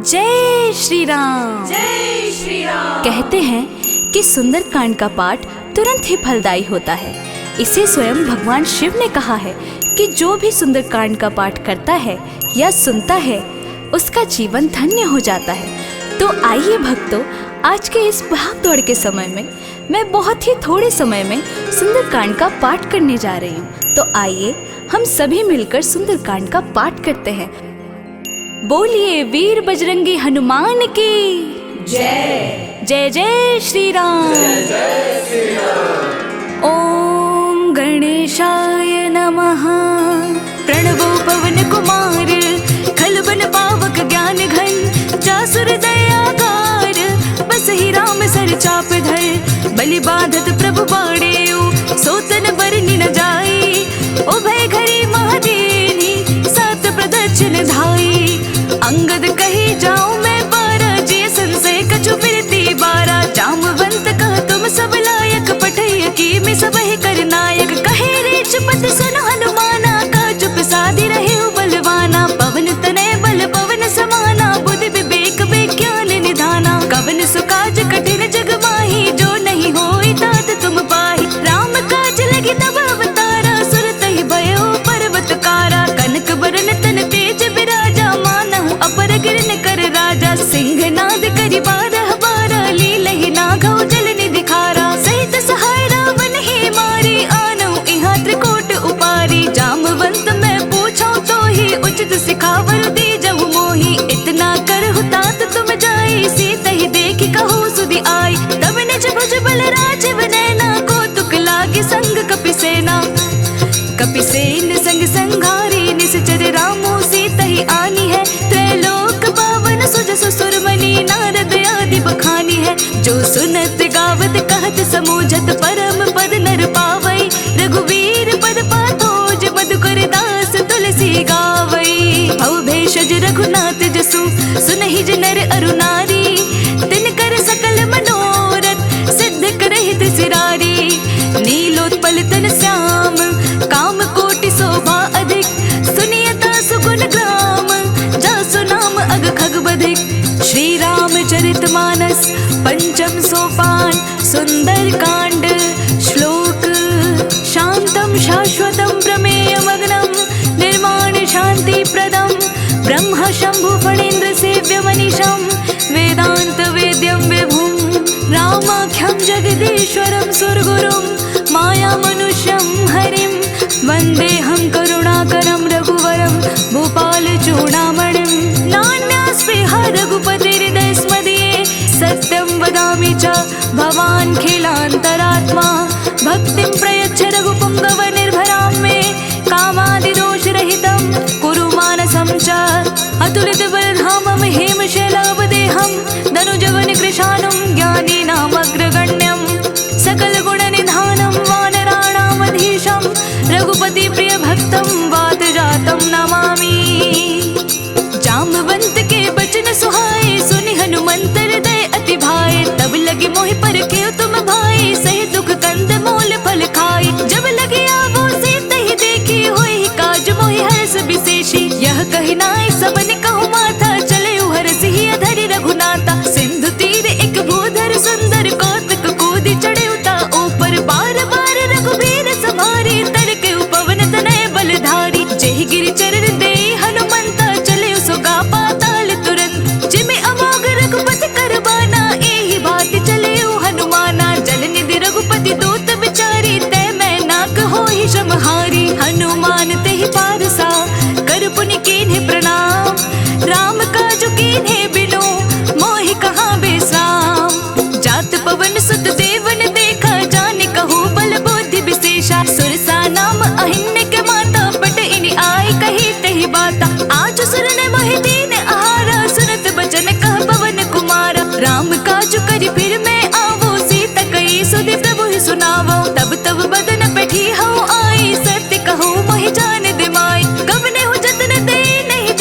जय श्री राम। जय श्री राम। कहते हैं कि सुंदरकांड का पाठ तुरंत ही फलदायी होता है। इसे स्वयं भगवान शिव ने कहा है कि जो भी सुंदरकांड का पाठ करता है या सुनता है उसका जीवन धन्य हो जाता है। तो आइए भक्तों, आज के इस भाग दौड़ के समय में मैं बहुत ही थोड़े समय में सुंदरकांड का पाठ करने जा रही हूँ। तो आइए हम सभी मिलकर सुंदरकांड का पाठ करते हैं। बोलिए वीर बजरंगी हनुमान की जय। जय जय श्री राम। जय जय श्री राम। ओम गणेशाय नमः। प्रणवो पवन कुमार, खलबन पावक ज्ञान घन, जासुर दयाकार, बस ही राम सर चाप धर, बलि बाधत प्रभु बाड़ेऊ, सोतन बरनि न जाई, उभय घरी महादेनी, सात प्रदक्षिण धाई, अंगद कही जाऊं मैं बारा, जे संशय कछु फिरती बारा, जामवंत कह तुम सब लायक, पठैय की में सब ही कर नायक, कहे रेच पति सुनो हनुमाना, का चुप साधि रहे हो बलवाना, पवन तनय बल पवन समाना, बुद्धि विवेक विज्ञान निधाना, कवन सुकाज कठिन जग माही, जो नहीं होई तात तुम पाही, राम काज लगी तब अवतारा, सुरत ही भयो पर्वत कारा, कनक बरन तन तेज विराजा, मानहु अपर गिरन कर राजा, सिंहनाद करि बारह बारा, लीलहि नाघौ जल निधि खारा, सहित सहाय रावण ही मारी, आनऊ इहाँ त्रिकोट उपारी, जामवंत मैं पूछूं तो ही, उचित सिखावर दीजहु मोहि, इतना करहु तात तुम जाई, सीत ही देखि कहूँ सुधि आई, तब निज भुज बल राजीव नैना, कौतुक लागे संग कपिसेना, कपिसेन संग संघारी, निश्चर रामो सीत ही आनी है, त्रैलोक पावन सुजसु सुरमणि, नारद आदि बखानी है, जो सुनत गावत कहत समूझत, परम पद नर पावई, रघुवीर पद पाथोज, मधुकर दास तुलसी गावई, भव भेषज रघुनाथ जसु, सुनहि नर अरु नारी, तिनकर सकल मनोरथ, सिद्ध करहि सिरारी, नीलोत्पल तन श्याम, काम कोटि शोभा अधिक, सुनियता सुगुण ग्राम, जासु नाम अग खग बधिक, श्री रामचरित मानस पंचम सोपान, सुंदर कांड श्लोक, शांतम शाश्वतम प्रमेयमग्नम, निर्माण शांति प्रदम, ब्रह्म शंभु फणीन्द्र सेव्य मनीषम, वेदांत वेद्यम विभुम, रामाख्यम जगदीश्वरम सुरगुरुम, माया मनुष्यम हरिम, वंदेहम करुणाकरम रघुवरम, भूपाल चूड़ामणिम, नान्यास्पृहा रघुपतिर्हृदय स्मदीये, सत्यं वदामि च भवान् खिलान्तरात्मा, भक्तिं प्रयच्छ रघुपुङ्गव निर्भरां मे, कामादिदोषरहितं कुरु मानसं च, अतुलित बलधामं हेमशैलावदेहं, धनुजवन कृशानं ज्ञानिनामग्रगण्यं, सकल गुणनिधानं वानराणामधीशं, रघुपति प्रिय भक्तं वातजातं नमामि। जामवंत के बचन सुहाए, सुनि हनुमंत हृदय अति भाए, तब लगे मोहि परखेउ तुम भाई, सही दुख कंद मूल फल खाई, जब लगे आवो सीत ही देखी, होई काज मोहि हर्ष विशेषी, यह कहि नाय सबन कहु माथा, चले हरसि ही अधरि रघुनाथा, सिंधु तीर एक भूधर सुंदर, कौतुक कूदि चढ़े उता ऊपर, बार बार रघुबीर सवारी, तरके पवन तनय बलधारी, जेहि गिरि चरण देई हनुमंता, चले सुगा पाताल तुरंत, जिमि अमोघ रघुपति करबाना, एहि बात चले हनुमाना, जल निधि रघुपति दूत विचारी, तै मैं नाक होहि समहारी, हनुमान तेहि पारसा, कर पुनि कीन्हे प्रणाम, राम काजु कीन्हे बिनु, मोहि कहाँ बेसाम, जात पवन सुत देवन देखा, जाने कहूँ बल बुद्धि विशेषा, सुरसा नाम अहिन्य के माता, पट इनि आई कही तही बाता, आज सुर ने मोहि दीन आहारा, सुनत बचन कह पवन कुमारा, राम काजु करि फिर मैं आवो, सीता कई सुधि प्रभु ही सुनावो, तब तब बदन बैठी हूँ आई, सत्य कहूँ मोहि जान दिमाई, कवने हो जतन दे नहीं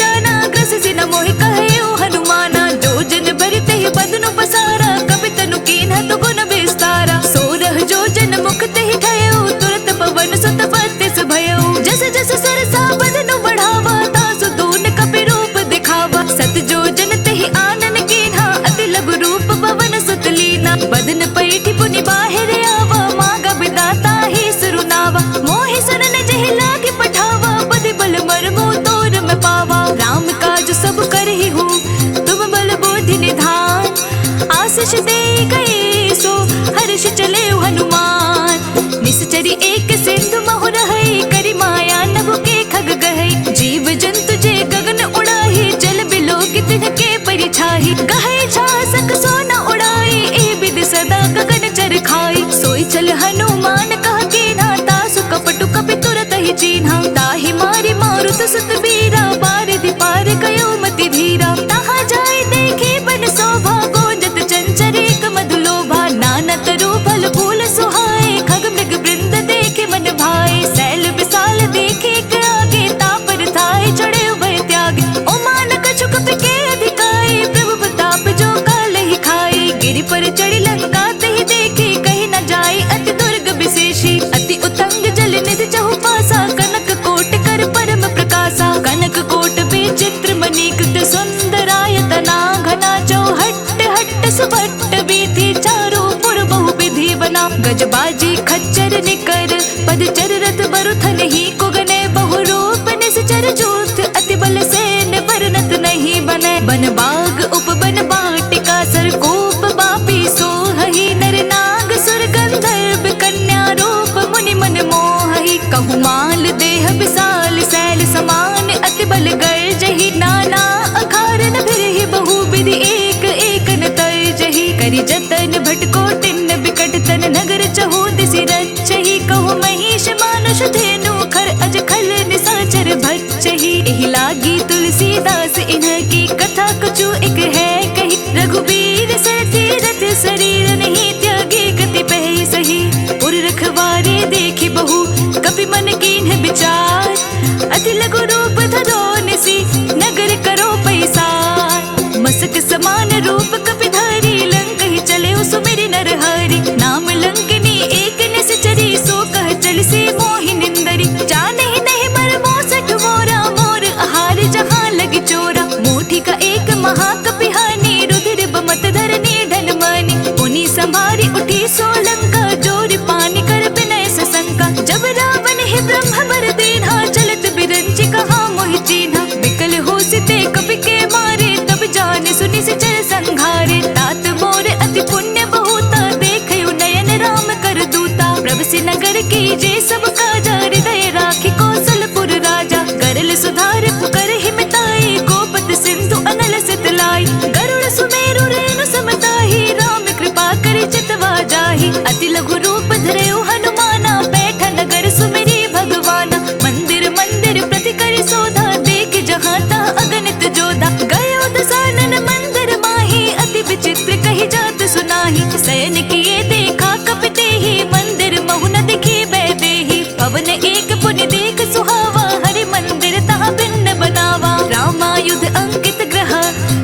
चिन्हा, ताहि मारी मारुत सुत बीरा, बारिधि पार कयो मति धीरा। तहाँ जाय देखे बन शोभा, गोंजत चंचरीक मधुलोभा। नाना तरु फल फूल सुहाए, खग मृग वृंद देखे मन भाए। सैल विशाल देखे के आगे, तापर थाय चढ़े उभय त्यागे। ओ मान कछु कपि के अधिकाए, प्रभु प्रताप जो काल ही खाए। गिरि पर चढ़ी लंका तहि देखे, कहीं न जाए अति दुर्ग विशेषी। अति उतंग जल निधि चहु पासा, कनक कोट कर परम प्रकाशा। कनक कोट विचित्र मणिकृत, सुंदरायतना घना। चौहट्ट हट्ट सुभट्ट वीथि, चारों पुर बहु विधि बना। गजबाजी खच्चर निकर, पदचर रथ बरुथन ही कुगने। बहु रूप निश्चर जूथ, अति बल सेन वर्णत नहीं बने। बन बाग उपवन वाटिका, सरकूप बापी सोहहि। नर नाग सुर गंधर्व, कन्या रूप मुनि मन मोहहि। कहु माल देह विशाल, सैल समान अति बल गर्जहि। नाना अखारन फिरहि, बहु विधि एक एक न तर्जहि। करि जतन भटको टिन्न बिकट तन, नगर चहु दिसि रचहि। कहु महिष मानुष धेनु, खर अज खल निशाचर भच्चहि। एहि लागी तुलसीदास इन्हकी, कथा कुछु एक है कही। रघुबीर सर तीरथ, शरीर नहीं त्यागे गति पहि सही। उर रखवारे देखी बहु, कपि मन कीन्ह विचार। अति लघु रूप धरो निसि, नगर करो पैसार। मसक समान रूप कपि धारी, लंकहि चले सुमिरि नरहरि। नाम लंकिनी एक निश्चरी, सो कह चल से मोहि निंदरी। जानहि नहीं मर मोसठ मोरा, मोर आहार जहाँ लगी चोरा। मोठी का एक महाकपि हानि, रुधिर बमत धरनी धन मानी। पुनि संभारी उठी सोलंका, जोरि पानी कर विनय सशंका। जब रावण ही ब्रह्म वर दीन्हा, चलत बिरंचि कहाँ मोहि चीन्हा। विकल होसिते कपि के मारे, तब जाने सुनि सिचर संघारे। तात मोर अति पुण्य बहुता, देखयो नयन राम कर दूता। प्रभु नगर की जे सब काजा, हृदय राखी कौशलपुर राजा। गरल सुधार पुकर हिमताई, गोपत सिंधु अनल सितलाई। गरुड़ सुमेरु रेणु समताही, राम कृपा करि चितवा जाहि। अति लघु रूप धरयो हनुमाना, बैठा नगर सुमिरि भगवाना। मंदिर मंदिर प्रति करि शोधा, देख जहाँ तहाँ अगणित जोधा। गयो दसानन मंदिर माही, अति विचित्र कही जात सुनाही। शयन किए देखा कपि तेहि, मंदिर महु न दिखी बैदेहि। पवन एक पुनि देख सुहावा, हरि मंदिर तहाँ भिन्न बनावा। रामायुध अंकित ग्रह,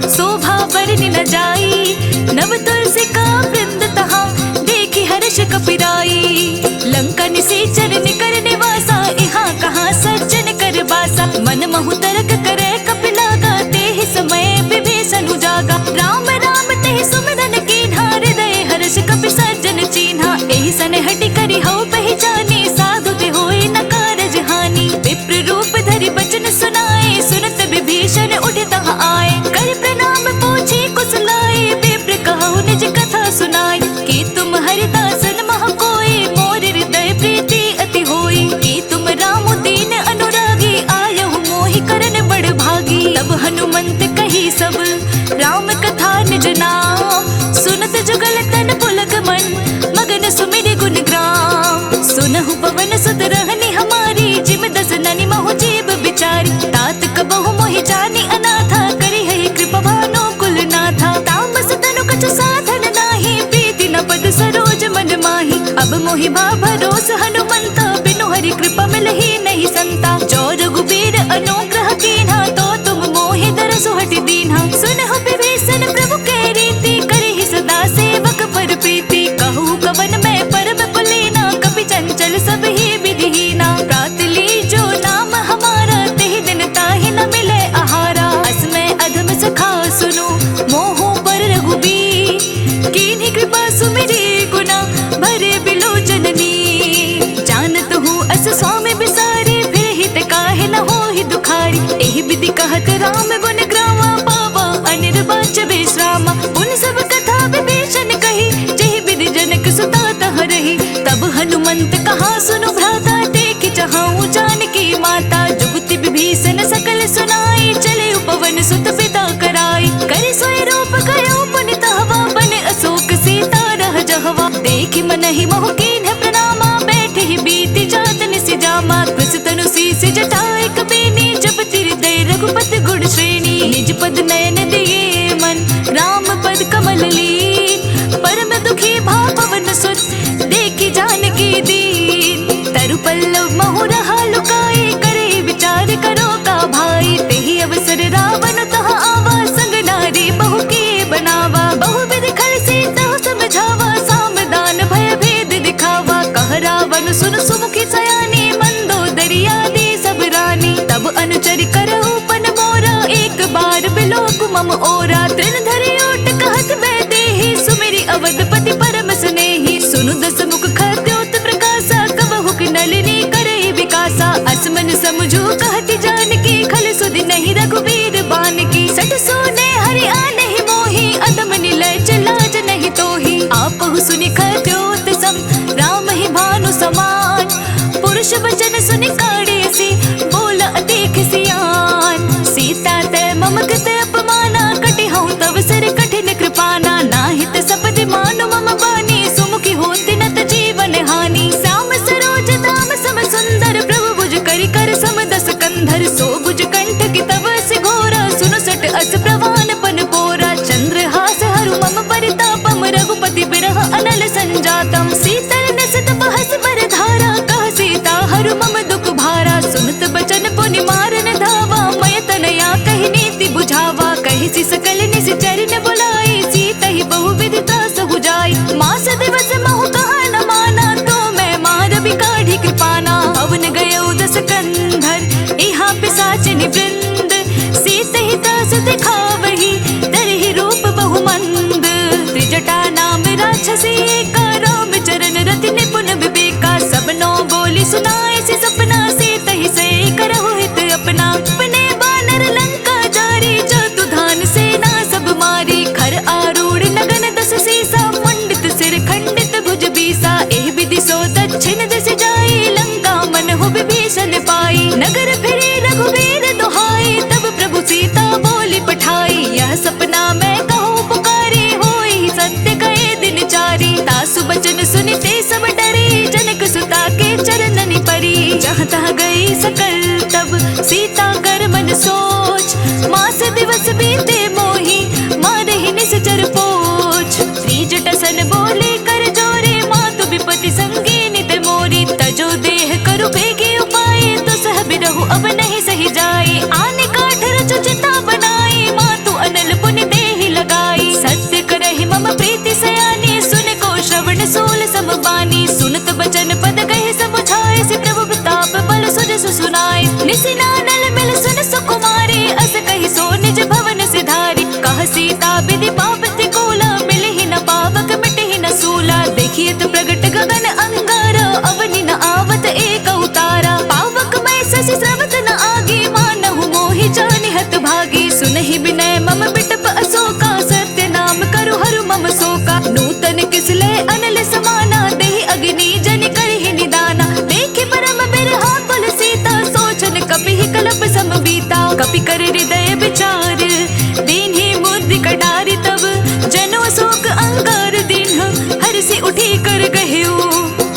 शोभा वर्णि न जाई। नव तुलसी का वृंद तहाँ, देखी हर्ष कपिराई। लंका निशाचर निकर निवासा, यहाँ कहाँ सज्जन कर बासा। मन महु तर्क करे कपि लागा, तेहि समय विभीषण जागा। राम राम तेहि सुमिरन कीन्हा, हृदय हर्ष कपि सज्जन चीन्हा। एहि सन हटि करि हौ पहचानी, साधु ते होय न कारज हानि। विप्र रूप धरि बचन सुनाए, सुनत विभीषण उठि तहाँ आए। कर प्रणाम पूछी कुशलाए, विप्र कहु निज कथा सुनाई। कि तुम हरिदासन मह कोय, मोर हृदय प्रीति अति होई। कि तुम राम दीन अनुरागी, आयहु मोहि करन बड़ भागी। तब हनुमंत कही सब, राम कथा निज नाम। सुनत जुगल तन पुलक मन, मगन सुमिरि गुण ग्राम। सुनहु पवन सुत रहनी हमारी, जिम दस ननि महु जीव बिचारी। तात कबहु मोहि जानी अनाथा, करि है कृपा भानु कुल नाथा। तामस तनु कछु साधन नाही, प्रीति न पद सरोज मन माही। अब मोहि भा भरोस हनुमंता, बिनु हरि कृपा मिलहि नहीं संता। जो रघुबीर अनुग्रह कीन्हा, तो तुम मोहि दरसु हटि दीन्हा। सुनहु विभीषण प्रभु के रीति, करहि सदा सेवक पर प्रीति। कहु कवन मैं परम कुलीना, कपि चंचल सब ही विधिहीना। प्रात ली जो नाम हमारा, तेहि दिन ताहि न मिले आहारा। अस्मै अधम सखा सुनु, मोहु पर रघुबीर। कीन्ही कृपा सुमिरि गुना, भरे बिलोचननी। जानत हूँ अस स्वामी बिसारी, फिर हित काहे न होहि दुखारी। एहि विधि कहत राम गुण ग्रामा, पावा अनिर्वाच विश्रामा। उन सब कथा विभीषण कही, जेहि विधि जनक सुता तह रही। तब हनुमंत कहा सुनु भ्राता, देखि चाहूँ जानकी माता। जुगति विभीषण सकल सुनाई, चले उपवन सुत पिता कराई। करि सोई रूप गयो पुनि तहवा, बन अशोक सीता रह जहवा। देखि मनहि मोह कीन्ह प्रणामा, बैठहि बीति जात निसि जामा। कृष तनु मम ओरा। तृण धरि ओट कहत मैं देहि, सुमेरी अवधपति परम स्नेही। सुनु दस मुख खद्योत प्रकाशा, कबहु की नलिनी करे विकासा। असमन समझो कहती जानकी, खल सुधि नहीं रघुबीर बानकी। सठ सोने हरि आनहि मोहि, अदम निलय लाज नहीं तोहि। आपहु सुनि खद्योत सम, राम ही भानु समान। पुरुष वचन सुनि काढ़ेसी, बोला अतिख सियान। सीता तै मम कृत अपमाना, कटिहउँ तव सिर कठिन कृपाना। नाहित सपदि मानु मम बानी, सुमुखी होती नत जीवन हानि। श्याम सरोज दाम सम सुंदर, प्रभु भुज करि कर सम दस कंधर। सो भुज कंठ की तव सि घोरा, सुनु सट अस प्रवान पन पोरा। चंद्रहास हरु मम परितापम, रघुपति बिरह अनल संजातम। शीतल नसत बहस बर धारा, कह सीता हरु मम दुख भारा। सुनत बचन पुनि मारन धावा, मय तनया कहि नीति बुझावा। कहि सि सकल निश्चर न बुलाई, सीता ही बहु विधि त्रासहु जाई। मास दिवस महु कहा न माना, तो मैं मार बिकाढ़ी कृपाना। भवन गयौ दस कंधर, इहाँ पिशाचिनि वृंद। सीत ही त्रास दिखावही, तरहि रूप बहु मंद। त्रिजटा नाम राक्षसी एका, राम चरण रति निपुण विवेका। सबनो बोली सुनाए से सपना, सीत ही से करहु हित अपना। अपने बानर लंका जारी, जातु धान सेना सब मारी। खर आरूढ़ नगन दस सीसा, मुंडित सिर खंडित भुज बीसा। एह विधि सो दक्षिण दिस जाई, लंका मन हो विभीषण पाई। नगर फिरे रघुवीर दुहाई, तब प्रभु सीता बोली पठाई। यह सपना मैं कहूँ पुकारी, होई सत्य कहे दिन चारी। तासु बचन सुनिते सब डरे, जनक सुता के चरणनि परी। जहाँ तहाँ गई सकल तब, सीता कर मन सोच। मास दिवस बीते मोहि, मारहि निश्चर पोछ। त्रिजट सन बोले कर जोरे, मातु विपति संगी नित मोरी। तजो देह करु बेगी उपाय, तो सह बिरहु अब नहीं सही जाए। आने काठ रचु चिता बनाई, मातु अनल पुनि देहि लगाई। सत्य करहि मम प्रीति सयानी, सुन को श्रवण सोल समबानी। सुनत बचन पद कहि समुझाए, से प्रभु प्रताप बल सुजसु सुनाए। निसिनानल मिल सुन सुकुमारी, अस कहि सो निज भवन सिधारी। कह सीता विधि पाप तिकोला, मिलहि न पावक मिटहि न सूला। देखिए तो प्रगट गगन अंगारा, अवनि न आवत एक उतारा। पावक मैं शशि स्रवत न आगे, मानहु मोहि जानिहत भागी। सुनहि विनय मम बिटप अशोका, सत्य नाम करु हरु मम शोका। नूतन किसले अनल समाना, देहि अग्नि जनि करहि निदाना। देखि परम बिरहा कुल सीता, सोचन कपिहि कलप सम बीता। कपि कर हृदय विचार, दीन्हि मुद्रि कटारि तब। जनो शोक अंगार दीन्ह, हर्षि उठी कर गहेउ।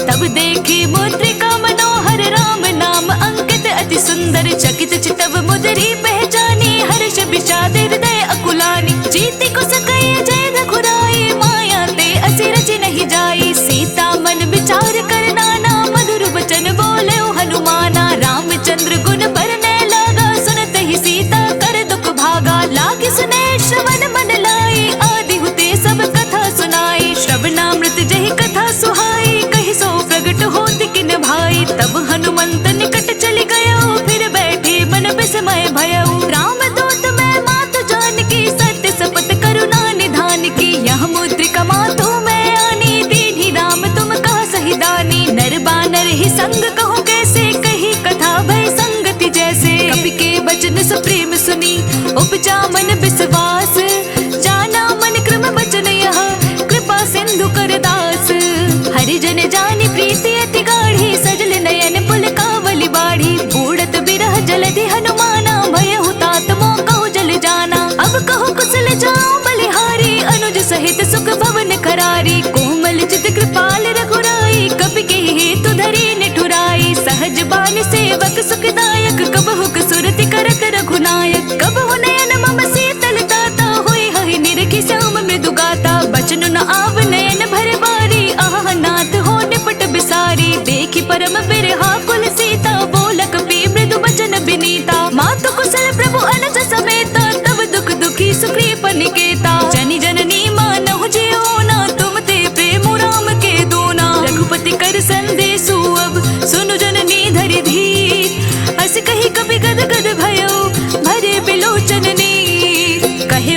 तब देखि मुद्रिका मनोहर, राम नाम अंकित अति सुंदर। चकित चितव मुद्री पहचानी, हर्ष विषाद हृदय अकुलानी। जीति कुस कहि जय रघुराई, माया ते असी रचि नहीं जाई। सीता मन विचार कर नाना, मधुर वचन बोले हनुमाना। रामचंद्र गुण बरनै लागा, सुनत ही सीता कर दुख भागा। लागे सुने श्रवण मन लाई, आदि हुते सब कथा सुनाई। श्रवणामृत जहि कथा सुहाई, कहि सो प्रगट होत किन भाई। तब हनुमंत निकट चली गयो, फिर बैठे मन विस्मय भयउ। राम दूत मैं मातु जानकी, सत्य शपथ करुणा निधान की। यह मुद्रिका मातु मैं आनी, दीन्हि राम तुम कहा सही दानी। नर बानर ही संग कहूँ कैसे, कही कथा भय संगति जैसे। कपि के बचन सुप्रेम सुनी, उपजा मन विश्वास। जाना मन क्रम बचन यह, कृपा सिंधु कर दास। हरिजन जानी प्रीति अति गाढ़ी, सजल नयन पुलकावली बाढ़ी। बूढ़त बिरह जलधि हनुमाना, भयहु तात मोह कहु जल जाना। अब कहु कुशल जाऊं बलिहारी, अनुज सहित सुख भवन करारी। कोमल चित कृपाल रघुराई, कपि के हेतु धरि निठुराई। सहज बानि सेवक सुखदायक, कबहु सुरति करक रघुनायक। कबहु नयन मम शीतल दाता, होय हहि निरखि श्याम मृदु गाता। बचन न आव नयन भर बारी, आह नाथ हो निपट बिसारी। देखि परम बिरहा कुल सीता, बोलक पी मृदु बचन विनीता। मातु कुशल प्रभु अनस समेता, तब दुख दुखी सुग्रीव निकेता। जनि जननी मानहु जियोना, तुम ते प्रेम राम के दोना। रघुपति कर संदेशु अब, सुनु जननी धरि धीर। अस कहि कपि गद गद भयो, भरे बिलोचन नीर। कहे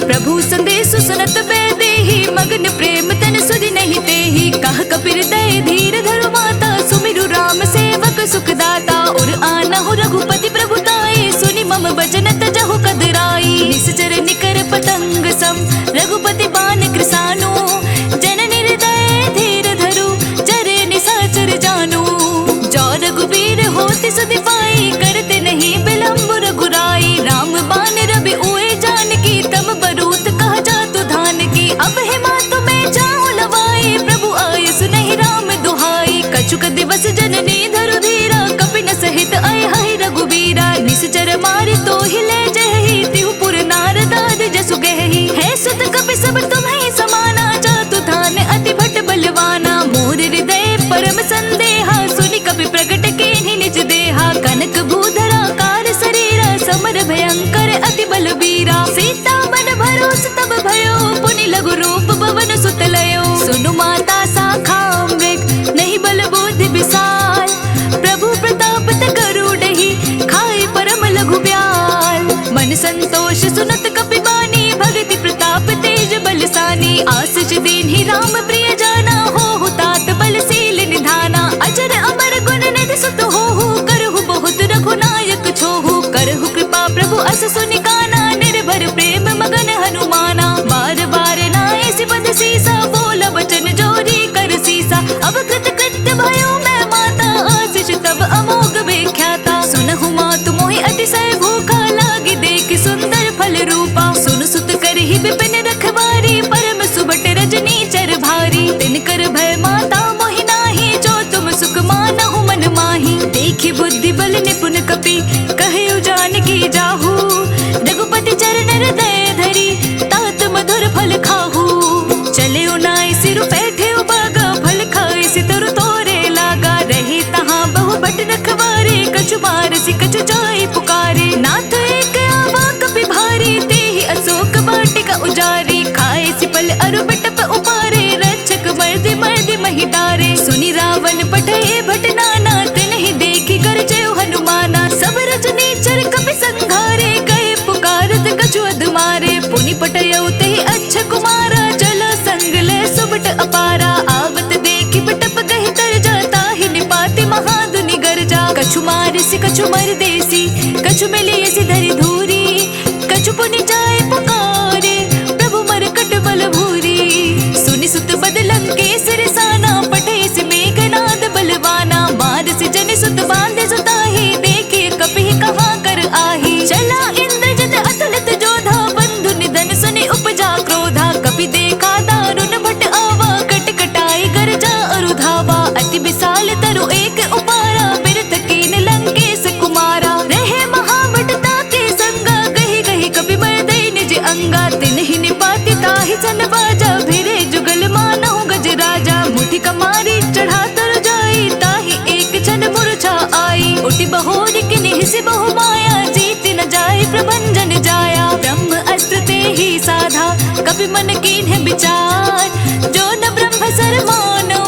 प्रभु संदेश सुनत बेदेही, मगन प्रेम तन सुधि नहीं तेही। कह कपिर दय धीर धरु माता, सुमिरु राम सेवक सुखदाता। और आनहु रघुपति प्रभुताई, सुनि मम वचन तजहु कदराई। निश्चर निकर पतंग सम, रघुपति बान कृसानु। जननि हृदय धीर धरु, जरे निशाचर जानु। जो रघुबीर होति सुधि पाई, करते नहीं विलम्ब रघुराई। राम बान रवि उए जानकी, तम बरूत कह जातु धान की। अब हे मातु मैं जाऊं लवाई, प्रभु आय सुनहि राम दुहाई। कछुक दिवस जननी धरु धीरा, कपिन सहित आए हहि रघुबीरा। निश्चर मारि तो हिले जहि, तिहुपुर नारदाद जसु गहि। है सुत कपि सब तुम्हें समाना, जातु धान अति भट बलवाना। मोर हृदय परम संदेहा, सुनि कपि प्रगट कीन्हि निज देहा। कनक भूधरा कार शरीरा, समर भयंकर अति बलबीरा। सीता मन भरोस तब भयो, पुनि लघु रूप पवन सुत लयो। सुनु माता शाखा मृग, नहीं बल बुद्धि विशाल। प्रभु प्रताप गरुड़हि, खाई परम लघु ब्याल। मन संतोष सुनत कपि बानी, भगति प्रताप तेज बलसानी। आशीष दीन्हि राम प्रिय जाना, होहु तात बलशील निधाना। अजर अमर गुण निधि सुत होहु, करहु बहुत रघुनायक छोहु। करहु कृपा प्रभु अस सुनि काना, निर्भर प्रेम मगन हनुमाना। बार बार नाए सिबंध सीसा, बोला वचन जोरी कर सीसा। अब कृत कृत्य भयो मैं माता, आशीष तब अमोघ व्याख्याता। सुनहु मातु मोहि अतिशय भूखा, लागी देख सुंदर फल रूपा। सुन सुत करहि विपिन रखवारी, परम सुबट रजनी चर भारी। तिनकर भय माता मोहि नाही, जो तुम सुख मानहु मन माही। देखि बुद्धि बल निपुण कपि, कहु जानकी जाहू। रघुपति चरण हृदय धरि, तात मधुर फल खाहू। चले उनाई सिर बैठे उबागा, फल खाए सितरु तोरे लागा। रहे तहाँ बहु बट रखवारे, कछु मारसी कछु जाई पुकारे। नाथ एक आवा कपि भारी, तेहि अशोक वाटिका उजारी। खाए सिपल अरु बिटप उपारे, रक्षक मर्दि मर्दि महि डारे। सुनि रावण पठए भट नाना, तिन्हि देखि गरजेउ हनुमाना। सब रजनीचर कपि संघारे, गए पुकारत कछु अधमारे। पुनि पटयउ तेहि अच्छ कुमारा, चला संग ले सुबट अपारा। आवत देखि बिटप गहि तर जा, ताहि निपाति महादुनि गरजा। कछु मारिसि कछु मर देसी, कछु मिलियसि धरि धूरी। कछु पुनि जाय पुकारे, प्रभु मरकट बल भूरी। सुनि सुत बदलं केसर साना, पठेसि मेघनाद बलवाना। मारसि जनि सुत बांधे सुताही, देखे कपि कहाँ कर आही। चला इंद्रजित अतुलित जोधा, बंधु निधन सुनि उपजा क्रोधा। कपि देखा दारुण भट आवा, कट कटाई गरजा अरु धावा। अति विशाल तरु एक उपारा, बिरथ कीन लंकेश कुमारा। रहे महाभटता के संगा, गहि गहि कपि मर्दई निज अंगा। तिन्हि निपाति ताहि सन बाजा, भिरे जुगल मानहु गज राजा। मुठि कमारी चढ़ा तर जाई, ताहि एक क्षण मूर्छा आई। उठि बहोरि किन्हि बहु माया, जीत न जाय प्रभंजन जाया। ब्रह्म अस्त्र तेहि साधा, कपि मन कीन्ह विचार। जो न ब्रह्म सर मानो,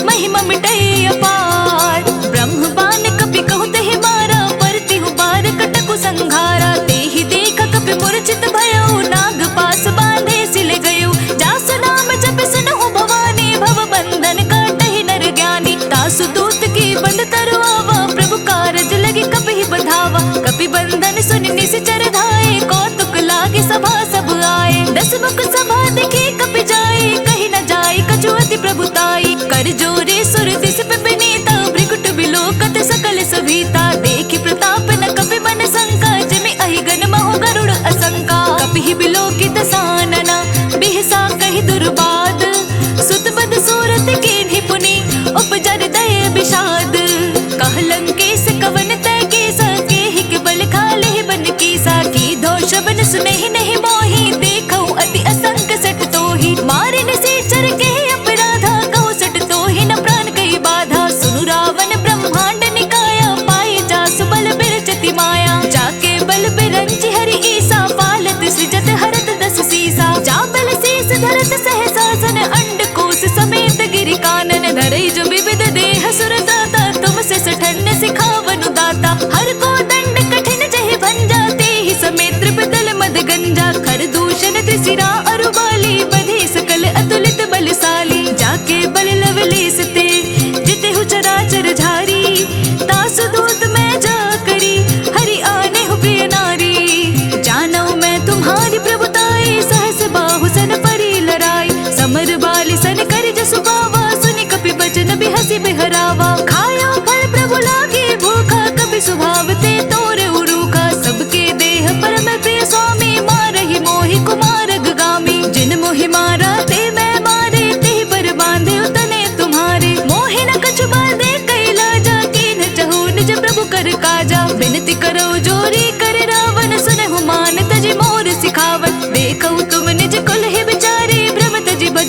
महिमा मिटै अपार। ब्रह्म बान कपि कहु तेहि मारा, परतिहु बार कटकु संघारा। तेहि देख कपि मूर्छित भयो, नाग पास बांधे सिल गयो। जासु नाम जपि सुनहु भवानी, भव बंधन काटहि नर ज्ञानी। तासु दूत की बंद तरु आवा, प्रभु कारज लगे कपि बधावा। कपि बंधन सुनि निश्चर धाये, कौतुक लागे सभा सब आए। दस मुख सभा देखी कपि जाए, कहि न जाए कछु अति प्रभुताई। कर जोरे सुर दिस पे विनीता, भृकुट बिलोकत सकल सभीता। देखि प्रताप न कपि मन शंका, जिमि अहिगन महु गरुड़ असंका। कपि बिलोकित सानना, बिहसा कहि दुर्बाद। सुत बद सूरत कीन्हि पुनि, उपजर दय विषाद। कह लंकेश कवन तय केसा, केहि के बल खाले बन कीसा। की दोष बन सुनहि नहीं मोहि, देखऊ अति असंक सट तोहि। मारे निशाचर के अपराधा, कहु सट तोहि न प्राण कई बाधा। सुनु रावण ब्रह्मांड निकाया, पाए जासु बल बिरचति माया। जाके बल बिरंचि हरि ईसा, पालत सृजत हरत दस सीसा। जा बल शीस धरत सहसासन, अंडकोश समेत गिरि कानन। धरई जो विविध देह सुर दाता, तुम से सठन सिखावनु दाता। हर को दंड कठिन जहि भंजा, तेहि समेत त्रिपदल मद गंजा। खर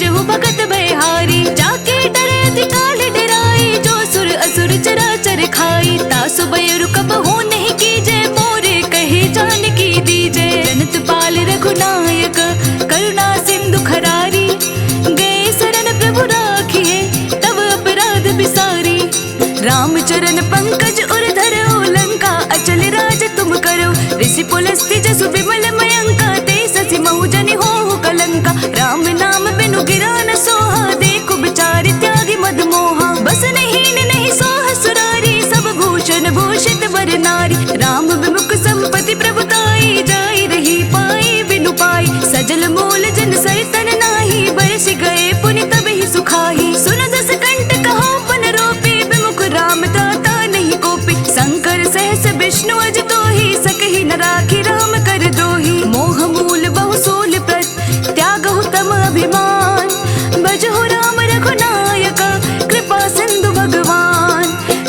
कीजहु भगत भयहारी। जाके डरे अति काल डराई, जो सुर असुर चराचर खाई। तासु बयरु कबहु नहीं कीजे, मोरे कहे जानकी दीजे। जनत पाल रघुनायक करुणा सिंधु खरारी, गए शरण प्रभु राखिए तब अपराध बिसारी। रामचरण पंकज उर धरो, लंका अचल राज तुम करो। ऋषि पुलस्त्य जसु विमल मयंका, ते ससि महु जनि होहु कलंका। राम नाम बिनु गिरा न सोहा, देखो बिचारि त्यागी मद मोहा। बस नहीं सोह सुरारी, सब भूषण भूषित वर नारी। राम विमुख संपत्ति प्रभुताई, जाई रही पाई बिनु पाई। सजल मूल जन सरितन नाही, बरस गए पुनि तबहि सुखाही। सुन दस कंठ कहो पन रोपी, विमुख राम दाता नहीं कोपी। शंकर सहस विष्णु अज तोहि, सकहि न राखी राम कर दोहि। मोह मूल बहु सूल प्रत, त्यागहु तम अभिमान। भजहु राम रघुनायक, कृपा सिंधु भगवान।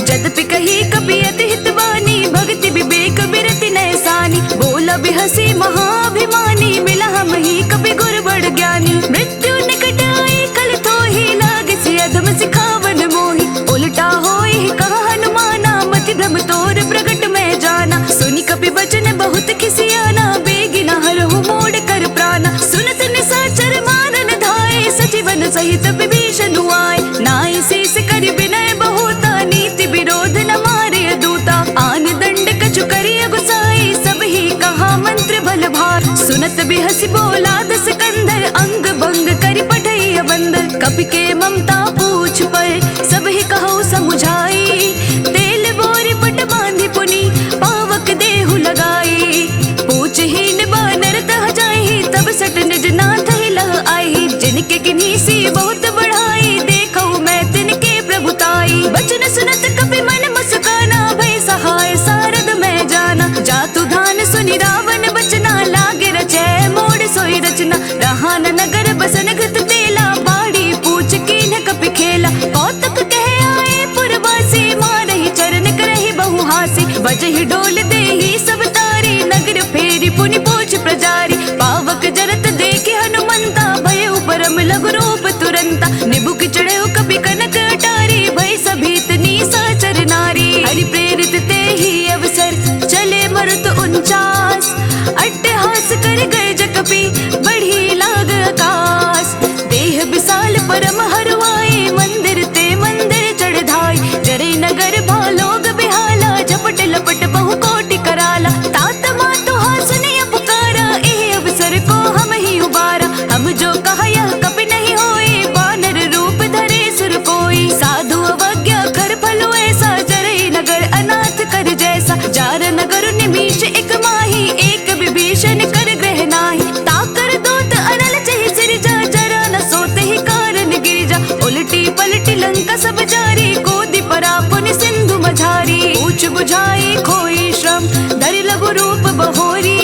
जदपि कही कपि अति हितवानी, भक्ति विवेक बिरति नैसानी। बोला बिहसी महाभिमानी, मिला हमहि कपि गुर बड़ ज्ञानी। मृत्यु निकट आई कल थोहि, लागसी अधम सिखावन मोहि। उलटा होई कहा हनुमाना, मति भ्रम तोर प्रगट में जाना। सुनि कपि बचन बहुत खिसियाना, बेगी न हरहु मोड़ कर प्राणा। सुनत निशाचर मारन धाये, सजीवन सहित विभीषण आए। नाई शीस करि विनय बहुता, नीति विरोध न मारे दूता। आन दंड कछु करिय गुसाई, सब ही कहा मंत्र बल भार। सुनत बिहसी बोला दस कंधर, अंग भंग करि पठई बंदर। कपि के ममता पूछ पर, सब ही कहो समुझाई। तेल बोरी पट बांधि पुनि, पावक देहु लगाई। पूछहीन बानर तह जाहि, तब सट निज नाथ ही लह आई। जिनके किन्हीं सी बहुत बढ़ाई, देखो मैं तिनके प्रभुताई। बचन सुनत कपि मन मुस्काना, भय सहाय सारद मैं जाना। जातु धान सुनि रावण बचना, लागे रचै मोड़ सोई रचना। रहा न नगर बसन घृत तेला, बाड़ी पूछ कीन्ह कपि खेला। कौतक कहे आए पुरवासी, मारहि चरण करहि बहु हासी। बजहि डोल देहि सब तारी, नगर फेरी पुनि पोछ प्रजारी। पावक जरत देखे हनुमंता, भयउ परम लघु रूप तुरंता। निबुक चढ़ेउ कपि कनक अटारी, भय सभीत निशाचर नारी। हरि प्रेरित तेहि अवसर, चले मरुत 49। अट्टहास कर गए जकपि, बढ़ी लाग आकाश। देह विशाल परम हरवाई, मंदिर ते मंदिर चढ़ धाई। जरे नगर भालोग बिहाला, झपट लपट बहु कोटि कराला। तात मातु हासुनि पुकारा, एह अवसर को हम ही उबारा। हम जो कहा यह कपि नहीं होई, वानर रूप धरे सुर कोई। साधु अवज्ञा कर फलो ऐसा, जरे नगर अनाथ कर जैसा। जार नगर निमीष एक माही, एक विभीषण कर ग्रह नाही। ताकर दूत अनल चहि सिरजा, जरा न सोते ही कारण गिरिजा। उलटी पलटी लंका सब जारी, कोदि परा पुनि सिंधु मझारी। पूछ बुझाई खोई श्रम, धरि लघु रूप बहोरी।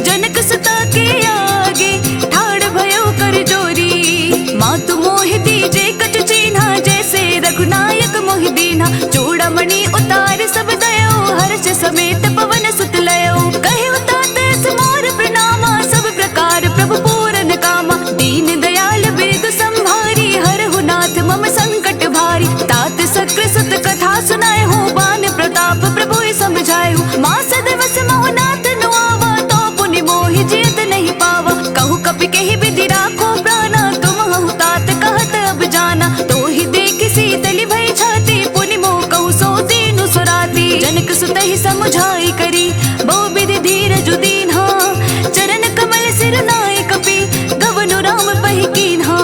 जनक सुता के आगे, ठाड़ भयो कर जोरी। मातु मोहि दीजे कछ चीन्हा, जैसे रघुनायक मोहि दीन्हा। चूड़ामणि उतार सब दयो, हर्ष समेत पवन सुत लयो। कहे उतात मोर प्रणामा, सब प्रकार प्रभु पूरन कामा। दीन दयाल वेद संभारी, हरहु नाथ मम संकट भारी। तात सक्र सुत कथा सुनाए हो, बान प्रताप प्रभु समझाए हो। मास दिवस मोह नाथ नुआवा, तो पुनि मोहि जियत नहीं पावा। कहु कपि कहि विधि राखो प्राणा, तुम हहु तात कहत अब जाना। तो ही देखि शीतलि भय छाती, पुनि मोह कहु सो दीनु सुराती। जनक सुत ही समुझाई करी, बहु विधि धीरज दीन्हा। चरण कमल सिर नाय कपि, गवनु राम पहि कीन्हा।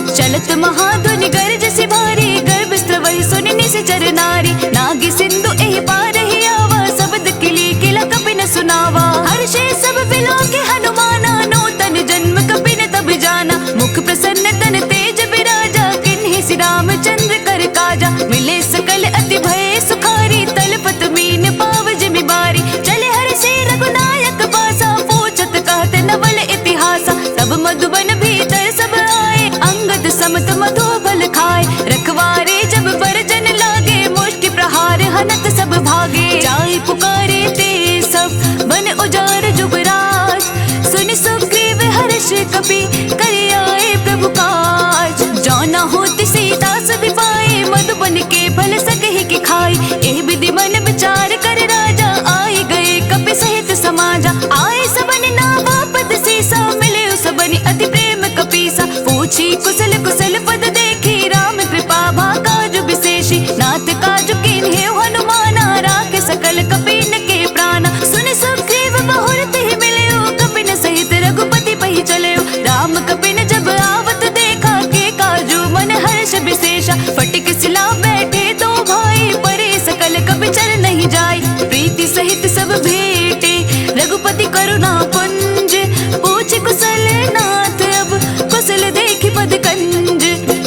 चलत महाध्वनि गर्ज सि भारी, गर्भ स्त्रवहि सुनि निश्चर नारी। नागी सिंधु एहि पार ही आवा, शब्द किली किला कपि न सुनावा। हर्षे सब बिलोके हनुमाना, नूतन जन्म कपि न तब जाना। मुख प्रसन्न तन तेज विराजा, किन्हि सि रामचंद्र कर काजा। मिले सकल अति भय सुखारी, तलपत मीन पाव जिमि बारी। चले हर्षे रघुनायक पासा, पूछत कहत नवल इतिहासा। तब मधुबन भीतर सब आए, अंगद समत मधु फल खाए। रखवारे जब बरजन लागे, मुष्टि प्रहार हनत सब भागे। जाई पुकारे ते सब, बन उजार जुबराज। सुनि सुग्रीव हर्ष कपि, करि आए प्रभु काज। मधुबन के फल सकहि के खाई। एह विधि मन विचार कर राजा, आए गए कपि सहित समाजा। आए सबनि नावा पद सीसा, मिले सबनि अति प्रेम कपीसा। पूछी कुशल कुशल पद देखी, राम कृपा भा काजु विशेषी। नाथ काजु कीन्हे हनुमाना, राखे सकल कपीन के प्राणा। सुन सुग्रीव बहुरत ही मिलयो, कपिन सहित रघुपति पहि चलयो। राम कपिन जब आवत देखा, के काजू मन हर्ष विशेषा। फटिक सिला बैठे दो भाई, परे सकल कपि चर नहीं जाय। प्रीति सहित सब भेटे, रघुपति करुणा पुंज। पूछ कुशल नाथ अब, कुशल देखी पद कंज।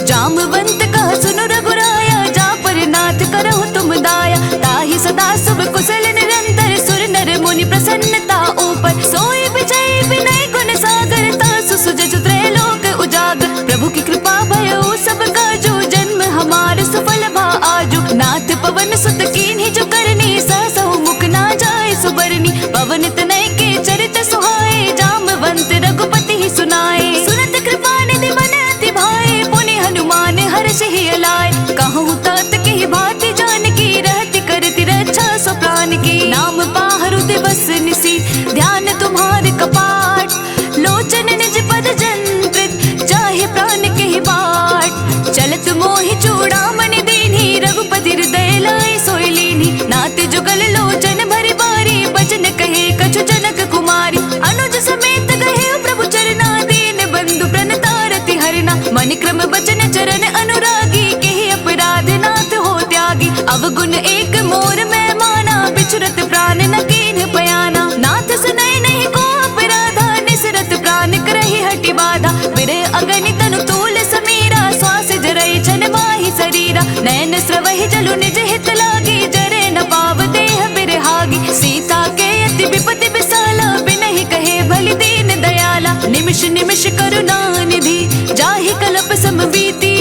जामवंत कहा सुनो रघुराया, जा पर नाथ करहु तुम दाया। ताहि सदा शुभ कुशल निरंतर, सुर नर मुनि प्रसन्नता ऊपर। सोई विजय विनय गुण सागर, तासु सुजसु त्रैलोक उजागर। प्रभु की कृपा भयो सब काजू, जन्म हमार सफल भा आजू। नाथ पवन सुत कीन्ही जो करनी, सहसहु मुख ना जाए सुबरनी। पवन तनय के चरित सुहाए, जामवंत रघुपति ही सुनाए। सुनत कृपा निधि मन अति भाए, पुनि हनुमान हर्ष ही अलाय। कहूँ तात के भांति जानकी, रहति करति रक्षा सो प्राण की। नाम पाहरु दिवस निसी, ध्यान तुम्हारे कपाट। लोचन निज पद जंत्रित, चाहे प्राण के बाट। चलत मोहि चूड़ामणि दीन्ही, रघुपति हृदय लाए सोई लीन्ही। नाथ जुगल लोचन भरि बारी, बचन कहे कछु जनक कुमारी। अनुज समेत गए प्रभु चरना, दीन बंधु प्रणतारति हरना। मन क्रम बचन चरण अनुरागी, केहि अपराध नाथ हो त्यागी। अवगुण एक मोर मैं माना, बिछुरत प्राण न कीन्ह पयाना। नाथ सुनय नहीं को अपराधा, निसरत प्राण करहि हटि बाधा। विरह अगनि तनु तूल समीरा, श्वास जरय छन माहि शरीरा। नयन स्रवहि जलु निज हित लागी, जरे न पाव देह बिरहागी। सीता के अति विपति विसाला, बिनहि कहे भलि दीन दयाला। निमिष निमिष करुणा निधि, जाहि कल्प समबीति।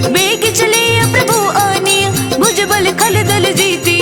बेग चले प्रभु आनिया, भुज बल खल दल जीती।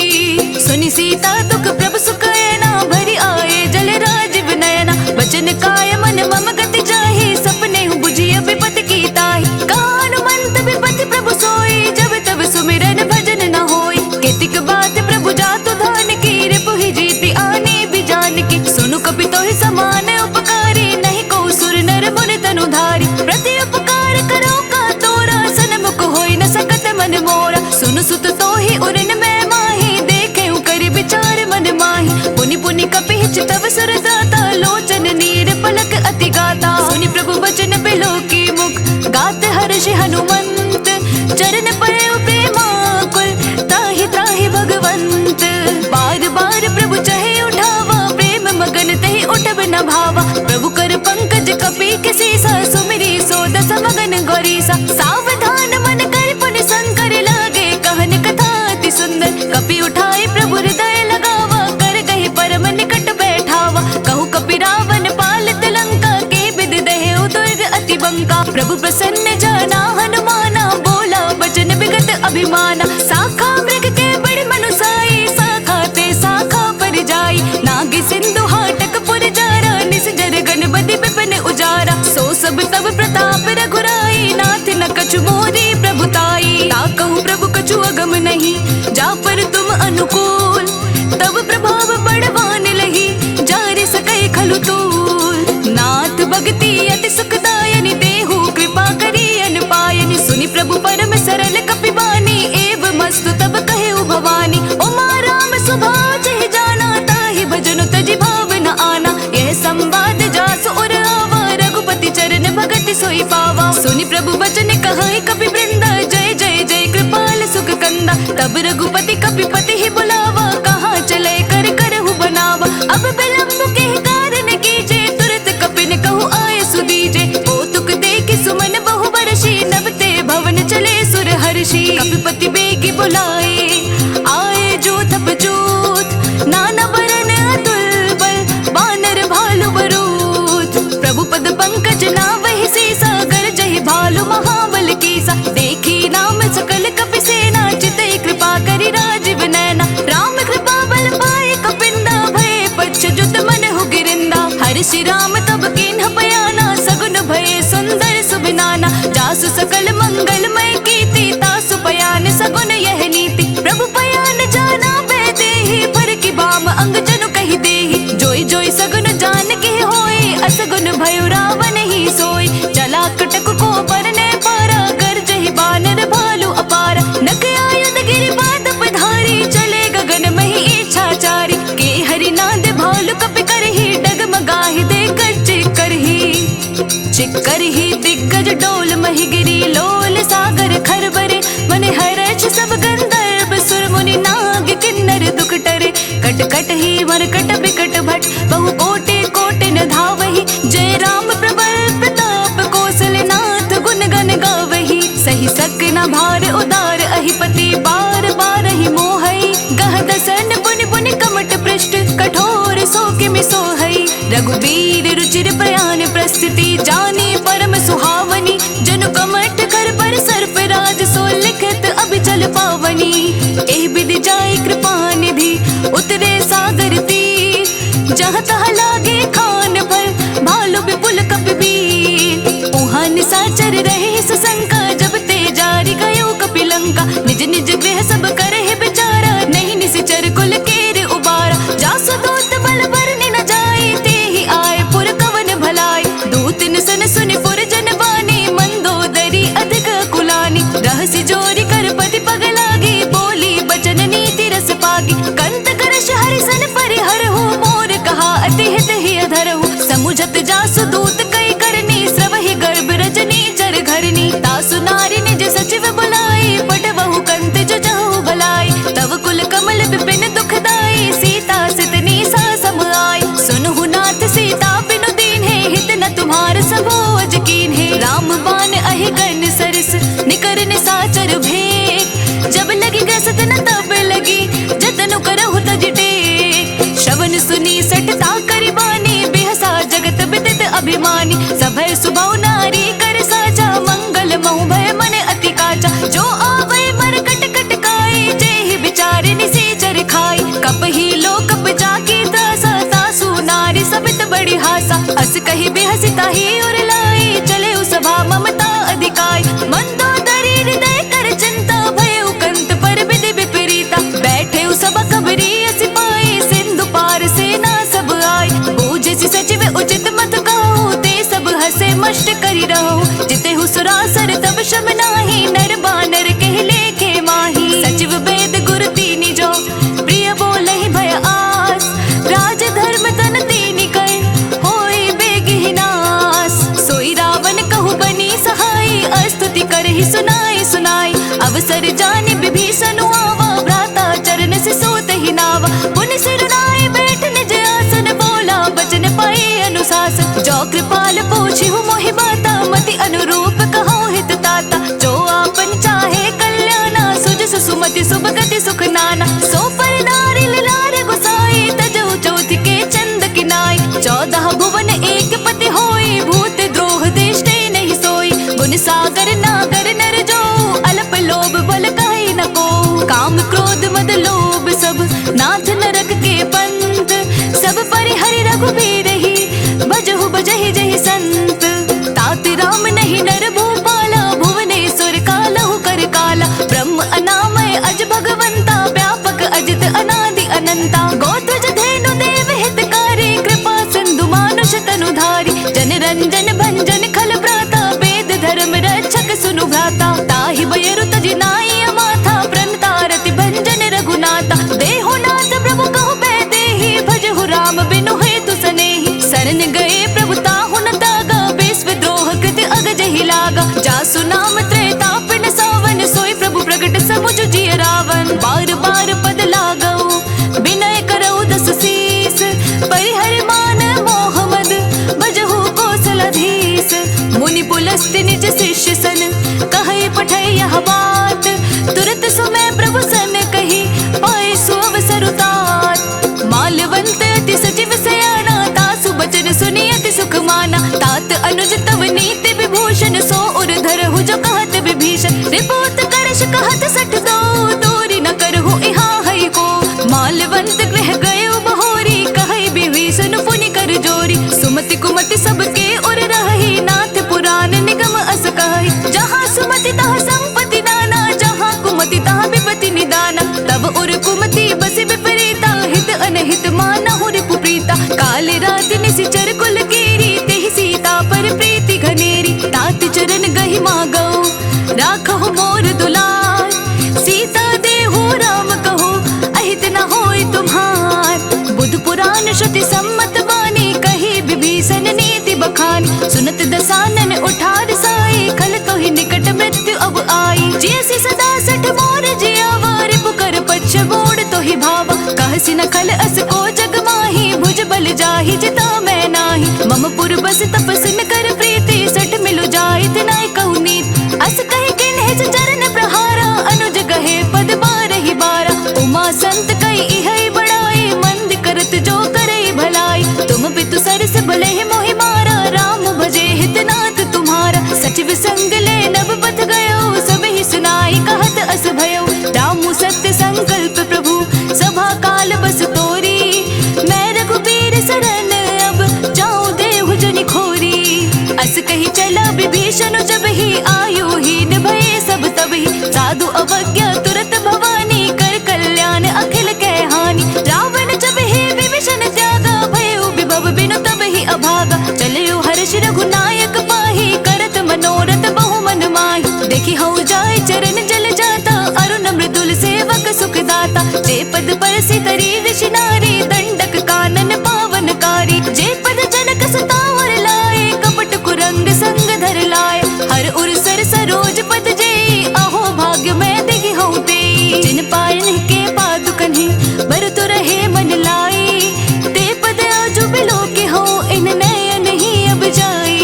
सुनि सीता दुख प्रभु सुखयना, भरि आए जल राज विनयना। वचन काय मन मम गति जाहि, सपने बुझिय विपति की ताहि। हनुमंत विपति प्रभु सोई, जब तब सुमिरन भजन न होई। केतिक बात प्रभु जातु धान की, रिपुहि जीति आनी भी जान की। सुनु कपि तोहि समान उपकारी, नहीं को सुर नर मुनि तनु धारी। प्रति उपकार करो का तोरा, सन्मुख होई न सकत मन मोरा। सुनु सुत तोहि उरन मैं माही, देखे करि विचार मन माही। पुनि पुनि कपि चितव सुर दाता, लोचन नीर पलक अति गाता। सुनि प्रभु वचन बिलो की मुख, गात हर्ष हनुमंत। चरण पड़े प्रेमाकुल, ताहि त्राहि भगवंत। बार बार प्रभु चहे उठावा, प्रेम मगन तहि उठब न भावा। प्रभु कर पंकज कपि के सीसा, सुमिरी सो दस मगन गौरीसा। सावधान मन कर पुनि संकर, लागे कहन कथा अति सुंदर। कपि उठाए प्रभु हृदय लगावा, कर गहि परम निकट बैठावा। कहु कपि रावण पालित लंका, के विधि दहेउ दुर्ग अति बंका। प्रभु प्रसन्न जाना हनुमाना, बोला बचन विगत अभिमाना। साखा मृग के बड़ मनुसाई, साखा ते साखा पर जाई। नाग सिंधु हाटक पुर जारा, निस जर गण बदि विपिन उजारा। सो सब तब प्रताप रघुराई, नाथ न कछु मोरी प्रभुताई। ताकहु प्रभु कछु अगम नहीं, जा पर तुम अनुकूल। तब प्रभाव बड़वान लही, जारे सकै खलु तूल। नाथ भगति अति सुखदायनि, देहु कृपा करी अनुपायनि। सुनि प्रभु परम सरल कपि बानी, एव मस्तु तब कहेउ भवानी। उमा राम स्वभाव चहि जाना, ताहि भजनु तजि भाव न आना। यह संवाद जासु उर आवा, रघुपति चरण भगति सोई पावा। सुनि प्रभु वचन कहे कपि वृंदा, जय जय जय कृपाल सुख कंदा। तब रघुपति कपि पति ही बुलावा, कहाँ चले कर करहु बनावा। अब विलंब के कारण कीजे, तुरत कपिन कहु आय सुदीजे। कौतुक देखि सुमन बहु बरसी, नभते भवन चले सुर हर्षि। कपिपति बेगी बुलाए, आए जोधप जोत। नाना बरन अतुल बल, बानर भालु बरूथ। प्रभु पद पंकज नावहि सीसा, गरजहि भालु महाबल कीसा। देखी नाम सकल कपि सेना, चितहि कृपा करि राजीव नैना। राम कृपा बल पाए कपिंदा, भय पच्छ जुत मन हो गिरिंदा। हर्षि राम तब कीन्ह पयाना, सगुन भय सुंदर सुबिनाना। जासु सकल मंगलमय कीर्ति, तासु पयान सब भयो रावण ही सोई। चला कटक को बरने पारा, गर्जहि बानर भालू अपार। नख आयुध गिरि बात पधारी, चले गगन मही इच्छाचारी। के हरि नाद भालू कपि करही, डगमगाहि देकर चिक्करही दिग्गज डोल मही गिरी। लोल सागर खरबरे, मन हर्ष सब गंधर्व सुर मुनि नाग किन्नर दुख टरे। कट कट ही मरकट बिकट भट, बहु कोटि कोटि न धावही। जय राम प्रबल प्रताप, कौशलनाथ गुण गण गावही। सही सक न भार उदार, अहिपति बार बार ही मोहई। गह दसन पुनि पुनि कमट पृष्ठ, कठोर सो किमि सोहई। रघुबीर रुचिर प्रयाण प्रस्तुति, जानी परम सुहावनी। जनु कमठ कर पर सर्प राज, सो लिखित अभिचल पावनी। एहि विधि जाय कृपा निधि, उतरे सागर तीर। जहाँ तहाँ लागे खान फल, भालु विपुल कपिबीर। उहाँ निशाचर रहे सुशंका, जब ते जारी गयो कपिलंका। निज निज गृह सब करहि विचारा, नहीं निशिचर कुल केर उबारा। जासु दूत बल बरनि न जाए, तेहि आए पुर कवन भलाई। दूत निसन सुनि पुर जन बानी, मंदोदरी अधिक कुलानी। रहसि जोरी कर पति पग लागी, बोली बचन नीति रस पागी। कंत करश हरिसन परिहरहु, मोर कहा अति हित ही अधरहु। समुझत जासु दूत कई करनी, स्रवहि गर्भ रजनी चर घरनी। तासु नारी निज सचिव बुलाई, पटवहु कंत जो जहु भलाई। तव कुल कमल विपिन दुखदाई, सीता सितनी सा सम आई। सुनहु नाथ सीता बिनु दीन्हे, हित न तुम्हार सबो अजकीन है। राम बाण अहि गन सरस, निकर निशाचर भेद। जब लगी ग्रसत न तब लगी, जतनु करहु तज टेक। श्रवण सुनी सठता करि बानी, बिहसा जगत विदित अभिमानी। सभय सुबहु नारी कर साचा, मंगल महु भय मन अति काचा। जो आवे मर कट कट काए, जेहि विचार निशाचर खाई। कपहि लो कप जाकी त्रासा, तासु नारी सबित बड़ी हासा। अस कहि बेहसि ताहि उर लाई, चले सभा ममता अधिकाई। मंदोदरी हृदय कर चिंता, भयउ कंत पर विधि विपरीता। बैठे सब कबरी असि पाई, सिंधु पार सेना सब आई। बूझसि सचिव उचित मत कहूँ, ते सब हसे मष्ट करि रहूँ। जितेहु सुरासर तब शम नाही, नर बानर केहि लेखे माही। सचिव वेद गुरु तीनि जो, प्रिय बोलहि भय आस। राज धर्म तन तीनि कय, होई बेगिहि नास। सोई रावण कहु बनी सहाई, अस्तुति करहि सुनाई सुनाई। अवसर जानि विभीषण आवा, भ्राता चरण से सोतहि नावा। पुनि सिर नाई बैठ निज आसन, बोला बचन पाए अनुशासन। जो कृपाल पूछिहु मोहि बाता, मति अनुरूप कहूँ हित ताता। जो आपन चाहे कल्याणा, सुजसु सुमति सुभ गति सुख नाना। सो पर नारी लार गोसाई, तजौ चौथ के चंद किनाई। 14 भुवन एक पति होई, भूत द्रोह दृष्टि नहीं सोई। गुण सागर नागर नर जो, अल्प लोभ बल कहि न को। काम क्रोध मद लोभ सब, नाथ नरक के पंथ। सब परिहरि रघुबीर ही, भजहु बजहि जहि संत। तात राम नहीं नर भूपाला, भुवनेश्वर कालहु कर काला। ब्रह्म अनामय अज भगवंता, व्यापक अजित अनादि अनंता। गोत्रज धेनु देव हितकारी, कृपा सिंधु मानुष तनुधारी। जन रंजन भंजन खल भ्राता, वेद धर्म रक्षक सुनु भ्राता। ताहि बयरु तजि नाई अमाथा, प्रणता रति भंजन रघुनाथा। देहु नाथ प्रभु कहु बैदेहि, भजहु राम बिनु हेतु सनेहि। शरण गए प्रभु ताहु न तागा, विश्व द्रोह कृत अगजहि लागा। जासु नाम त्रेताप न सावन, सोई प्रभु प्रगट समुझ जिय रावण। बार बार पद लागऊ, विनय करऊ दस शीस। परिहर मान मोह मद, भजहु कौशलधीश। मुनि पुलस्त्य निज शिष्य सन, कहै पठै यह बात। तुरत सुमय प्रभु सन कही, पाए सो अवसर तात। माल्यवंत अति सचिव सयाना, तासु बचन सुनि अति सुख माना। तात अनुज तव नीति विभूषण, सो उर धरहु जो कहत विभीषण। रिपोत करश कहत सठ दो, दूरी न करहु इहाँ है को। माल्यवंत गृह गयो बहोरी, कहै विभीषण पुनि कर जोरी। सुमति कुमति सबके उर रही, नाथ पुराण निगम अस कहै। जहाँ सुमति तहाँ संपत्ति नाना, जहाँ कुमति तहाँ विपत्ति निदाना। तब उर कुमति बसि विपरीता, हित अनहित मानहु रिपु प्रीता। काल रात निशिचर कुल कीरी, तेहि सीता ताहि जिता मैं नाही। मम पुर बस तपस्विन कर प्रीति सठ मिलु जाय तिनाय कहु नीत। अस कहि किन्हि चरण प्रहारा अनुज गहे पद बारहि बारा। उमा संत कई इहै बड़ाई मंद करत जो करई भलाई। तुम पितु सरस भले मोहि मारा राम भजे हितनाथ तुम्हारा। सचिव संग ले नभ पथ गयो सब ही सुनाई कहत अस भयो। रामु सत्य संकल्प प्रभु सभा काल बस तोरी। मैं रघुबीर सरन अब जाऊं देहु जनि खोरी। अस कही चला विभीषण जब ही आयु हीन भये सब तबहि। साधु अवज्ञा तुरत भवानी कर कल्याण अखिल कह हानि। रावण जब ही विभीषण त्यागा भयो विभव बिनु तबहि अभागा। चलियो हर्ष रघुनायक पाहि करत मनोरथ बहु मन माहि। देखि हऊ जाय चरण जल जाता अरुण मृदुल सेवक सुख दाता। जे पद परसि तरी ऋषि नारी दंडक कानन पावनकारी। जे पद जनक सतावर लाए कपट कुरंग संग धर लाए। हर उर सर सरोज पद जेई अहो भाग्य मैं देखि हऊ तेई। जिन पायन के पादुकन्हि बरतु रहे मन लाई। ते पद आजु बिलो के हऊ इन नयन ही अब जाई।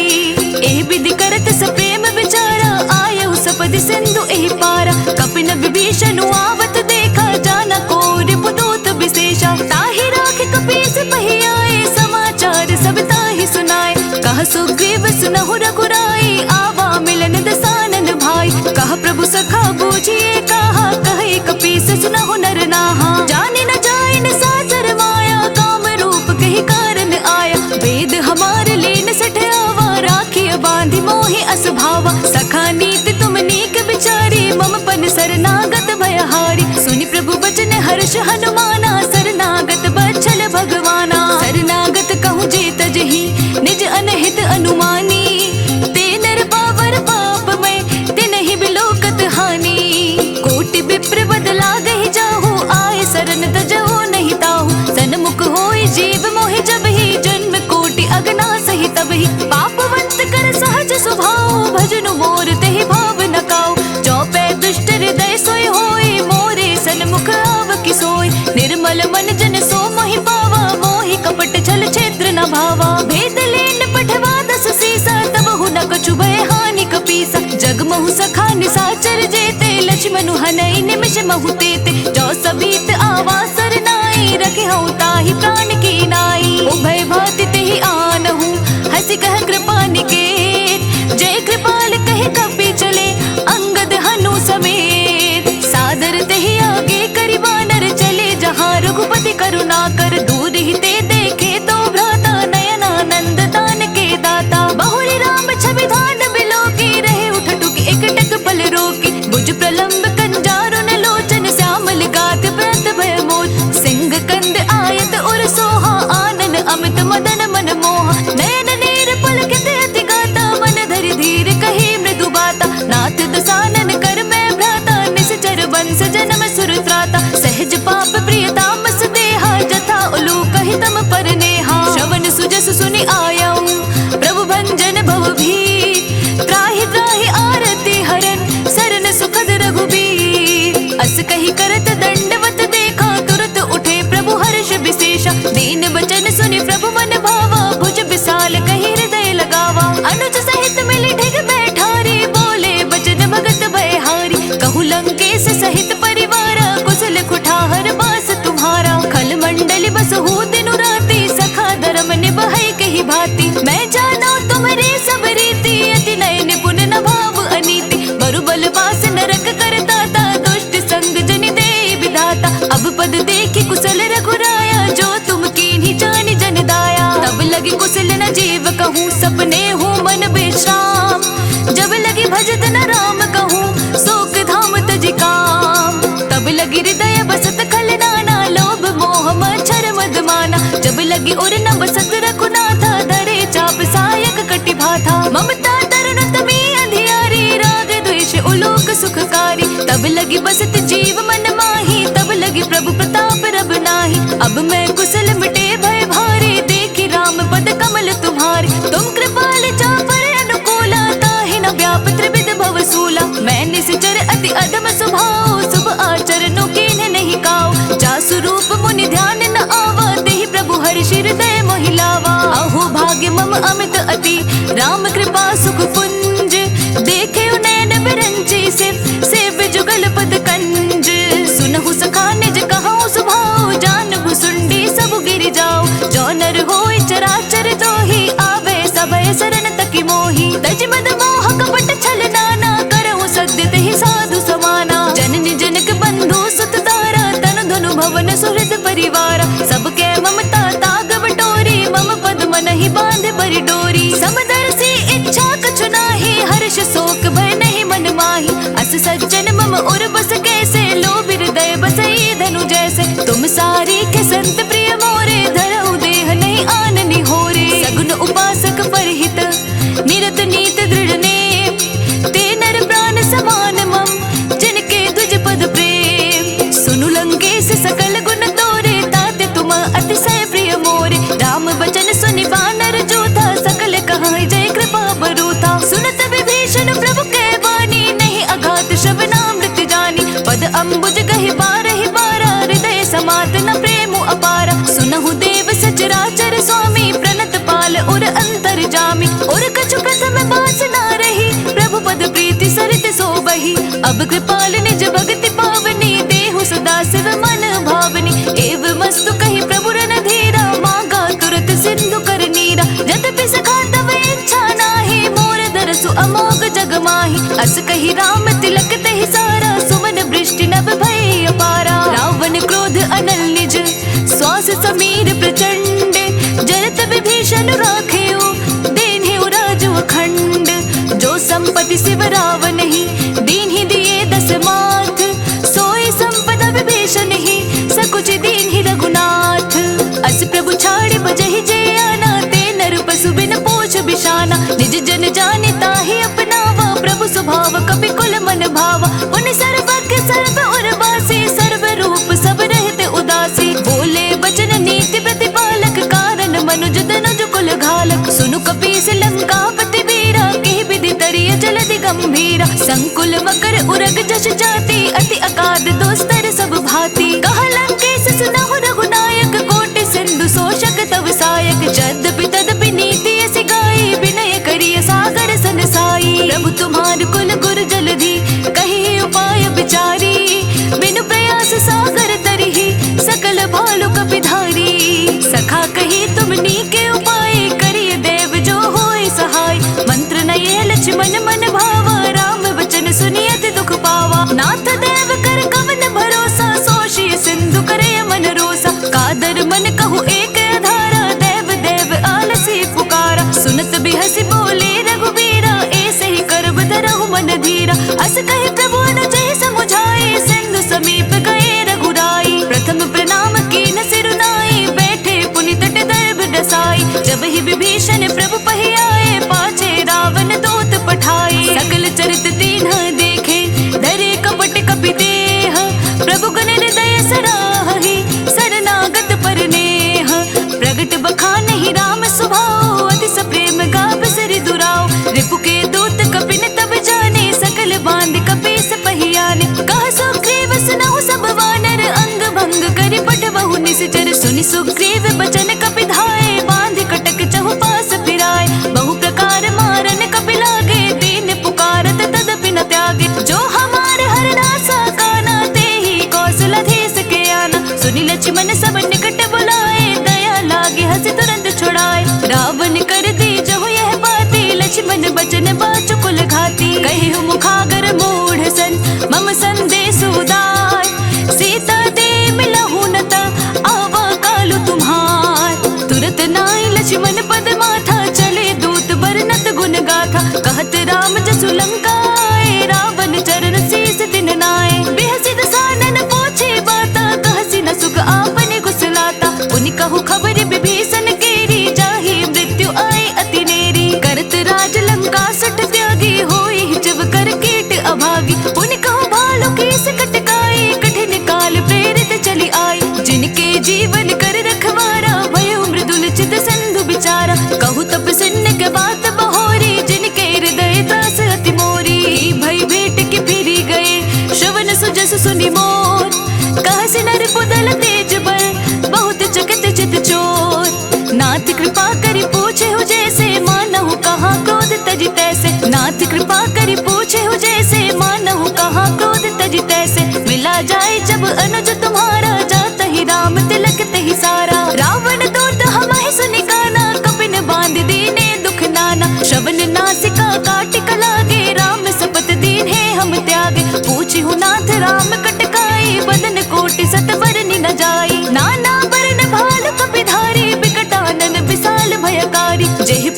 एह विधि करत सप्रेम विचारा आयउ सपद सिंधु एहि पारा। कपिन विभीषण आवत देखा जाना को रिपुदूत विशेषा। ताहि राखि कपीस पहि आए समाचार सब ताहि सुनाए। कह सुग्रीव सुनहु रघुराई आवा मिलन दसानन भाई। कह प्रभु सखा बूझिए कहा कहि कपीस सुनहु नर नाहा। जाने न जाए न साचर माया काम रूप कहि कारण आया। वेद हमार लीन सठ आवा राखिय बांधि मोहि अस भावा। सखा नीति तुम नीक विचारी मम पन शरणागत भयहारी। सुनि प्रभु बचन हर्ष हनुमाना शरणागत बच्छल भगवाना। शरणागत कहूँ जे तजहि निज अनहित अनुमानी। ते नर पावर पाप में तिनहि बिलोकत हानि। कोटि विप्र बदला गहि जाहु आए शरण तजहु नहीं ताहु। सन्मुख होय जीव मोहि जब ही जन्म कोटि अगना सहि तबहि। पापवंत कर सहज स्वभाव भजनु मोर तेहि भाव न काऊ। जो पै दुष्ट हृदय सोय होय मोरे सन्मुख आव कि सोय। निर्मल मन जन सो मोहि पावा मोहि कपट छल छेद्र न भावा। भेद लेन पठवा दस सीसा तबहु न कछु भय हानि कपीसा। जगमहु सखा निसाचर जेते लक्ष्मणु हनई निमिष महु तेते। जो सबीत आवा सरनाई रखे हऊ ताहि प्राण की नाई। उभय भाति तेहि आनहु हंसी कह कृपा निकेत। जय कृपाल कहे कपि चले अंगद हनु समेत। सादर तेहि आगे करि वानर चले जहाँ रघुपति करुणा कर। दूर ही ते देखे तो भ्राता नयनानंद दान के दाता। बहुरी राम छवि धान बिलो की रहे उठ टुक एक टक पल रोकी। भुज प्रलंब कंजारुन लोचन श्यामल गात व्रत भय मोद। सिंह कंद आयत उर सोहा आनन अमित मदन मन मोहा। नयन नीर पलकित अति गाता मन धरि धीर कही मृदु बाता। नाथ दसानन कर मैं भ्राता निश्चर वंश जन्म सुर त्राता। सहज पाप प्रिय तामस देहा जथा उलूक हितम पर नेहा। श्रवण सुजस सुनि आयऊ प्रभु भंजन भव भीर। त्राहि त्राहि आरती हरन सरन सुखद रघुबीर। अस कही करत दंडवत देखा तुरत उठे प्रभु हर्ष विशेषा। दीन वचन सुनि प्रभु मन भावा भुज विशाल कही हृदय लगावा। अनुज सहित मिली ढिग बैठारी बोले बचन भगत भयहारी। कहु लंकेश सहित परिवारा कुशल कुठार बास तुम्हारा। खल मंडली बसहु दिनु राति सखा धर्म निभाई कही भांति। मैं जानो तुम्हारे सब रीति अति नय निपुण न भाव अनीति। बरु बल बास नरक करताता दुष्ट संग जनि देई विधाता। अब पद देखि कुशल रघुराया जो तुम कीन्ही जानि जन दाया। तब लगी कुशल न जीव कहूँ सपने हूँ मन विश्राम। जब लगी भजत न राम कहूँ शोक धाम तजि काम। तब लगी हृदय बसत खल नाना लोभ मोह मच्छर मद माना। जब लगी उर न बसत रघुनाथा धरे चाप सायक कटि भाथा। ममता तरुण तमी अंधियारी राग द्वेष उलोक सुखकारी। तब लगी बसत जीव मन माही तब लगी प्रभु प्रताप रब नाही। अब मैं कुशल मिटे भय भारी देखी राम पद कमल तुम्हारे। तुम कृपाल चापर अनुकूला ताहि न व्याप त्रिविध भव सूला। मैं निश्चर अति अधम स्वभाव शुभ आचरणों कीन्ह नहीं काऊ। जा स्वरूप मुनि ध्यान न आवा तेहि प्रभु हर्षि हृदय मोहि लावा। परिवार, सबके ममता ताग बटोरी, मम पद मन ही बांध पर डोरी। समदर्शी इच्छा कछु नाही, हर्ष शोक भय नहीं मन माही। अस सज्जन मम उर बस कैसे, लोभ हृदय बसई धनु जैसे। तुम सारी के संत प्रिय मोरे, धरऊ देह नहीं आननी होरे। सगुन उपासक परहित निरत नीत दृढ़ नेम, ते नर प्राण समान मम जिनके तुझ पद प्रेम। सुनु लंकेश सकल गुण तोरे, ताते तुम अतिशय प्रिय मोरे। राम बचन सुनि वानर जोधा, सकल कहाई जय कृपा बरूथा। सुनत विभीषण प्रभु कै वाणी, नहीं अघात श्रवणामृत जानी। पद अम्बुज गहि बारहि बारा, हृदय समात न प्रेम अपारा। सुनहु देव सचराचर स्वामी, प्रणत पाल उर अंतर जामी। और कछु प्रथम बास ना रही, प्रभु पद प्रीति सरित सोबही। अब कृपाल निज भगति पावनी, देहु सदा शिव मन भावनी। एव मस्तु कही प्रभु रन धीरा, मांगा तुरत सिंधु कर नीरा। यद्यपि सखा तव इच्छा नाही, मोर दरसु अमोघ जग माही। अस कही राम तिलक तहि सारा, सुमन वृष्टि नभ भय अपारा। रावण क्रोध अनल निज, श्वास समीर प्रचंड। जरत विभीषण राखेउ, दीन्हिउ राजु अखंड। जो संपत्ति शिव रावण ही, दीन्हि दिए दस माथ। सोई संपदा विभीषण ही, सकुच दीन्हि रघुनाथ। अस प्रभु छाड़ि बजहि जे आना, ते नर पशु बिन पूछ बिशाना। निज जन जानि ताहि अपनावा, प्रभु स्वभाव कपि कुल मन भावा। पुनि सर्वज्ञ सर्व उर्वासी, सर्व रूप सब रहते उदासी। बोले बचन नीति प्रतिपालक, कारण मनुज तनुज कुल घालक। सुनु कपीस लंकापति वीरा, केहि विधि तरिय जलधि गंभीरा। संकुल वकर उरग जश जाति, अति अगाध दोस्तर सब भांति। कहा लंकेश सुनहु रघुनायक, कोटि सिंधु शोषक तव सायक। यद्यपि तदपि नीति ऐसी गाई, विनय करिय सागर सन साई। प्रभु तुम्हार कुल गुर जलधि, कही उपाय विचारी। बिनु प्रयास सागर तरिहि, सकल भालु कपिधारी। सखा कही तुमनी के उपाय, करिय देव जो होय सहाय। मंत्र नये लक्ष्मण मन भावा, राम वचन सुनियत दुख पावा। नाथ देव कर कवन भरोसा, सोषिय सिंधु करे मन रोसा। कादर मन कहु एक आधारा, देव देव आलसी पुकारा। सुनत बिहसि बोले रघुबीरा, ऐसे ही करब धरहु मन धीरा। अस कहि प्रभु अनुजहि समुझाए, सिंधु समीप गए रघुराई। प्रथम प्रणाम कीन सिरुनाई, बैठे पुनि तट दर्भ डसाई। जब ही विभीषण प्रभु पहि आए, पाछे रावण दूत पठाए। सकल चरित तीन्ह देखे, डरे कपट कपि देह। प्रभु गुण हृदय सराहि, शरणागत पर नेह। प्रगट बखानहि राम स्वभाव, अतिस प्रेम गाव सिरि दुराव। रिपु के दूत कपिन तब जाने, सकल बांध कपीस पहियाने। कह सुग्रीव सुनहु सब वानर, अंग भंग करि पठबहु निश्चर। सुनि सुग्रीव बचन कपि धाये, बांध कटक चहु पास फिराए। बहु प्रकार मारन कपि लागे, दीन पुकारत तदपि न त्यागे। जो हमार हरदासा काना, तेहि कौशलधीश के आना। सुनि लक्ष्मण सब निकट बुलाए, दया लागे हंस तुरंत छुड़ाए। रावण कर दी जहु यह बाती, लक्ष्मण बचन बाचु कुल घाती। कहिहु मुखागर मूढ़ सन, मम संदेश उदार। सीता दे मिलहु नता, आवा कालु तुम्हार। तुरत नाई लक्ष्मण पद माथा, चले दूत बरनत गुण गाथा। कहत राम जसु लंका आए, रावण चरण शीस तिन नाए। बिहसि दसानन पूछे बाता, कहसि न सुख आपने कुशलाता। पुनि कहु खबर विभीषण केरी, जाहि मृत्यु आए अति नेरी। करत राज लंका सठ त्यागी, होई जब कर कीट अभागी। पुनि कहु भालु कीस कटकाई, कठिन काल प्रेरित चली आई। जिनके जीवन कर रखवारा, भयो मृदुल चित सिंधु बिचारा। कहु तप सुन के बात बहोरी, जिनके हृदय त्रास अति मोरी। भई भेट के फिरी गए, श्रवण सुजस सुनि मोर। कहसि नर पुदल तेज बल, बहुत चकित चित चोर। नाथ कृपा करि पूछे हो जैसे, मानहु कहाँ क्रोध तजि तैसे। नाथ कृपा करि पूछे हो जैसे, मानहु कहाँ क्रोध तजि तैसे। मिला जाए जब अनुज तुम्हारा, जात ही राम तिलक तहि सारा। रावण दूत हमहि सुनि काना, कपिन बांध दीने दुख नाना। श्रवण नासिका काटिक लागे, राम सपत दीन्हे हम त्यागे। पूछिहु नाथ राम कटकाई, बदन कोटि सत बरनि न जाई। नाना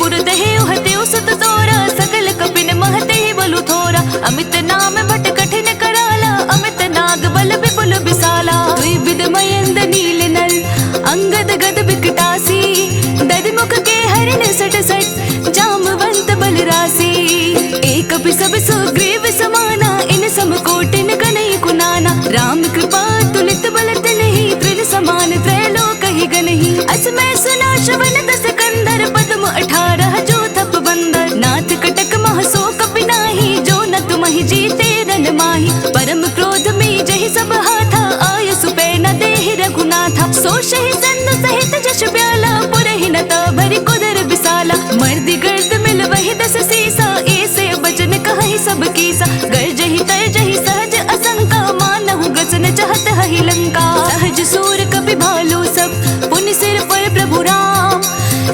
पुर दहे उहते सुत तोरा सकल कपिन महते ही बलु थोरा अमित नाम भट कठिन कराला अमित नाग बल विपुल विशाला दुई विद मयंद नील नल अंगद गद बिकटासी दद मुख के हरिण सट सट जामवंत बल रासी एक सब सुग्रीव समाना इन समकोटिन गनई कुनाना राम कृपा तुलित बलत नहीं तृण समान त्रैलोक ही गनहि असमय सुना श्रवण दस कंदर पद्म 18 जो थप बंदर नाथ कटक महसो कपिनाही जो न तुमहि जीते रन माही परम क्रोध में जहि सब हाथा आय सुपै न देहि रघुनाथा सो शहि संद सहित जश ब्याला पुरहि न भरि कुदर विसाला मर्दि गर्द मिल वहि दस सीसा ऐसे बचन कहहि सब कीसा गर्जहि तरजहि सहज असंका मानहु ग्रसन चाहत हहि लंका सहज सूर कपि भालू सब पुनि सिर पर प्रभु राम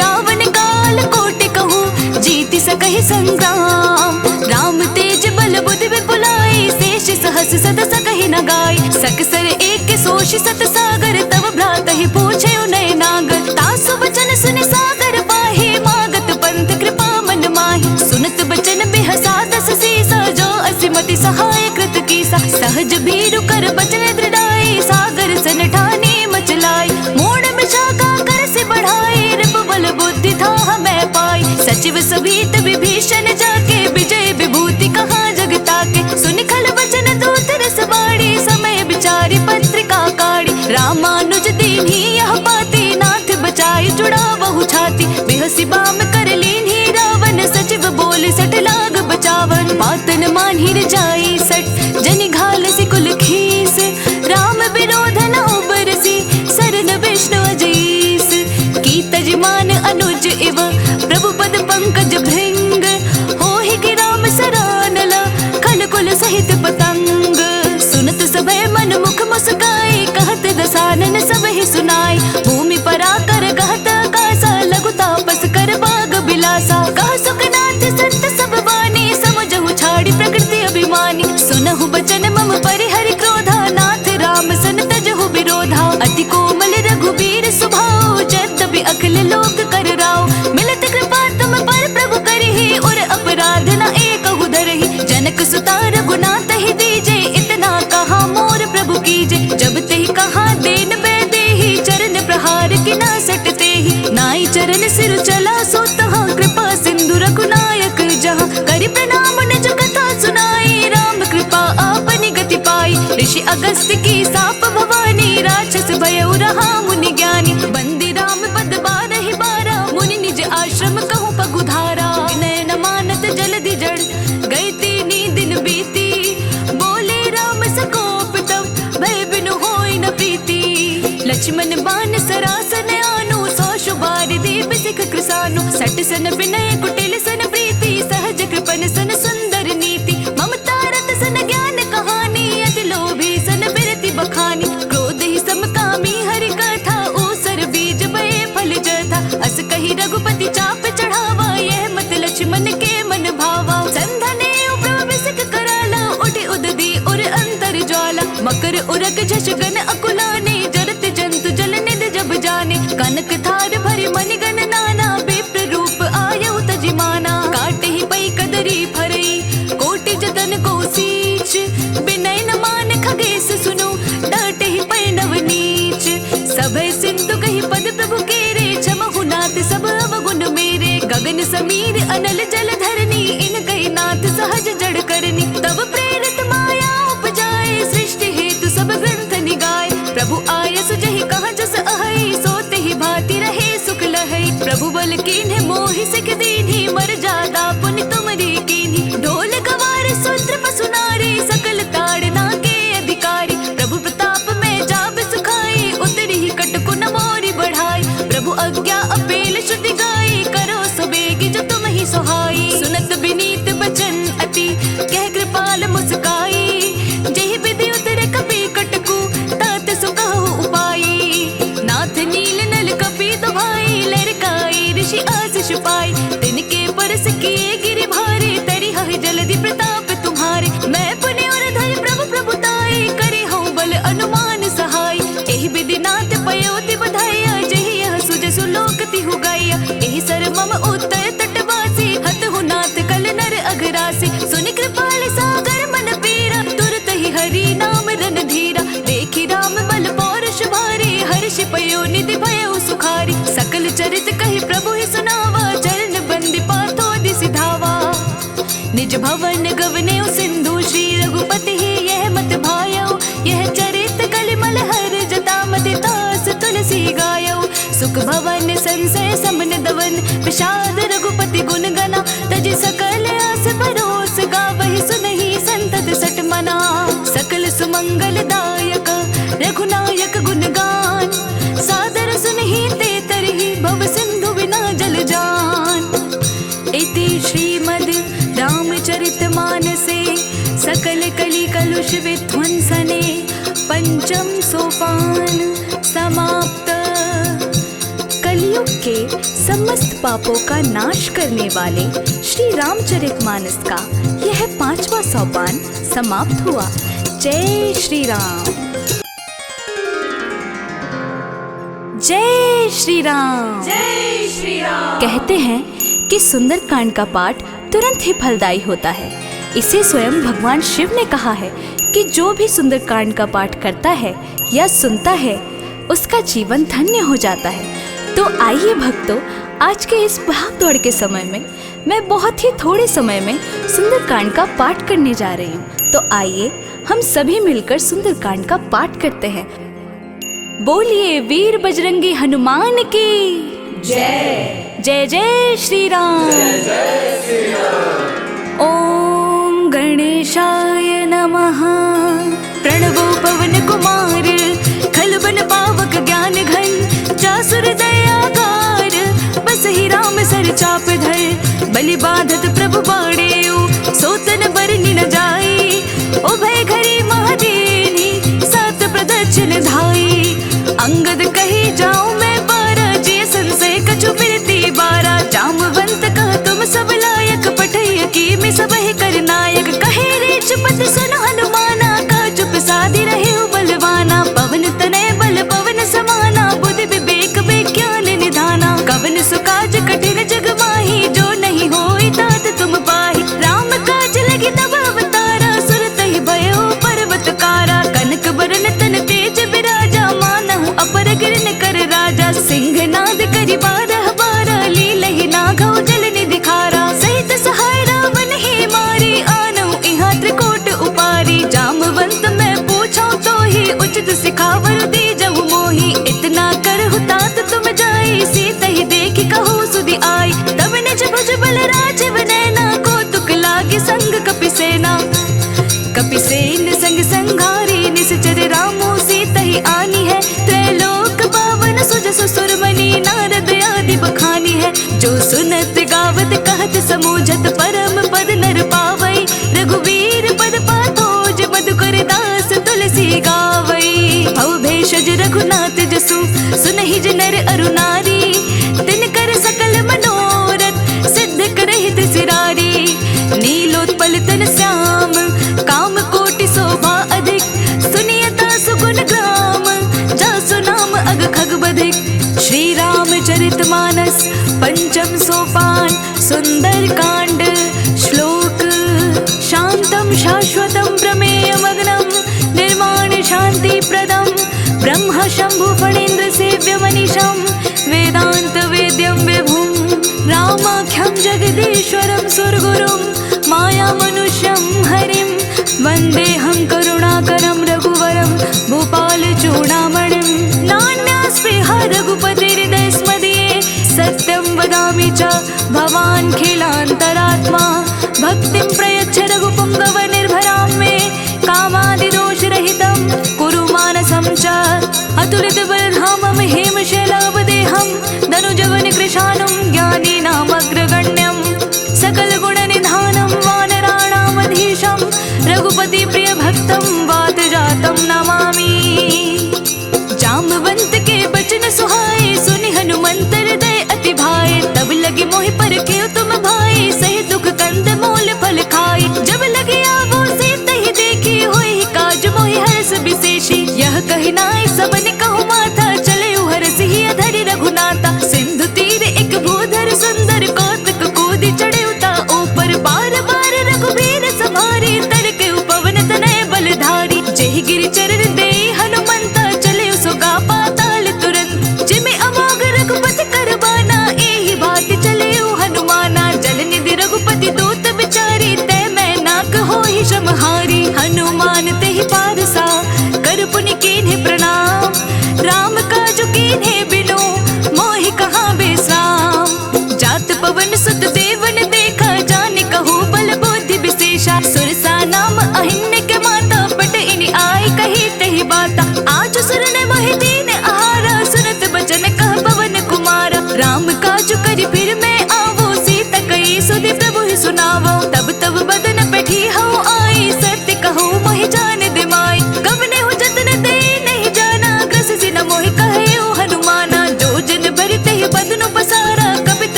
रावण काल कोटि कहू जीति सकहि संग्राम राम तेज बल बुद्धि विपुलाई शेष सहस सद सकहि न गाय सकसर एक सोषि सत सागर तव भ्रात ही पूछे उनय नागर तासु बचन सुन सागर पाहे मागत पंथ कृपा मन माही सुनत बचन बिहसा दस सीसा जो असिमति सहाय कृत कीसा सहज भीरु कर बचन दृढ़ाई सागर सन ठाने मचलाई मोड़ मिशाका कर से बढ़ाई रिप बल बुद्धि था मैं पाई सचिव सभीत विभीषण जाके विजय विभूति कहाँ जगता के सुन खल वचन दूत रस बाड़ी समय विचारी पत्रिका काड़ी रामानुज दीन्ही यह पाती नाथ बचाई जुड़ा बहु छाती बेहसी बाम कर लीन्ही रावण सचिव बोले सट लाग बचावन बातन मानहिर जाई सट जनि घाल से कुल खीस राम विरोध न उबरसी सरन विष्णु अजीस की तजमान अनुज इव प्रभु पद पंकज भृंग होहि कि राम सरानला खल कुल सहित पतंग सुनत सभय मन मुख मुस्काई कहत दसानन सब ही सुनाई भूमि पराकर कहत आकाशा लघु तापस कर बाग बिलासा कह सुखनाथ संत सब वाणी समझहु छाड़ी प्रकृति अभिमानी सुनहु बचन मम परिहरि क्रोधा नाथ राम सन तजहु विरोधा अति कोमल रघुबीर सुभाओ जद्यपि अखिल लोक कर राव मिलत कृपा तुम पर प्रभु करहि और अपराध न एकहु धरहि जनक सुता रघुनाथ ही दीजे इतना कहा मोर प्रभु कीजे जब तेहि कहा देन बेदेहि चरण प्रहार कि ना सटते ही नाई चरण सिर चला सो तहाँ कृपा सिंधु रघुनायक जहाँ करि प्रणाम निज कथा सुनाई राम कृपा आपनि गति पाई ऋषि अगस्त्य की साप भवानी राक्षस भयउ रहा मुनि ज्ञानी बंदी राम पद बारहि बारा मुनि निज आश्रम कहूँ पगुधारा विनय न मानत जलधि जड़ गई तीनी दिन बीती बोले राम सकोप तब भय बिनु होई न प्रीति लक्ष्मण बाण सरासन आनु सौ शुभारि दीप सिख कृसानु सट सन विनय कुटिल सन प्रीति सहज कृपन सन सुंदर नीति ममता रत सन ज्ञान कहानी अति लोभी सन बिरति बखानी क्रोध ही समकामी हरि कथा ऊसर बीज बये फल जथा अस कही रघुपति चाप चढ़ावा यह मत लक्ष्मण के मन भावा संधने प्रविशक कराला उठे उददी और अंतर ज्वाला मकर उरक झष गन अकुलाने जरत जंतु जल निध जब जाने कनक थार भरि मनि गण नाना विप्र रूप आयु तजिमाना काटे ही पई कदरी फरई कोटि जतन को सींच बिनय न मान खगेश सुनो डाटे ही पै नव नीच सभय सिंधु कही पद प्रभु केरे क्षमहु नाथ सब अवगुण मेरे गगन समीर अनल जल धरनी इन कही नाथ सहज जड़ करनी तब प्रेरित माया उपजाए सृष्टि हेतु सब ग्रंथ निगाए प्रभु आय सुजहि कहा जस अहै सोते ही भांति रहे सुख लहै प्रभु बल कीन्हे मोहि सिख दीन्ही मर जादा पुनि तुमरी कीन्ही ढोल गवार सूत्र पसु नारी सकल ताड़ना के अधिकारी प्रभु प्रताप में जाब सुखाई उतरी ही कटकु न मोरी बढ़ाई प्रभु आज्ञा अपेल श्रुति गाई करो सुबेगी जो तुम ही सुहाई सुनत बिनीत बचन अति कह कृपाल मुस्काई जहि विधि उतर कपि कटकु तात सुकहु उपाई नाथ नील नल कपि दुभाई लरकाई ऋषि आशीष पाई तिनके परस किए गिरि भारे तरि हहि जलधि प्रताप तुम्हारे मैं पुण्य और धन प्रभु प्रभुताई करि हूँ बल अनुमान सहाय एहि विधि नाथ पयोति बधाया जहि यह सुज सुलोक तिहु गाया एहि सर मम उत्तर ब्रज भवन गवनेउ सिंधु श्री रघुपति ही यह मत भायौ। यह चरित कलिमल हर जटा मति तास तुलसी गायौ। सुख भवन संसय समन दवन विषाद रघुपति गुण गना। तज सकल आस परोस गावहि सुनहि संतत सठ मना। सकल सुमंगल दायक रघुनायक गुण गान। सादर सुनहि ते तरहि भव सिंधु बिना जल जान। इति श्रीमद् रामचरितमानसे सकल कलि कलुष विध्वंसने पंचम सोपान समाप्त। कलयुग के समस्त पापों का नाश करने वाले श्री रामचरितमानस का यह 5वां सोपान समाप्त हुआ। जय श्री राम। जय श्री राम। जय श्री राम। कहते हैं कि सुंदरकांड का पाठ तुरंत ही फलदायी होता है। इसे स्वयं भगवान शिव ने कहा है कि जो भी सुंदरकांड का पाठ करता है या सुनता है उसका जीवन धन्य हो जाता है। तो आइए भक्तों, आज के इस भाग दौड़ के समय में मैं बहुत ही थोड़े समय में सुंदरकांड का पाठ करने जा रही हूँ। तो आइए हम सभी मिलकर सुंदरकांड का पाठ करते हैं। बोलिए वीर बजरंगी हनुमान की जय। जय जय श्री राम। जय जय श्री राम। ओम गणेशाय नमः। प्रणवो पवन कुमार खलबन पावक ज्ञान घन। जासुर दयागार बसहि राम सर चाप धर। बलि बाधत प्रभु बाड़ेउ सोतन बरनि न जाई। उभय घरी महादेनी सात प्रदक्षिण धाई। अंगद कही जाऊं मैं बारा जे संशय कछु बिरती बारा। जामवंत कह तुम सब लायक पठैय की मैं सब ही कर नायक। कहे रे चुपत सुनो हनुमाना का चुप साधि रहे बलवाना। पवन तनय बल पवन समाना बुद्धि विवेक विज्ञान निधाना। कवन सुकाज कठिन जग माही जो नहीं होई तात तुम पाही। राम काज लगी तब अवतारा सुरत ही भयो पर्वत कारा। कनक बरन तन तेज बिराजा मानहु अपर गिरन कर राजा। सिंह नाद करि बारह बारा लीलहि नागौ जल निधि खारा। सहित सहाय रावण ही मारी आनहु इहाँ त्रिकोट उपारी। जामवंत मैं पूछूं तो ही उचित सिखावर दी जहु मोही। इतना करहु तात तुम जाई सीत ही देखि कहु सुधि आई। तब निज भुज बल राजीव नैना को तुक लागे संग कपिसेना। कपिसेन संग संघारी निश्चर रामो सीत ही आनी है। त्रैलोक पावन सुजस सुरमणि नारद आदि बखानी है। जो सुनत गावत कहत समूझत परम पद नर पावई। रघुवीर पद पाथोज मधुकर दास तुलसी गावई। भव भेषज रघुनाथ जसु सुनहि ज नर अरु नारी। तिनकर सकल मनोरथ सिद्ध करहि त्रिसिरारी। नीलोत्पल तन श्याम काम कोटि शोभा अधिक। सुनियता सुगुण ग्राम जासु नाम अग खग बधिक। श्री रामचरितमानस पंचम सोपान सुंदर कांड। श्लोक शांतम शाश्वतम प्रमेयमग्नम निर्माण शांति प्रदम। ब्रह्म शंभु फणीन्द्र सेव्य मनीषम वेदांत वेद्यम विभुम। रामाख्यम जगदीश्वरम सुरगुरुम माया मनुष्यम हरिम। वंदेहं करुणाकरं रघुवरं भूपाल चूड़ामणिं। नान्यास्पृहा रघुपतिर्हृदय स्मदीये सत्यं वदामि च भवान् खिलान्तरात्मा। भक्तिं प्रयच्छ रघुपुङ्गव निर्भरां मे। कामादिदोषरहितं कुरु मानसं च। अतुलितबलधामं हेमशैलावदेहं धनुजवन कृशानुं ज्ञानीनामग्रगण्यं। सकलगुणनिधानं वानराणामधीशं रघुपति प्रिय भक्तं वातजातं नमामि। जामवंत के बचन सुहाए सुनि हनुमंत हृदय अति भाए। तब लगी मोहि परखेउ तुम भाई सहि दुख कंद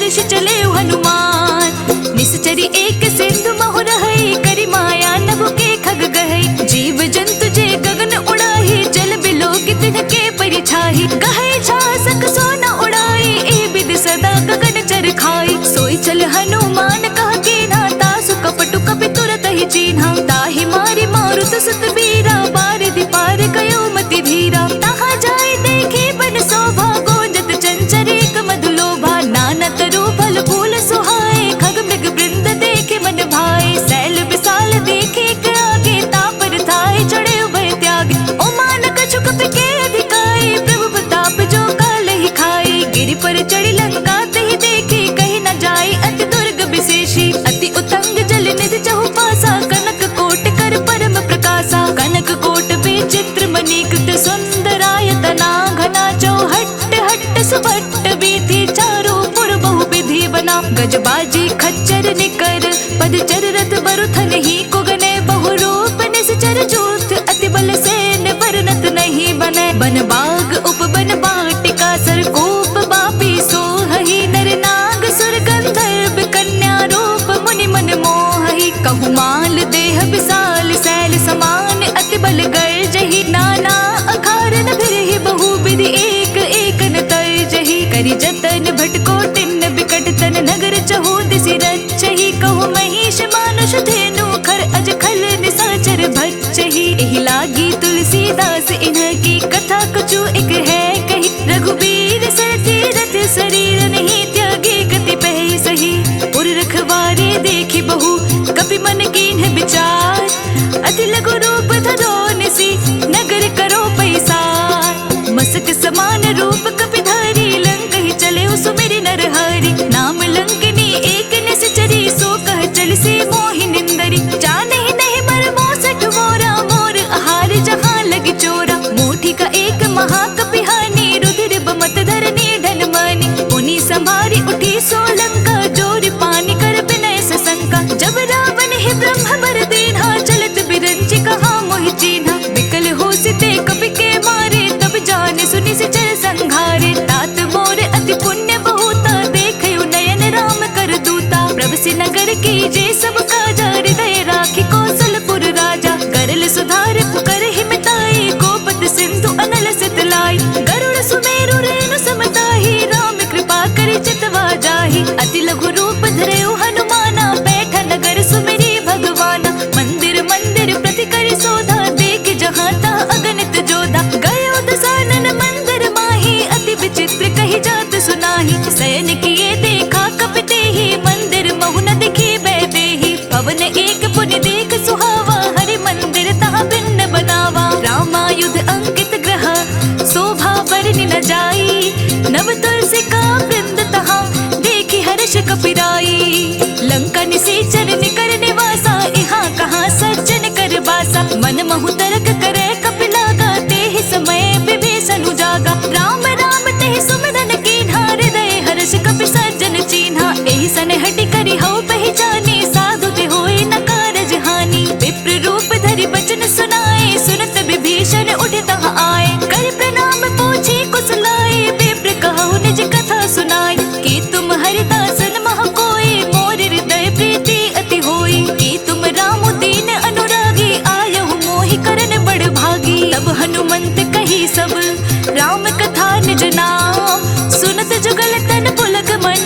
हर्ष चले हनुमान। निश्चरी एक सिंधु महु रहई, करी माया नभ के खग गहई। जीव जंतु जे गगन उड़ाही, जल बिलो की तिनके परिछाही। गहई छासक सोना उड़ाई, ए विद सदा गगन चर खाई। सोई चल हनुमान कह कीन्हा, तासु कपटु कपि तुरत ही चीन्हा। ताहि मारी मारुत सुत वीरा, बारिधि पार गयो मति धीरा। तहाँ जाय देखे बन शोभा, गोंजत चंचर एक मधु लोभा। नाना तरु फल फूल सुहाए, खग मृग वृंद देखे मन भाए। सैल विशाल देखे एक आगे, तापर थाय चढ़े उभय त्यागे। ओमान कछु कपि के अधिकाई, प्रभु प्रताप जो काल ही खाई। गिरि पर चढ़ी लंका तहि देखी, कहीं न जाई अति दुर्ग विशेषी। अति उतंग जल निधि चहु पासा, कनक कोट कर परम प्रकाशा। कनक कोट विचित्र मणिकृत, सुंदरायतना घना। चौहट्ट हट्ट सुभट्ट वीथि, चारों पुर बहु विधि बना। गजबाजी खच्चर निकर, पदचर रथ बरुथन ही कुगने। बहु रूप निश्चर जूथ, अति बल सेन वर्णत नहीं बने। बन बाग उपवन बाटिका, सरकूप बापी सोहहि। नर नाग सुर गंधर्व, कन्या रूप मुनि मन मोहहि। कहु माल देह विशाल, सैल समान अति बल गर्जहि। नाना अखारन भिरहि, बहु विधि एक एक न तर्जहि। करि जतन भटकोटिन बिकट तन, नगर चहु दिसि रचहि। कहु महिष मानुष धेनु, खर अज खल निशाचर भच्चहि। एहि लागी तुलसीदास इन्हकी, कथा कछु एक है कही। रघुबीर सर तीरथ शरीर, नहीं त्यागे गति पहि सही। उर रखवारे देखी बहु, कपि मन कीन्ह विचार। अति लघु रूप धरो निसि, नगर करो पैसार। मसक समान रूप कपि धारी, लंक ही चले सुमिरि नर हरि। नाम लंकिनी एक निश्चरी, सो कह चल से मोहि निंदरी। जानहि नहीं मर मोसठ मोरा, मोर आहार जहाँ लगी चोरा। मुठी का एक महाकपि हानि, रुधिर बमत धरनी धन मानी। उनी संभारी उठी सोलंका, जोर पानी कर विनय सशंका। जब रावण ही ब्रह्म बर दीन्हा, चलत बिरंचि कहा मोहि चीन्हा। विकल हो सिते कपि के मारे, तब जाने सुनि से चर संघारे। तात मोर अति पुण्य बहुता, देखयो नयन राम कर दूता। प्रभसि नगर की जे सब काजा, हृदय राखी कौशलपुर राजा। करल सुधार पुकर हिमताई, गोपत सिंधु अनल सितलाई। गरुड़ सुमेरु रेणु समताही, राम कृपा करि चितवा जाहि। अति लघु रूप धरयो हनुमाना, बैठा नगर सुमिरि भगवाना। मंदिर मंदिर प्रति करि शोधा, देख जहाँ तहाँ अगणित जोधा। गयो दसानन मंदिर माही, अति विचित्र कही जात सुनाही। शयन किए देखा कपि तेहि, मंदिर महु न दिखी बैदेहि। भवन एक पुनि देख सुहावा, हरि मंदिर तहाँ भिन्न बनावा। रामायुध अंकित ग्रह, शोभा वर्णि न जाई। नव तुलसी का वृंद तहाँ, देखी हर्ष कपिराई। लंका निशाचर निकर निवासा, यहाँ कहाँ सज्जन कर बासा। मन महु तर्क करे कपि लागा, तेहि समय विभीषण जागा। राम राम तेहि सुमिरन कीन्हा, हृदय हर्ष कपि सज्जन चीन्हा। एहि सन हटि करि हऊ पहचानी, साधु ते होय न कारज हानि। विप्र रूप धरि बचन सुनाए, सुनत विभीषण उठि तहाँ आए। कर प्रणाम पूछी कुशलाए, विप्र कहु निज कथा सुनाई। कि तुम हरिदासन मह कोय, मोर हृदय प्रीति अति होई। कि तुम राम दीन अनुरागी, आयहु मोहि करन बड़ भागी। तब हनुमंत कही सब राम कथा निज नाम, सुनत जुगल तन पुलक मन,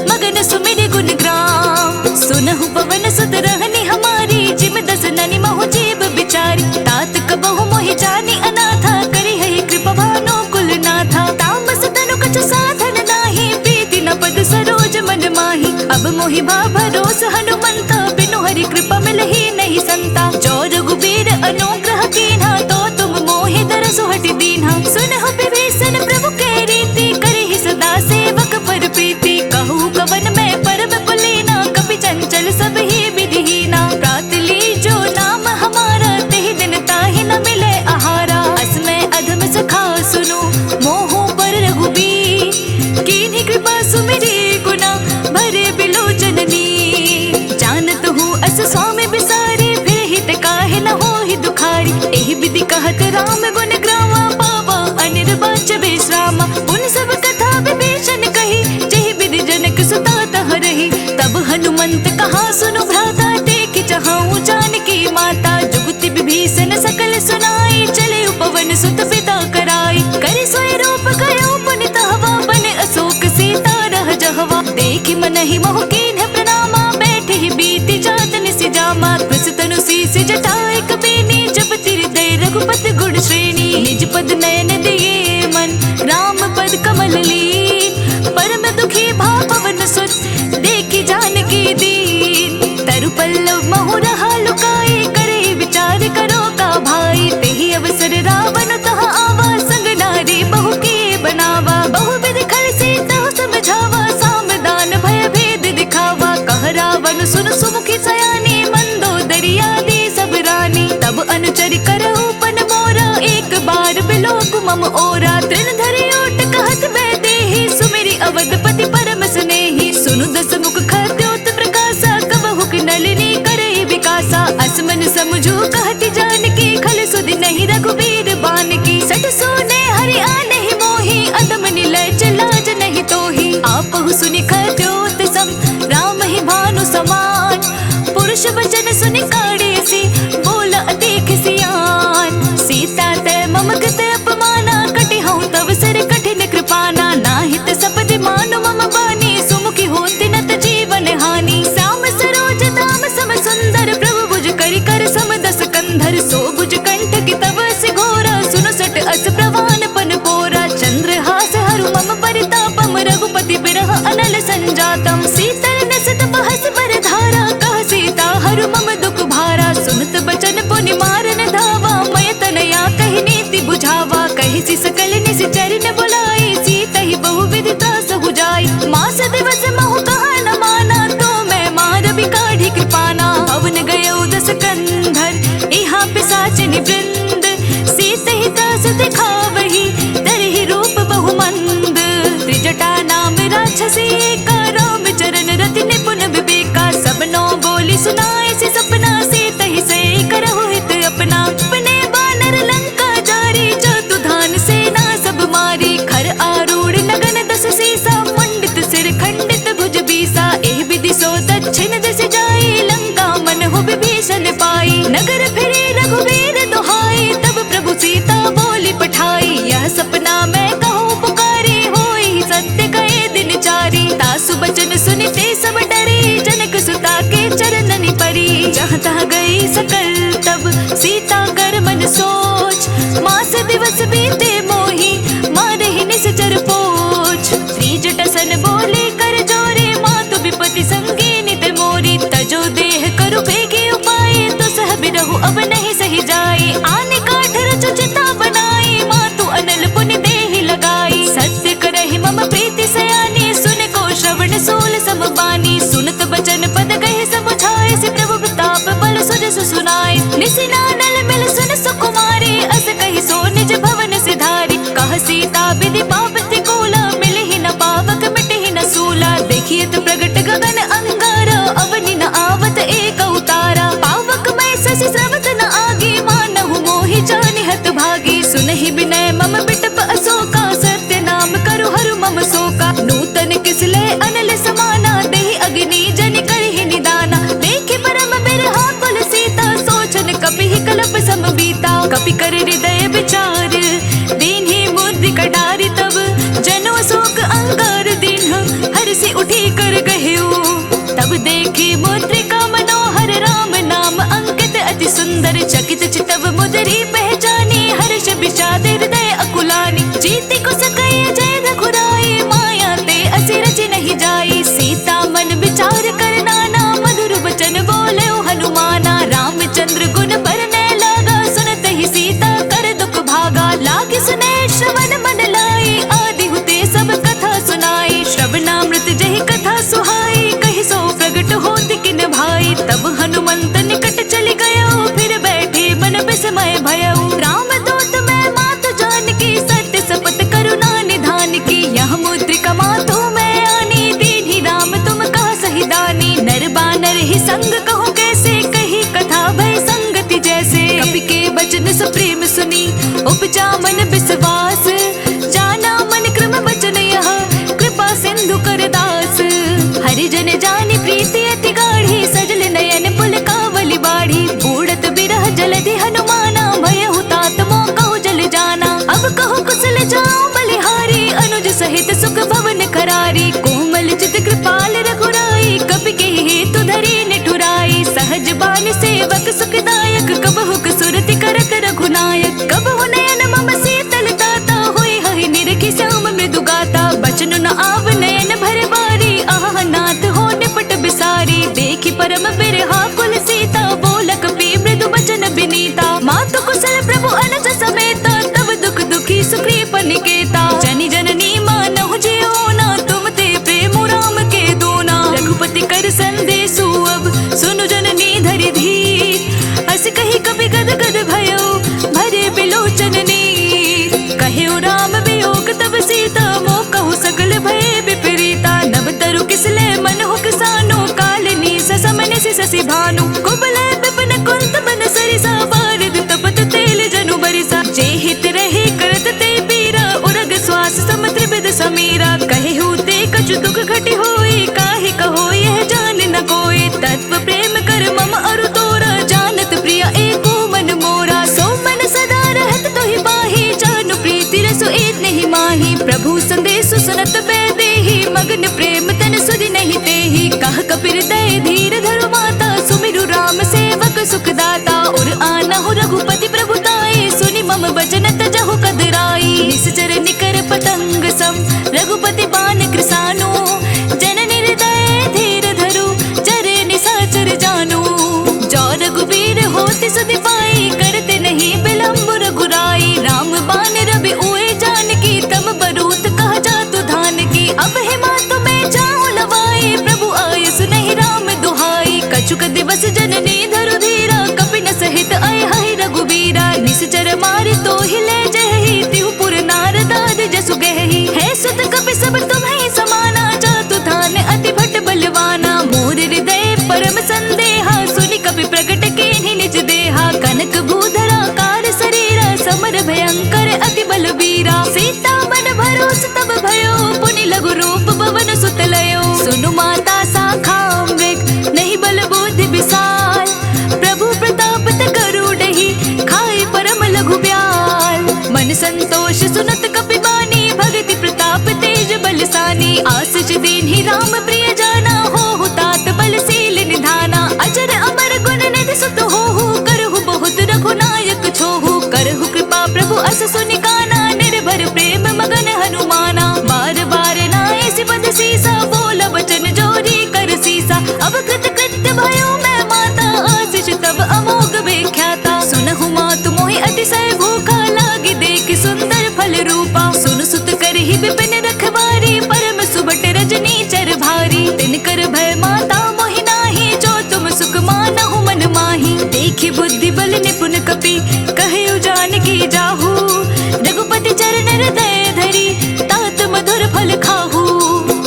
मगन सुमिरि गुण ग्राम। सुनहु पवन सुत रहनि हमारी, जिम दस ननि महु जीव बिचारी। तात कबहु मोहि जानि अनाथा, करि है कृपा भानु कुल नाथा। तामस तनु कछु साधन नाही, प्रीति न पद सरोज मन माही। अब मोहि भा भरोस हनुमंता, बिनु हरि कृपा मिलहि नहीं संता। जो रघुबीर अनुग्रह कीन्हा, तो तुम मोहि दरसु हटि दीन्हा। सुनहु विभीषण प्रभु के रीति, करहि सदा सेवक पर प्रीति। कहु कवन मैं परम कुलीना, कपि चंचल सब ही विधिहीना। प्रात ली जो नाम हमारा, तेहि दिन ताहि न मिले आहारा। अस्मै अधम सखा सुनु, मोहु पर रघुबीर। कीन्ही कृपा सुमिरि गुना, भरे बिलोचन नीर। जानत हूँ अस स्वामी बिसारी, फिर हित काहे न होहि दुखारी। एहि विधि देखि मन ही मोह कीन्ह प्रणामा, बैठे ही बीती जात निसि जामा। कृस तनु शीस जटाए कबीनी, जपति हृदय रघुपति गुण श्रेणी। निज पद नयन दिए मन, राम पद कमल लीन। परम दुखी भा पवन सुत, देखि जानकी दीन। तरु पल्लव महु रहा लुकाए, करे विचार करो का भाई। तेहि अवसर रावण तहाँ आवा, संग नारी बहु के बनावा। बहुविध खल सीता समझावा, साम दान भय भेद दिखावा। कह रावण सुन सुमुखी सयानी, मंदोदरी आदि सब रानी। तब अनुचर करहु पन मोरा, एक बार बिलोक मम ओरा। तृण धरि ओट कहत मैं देहि, सुमिरि अवधपति परम स्नेही। सुनु दस मुख खद्योत प्रकाशा, कबहु कि नलिनी करे विकासा। असमन समझू कहति जानकी, खल सुधि नहीं रघुबीर बान की। सठ सोने हरि आने ही मोही, अदम निलय लाज नहीं तोही। आपहु सुनि खद्योत सम, राम ही भानु समान। पुरुष वचन सुनि काढ़ेसी, बोला अतिख सियान। सीता तै मम कृत अपमाना, कटिहउँ तव सिर कठिन कृपाना। नाहित सपदि मानु मम बानी, सुमुखी होति नत जीवन हानि। श्याम सरोज दाम सम सुंदर, प्रभु भुज करि कर सम दस कंधर। सो भुज कंठ की तव सि घोरा, सुनु सट अस प्रवान पन पोरा। चंद्रहास हरु मम परितापम, रघुपति बिरह अनल संजातम। शीतल नसत बहस बर धारा, कह सीता हरु मम दुख भारा। सुनत बचन पुनि मारन धावा, मय तनया कहि नीति बुझावा। कहि सि सकल निश्चर न बुलाई, सीता ही बहुविध त्रास बुझाई। मास दिवस महु कहा न माना, तो मैं मार बिकाढ़ी कृपाना। पवन गयो दस कंधर, इहाँ पिशाचिनी वृंद। सीत ही त्रास दिखावही, तरहि रूप बहुमंद। त्रिजटा नाम राक्षसी एका, राम चरण रति निपुण विवेका। सबनो बोली सुनाए सि सपना, सीत ही से करहु हित अपना। अपने बानर लंका जारी, चतु धान सेना सब मारी। खर आरूढ़ नगन दस सीसा, मंडित सिर खंडित भुज बीसा। एह विधि सो दक्षिण दिस जाई, लंका मन हो विभीषण पाई। नगर फिरे रघुबीर दुहाई, तब प्रभु सीता बोली पठाई। यह सपना मैं कहूँ पुकारी, होई सत्य कहे दिन चारी। तासु बचन सुनिते सब डरे, जनक सुता के चरणनि परी। जहाँ तहाँ गई सकल तब, सीता कर मन सोच। मास दिवस बीते मोही, मारहि निश्चर पोछ। त्रिजटसन बोले कर जोरे, मातु विपति संगी नित मोरी। तजो देह करु बेगी उपाय, तो सह बिरहु अब नहीं सही जाई। आने काठ रचु चिता बनाई, मातु अनल पुनि देहि लगाई। सत्य करहि मम प्रीति सयानी, सुन को श्रवण सूल समबानी। सुनत बचन पद गए समुझाए, सि प्रभु प्रताप बल सुजसु सुनाए। निसिनानल मिल सुन सुकुमारी, अस कहि सो निज भवन सिधारी। कह सीता विधि पाप तिकोला, मिलहि न पावक मिटहि न सूला। देखिए तो प्रगट गगन अंगारा, अवनि न आवत एक उतारा। पावक मैं शशि स्रवत न आगे, मानहु मोहि जानि हत भागी। सुनहि विनय मम बिटप अशोका, सत्य नाम करु हरु मम शोका। नूतन किसले अनल समाना, देहि अग्नि जनि करहि निदाना। देखि परम बिरहा कुल सीता, सोचन कपिहि कलप सम बीता। कपि कर हृदय विचार, दीन्हि मुद्रिका डारि। तब जनो शोक अंगार दीन्ह, हर्षि उठी कर गहेउ। तब देखी मुद्रिका मनोहर, राम नाम अंकित अति सुंदर। चकित चितव मुदरी पहचानी, हर्ष विषाद हृदय अकुलानी। जीति को सकय जय रघुराई, माया ते असि रचि नहीं जाई। सीता मन विचार कर नाना, मधुर वचन बोले हनुमाना। रामचंद्र गुण बरनै लागा, सुनत ही सीता कर दुख भागा। लागे सुने श्रवण मन लाई, आदि हुते सब कथा सुनाई। श्रवणामृत जहि कथा सुहाई, कहि सो प्रगट होति किन भाई। तब हनुमंत निकट चली गयो, फिर बैठे मन विस्मय भयउ। राम दूत मैं मात जानकी, सत्य शपथ करुणा निधान की। यह मुद्रिका मातु मैं आनी, दीन्हि राम तुम कहा सही दानी। नर बानर ही संग कहूँ कैसे, कही कथा भय संगति जैसे। कपि के बचन सुप्रेम सुनी, उपजा मन विश्वास। जाना मन क्रम बचन यह, कृपा सिंधु कर दास। हरिजन जानि प्रीति अति गाढ़ी, सजल नयन पुलकावली बाढ़ी। बूढ़त बिरह जलधि हनुमाना, भयहु तात मोह कहु जल जाना। अब कहु कुशल जाऊं बलिहारी, अनुज सहित सुख भवन करारी। कोमल चित कृपा कुमारी, देखी परम बिरहा कुल सीता, बोलक पी मृदु वचन विनीता। मातु कुशल प्रभु अनुज समेता, तब दुख दुखी सुग्रीव निकेता। जनी जननी मानहु जियो ना, तुम ते प्रेम राम के दोना। रघुपति कर संदेशु अब, सुनु जननी धरि धीर। अस कही कपि गद गद भयो, भरे बिलोचन नीर। कहे राम वियोग तब सीता, मोह कहु सकल भय विपरीता। नव तरु किसले मन हो किसानो, कालिनी ससमन सिसि भानु। कुबले विपिन कुंत बन सरिसा, बारिद तपत तेल जनु बरिसा। जे हित रहे करत ते पीरा, उरग श्वास सम त्रिविध समीरा। कहे होते कछु दुख घटि होई, काहे कहो यह जान न कोई। तत्व प्रेम कर मम अरु तोरा, जानत प्रिय एको मन मोरा। सो मन सदा रहत तोहि बाही, जानु प्रीति रसु एक नहीं माही। प्रभु संदेशु सुनत बैदेही, मगन प्रेम तन सुधि नहीं तेही। कह कपिर दय धीर धरु माता, सुमिरु राम सेवक सुख दाता। और आनहु रघुपति प्रभुताई, सुनि मम वचन तजहु कदराई। निश्चर निकर पतंग सम, रघुपति बाण कृसानु। जननी हृदय धीर धरु, चरे निशाचर जानु। जो रघुबीर होति सुधि पाई, करते नहीं विलंब रघुराई। राम बाण रवि उए जानकी, तम बरूत कह जातु धान की। अब हे मातु मैं जाऊं लवाई, प्रभु आय सुनहि राम दुहाई। कछुक दिवस जननी धरु धीरा, कपि न सहित आय हहि रघुबीरा। निश्चर मारि तोहि ले जहि, तिहु पुर नारदाद जसु गहहि। है सुत कपि सब तुम्हि समाना, जातु धान अति भट बलवाना। मोर हृदय परम संदेहा, सुनि कपि प्रगट कीन्हि निज देहा। कनक भूधरा कार शरीरा, समर भयंकर अति बलबीरा। सीता मन भरोस तब भयो, पुनि लघु रूप पवन सुत लयो। सुनु माता शाखा मृग, नहीं बल बुद्धि विशाल। प्रभु प्रताप करुणहि, खाए परम लघु ब्याल। मन संतोष सुनत कपि बानी, भगति प्रताप तेज बलसानी। आशीष दीन्हि राम प्रिय जाना, होहु तात बलशील निधाना। अजर अमर गुण निधि सुत होहु, करहु बहुत रघुनायक छोहु। करहु कृपा प्रभु अस सुनि काना, निर्भर प्रेम मगन हनुमाना। बार बार नाए सिबंध सीसा, बोला वचन जोरी कर सीसा। अब कृत कृत्य भयो मैं माता, आशीष तब अमोघ विख्याता। सुनहु मातु मोहि अतिशय भूखा, लागी देख सुंदर फल रूपा। सुन सुत करहि विपिन रखवारी, परम सुबट रजनी चर भारी। तिनकर भय माता मोहि नाही, जो तुम सुख मानहु मन माही। देखि बुद्धि बल निपुण कपि, कहु जानकी जाहू। रघुपति चरण हृदय धरि, तात मधुर फल खाहू।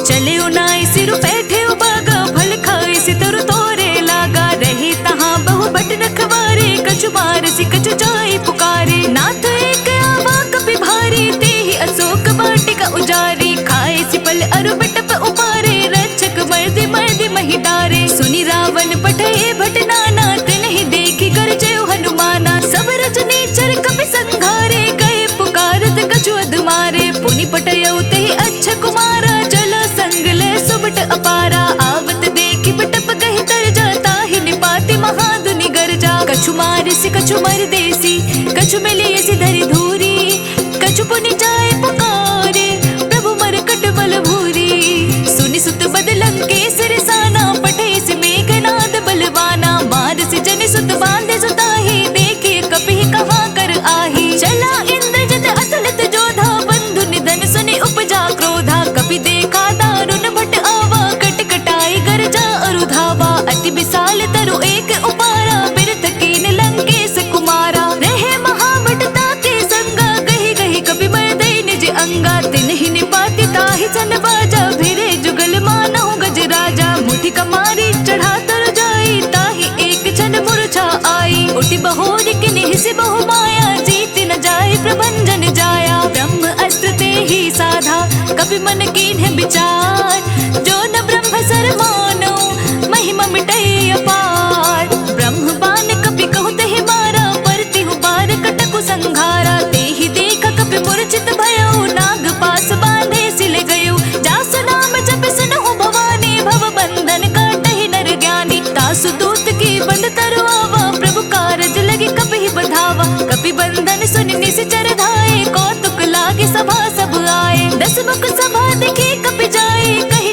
चले नाई सिरु बैठे बागा, फल खाए सितरु तोरे लागा। रहे तहाँ बहु बट रखवारे, कछु बारसी कछु जाई पुकारे। नाथ एक आवा कपि भारी, तेहि अशोक वाटिका उजारी। खाए सिपल अरु बिटप उपारे, रक्षक मर्दि मर्दि महि डारे। सुनि रावण पठे भट नाना, तिन्हि देखि गरजयो हनुमाना। सब रजनी चर कपि संघारे, गए पुकारत कछु अधमारे। पुनि पटयउ तेहि अच्छ कुमारा, चला संग ले सुबट अपारा। आवत देखि बिटप कहि तर जाता, ही निपाति महादुनि गरजा। कछु मारिसि कछु मर देसी, कछु मिलियसि धरि धूरी। कछु पुनि जाय पुकारे, प्रभु मरकट बल भूरी। सुनि सुत बदलं के सिरसाना, पठेसि मेघनाद बलवाना। मारसि जनि सुत बांधे सुताही, देखे कपि कहाँ कर आही। चला इंद्रजित अतुलित जोधा, बंधु निधन सुनि उपजा क्रोधा। कपि देखा दारुण भट आवा, कट कटाई गरजा अरु धावा। अति विशाल तरु एक उपारा, बिरथ कीन लंकेश कुमारा। रहे महाभटता के संगा, कही कही कपि मर्दई निज अंगा। तिन्हि निपाति ताहि सन बाजा, भिरे जुगल मानहु गज राजा। मुठि कमारी चढ़ा तर जाई, ताहि एक क्षण मूर्छा आई। उठि बहोरि किन्हि बहु माया, जीति न जाय प्रभंजन जाया। ब्रह्म अस्त्र तेहि साधा, कपि मन कीन्हे विचार। जो न ब्रह्म सर मानो, महिमा मिटै अपार। ब्रह्म बाण कपि कहु तेहि मारा, परतिहु बार कटकु संघारा। तेहि देख कपि मूर्छित भयो, नाग पास बांधे सिल गयो। जासु नाम जपि सुनहु भवानी, भव बंधन काटहि नर ज्ञानी। तासु दूत की बंध तरु आवा, प्रभु कारज लगी कपि बधावा। कपि बंधन सुनि निश्चर धाये, कौतुक लागे सभा सब आए। दस मुख सभा देखि कपि जाए, कहि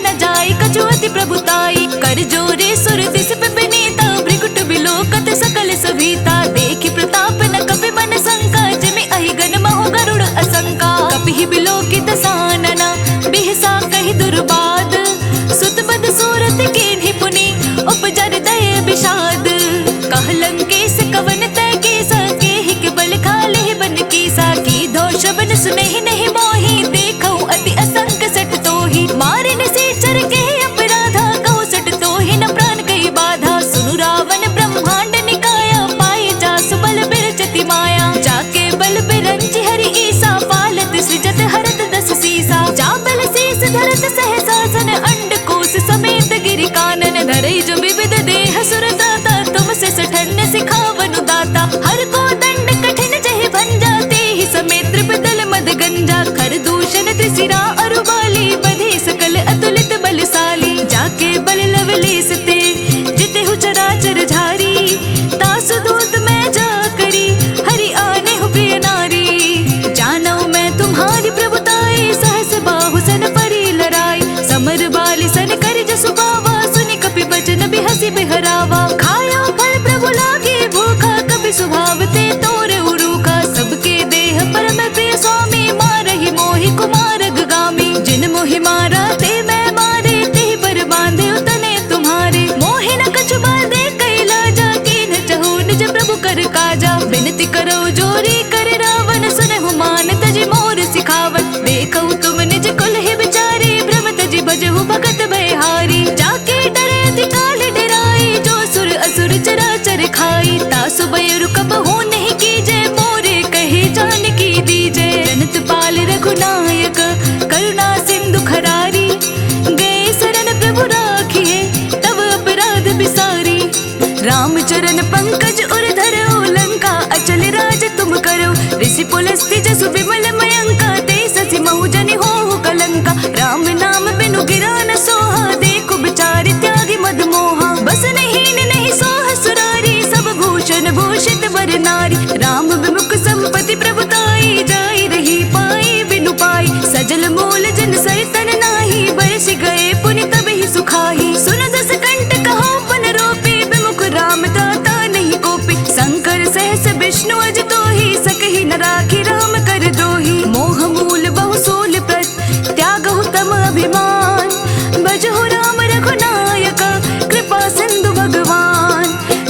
बचन सुने ही नहीं मोही, देखो अति असंग सट तो ही, मारे निशाचर के अपराधा, कहो सट तो ही न प्राण कई बाधा। सुनु रावण ब्रह्मांड निकाया, पाए जासु बल बिरचति माया, जाके बल बिरंचि हरि ईसा, पालत सृजत हरत दस सीसा। जा बल शीस धरत सहसासन, अंडकोश समेत गिरि कानन, धरई जो विविध देह सुर दाता, तुमसे सठन सिखावनु दाता। हर को दंड कठिन जहि भंजा, तेहि समेत त्रिपदल मद गंजा। खर दूषण त्रिशिरा अरुबाली, बधे सकल अतुलित बलशाली। जाके बल लवलेस ते जिते हु चराचर झारी, तासु दूत मैं जा करी, हरि आने हु प्रिय नारी। जानौ मैं तुम्हारी प्रभुताई, सहस बाहु सन परी लड़ाई। समर बाली सन कर जसु बावा, सुनि कपि बचन बिहसी बिहरावा। खाया फल प्रभु लागे भूखा, कपि स्वभाव ते तोरे उरूखा। सबके देह परम प्रिय स्वामी, मारहि मोहि कुमारग गामी। जिन मोहि मारा ते मैं मारे, तेहि पर बांधे उतने तुम्हारे। मोहि न कछु बांधे कैलाजा, कीन चहु निज प्रभु कर काजा। विनती करो जोरी कर रावण, सुनहु मान तजि मोर सिखावत। देखौ तुम निज कुल ही बिचारे, भ्रम तजि भजहु भगत भयहारी। जाके डरे अति काल डराई, जो सुर असुर चराचर खाई। तासु बयरु कबहु नहीं कीजे, मोरे कहे जानकी दीजे। जनत पाल रघुनायक, करुणा सिंधु खरारी। गए शरण प्रभु राखिए, तब अपराध बिसारी। राम चरण पंकज उर धरो, लंका अचल राज तुम करो। ऋषि पुलस्त्य जसु विमल मयंका, ते ससि महु जनि होहु कलंका। राम नाम बिनु गिरा न सोहा, देखो बिचारि त्यागी मद मोहा। बस नहीं सोह सुरारी, सब भूषण भूषित वर नारी। राम विमुख संपत्ति प्रभुताई, जाई रही पाई बिनु पाई। सजल मूल जन सैतन नाही, बरस गए पुनि तब ही सुखाही। सुन दस कंठ कहो पन रोपी, विमुख राम दाता नहीं कोपी। शंकर सहस विष्णु अज तोहि, सकहि न राखी राम कर दोही। मोह मूल बहु सूल प्रत, त्यागहु तम अभिमान। भजहु राम रघुनायका, कृपा सिंधु भगवान।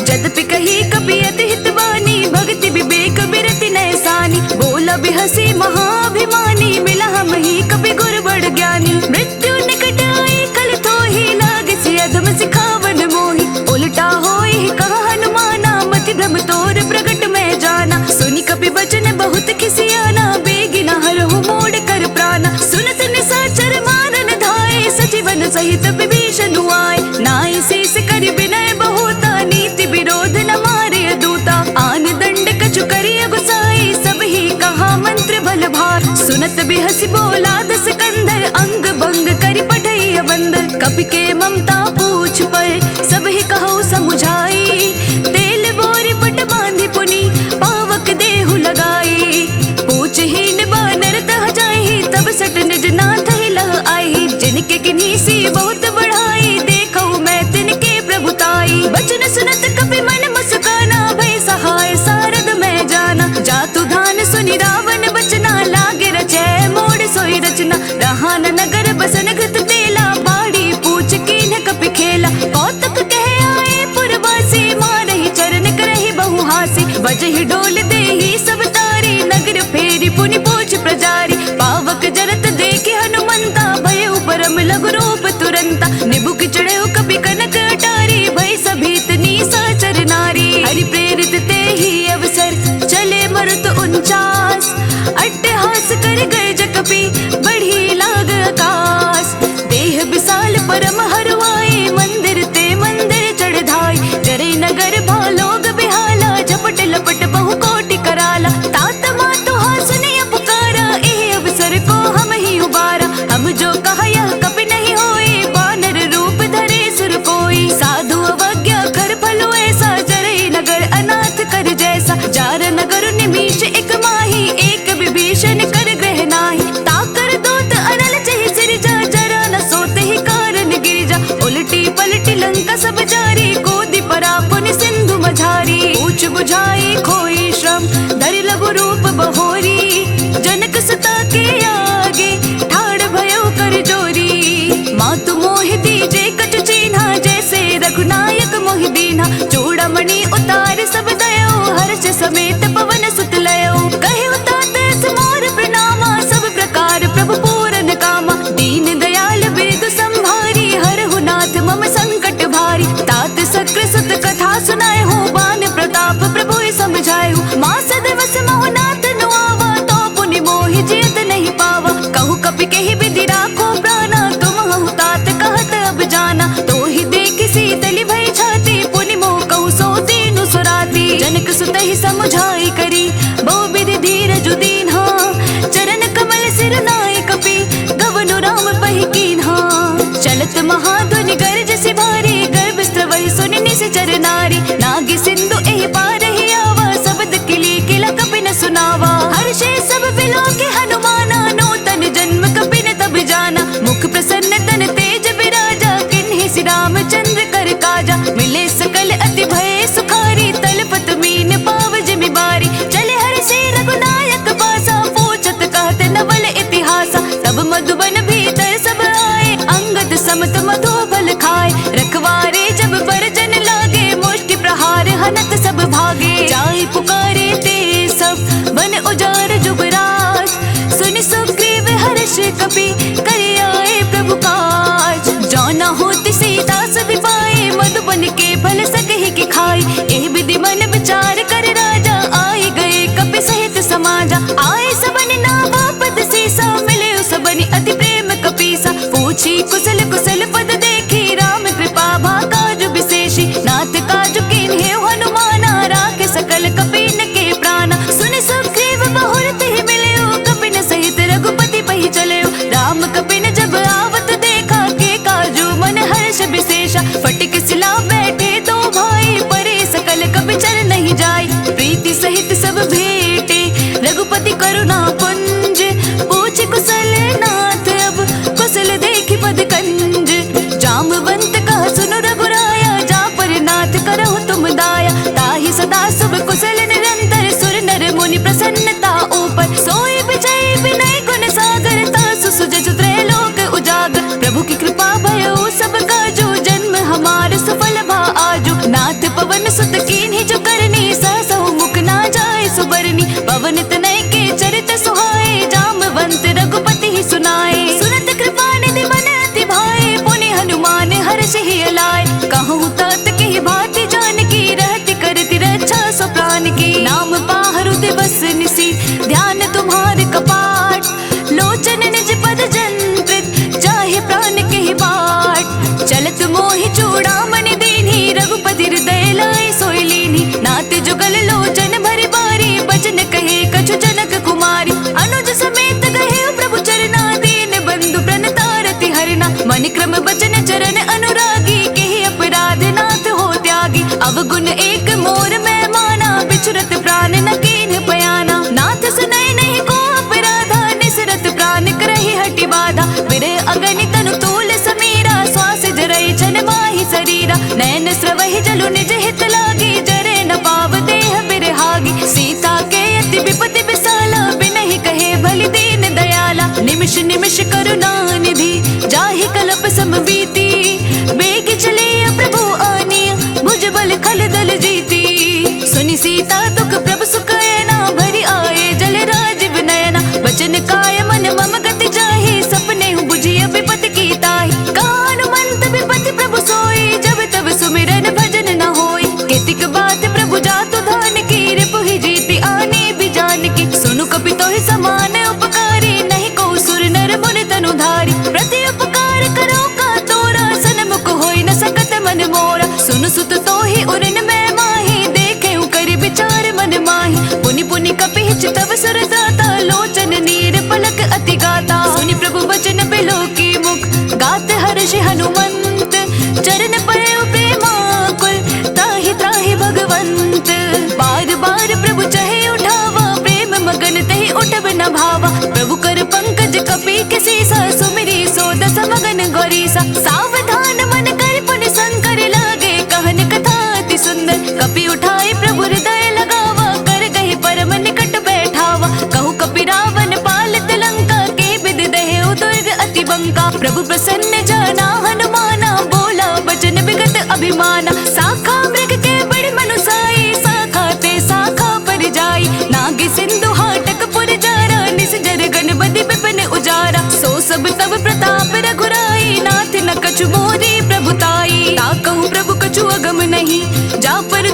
जदपि कही कपि अति हितवानी, भक्ति विवेक बिरति नैसानी। बोला बिहसी महाभिमानी, मिला हमहि कपि गुर बड़ ज्ञानी। मृत्यु निकट आई कल तोहि, लागसी अधम सिखावन मोहि। उलटा होई कहा हनुमाना, मति भ्रम तोर प्रगट मैं जाना। सुनि कपि बचन बहुत खिसियाना, बेगिना हरहु मोड़ कर प्राणा। सुनत निशाचर मारन धाय, सजीवन सहित विभीषण आए। नाई शेष करि विनय बहुता, नीति विरोध न मारे दूता। आन दंड कछु करिय गुसाई, सब ही कहा मंत्र बल भार। सुनत बिहसी बोला दस कंधर, अंग भंग करि पठैय बंदर। कपि के ममता पूछ पर, सब ही कहो समुझाई। तेल बोरी पट बांधि पुनि, पावक देहु लगाई। पूछहीन बानर तह जाहि, तब सट निज नाथ ही लह आई। जिनके किन्हीं सी बहुत बढ़ाई, देखो मैं तिनके प्रभुताई। बचन सुनत कपि मन मुस्काना, भय सहाय सारद मैं जाना। जातु धान सुनि रावण बचना, लागे रचै मोड़ सोई रचना। रहा न नगर बसन घृत तेला, बाड़ी पूछ कीन कपि खेला। कौतक कह आए पुरवासी, मारहि चरण करहि बहु हासी। बजहि डोल देहि सब तारी, नगर फेरी पुनि पूछ प्रजारी। पावक जरत देखे हनुमंता, भयउ परम लघु रूप तुरंता। निबुक चढ़ऊ कपि कनक अटारी, भय सभीत निशाचर नारी। हरि प्रेरित तेहि अवसर, चले मरुत 49। अट्टहास कर गर्ज कपि, बढ़ी लाग आकाश। देह विशाल परम हरवाई, मंदिर ते मंदिर चढ़ धाई। जरे नगर भालोग बिहाला, झपट लपट बहु कोटि कराला। तात मातु हासुनि पुकारा, एह अवसर को हम ही उबारा। हम जो कहा यह कपि नहीं होए, वानर रूप धरे सुर कोई। साधु अवज्ञा कर फलो ऐसा, जरे नगर अनाथ कर जैसा। जार नगर निमीश एक माही, एक विभीषण कर ग्रह नाही। ताकर दूत अनल चहि सिरजा, जरा न सोते ही कारण गिरजा। उलटी पलटी लंका सब जारी, गोदी परा पुनि सिंधु मझारी। पूछ बुझाई खोई श्रम, धरि लघु रूप बहोरी। जनक सुता के आगे, ठाड़ भयो कर जोरी। मातु मोहि दीजे कछु चीन्हा, जैसे रघुनायक मोहि दीन्हा। चूड़ामणि उतार सब दयो, हर्ष समेत पवन सुत लयो। कहे तात मोर प्रणाम, सुनाए हो बान प्रताप प्रभु ही समझाए हो। माँ सदवस मोहनाथ नुआवा तो पुनि मोहि जीत नहीं पावा। कहु कपि के ही विधि राखो प्राणा तुम हहु तात कहत अब जाना। तो ही देखि शीतली भई छाती पुनि मोह कहु सो दीनु सुराती। जनक सुत ही समझाई करी बहु विधि धीरज दीन्हा। चरण कमल सिर नाय कपि गवनु राम पहि कीन्हा। चलत महाध्वनि गर्ज से भारी गर्भ स्त्रवहि सुनि निश्चर नारी। नागी सिंधु एहि पार ही आवा शब्द किली किला कपि न सुनावा। हर्षे सब बिलोके हनुमाना नूतन जन्म कपि न तब जाना। मुख प्रसन्न तन तेज विराजा किन्हि श्री रामचंद्र कर काजा। मिले सकल अति भय सुखारी तलपत मीन पाव जिमि बारी। चले हर्षे रघुनायक पासा पूछत कहत नवल इतिहासा। तब मधुबन भीतर सब आए अंगद समत मधुबल खाए। रखवारे जब बरजन लागे मुष्टि प्रहार हनत सब भागे। जाई पुकारे ते सब बन उजार जुबराज। सुनि सुग्रीव हर्ष कपि करे आए प्रभु काज। जाना होती सीता सब पाए मधुबन के फल सकहि के खाई। एहि विधि मन विचार कर राजा आए गए कपि सहित समाजा। आए सबन नावा पद सीसा मिले सबनि अति प्रेम कपीसा। पूछी कुशल कुशल पद देखी राम कृपा भा काजु विशेषी। नाथ काजु कीन्हे हनुमाना राखे सकल कपीन के प्राणा। सुनि सुग्रीव बहुरत ही मिले कपिन सहित रघुपति पहि चले। राम कपिन जब आवत देखा के काजु मन हर्ष विशेषा। फटिक सिला बैठे दो भाई परे सकल कपि चल नहीं जाय। प्रीति सहित सब भेटे रघुपति करुणा पुंज। पूछ कुशल नाथ अब कुशल देखि पद कंज। जामवंत कह सुनो रघुराया जा पर नाथ करहु तुम दाया। ताहि सदा शुभ कुशल निरंतर सुर नर मुनि प्रसन्नता ऊपर। सोई विजय विनय गुण सागर तासु सुजसु त्रैलोक उजागर। प्रभु की कृपा भयो सब काजू जन्म हमार सफल भा आजू। नाथ पवन सुत कीन्हि जो करनी सहसहु मुख ना जाय सुबरनी। पवन तनय के चरित सुहाए जामवंत रघुपति ही सुनाए। सुनत कृपा निधि मन अति भाए पुनि हनुमान हर्ष ही अलाय। कहूँ तात की भांति जानकी रहति करति रक्षा सो प्राण की। नाम पाहरु दिवस निसी ध्यान तुम्हार कपाट। लोचन निज पद जंत्रित जाहि प्राण के बाट। चलत मोहि चूड़ामणि दीन्हि रघुपति हृदय लाय सोई लीन्हि। नाथ जुगल लोचन भरि बारी बचन कहे कछु जनक कुमारी। अनुज समेत गए प्रभु चरना दीन बंधु प्रणतारति हरना। मन क्रम बचन चरण अनुरागी केहि अपराध नाथ हो त्यागी। अवगुण एक मोर मैं माना बिछुरत प्राण न कीन्ह पयाना। नाथ सुनय नहीं को अपराधा निसरत प्राण करहि हटि बाधा। विरह अगनि तनु तूल समीरा श्वास जरई छन माहि शरीरा। नैन स्रवहि जलु निज हित लागी जरे न पाव देह बिरहागी। सीता के अति विपति विसाला बिनहि कहे भलि दीन दयाला। निमिष निमिष करुणा निधि जाहि कल्प समबीति। बेग चले प्रभु आनिया भुजबल खल दल जीती। सुनि सीता दुख प्रभु सुखयना भरि आए जल राजीव नयना। वचन काय मन मम गति जाहि सपने बुझिय विपति की ताहि। हनुमंत विपति प्रभु सोई जब तब सुमिरन भजन न होई। केतिक बात प्रभु जातु धान की रिपु ही जीती आने भी जान की। सुनु कपि तोहि समान उपकारी नहीं को सुर नर मुनि तनु धारी। प्रति उपकार करो का तोरा सन्मुख होई न सकत मन मोरा। सुनु सुत तोहि उरन मैं माही देखे करि विचार मन माही। पुनि पुनि कपि चितव सुर दाता लोचन नीर पलक अति गाता। सुनि प्रभु वचन बिलो की मुख गात हर्षि हनुमंत। चरण पड़े प्रेमाकुल ताहि त्राहि भगवंत। बार बार प्रभु चहे उठावा प्रेम मगन तहि उठब न भावा। प्रभु कर पंकज कपि के सीसा सुमिरी सो दस मगन गौरीसा। सावधान मन कर पुनि शंकर लागे कहन कथा अति सुंदर। कपि उठाए प्रभु हृदय लगावा कर कहि परम निकट बैठावा। कहु कपि रावण पालित लंका के विदि दहे दुर्ग अति बंका। प्रभु प्रसन्न जाना हनुमाना बोला बचन विगत अभिमाना। साखा मृग के बड़ मनुसाई साखा ते साखा पर जाई। नागी सिंधु हाटक पुर जारा निस जर गणपति विपिन उजारा। सो सब तब प्रताप रघुराई नाथ न कछु मोरी प्रभुताई। ता कहूँ प्रभु कछु अगम नहीं जा पर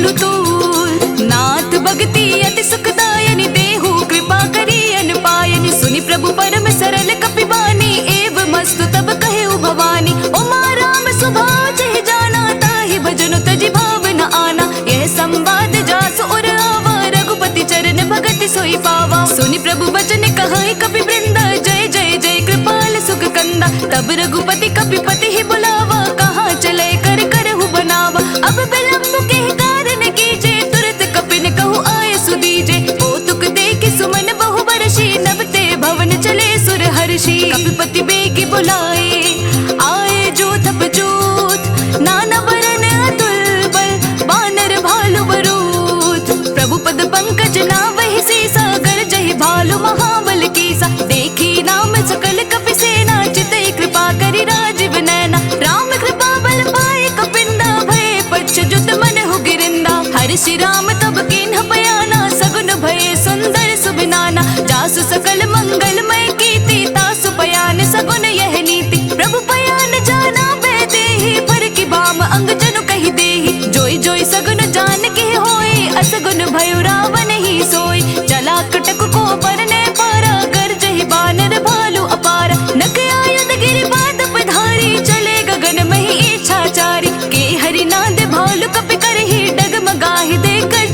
तूल तूल। नाथ भगति अति सुखदायनि देहु कृपा करी अन पायनि। सुनि प्रभु परम सरल कपिबानी एव मस्तु तब कहु भवानी। उमा राम स्वभाव चहि जाना ताहि भजनु तजि भाव न आना। यह संवाद जासु उर आवा रघुपति चरण भगति सोई पावा। सुनि प्रभु वचन कहाई कपि वृंदा जय जय जय कृपाल सुख कंदा। तब रघुपति कपिपति ही बुलावा कहाँ चले कर करहु बनावा। अब विलंब के कारण कीजे तुरत कपिन कहु आय सुदीजे। कौतुक देखि सुमन बहु बरसी नभते भवन चले सुर हर्षि। कपिपति बेगी बुलाए आए जूथ बजूथ। नाना बरन अतुल बल बानर भालु बरूथ। प्रभु पद पंकज नावहि सीसा गरजहि भालु महाबल कीसा। देखी नाम सकल कपि सेना चितई कृपा करि राजीव नैना। राम कृपा बल पाए कपिंदा भय पच्चुत मन हु गिरिंदा। हर्षि राम तब कीन्ह बयाना सगुन भय सुंदर सुबिनाना। जासु सकल मंगलमय कीर्ति तासु पयान सगुन यह नीति। प्रभु पयान जाना बेदेहि पर की बाम अंग जनु कहि देहि। जोई जोई सगुन जान के होए असगुन भयो रावण ही सोई। चला कटक को बरने पारा गरजहि बानर भालु अपारा। नख आयुध गिरि बात पधारी चले गगन मही इच्छाचारी। के हरि नाद भालु कपि करहि डगमगाहि देकर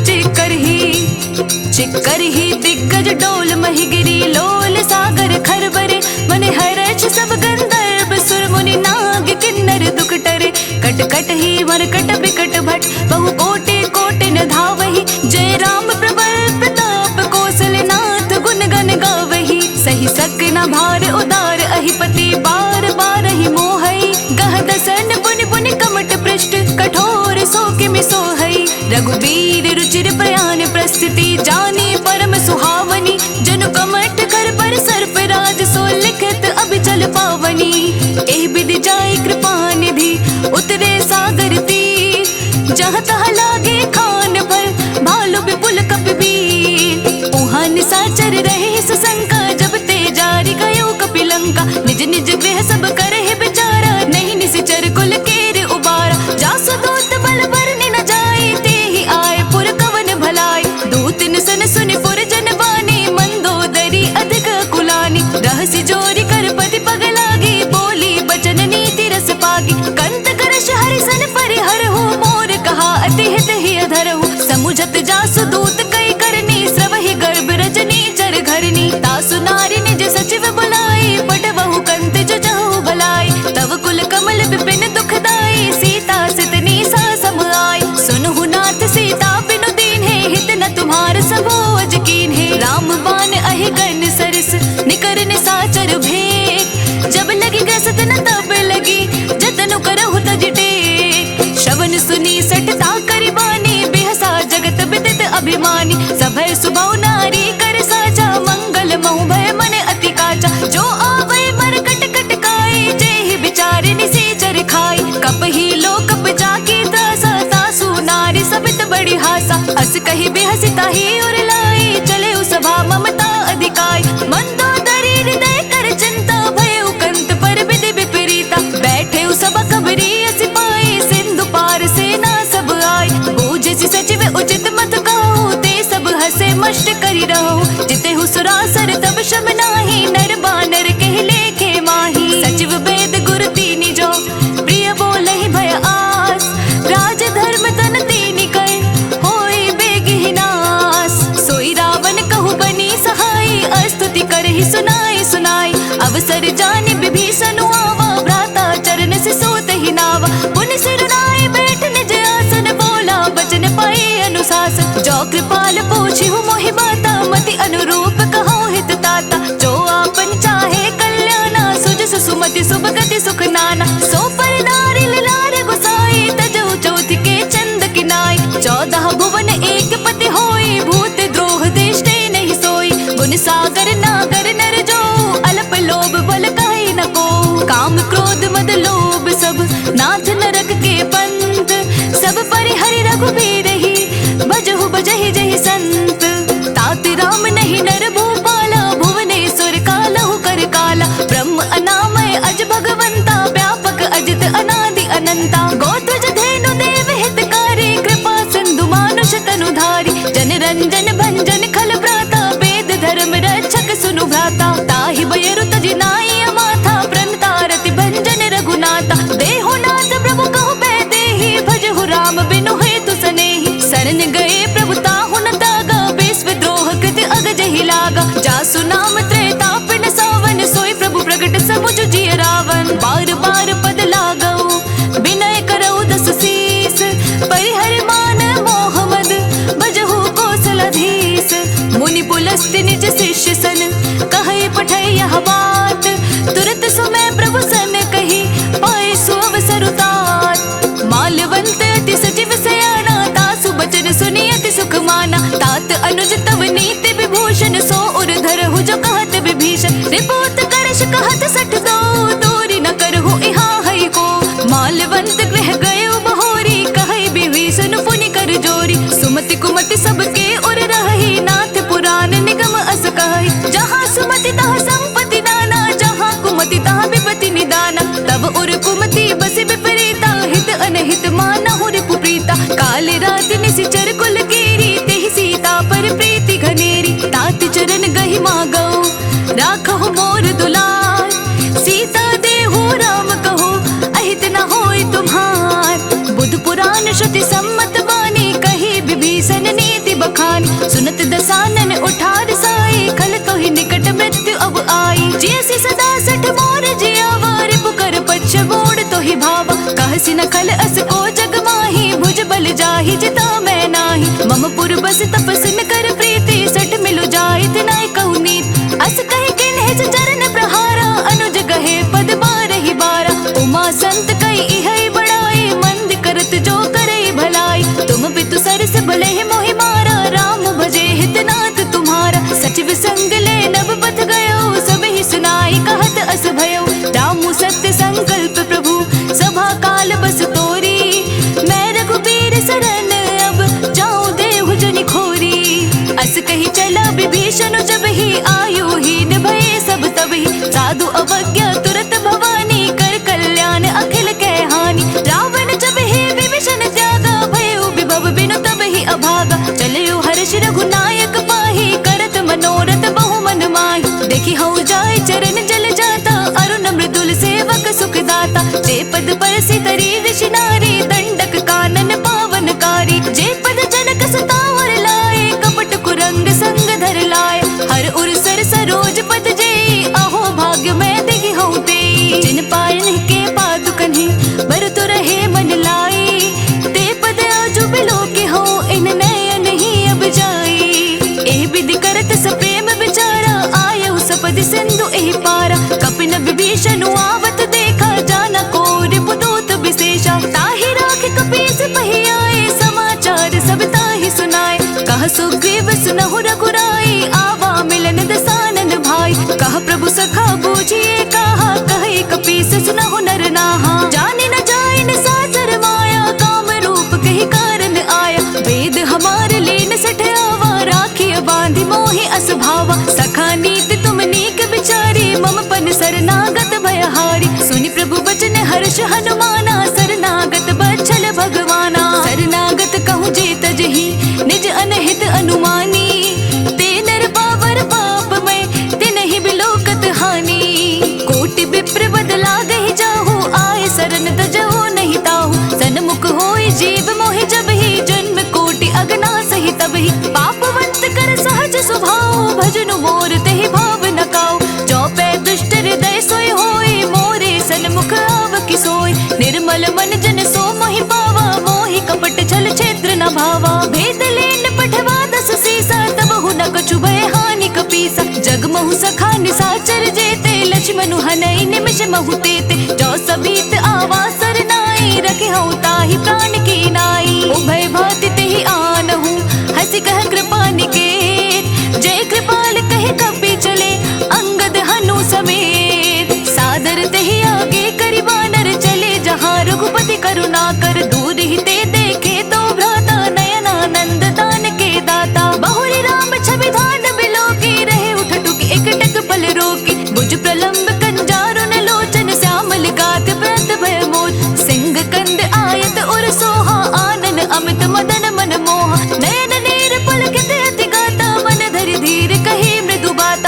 चिक्करहि दिग्गज डोल महि गिरी। लोल सागर खरबरे मन हर्ष सब गंधर्व सुर मुनि नाग किन्नर दुख टरे। कट कट ही मरकट बिकट भट बहु कोटि कोटि न धावहि। जय राम प्रबल प्रताप कौशलनाथ गुण गण गावहि। सही सक न भार उदार अहिपति बार बार ही मोहई। गह दसन पुनि पुनि कमट पृष्ठ कठोर सो किमि सोहई। रघुबीर रुचिर प्रयाण प्रस्तुति जानी परम सुहावनी। जनु कमट कर पर सर्प राज सो लिखित अभिचल पावनी। एहि विधि जाय कृपा निधि उतरे सागर तीर। जहाँ तहाँ लागे खान पर भालु विपुल कपिवीर। उहाँ निशाचर रहे सुशंका जब ते जारी गयो कपिलंका। निज निज गृह सब करहि बिचारा नहीं निशिचर कुल केर उबारा। जासु दूत बल बरनि न जाए तेहि आए पुर कवन भलाई। दूत सन सुनि पुर जन बानी मंदोदरी अधिक कुलानी। रहसि जोरी कर पति पग लागी बोली बचन नीति रस पागी। कंत करश हरि सन परिहर हो मोर कहा अति हित ही अधरहु। समुझत जासु दूत कई करनी स्रवहि गर्भ रजनी चर घरनी। तासु नारी निज सचिव बुलाई पटवहु कंत जो जहु भलाई। तव कुल कमल विपिन दुखदाई सीता सितनी सा सम आई। सुनहु नाथ सीता बिनु दीन्हे हित न तुम्हार सबो अजकीन है। राम बान अहि गन सरस निकर निसाचर भेद। जब लगी ग्रसत न तब लगी जतनु करहु तज टेक। श्रवण सुनी सटता करि बानी बिहसा जगत विदित अभिमानी। सभय सुबहु नारी कर साचा मंगल महु भय मन अति काचा। जो आवै मर कट कट काई जेहि बिचारे निसेचर खाई। कपहि लो कप जाकी त्रासा तासु नारी सबित बड़ी हासा। अस कहि बेहसी ताहि उर लाई चले सभा ममता अधिकाई। मंदोदरी हृदय कर चिंता भयउ कंत पर विधि विपरीता। बैठे सब खबरी अस पाई सिंधु पार सेना सब आई। बूझसि सचिव उचित मत कहु ते सब हसे मष्ट करि रहु। जिते सुरासर तब शम नाही नर बानर कहि लेखे माही। सचिव वेद गुरु तीनि जो प्रिय बोलहि भय आस। राज धर्म तन तीनि कर होई बेगी नास। सोई रावण कहु बनी सहाई स्तुति करहि सुनाई सुनाई। अवसर जानि विभीषण आवा भ्राता चरण से सोत ही नावा। पुनि सिर नाई बैठ निज आसन बोला बचन पाए अनुशासन। जो कृपाल पूछिहु मोहि बाता मति अनुरूप कहो हित ताता। जो आपन चाहे कल्याणा सुजस सुमति सुभ गति सुख नाना। सो पर नारी लार गोसाई तजौ चौथ के चंद किनाई। 14 भुवन एक पति होई भूत द्रोह देष्टे नहीं सोई। गुण सागर नागर नर जो अल्प लोभ बल काई न को। काम क्रोध मद लोभ सब नाथ नरक के पंथ। सब परिहरि रघुबीर ही भजहु बजहि जहि संत। तात राम नहीं नर भूपाला भुवनेश्वर कालहु कर काला। ब्रह्म अनामय अज भगवंता व्यापक अजित अनादि अनंता। गोत्रज धेनु देव हितकारी कृपा सिंधु जुजिय रावण। बार बार पद लागऊ विनय करऊ दस शीस। परिहर मान मोह मद भजहु कौशलाधीश। मुनि पुलस्त्य निज शिष्य सन कहे पठै यह बात। तुरत सुमय प्रभु सन कही पाए सो अवसर उतात। माल्यवंत अति सचिव सयाना तासु बचन सुनि अति सुख माना। तात अनुज तव नीति विभूषण सो उर धरहु जो कहत विभीषण। रिपोत करश कहत सठ दो दूरी न करहु इहा है को। माल्यवंत गृह गयो बहोरी कहे विभीषण पुनि कर जोरी। सुमति कुमति सबके उर रही नाथ पुराण निगम अस कहि। जहाँ सुमति तहाँ संपत्ति नाना जहाँ कुमति तहाँ विपत्ति निदाना। तब उर कुमति बसी विपरीता हित अनहित मानहु रिपु प्रीता। काल रात निशिचर कुल कीरी तेहि सीता पर प्रीति घनेरी। तात चरण गहि मागऊ राखहु मोर दुलार। सीता देहु राम कहो अहित न होय तुम्हार। बुध पुराण श्रुति सम्मत बानी कही विभीषण नीति बखानी। सुनत दसानन उठार साई खल तो ही निकट मृत्यु अब आई। जैसी सदा सठ मोर जियावा रिपु कर पच्छ बोड़ तो ही भावा। कहसी न खल अस को जग माही भुज बल जाहि जिता मैं नाही। मम पुर बस तपस्न कर प्रीति सठ मिलु जाहि तिनाय कहु नीत। अस कहि किन्हिज चरण प्रहारा अनुज गहे पद बारहि बारा। उमा संत कई इहै बड़ाई मंद करत जो करे भलाई। तुम पितु सरस भले मोहि मारा राम भजे हितनाथ तुम्हारा। सचिव संग ले नभ पथ गयो सब ही सुनाई कहत अस भयो। रामु सत्य संकल्प प्रभु सभा काल बस तोरी। मैं रघुबीर शरण अब जाऊं देहु जनि खोरी। अस कही चला विभीषण जब ही आयु हीन भये सब तब ही। साधु अवज्ञा तुरत भवानी कर कल्याण अखिल के हानि। रावण जब ही विभीषण त्यागा भयो विभव बिनु तब ही अभागा। चलियो हर्ष रघुनायक पाही करत मनोरथ बहु मन माही। देखी हऊ जाय चरण जल जाता अरुण मृदुल सेवक सुखदाता। जे पद परसि तरी ऋषि नारी दंडक कानन पावनकारी। जे पद जनक सतावर लाए कपट कुरंग संग धर लाए। हर उर सर सरोज पद जे अहो भाग्य मैं देखी हऊ ते। जिन पायन के पादुकन्हि भरतु रहे मन लाई। ते पद आजु बिलो के हो इन नयन ही अब जाई। एह विधि करत सप्रेम विचारा आयु सपदि सिंधु एहि पारा। कपिन विभीषण आवत देखा जाना को रिपुदूत विशेषा। ताहि राख कपीस पहि आए समाचार सब ताहि सुनाए। कह सुग्रीव सुनहु रघुराई आवा मिलन दसानन भाई। कह प्रभु सखा बूझिए कहा कहे कपीस सुनहु नर नाहा। जाने न जाए न सासर माया काम रूप कही कारण आया। वेद हमार लेन सठ आवा राखिय बांधि मोहि अस भावा। सखा नीति तुम नीक बिचारी मम पन शरणागत भयहारी। सुनि प्रभु बचन हर्ष हनुमाना शरणागत बच्छल भगवाना। शरणागत कहूँ जे तजहि निज अनहित अनुमानी। ते नर पावर पाप में तिनहि बिलोकत हानि। कोटि विप्र बदला गहि जाहु आए शरण तजहु नहीं ताहु। सन्मुख होय जीव मोहि जब ही जन्म कोटि अगना सही तब ही। पापवंत कर सहज स्वभाव भजनु मोर तेहि भाव न काऊ। चौपै दुष्ट हृदय सोय होय मोरे सन्मुख आव कि सोय। निर्मल मन जन सो मोहि पावा मोहि कपट छल क्षेत्र न भावा। भेद लेन पठवा दस सीसा तबहु न कछु भय हानि कपीसा। जग महु सखा निसाचर जेते लक्ष्मणु हनई निमिष महु तेते। जो सबीत आवा सरनाई रखे हऊ ताहि प्राण की नाई। उभय भाति तेहि आनहु हंसी कह कृपा निकेत। जय कृपाल कहे कपि चले अंगद हनु समेत। सादर तेहि आगे करि वानर चले जहाँ रघुपति करुणा कर। दूर ही ते देखे तो भ्राता नयनानंद दान के दाता। बहुरी राम छवि धान बिलो की रहे उठ टुकी एकटक पल रोकी। भुज प्रलंब कंजारुन लोचन श्यामल गात व्रत भय मोह। सिंह कंद आयत उर सोहा आनन अमित मदन मन मोहा। नयन नीर पुलकित अति गाता मन धरि धीर कही मृदु बाता।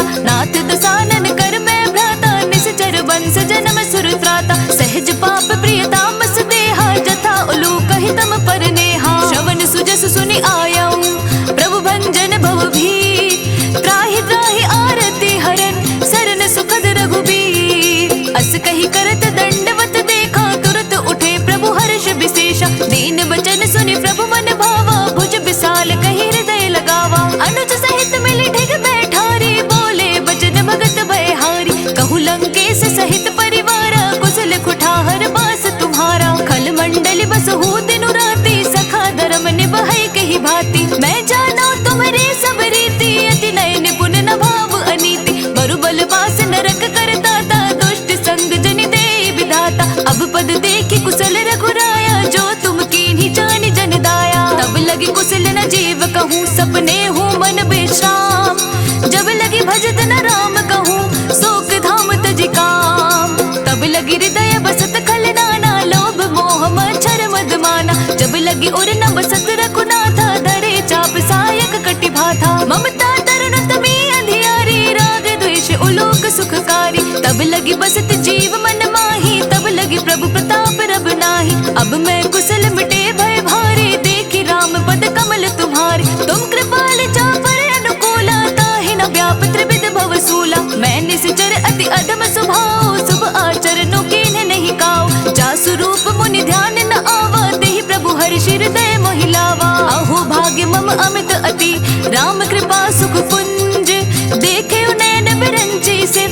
लंकेश सहित परिवार, कुशल कुठार बास तुम्हारा। खल मंडली बसहु दिनु राति, सखा धर्म निभै कही भांति। मैं जानो तुम्हारे सब रीति, अति नय निपुण न भाव अनीति। बरुबल बास नरक करता था, दुष्ट संग जनि दे विधाता। अब पद देखी कुशल रघुराया, जो तुम कीन्ही जानि जन दाया। तब लगी कुशल न जीव कहूँ, सपने हूँ मन विश्राम। जब लगी भजत न राम कहूँ, शोक धाम तजि काम। तब लगी हृदय बसत खल नाना, लोभ मोह मच्छर मद माना। जब लगी उर न बसत रघुनाथा, धरे चाप सायक कटि भाथा। ममता तरुण तमी अंधियारी, राग द्वेष उलोक सुखकारी। तब लगी बसत जीव मन माही, तब लगी प्रभु प्रताप रब नाही। अब मैं कुशल मिटे भय भारे, देखी राम पद कमल तुम्हारे। तुम कृपाल चापर अनुकूला, ताहि न व्याप त्रिविध भव सूला। मैं निश्चर अति अधम स्वभाव, शुभ आचरणों कीन्ह नहीं काऊ। जासु रूप मुनि ध्यान न आवा, तेहि प्रभु हर्षि हृदय मोहि लावा। अहो भाग्य मम अमित अति, राम कृपा सुख पुंज। देखे नयन बिरंची से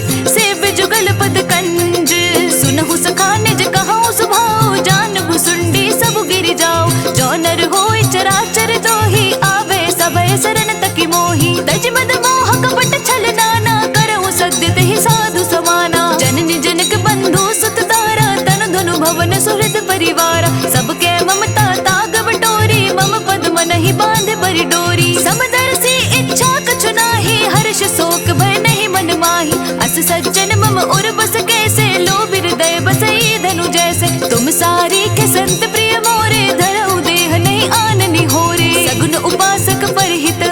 जुगल पद कंज। सुनहु सखा निज कहूँ सुभाव, जानहु सुंडी सब गिर जाओ। जो नर होय चराचर जोही, आवे सभय शरण तकी मोही। तज मद मोह कपट छल नाना, करहु सद्य तेहि साधु समाना। जननी जनक बंधु सुत तारा, तन धनु भवन सुहृद परिवार। सबके ममता ताग बटोरी, मम पद मनहि बांध बरि डोरी। समदर्शी इच्छा कछु नाही, हर्ष शोक भय नहीं मन माही। अस सज्जन मम उर बस कैसे, लोभ हृदय बसई धनु जैसे। तुम सारी के संत प्रिय मोरे, धरऊ देह नहीं आननि होरे। सगुन उपासक परहित,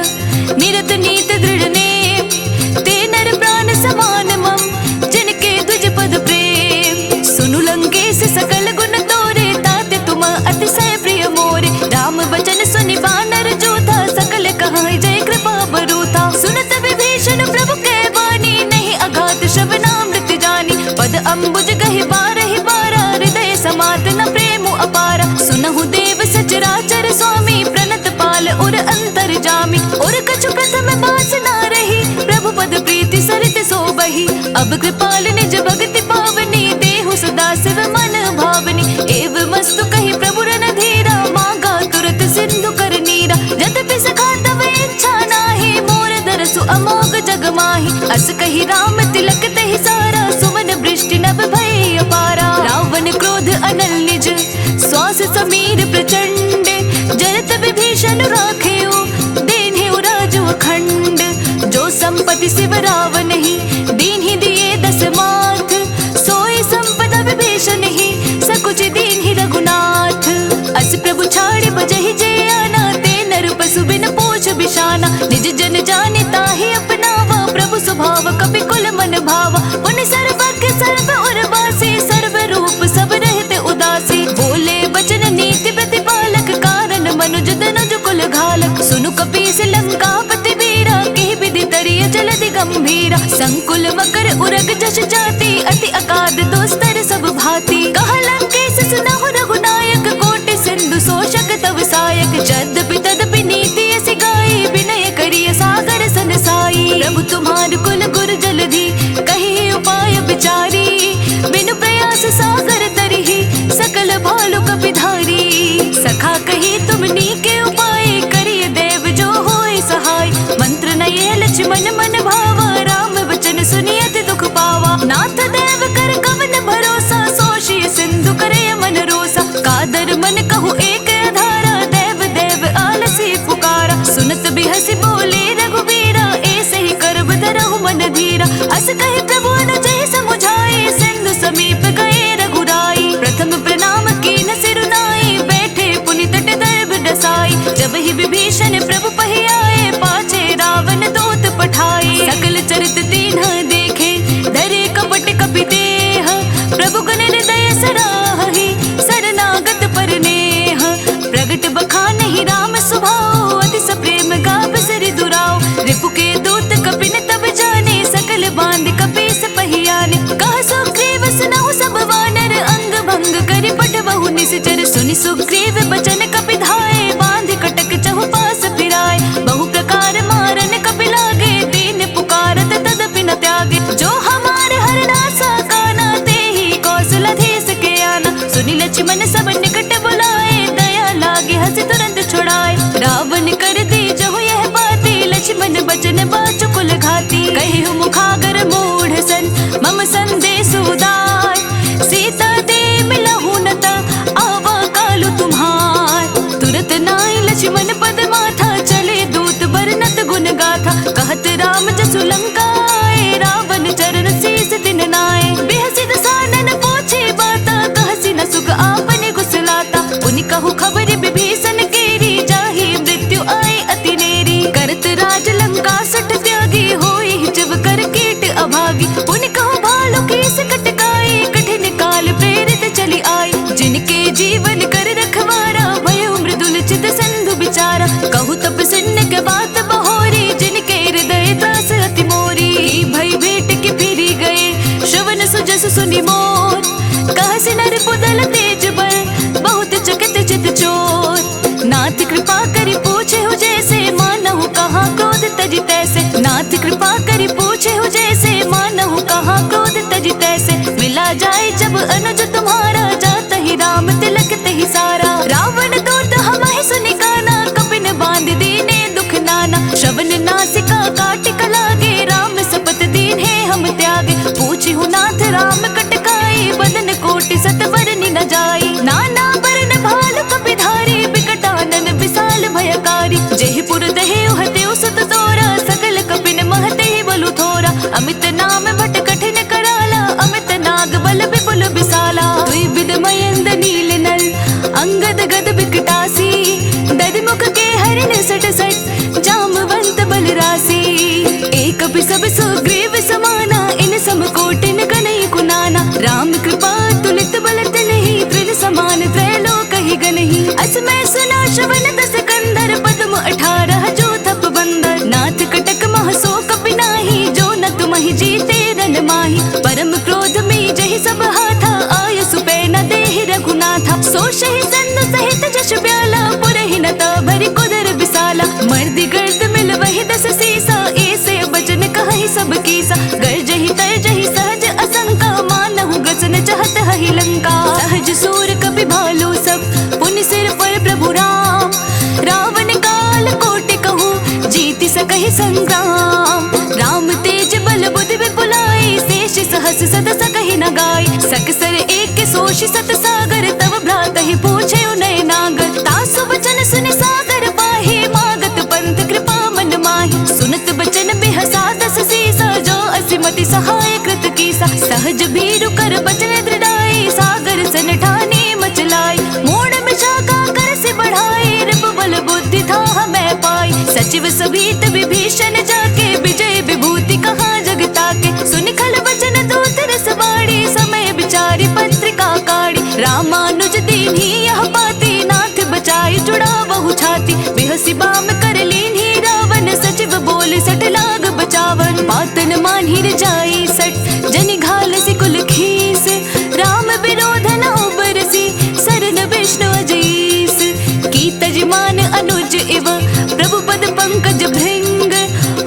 निरत नीत दृढ़ नेम। ते नर प्राण समान मम, जिनके द्विज पद प्रेम। सुनु लंकेश सकल गुण तोरे, ताते तुम अतिशय प्रिय मोरे। राम वचन सुनि वानर जोधा, सकल कहाई जय कृपा बरूथा। सुनत विभीषण प्रभु के वाणी, नहीं अघात श्रवणामृत जानी। पद अम्बुज गहि बारहि बारा, हृदय समात न प्रेम अपारा। सुनहु देव सचराचर स्वामी, प्रणत पाल उर अंतर जामी। उर कछु प्रथम बास न रही, प्रभु पद प्रीति सरित सोबही। अब कृपाल निज भगति पावनी, देहु सदा शिव मन भावनी। एव मस्तु कही प्रभु रन धीरा, मांगा तुरत सिंधु कर नीरा। यद्यपि सखा तव इच्छा नाही, मोर दरसु अमोघ जग माही। अस कही राम तिलक तहि सारा, सुमन वृष्टि नभ भय अपारा। रावण क्रोध अनल निज, श्वास समीर प्रचंड। जरत विभीषण राखेउ, दीन्हेउ राजु अखंड। जो संपत्ति शिव रावण ही, दीन्हि दिए दस माथ। सोई संपदा विभीषण ही, सकुच दीन्हि रघुनाथ। अस प्रभु छाड़ि बजहि जे आना, ते नर पशु बिन पोछ बिशाना। निज जन जानि ताहि अपनावा, प्रभु स्वभाव कपि कुल मन भावा। पुन सर्वज्ञ सर्व उर्वासी, सर्व रूप सब रहते उदासी। बोले बचन नीति प्रतिपालक, कारण मनुज तनुज कुल घालक। सुनु कपीस लंकापति वीरा, केहि विधि तरिय जलधि गंभीरा। संकुल मकर उरग जश जाति, अति अकाद दोस्तर सब भांति। कहा लंकेश सुनहु रघुनायक, कोटि सिंधु शोषक तव सायक। यद्यपि तदपि नीति यसी गाई, विनय करिय सागर सन साई। प्रभु तुम्हार कुल गुर जलधि, कही उपाय विचारी। बिनु प्रयास सागर तरिहि, सकल भालु कपिधारी। सखा कही तुमनी के उपाय, करिय देव जो होय सहाय। मंत्र नये लक्ष्मण मन भावा, राम वचन सुनि अति दुख पावा। नाथ देव कर कवन भरोसा, सोषिय सिंधु करे मन रोसा। कादर मन कहु एक आधारा, देव देव आलसी पुकारा। सुनत बिहसि बोले रघुबीरा, ऐसे ही करब धरहु मन धीरा। अस कहि प्रभु अनुजहि समुझाए, सिंधु समीप गए रघुराई। प्रथम प्रणाम कीन सिरुनाई, बैठे पुनि तट दर्भ डसाई। जब ही विभीषण प्रभु पहि आए, पाछे रावण दूत पठाए। सकल चरित दीन्ह देखे, धरे कपट कपि देह। सुनी मोर, कहसि नर पुदल तेज बल, बहुत चकित चित चोर। नाथ कृपा करि पूछे हो जैसे, मानहु कहाँ क्रोध तजि तैसे। नाथ कृपा करि पूछे हो जैसे, मानहु कहाँ क्रोध तजि तैसे। मिला जाए जब अनुज तुम्हारा, जाता ही राम तिलक तहि सारा। रावण दूत हमहि सुनि काना, कपिन बांध दीने दुख नाना। श्रवण नासिका काटिक लागे, राम सपत दीन्हे हम त्यागे। पूछिहु नाथ राम कटकाई, बदन कोटि सत बरनि न जाई। नाना बरन भालु कपिधारी, बिकटानन विशाल भयकारी। जेहि पुर दहेउ हतेउ सुत तोरा, सकल कपिन महतेहि बलु थोरा। अमित नाम भट कठिन कराला, अमित नाग बल विपुल विशाला। दुई बिद मयंद नील नल, अंगद गद बिकटासी। दधमुख के हरिण सट सट, जामवंत बल रासी। एक बिसब सुग्रीव समाना, इन सम कोटिन कनई कुनाना। राम कृपा तुलित बल तिनहि, त्रिन समान त्रैलोक ही गनहि। अस मैं सुना श्रवण दस कंदर, पद्म 18 जो थप बंदर। नाथ कटक मह सो कपि नाही, जो न तुमहि जीते रन माही। परम क्रोध में जहि सब हाथा, आय सुपै न देहि रघुनाथा। सोषहि सन्न सहित जश ब्याला, पुरहि न भरि कुदर विसाला। मर्दि गर्द मिल वहि दस सीसा, ऐसे बचन कहहि सब कीसा। गर्जहि तरजहि सहज असंका, मानहु ग्रसन चहत हहि लंका। सहज सूर कपि भालु सब, पुनि सिर पर प्रभु राम। रावण काल कोटि कहूँ, जीति सकहि संग्राम। राम तेज बल बुद्धि विपुलाई, शेष सहस सद सकहि न गाय। सकसर एक सोषि सत सागर, तव भ्रातहि पूछे उनय नागर। तासु बचन सुनि सागर पाहि, मागत पंथ कृपा मन माहि। सुनत बचन बिहसा दस सीसा, जो असिमति सहाय कृत कीसा। सहज भीरु कर बचन दृढ़ाई, सागर सन ठानी मचलाई। मूढ़ मिशाखा कर से बढ़ाई, रिपु बल बुद्धि था मैं पाई। सचिव सभीत विभीषण जाके, विजय विभूति कहाँ जगता के। सुनि खल बचन दूत रस बाड़ी, समय विचारी पत्रिका काढ़ी। रामानुज दीन्ही यह पाती, नाथ बचाई जुड़ा बहु छाती। बिहसी बाम कर लीन्ही रावण, सचिव बोले सठ लाग बचावन। पातन मानहिर जाई सट, जनि घाल सिकुल खीस। राम विरोध न उबरसी, सरन विष्णु अजईस। की तजमान अनुज इव, प्रभु पद पंकज भृंग।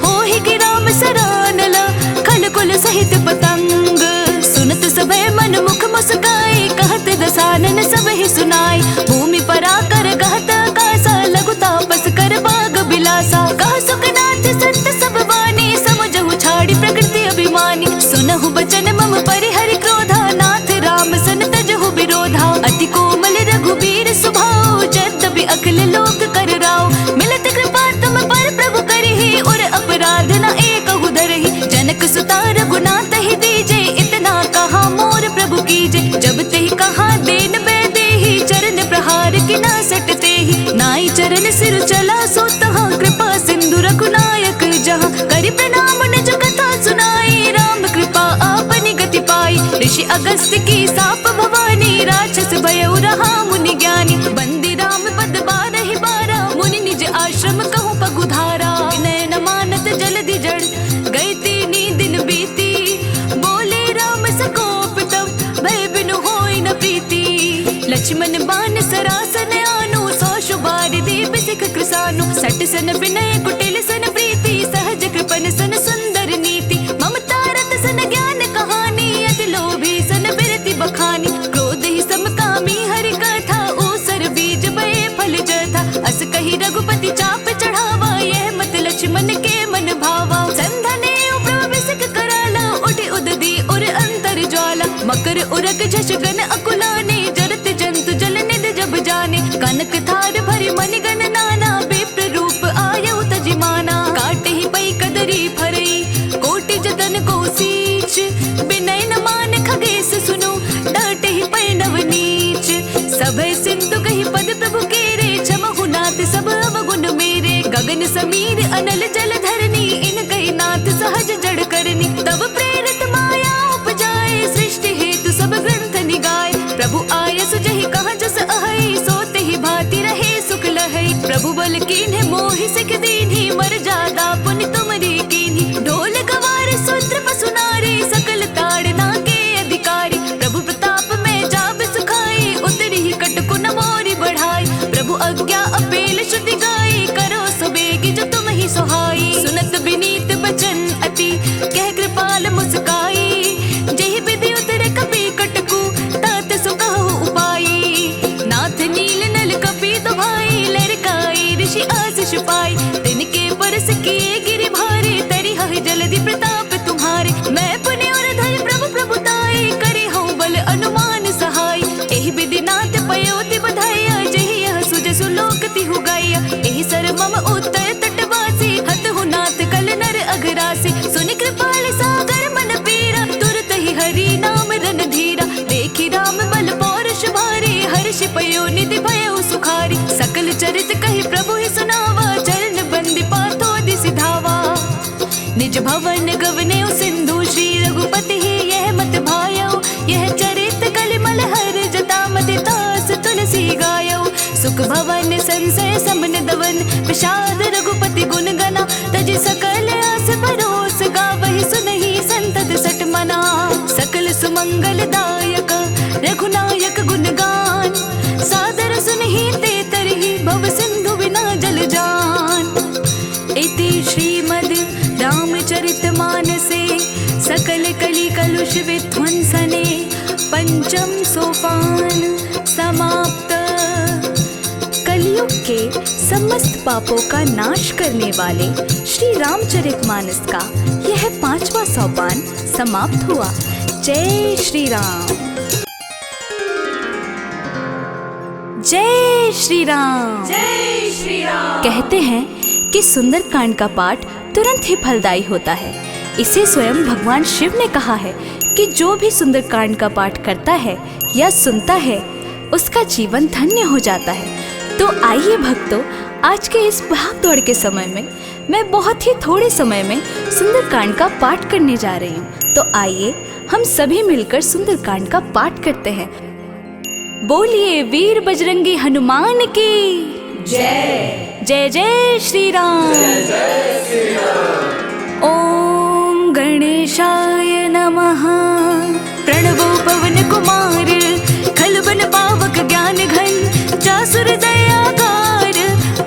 होहि कि राम सरानला, खल कुल सहित पतंग। सुनत सभय मन मुख मुस्काई, कहत दसानन सबहि सुनाई। भूमि पराकर कहत आकासा, लघु तापस कर बाग बिलासा। कह सुखनाथ संत सब वाणी, समझहु छाड़ी प्रकृति अभिमानी। सुनहु बचन मम परिहरि क्रोधा, नाथ राम सन तजहु विरोधा। अति कोमल रघुबीर सुभाऊ, यद्यपि अखिल लोक कर राव। मिलत कृपा तुम पर प्रभु करहि, और अपराध न एकहु धरहि। जनक सुता रघुनाथ ही दीजे, इतना कहा मोर प्रभु कीजे। जब तेहि कहा देन बैदेहि, चरण प्रहार कि न सटते ही। नाई चरण सिर चला सो तहाँ, कृपा सिंधु रघुनायक जहाँ। करि प्रणाम निज कथा सुनाई, राम कृपा आपनि गति पाई। ऋषि अगस्त्य की साप भवानी, राक्षस भयउ रहा मुनि ज्ञानी। बंदी राम पद बारहि बारा, मुनि निज आश्रम कहूँ पगुधारा। विनय न मानत जलधि जड़, गई तीनी दिन बीती। बोले राम सकोप तब, भय बिनु होई न प्रीति। लक्ष्मण बान सरासन आनु, सौ शुबारि दीप सिख कृसानु। सट सन विनय कुटिल सन प्रीति, सहज कृपन सन सुंदर नीति। ममता रत सन ज्ञान कहानी, अति लोभी सन बिरति बखानी। क्रोध ही समकामी हरि कथा, ऊसर बीज बये फल जथा। अस कही रघुपति चाप चढ़ावा, यह मत लक्ष्मण के मन भावा। संधने प्रभु सिख कराला, उठे उददी उर अंतर ज्वाला। मकर उरक झष गन अकुलाने, जरत जंतु जल निध जब जाने। कनक थार भरि मनि गण नाना, विप्र रूप आयउ तजिमाना। काटे ही पई कदरी फरई, कोटि जतन को सींच। बिनय न मान खगेश सुनो, डांटे ही पै नव नीच। सभय सिंधु कहि पद प्रभु केरे, क्षमहु नाथ सब अवगुण मेरे। गगन समीर अनल जल धरनी, इन कहि नाथ सहज जड़ करनी। तब प्रेरित माया उपजाए, सृष्टि हेतु सब ग्रंथ निगाए। प्रभु आय सुजहि कहाँ जस अहै, सोते ही भांति रहे सुख लहै। प्रभु बल कीन्हे मोहि सिख दीन्हि, मर जादा पुनि तुमरी कीन्हि। ढोल गवार सूत्र पसु नारी, सकल ताड़ना के अधिकारी। भवन गवने सिंधु श्री रघुपति ही यह मत भायो। यह चरित कलिमल हर जटा मति तास तुलसी गायो। सुख भवन संशय समन दवन विषाद रघुपति गुण गना। तज सकल आस भरोस गावहि सुनहि संतत सठ मना। सकल सुमंगल दायक रघुनायक गुण गान। सादर सुनहि ते तरहि भव सिंधु बिना जल जान। इति श्रीमद् रामचरित मानसे सकल कलि कलुष विध्वंसने पंचम सोपान समाप्त। कलयुग के समस्त पापों का नाश करने वाले श्री रामचरितमानस का यह 5वां सोपान समाप्त हुआ। जय श्री राम। जय श्री राम। जय श्री राम। कहते हैं कि सुंदरकांड का पाठ तुरंत ही फलदायी होता है। इसे स्वयं भगवान शिव ने कहा है कि जो भी सुंदरकांड का पाठ करता है या सुनता है उसका जीवन धन्य हो जाता है। तो आइए भक्तों, आज के इस भाग दौड़ के समय में मैं बहुत ही थोड़े समय में सुंदरकांड का पाठ करने जा रही हूँ। तो आइए हम सभी मिलकर सुंदरकांड का पाठ करते हैं। बोलिए वीर बजरंगी हनुमान की जय। जय जय श्री राम। जय जय श्री राम। ओम गणेशाय नमः। प्रणवो पवन कुमार खलबन पावक ज्ञान घन। जासुर दयाकार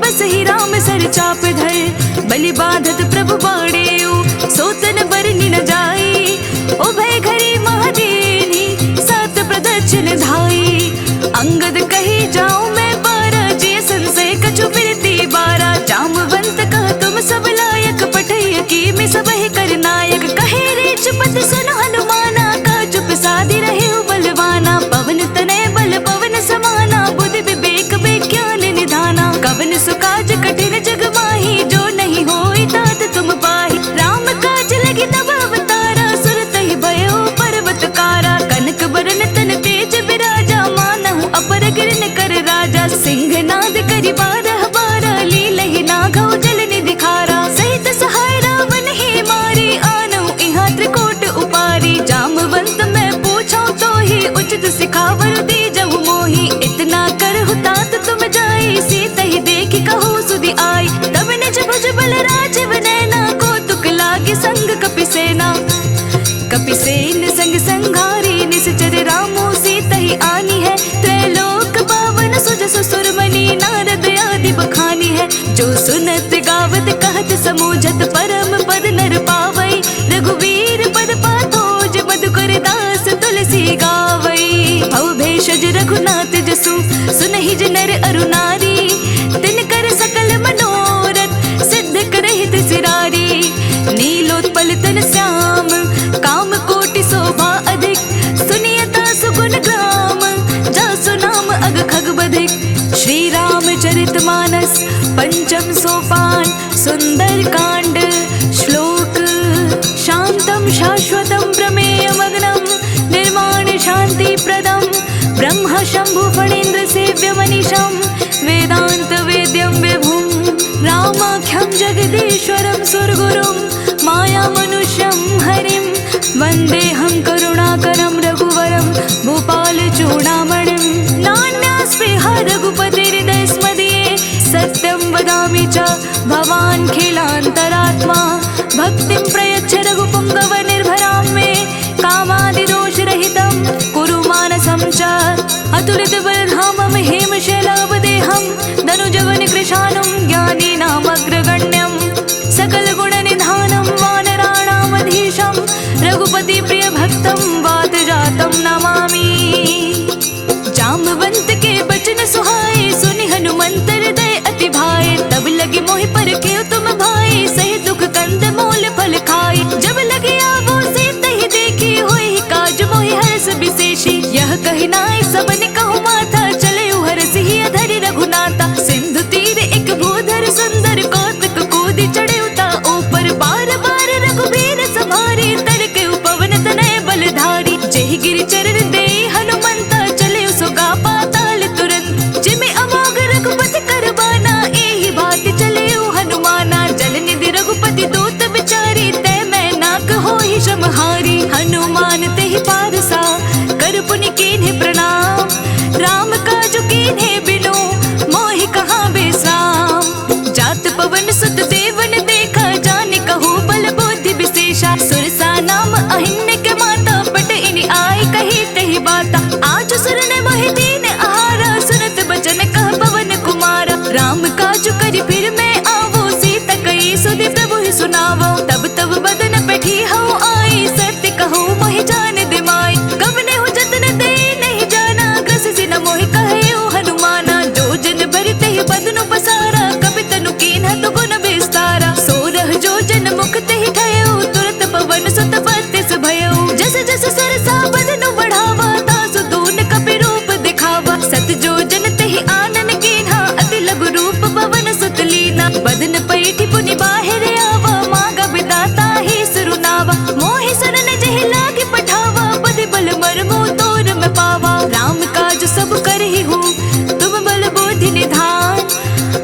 बसहि राम सर चाप धर। बलि बाधत प्रभु बाड़ेउ सोतन बरनि न जाई। उभय घरी महादेनी सात प्रदक्षिण धाई। अंगद कही जाऊं मैं बारा जे संशय कछु बिरती बारा। जामवंत कह तुम सब लायक पठैय की में सब है कर नायक। कहे रे चुपत सुन हनुमाना का चुप साधी रहे बलवाना। पवन तनय बल पवन समाना बुद्धि विवेक विज्ञान निधाना। कवन सुकाज कठिन जग माही जो नहीं होई तात तुम पाही। राम काज लगी तब अवतारा सुरत ही भयो पर्वत कारा। कनक बरन तन तेज विराजा मानहु अपर गिरन कर राजा। सिंह नाद करि बारह बारा लीलहि नाघौ जल निधि खारा। सहित सहाय रावण ही मारी आनऊ इहाँ त्रिकोट उपारी। जामवंत मैं पूछूं तो ही उचित सिखावर दी जहु मोही। इतना करहु तात तुम जाई सीत ही देखि कहु सुधि आई। तब निज भुज बल राजीव नैना को तुक लागे संग कपि सेना। कपि सेन संग संघारी निश्चर रामो सीत ही आनी है। त्रैलोक पावन सुजस सुरमणि नारद आदि बखानी है। जो सुनत गावत कहत समूझत परम पद नर पावई। रघुवीर पद पाथोज मधुकर दास तुलसी गावई। भव भेषज रघुनाथ जसु सुनहि नर अरु नारी। तिनकर सकल मनोरथ सिद्ध करहित सिरारी। नीलोत्पल तन श्याम काम कोटि शोभा अधिक। सुनियता सुगुण ग्राम जासु नाम अग खग बधिक। श्री रामचरित मानस पंचम सोपान सुंदर कांड। श्लोक शांतम शाश्वतम प्रमेय मग्नम निर्माण शांति प्रदम। ब्रह्म शंभु फणीन्द्र सेव्य मनीषम वेदांत वेद्यम विभुम। रामाख्यम जगदीश्वरम सुरगुरुम माया मनुष्यम हरिम। वंदेहम करुणाकरम रघुवरम भूपाल चूड़ामणिम। नान्यास्पृहा रघुपतिर्हृदय स्मदीये। सत्यं वदामि च भवान् खिलान्तरात्मा। भक्तिं प्रयच्छ रघुपुङ्गव निर्भरां मे। कामादिदोषरहितं कुरु मानसं च। अतुलितबलधामं हेमशैलावदेहं धनुजवन कृशानं ज्ञानीनामग्रगण्यं। सकलगुणनिधानं वानराणामधीशं रघुपति प्रिय भक्तं वातजातं नमामि। जामवंत के बचन सुहाए सुनि हनुमंत हृदय अति भाए। तब लगे मोहि परखे तुम भाई सही दुख कंद मूल फल खाई। जब लगे आवो से तहि देखी होई काज मोहि हर्ष विशेषी। यह कहि नाय सबने कहु माथा चले हरसि ही अधरि रघुनाथा। सिंधु तीर एक भूधर सुंदर कौतुक कूदि चढ़े उता ऊपर। बार बार रघुबीर सवारी तरके पवन तनय बलधारी। जेहि गिरि चरण दे हनुमंता चले सुगा पाताल तुरंत। जिमि अमोघ रघुपति करबाना एहि बात चले हनुमाना। जल निधि रघुपति दूत विचारी तै मैं तोर मैं पावा। राम काज सब करहि हूँ तुम बल बुद्धि निधान।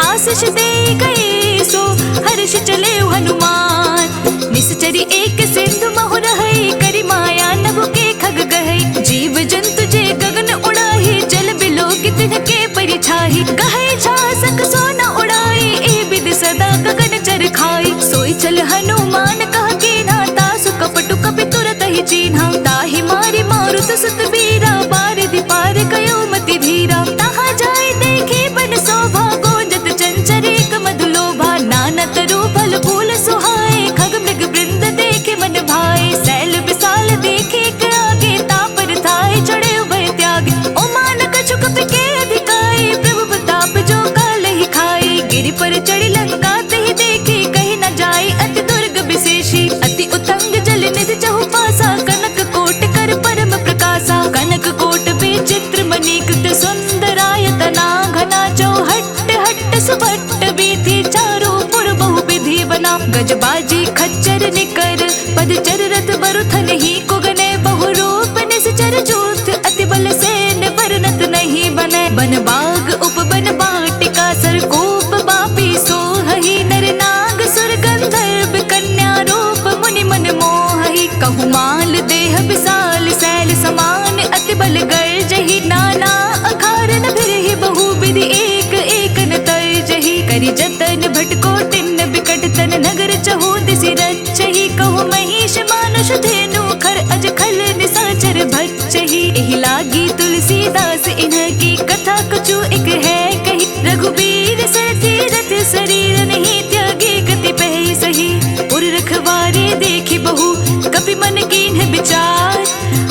आशीष दे गए सो हर्ष चले हनुमान। निश्चरी एक सिंधु महु रहै करि माया नभ के खग गहै। जीव जंतु जे गगन उड़ाहि जल बिलोक तिनके परिछाहि। गहै झासक सोना उड़ाई ए विधि सदा गगन चर खाई। सोई चल हनुमान कह कीन्हा तासु कपटु कपि तुरत ही चीन्हा। ताहि मारि मारुत सुत बीरा बारिधि पार गयो मति धीरा। तहाँ जाय देखे बन शोभा गोंजत चंचर एक मधुलोभा। नाना तरु फल फूल सुहाए खग मृग वृंद देखे मन भाए। सैल विशाल देखे के आगे तापर थाए चढ़े उभय त्यागे। ओ मान कछु कपि के अधिकाई प्रभु प्रताप जो काल ही खाई। गिरि पर चढ़ी लंका तहि देखी कहीं न जाई अति दुर्ग विशेषी। अति उतंग जल निधि चहु पासा कनक कोट कर परम प्रकाशा। कनक कोट विचित्र मणि कृत सुंदरायतना घना चौहट्ट हट्ट सुभट्ट बीथी चारों पुर बहु विधि बना। गजबाजी खच्चर निकर पदचर रथ बरुथन ही कुगने बहु रूप निश्चर जूथ। अति बल सेन वर्णत नहीं बने बन बाग उपवन बाटिका। सरकूप बापी सोहहि नर नाग सुर गंधर्व कन्या रूप मुनि मन मोहहि। कहु माल देह विशाल शैल समान अति बल गर्जहि। नाना अखारन फिरहि बहु विधि एक एक न तर्जहि। करि जतन भटको तिन्न बिकट तन नगर चहु दिसि रचहि। कहु महिष मानुष धेनु खर अज खल निशाचर भक्षहि। एहि लागी तुलसीदास इन्हकी कथा कछु एक है कही। रघुबीर सर तीरथ शरीर नहीं त्यागे गति पहि सही। पुर रखवारे देखि बहु कपि मन कीन्ह विचार।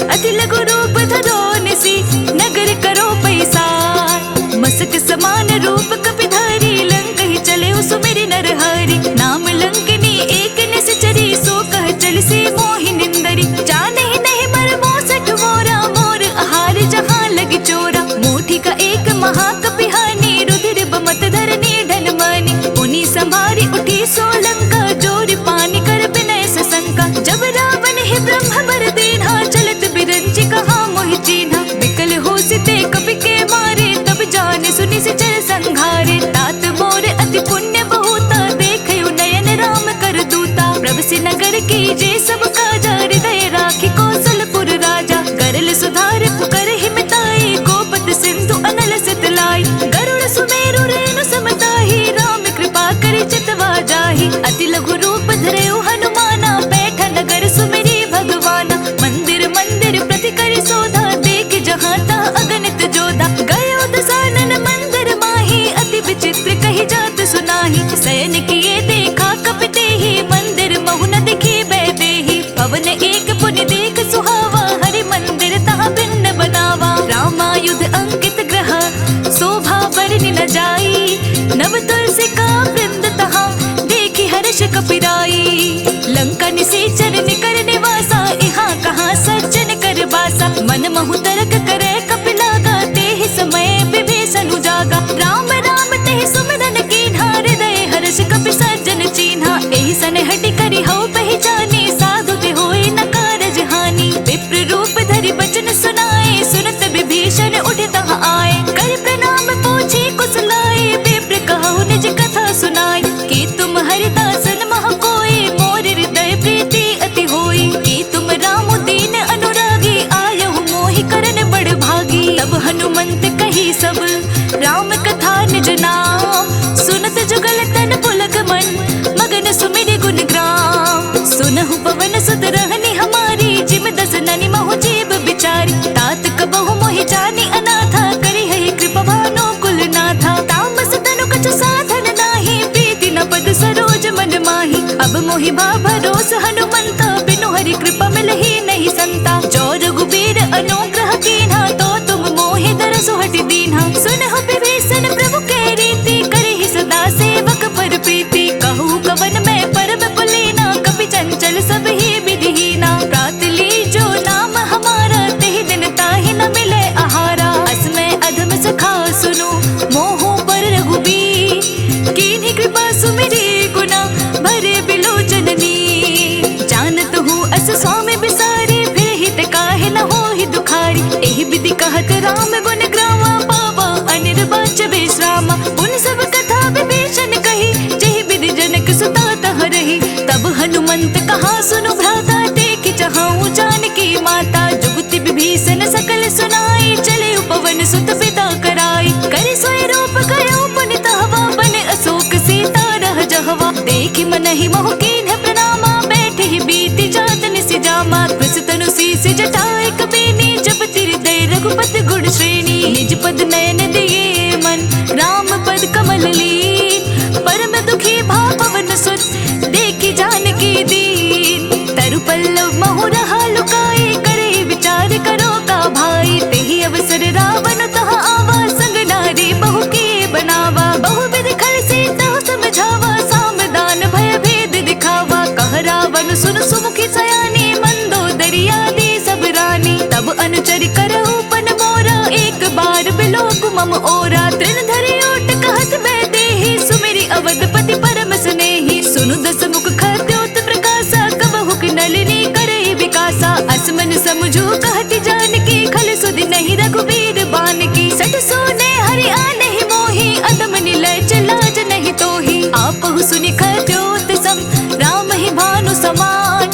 अति लघु रूप धरो निसि नगर करो पैसार। मसक समान रूप कपि धारी लंक ही चले सुमिरि नरहरि। नाम लंकनी एक निश्चरी सो कह चल से मोहि निंदरी। जाने ही नहीं मर मोसठ मोरा मोर आहार जहाँ लगी चोरा। मुठी का एक महाकपि हानि रुधिर बमत धरनी ढन मानी। पुनि संभारी उठी सोलंका जोर पानी कर विनय सशंका। जब रावण ही ब्रह्म बर दीन्हा चलत बिरंची कहा मोहि चीन्हा। विकल हो सिते कपि के मारे तब जाने सुनि सिचर संघारे। तात मोर अति पुण्य बहुता देखयो नयन राम कर दूता। प्रभ से नगर की जे सब काजा हृदय राखी कौशलपुर राजा। करल सुधार पुकर हिमताई गोपत सिंधु अनल सितलाई। गरुड़ सुमेरु रेणु समताहि राम कृपा करि चितवा जाहि। अति लघु रूप धरयो हनुमाना बैठा नगर सुमिरि भगवाना। मंदिर मंदिर प्रति करि शोधा देख जहाँ तहाँ अगणित जोधा। गयो दसानन मंदिर माही अति विचित्र कही जात सुनाही। शयन किए देखा कपि तेहि मंदिर महु न दिखी बैदेहि। भवन एक पुनि देख सुहावा हरि मंदिर तहाँ भिन्न बनावा। रामायुध अंकित ग्रह शोभा बरनि न जाई। नव तुलसी का वृंद तहाँ देखी हर्ष कपिराई। लंका निशाचर निकर निवासा यहाँ कहाँ सज्जन कर बासा। मन महु तर्क करे कपि लागा तेहि समय विभीषण जागा। राम राम तेहि सुमिरन कीन्हा हृदय हर्ष कपि सज्जन चीन्हा। एहि सन हटि करि हौ पहचानी साधु ते होय न कारज हानि। विप्र रूप धरि बचन सुनाए सुनत विभीषण उठि तहाँ आए। कर प्रणाम पूछे कुशलाए विप्र कहु निज कथा सुनाई। कि तुम हरिदासन मह कोय मोर हृदय प्रीति अति होई। कि तुम राम दीन अनुरागी आयहु मोहि करन बड़ भागी। तब हनुमंत कही सब राम कथा निज नाम। सुनत जुगल तन पुलक मन मगन सुमिरि गुण ग्राम। सुनहु पवन सुत रहनी हमारी जिम दस ननि महु जीव बिचारी। तात कबहु मोहि जानी अनाथा करि है कृपा भानु कुल नाथा। तामस तनु कछु साधन नाही प्रीति न पद सरोज मन माही। अब मोहि भा भरोस हनुमंता बिनु हरि कृपा मिलहि नहीं संता। जो रघुबीर अनुग्रह कीन्हा तो तुम मोहि दरसु हटि दीन्हा। सुनहु विभीषण प्रभु के रीति करिहि सदा सेवक पर प्रीति। कहु कवन मैं परम कुलीना कपि चंचल सब ही विधिहीना। प्रात ली जो नाम हमारा तेहि दिन ताहि न मिले आहारा। असमय अधम सखा सुनो मोहु पर रघुबीर। कीन्ही कृपा सुमिरि गुना भरे बिलोचन नीर। जानत कहत राम गुण ग्रामा, पावा अनिर्वाच्य विश्रामा। उन सब कथा विभीषण कही, जहि विधि जनक सुता तह रही। तब हनुमंत कहा सुनु भ्राता, टेक चहाऊं जानकी माता। जुगति विभीषण सकल सुनाई, चले उपवन सुत पिता कराई। करि सोई रूप गयो पुनि तहवा, बन अशोक सीता रह जहवा। देखि मनहि मोह कीन्ह प्रणामा, बैठे ही बीति जात निसि जामा। कृष तनु शीस जटाई कबीनी, जपति हृदय रघुपति गुण श्रेणी। निज पद नयन दिए मन, राम पद कमल लीन। परम दुखी भाव पवन सुत, देखि जानकी दीन। तरु पल्लव महु रहा लुकाई, करे विचार करो का भाई। तेहि अवसर रावण तह आवा, संग नारी बहु किए बनावा। बहु विधि खल सीता समझावा, सामदान भय भेद दिखावा। कह रावण सुन सुमुखी सयानी, मंदोदरी आदि सब रानी। तब अनुचर करहु पन मोरा, एक बार बिलोक मम ओरा। तृण धरि ओट कहत बैदेहि, सुमिरि अवधपति परम स्नेही। सुनु दस मुख खद्योत प्रकाशा, कबहु नलिनी करहि विकासा। असमन समझो कहति जानकी, खल सुधि नहीं रघुबीर बानकी। सठ सोने हरि आनहि मोहि, अदम निलय लाज नहीं तोहि। आपहु सुनि खद्योत सम, राम ही भानु समान।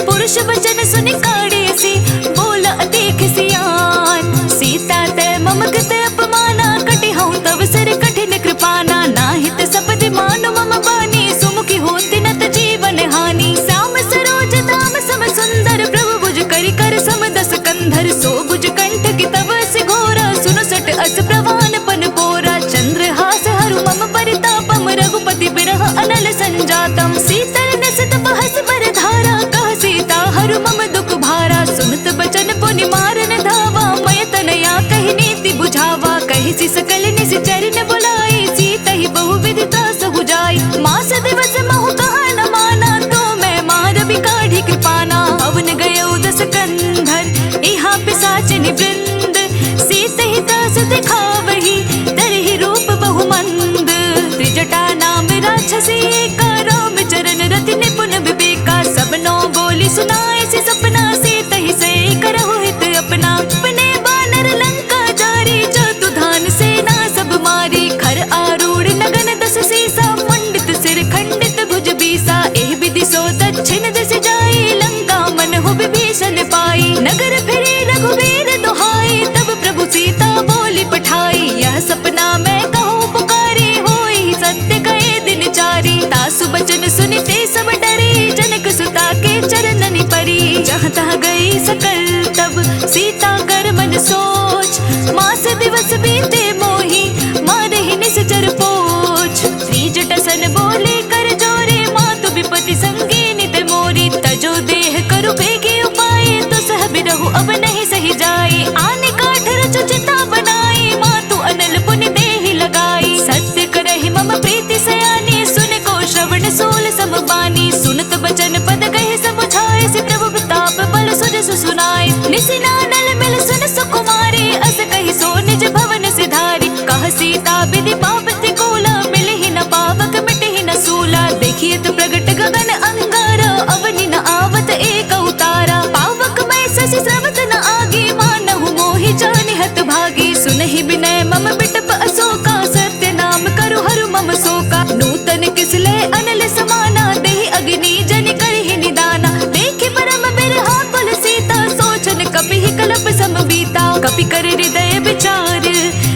पुरुष वचन सुनि काढ़ियसि, बोला अतिक सियान। सीता ते मम कृत अपमाना, कटिहउँ तव सिर कठिन कृपाना। नाहित सपदि मानु मम बानी, सुमुखी होति नत जीवन हानि। श्याम सरोज दाम सम सुंदर, प्रभु भुज करि कर सम दस कंधर। सो भुज कंठ की तव सि घोरा, सुनु सट अस प्रवान पन पोरा। चंद्रहास हरु मम परितापम, रघुपति बिरह अनल संजातम। शीतल नसित बहस बर धारा, कह सीता हरु मम दुख भारा। सुनत बचन पुनि मारन धावा, मय तनया कहि नीति बुझावा। कहि सि सकल निसि चरण बुलाई, सीता ही बहु विधि त्रास हो जाई। मास दिवस महु कहा न माना, तो मैं मार बिकाढ़ी कृपाना। पवन गयो दस कंधर, इहाँ पिशाचिनी वृंद। सीत ही दास दिखावही, तरहि रूप बहु मंद। त्रिजटा नाम राक्षसी एका, राम चरण रति निपुण विवेका। सब नौ बोली सुनाए से सपना, सीत ही से करहु हित अपना। अपने बानर लंका जारी, चतुधान सेना सब मारी। खर आरूढ़ नगन दस सीसा, मंडित सिर खंडित भुज बीसा। एह विधि सो दक्षिण दिस जाई, लंका मन हो विभीषण पाई। नगर फिरे रघुबीर दुहाई, तब प्रभु सीता बोली पठाई। यह सपना मैं कहूँ पुकारी, होई सत्य कहे दिन चारी। तासु बचन सुनिते सब डरे, जनक सुता के चरणनि परी। जहाँ तहाँ गई सकल तब, सीता कर मन सोच। मास दिवस बीते मोहि, मारहि निश्चर पोछ। त्रिजट सन बोले कर जोरे, मातु विपति संगीनि ते मोरी। तजो देह करु बेगी उपाय, तो सह बिरहु अब नहीं सही जाए। आने काठ रचु चिता बनाई, मातु अनल पुनि देहि लगाई। सत्य करहि मम प्रीति सयानी, सुन को श्रवण सोल समबानी। सुनत बचन पद कहे समुझाए, से प्रभु प्रताप बल सुजसु सुनाए। निसि नानल मिल सुन सुकुमारी, अस कहि सो निज भवन सिधारी। कह सीता विधि पावति कोला, मिलहि न पावक मिटहि न सूला। देखियत प्रगट गगन अंगारा, अवनि न आवत एक उतारा। पावक मैं शशि स्रवत न आगे, मानहु मोहि जानिहत भागी। सुनहि विनय मम बिटप अशोका, सत्य नाम करु हरु मम शोका। नूतन किसले अनल समाना, देहि अग्नि जनि करहि निदाना। देखि परम बिरहा कुल सीता, सोचन कपिहि कलप सम बीता। कपि कर हृदय विचार,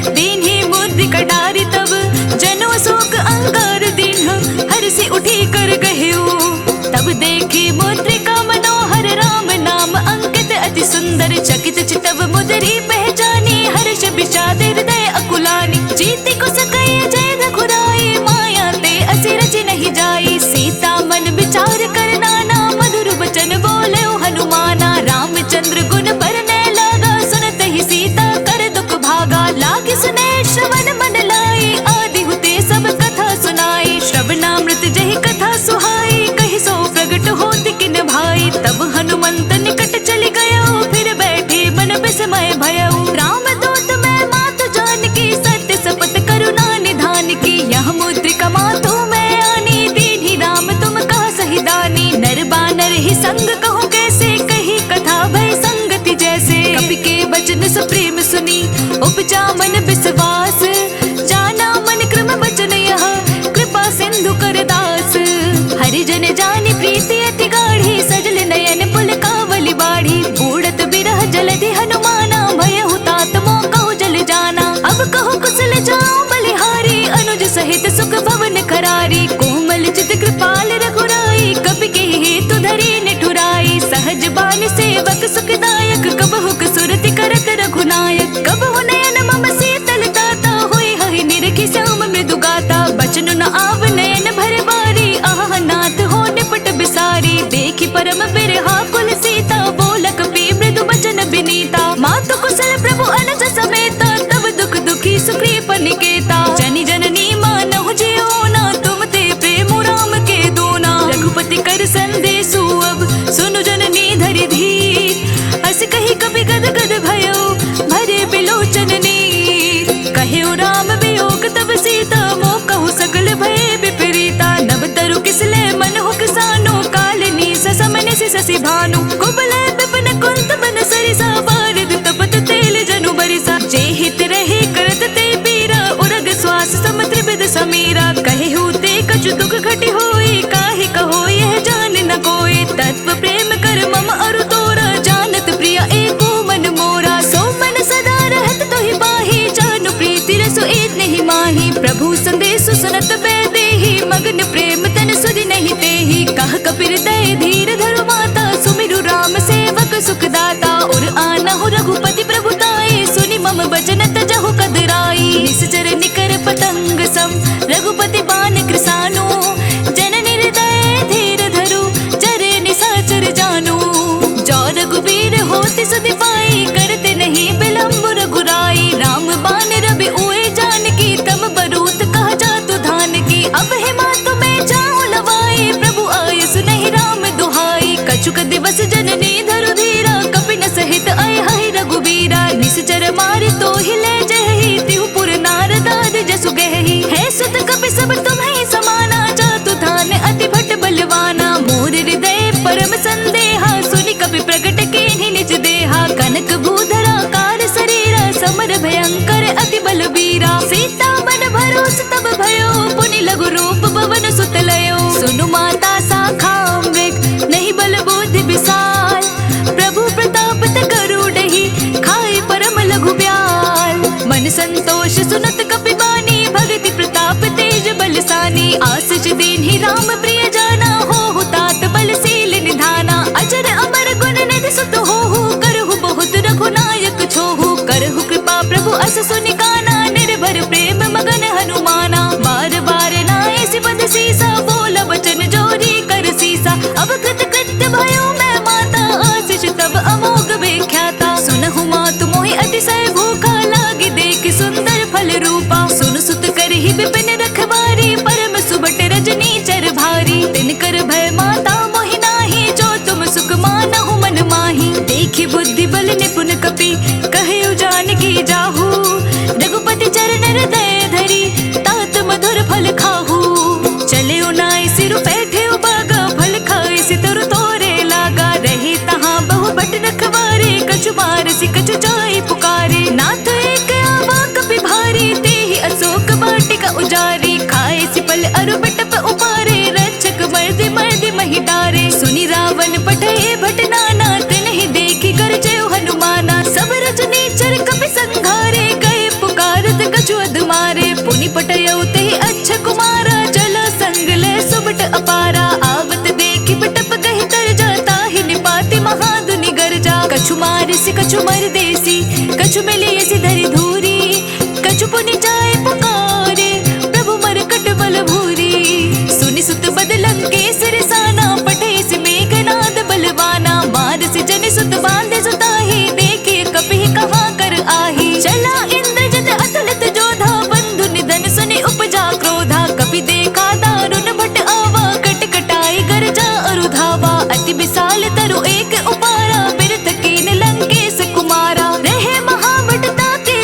दीन्हि मुद्रिका डारि। तब जनो शोक अंगार दीन्ह, हर्षि उठी कर गहेउ। तब देखि मुद्रिका मनोहर, राम नाम अंकित अति सुंदर। चकित चितव मुद्री पहचानी, हर्ष विषाद हृदय अकुलानी। जीति कुस कहि जय रघुराई, माया ते असि रचि नहीं जाई। सीता मन विचार कर नाना, मधुर वचन बोले हनुमाना। रामचंद्र गुण बरनै लागा, सुनत ही सीता कर दुख भागा। लागे सुने श्रवण मन लाई, आदि हुते सब कथा सुनाई। श्रवणामृत जहि कथा सुहाई, कहि सो प्रगट होति किन भाई। तब हनुमंत निकट चली गयो, फिर बैठे मन विस्मय भयउ। प्रेम सुनी उपजा मन विश्वास, जाना मन क्रम वचन यह कृपा सिंधु कर दास। हरिजन जानी प्रीति अति गाढ़ी, सजल नयन पुल कावली बाढ़ी। बूढ़त बिरह जलधि हनुमाना, भय हुतात मोकहु जल जाना। अब कहो कुशल जाऊं बलिहारी, अनुज सहित सुख भवन करारी। कोमल चित कृपाल रघुराई, कपि के हेतु धरी निठुराई। सहज बान सेवक सुखदायक, कबहु सुरति करत रघुनायक। कबहु नयन मम शीतल दाता, होय हहि निरखि श्याम मृदु गाता। बचन न आव नयन भर बारी, आह नाथ हो निपट बिसारी। देखि परम बिरहा कुल सीता, बोलक पी मृदु बचन बिनीता। मातु कुशल प्रभु अनुज समेता, तब दुख दुखी सुग्रीव निकेता। जनि जननी मानहु जियोना, तुम ते प्रेम राम के दोना। रघुपति कर संदेशु अब, सुनु जननी धरि धीर। अस कही कपि गद गद भयो, भरे बिलोचन नीर। कहेउ राम वियोग तब सीता, मोकहु सकल भय विपरीता। नभ तरु किसले मन हो किसानो, कालिनी ससमन सिसि भानु। कुबले विपिन कुंत बन सरिसा, बारिद तपत तेल जनु बरिसा। जे हित रहे करत ते पीरा, उरग श्वास सम त्रिविध समीरा। कहेहु ते कछु दुख घटि होई, काहे कहो यह जान न कोई। तत्व प्रेम कर मम अरु तोरा, जानत प्रिय एको मन मोरा। सो मन सदा रहत तोहि बाही, जानु प्रीति रसु एक नहीं माही। प्रभु संदेश सुनत बैदेही, मगन प्रेम तन सुधि नहीं तेहि। कह कपिर दय धीर धरु माता, सुमिरु राम सेवक सुखदाता। और आनहु रघुपति प्रभुताई, सुनि मम बचन तजहु कदराई। निश्चर निकर पतंग सम, रघुपति बान कृसानु। जननी हृदय धीर धरु, चरे निशाचर जानु। जो रघुबीर होति सुधि पाई, करते नहीं विलम्ब रघुराई। राम बान रवि उए जानकी, तम बरूत कह जातु धान की। अब हे मातु मैं जाऊं लवाई, प्रभु आय सुनहि राम दुहाई। कछुक दिवस जननी धरु धीरा, कपि न सहित आय हहि रघुबीरा। निश्चर मारि तो हिले जहि, तिहु पुर नारदाद जसु गहि। है सुत कपि सब तुम्हें समाना, जातु धान अति भट बलवाना। मोर हृदय परम संदेहा, सुनि कपि प्रगट कीन्हि निज देहा। कनक भूधरा कार शरीरा, समर भयंकर अति बलबीरा। सीता मन भरोस तब भयो, पुनि लघु रूप पवन सुत लयो। सुनु माता शाखा मृग, नहीं बल बुद्धि विशाल। प्रभु प्रताप गरुड़हि, खाए परम लघु ब्याल। मन संतोष सुनत कपि बानी, भगति प्रताप तेज बलसानी। आशीष दीन्हि राम प्रिय जाना, होहु तात बलशील निधाना। अजर अमर गुण निधि सुत होहु, करहु बहुत रघुनायक छोहु। करहु कृपा प्रभु अस सुनि काना, निर्भर प्रेम मगन हनुमाना। बार बार नाए सिपद सीसा, बोल वचन जोरी कर सीसा। अब कृत कृत्य भयो मैं माता, आशीष तब अमोघ व्याख्याता। सुनहु मातु मोहि अतिशय भूखा, लागी देख सुंदर फल रूपा। सुन सुत करहि विपिन रखवारी, परम सुबट रजनी चर भारी। तिनकर भय माता मोहि नाही, जो तुम सुख मानहु मन माही। देखि बुद्धि बल निपुण कपि, कहेउ जानकी जाहू। रघुपति चरण हृदय धरि, तात मधुर फल खाहू। चले नाई सिरु बैठे बागा, फल खाए सितरु तोरे लागा। रहे तहाँ बहु बट रखवारे, कछु मारसी कछु जाई पुकारे। नाथ एक आवा कपि भारी, तेहि अशोक वाटिका उजारी। खाए सिपल अरु बटप उपारे, रक्षक मर्दि मर्दि महि डारे। सुनि रावण पठे भट नाना, तिन्हि देखि गरजेउ हनुमाना। सब रजनी चर कपि संघारे, गए पुकारत कछु अधमारे। पुनि पटयउ तेहि अच्छा कुमारा, चल संग ले सुबट अपारा। आवत देखि बटप कहि तर जाता, ही निपाति महाधुनि गरजा। कछु मारिसि कछु मर देसी, कछु मिलियसि धरि धूरी। कछु पुनि जाय पुकारे, प्रभु मरकट बल भूरी। सुनि सुत बदलं केसर साना, पठेसि मेघनाद बलवाना। मारसि जनि सुत बांधे सुताही, देखे कपि कहाँ कर आही। चला इंद्रजित अतुलित जोधा, बंधु निधन सुनि उपजा क्रोधा। कपि देखा दारुण भट आवा, कट कटाई गरजा अरु धावा। अति विशाल तरु एक उपारा, बिरथ कीन लंकेश कुमारा। रहे महाबट ताके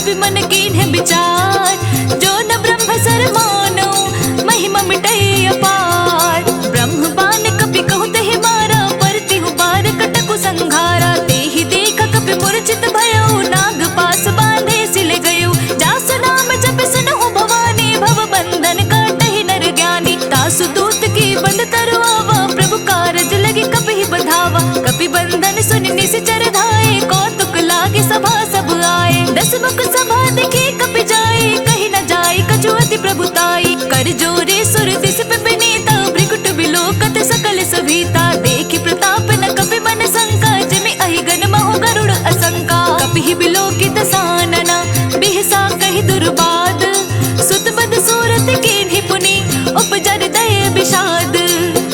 कपि मन कीन्ह विचार, जो न ब्रह्म सर मानो महिमा मिटई अपार। ब्रह्म बान कपि कहु तहि मारा, परतिहु बार कटकु संघारा। तेहि देख कपि मूर्छित भयउ, नाग पास बांधे सिल गयउ। जासु नाम जप सुनहु भवानी, भव बंधन काटहि नर ज्ञानी। तासु दूत की बंद तरवावा, प्रभु कारज लगे कपि बंधावा। कपि बंधन सुनि निश्चर धाये, कौतुक लागे सभा सब आए। दस मुख सभा देखी कपि जाए, कहीं न जाए कछु अति प्रभुताई। कर जोरे सुर दिस पे विनीता, भृकुट बिलोकत सकल सभीता। देखि प्रताप न कपि मन शंका, जिमि अहिगन महु गरुड़ असंका। कपि बिलोकित सानना, बिहसा कहि दुर्बाद। सुत बद सूरत कीन्हि पुनि, उपजर दय विषाद।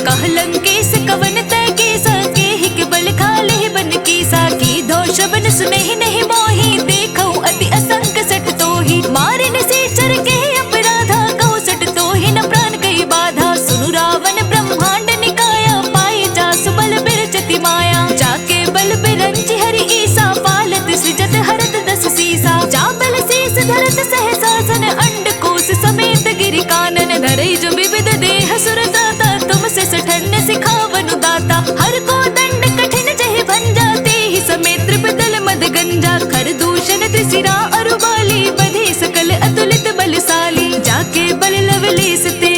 कहलंकेश कवन तय केसा, केहि के बल खाले बन कीसा। की दोष बन सुनहि नहीं मोहि, देखौ अति असंक सट तोहि। मारे न सीचर के अपराधा, कहु सट तोहि न प्राण कई बाधा। सुनु रावण ब्रह्मांड निकाया, पाए जासु बल बिरचति माया। जाके बल बिरंचि हरि ईसा, पालत सृजत हरत दस सीसा। जा बल शीस धरत सहसासन, अंडकोश समेत गिरि कानन। धरई जो विविध देह सुर दाता, तुम से सठन सिखावनु दाता। हर को दंड कठिन जहि भंजा, तेहि समेत त्रिपदल मद गंजा। खर दूषण त्रिशिरा अरुबाली, बधे सकल अतुलित बलशाली। जाके बल लवलेस ते,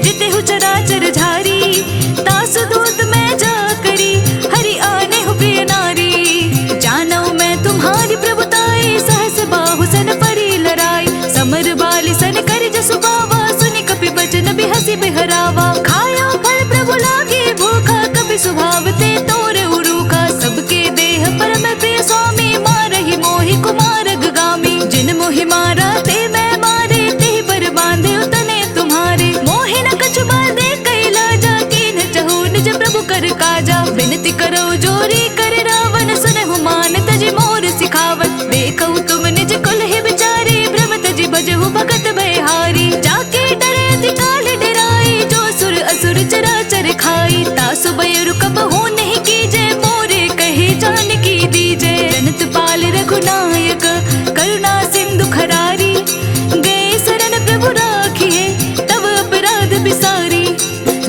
जितेहु चराचर झारी। तासु दूत मैं जा करी, हरि आने हु प्रिय नारी। जानौ मैं तुम्हारी प्रभुताई, सहस बाहु सन परी लराई। समर बाली सन कर जसु बावा, सुनि कपि बचन बिहसि बिहरावा। खायो फल प्रभु लागे भूखा, कपि स्वभाव ते तोर उरूखा। सबके देह परम प्रिय स्वामी, मारहि मोहि कुमारग गामी। जिन मोहि मारा ते मैं मारे, तेहि पर बांधे उतने तुम्हारे। मोहि न कछु बाधे कैला, जाके न चहु निज प्रभु कर काजा। विनती करो जोरी कर रावण, सुनहु मान तजि मोर सिखावत। देखौ तुम निज कुल ही विचारे, भ्रम तजि भजहु भगत भयहारी। जाके डरे अति काल डराई, जो सुर असुर चराचर खाई। तासु बयरु कबहु नहीं कीजे, मोरे कहे जानकी दीजे। जनत पाल रघुनायक, करुणा सिंधु खरारी। गए शरण प्रभु राखिए, तब अपराध बिसारी।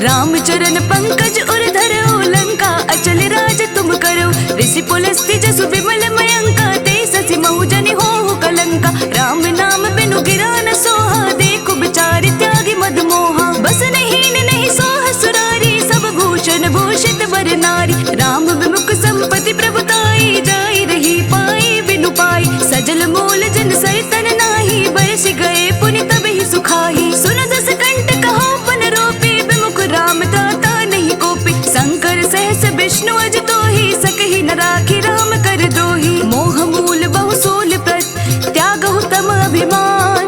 रामचरण पंकज उर धरो, लंका अचल राज तुम करो। ऋषि पुलस्त्य जसु विमल मयंका, ते ससि महु जनि होहु कलंका। राम नाम बिनु गिरा न सोहा, देखु बिचारि त्यागी मद मोहा। बस नहीं सोह सुरारी, सब भूषण भूषित वर नारी। राम विमुख संपत्ति प्रभुताई, जाई रही पाई बिनु पाई। सजल मूल जन सैतन नाही, बरसि गए पुनि तब ही सुखाही। सुन दस कंठ कहो पन रोपी, विमुख राम दाता नहीं कोपी। शंकर सहस विष्णु अज तोहि, सकहि न राखी राम कर दोहि। मोह मूल बहु सूल प्रत, त्यागहु तम अभिमान।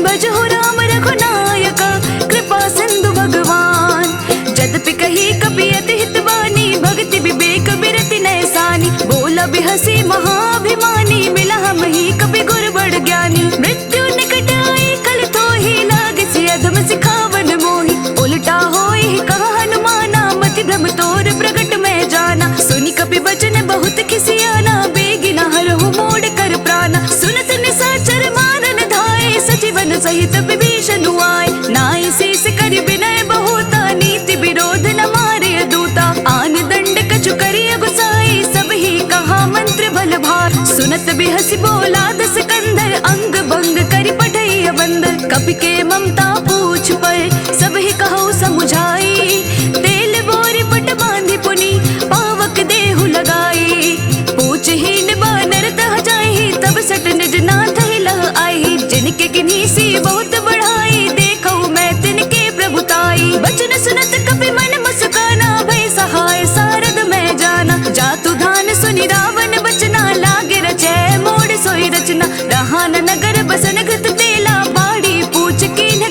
भजहु राम रघुनायका, कृपा सिंधु भगवान। जदपि कही कपि अति हितवानी, भक्ति विवेक बिरति नैसानी। बोला बिहसी महाभिमानी, मिला हमहि कपि गुर बड़ ज्ञानी। मृत्यु निकट आई कल थोहि, लागसि अधम सिखावन मोहि। उलटा होई कहा हनुमाना, मति भ्रम तोर प्रगट मैं जाना। सुनि कपि बचन बहुत खिसियाना, बेगिना हरहु मोड़ कर प्राणा। सुनत निशाचर मारन धाये, सजीवन सहित विभीषण आए। नाई शीस करि विनय बहुता, नीति विरोध न मारे दूता। आन दंड कछु करिय गुसाई, सब ही कहा मंत्र बल भार। सुनत बिहसि बोला दस कंधर, अंग भंग करि पठैय बंदर। कपि के ममता पूछ पर, सब ही कहु समुझाई। तेल बोरी पट बांधि पुनि, पावक देहु लगाई। पूछहीन बानर तह जाहि, तब सट निज नाथ ही लह आई। जिनके किन्हीं बहुत बढ़ाई, देखो मैं तिनके प्रभुताई। बचन सुनत कपि मन मुस्काना, भय सहाय सारद मैं जाना। जातु धान सुनि रावण बचना, लागे रचै मोड़ सोई रचना। रहा न नगर बसन घृत तेला, बाड़ी पूछ कीन्ह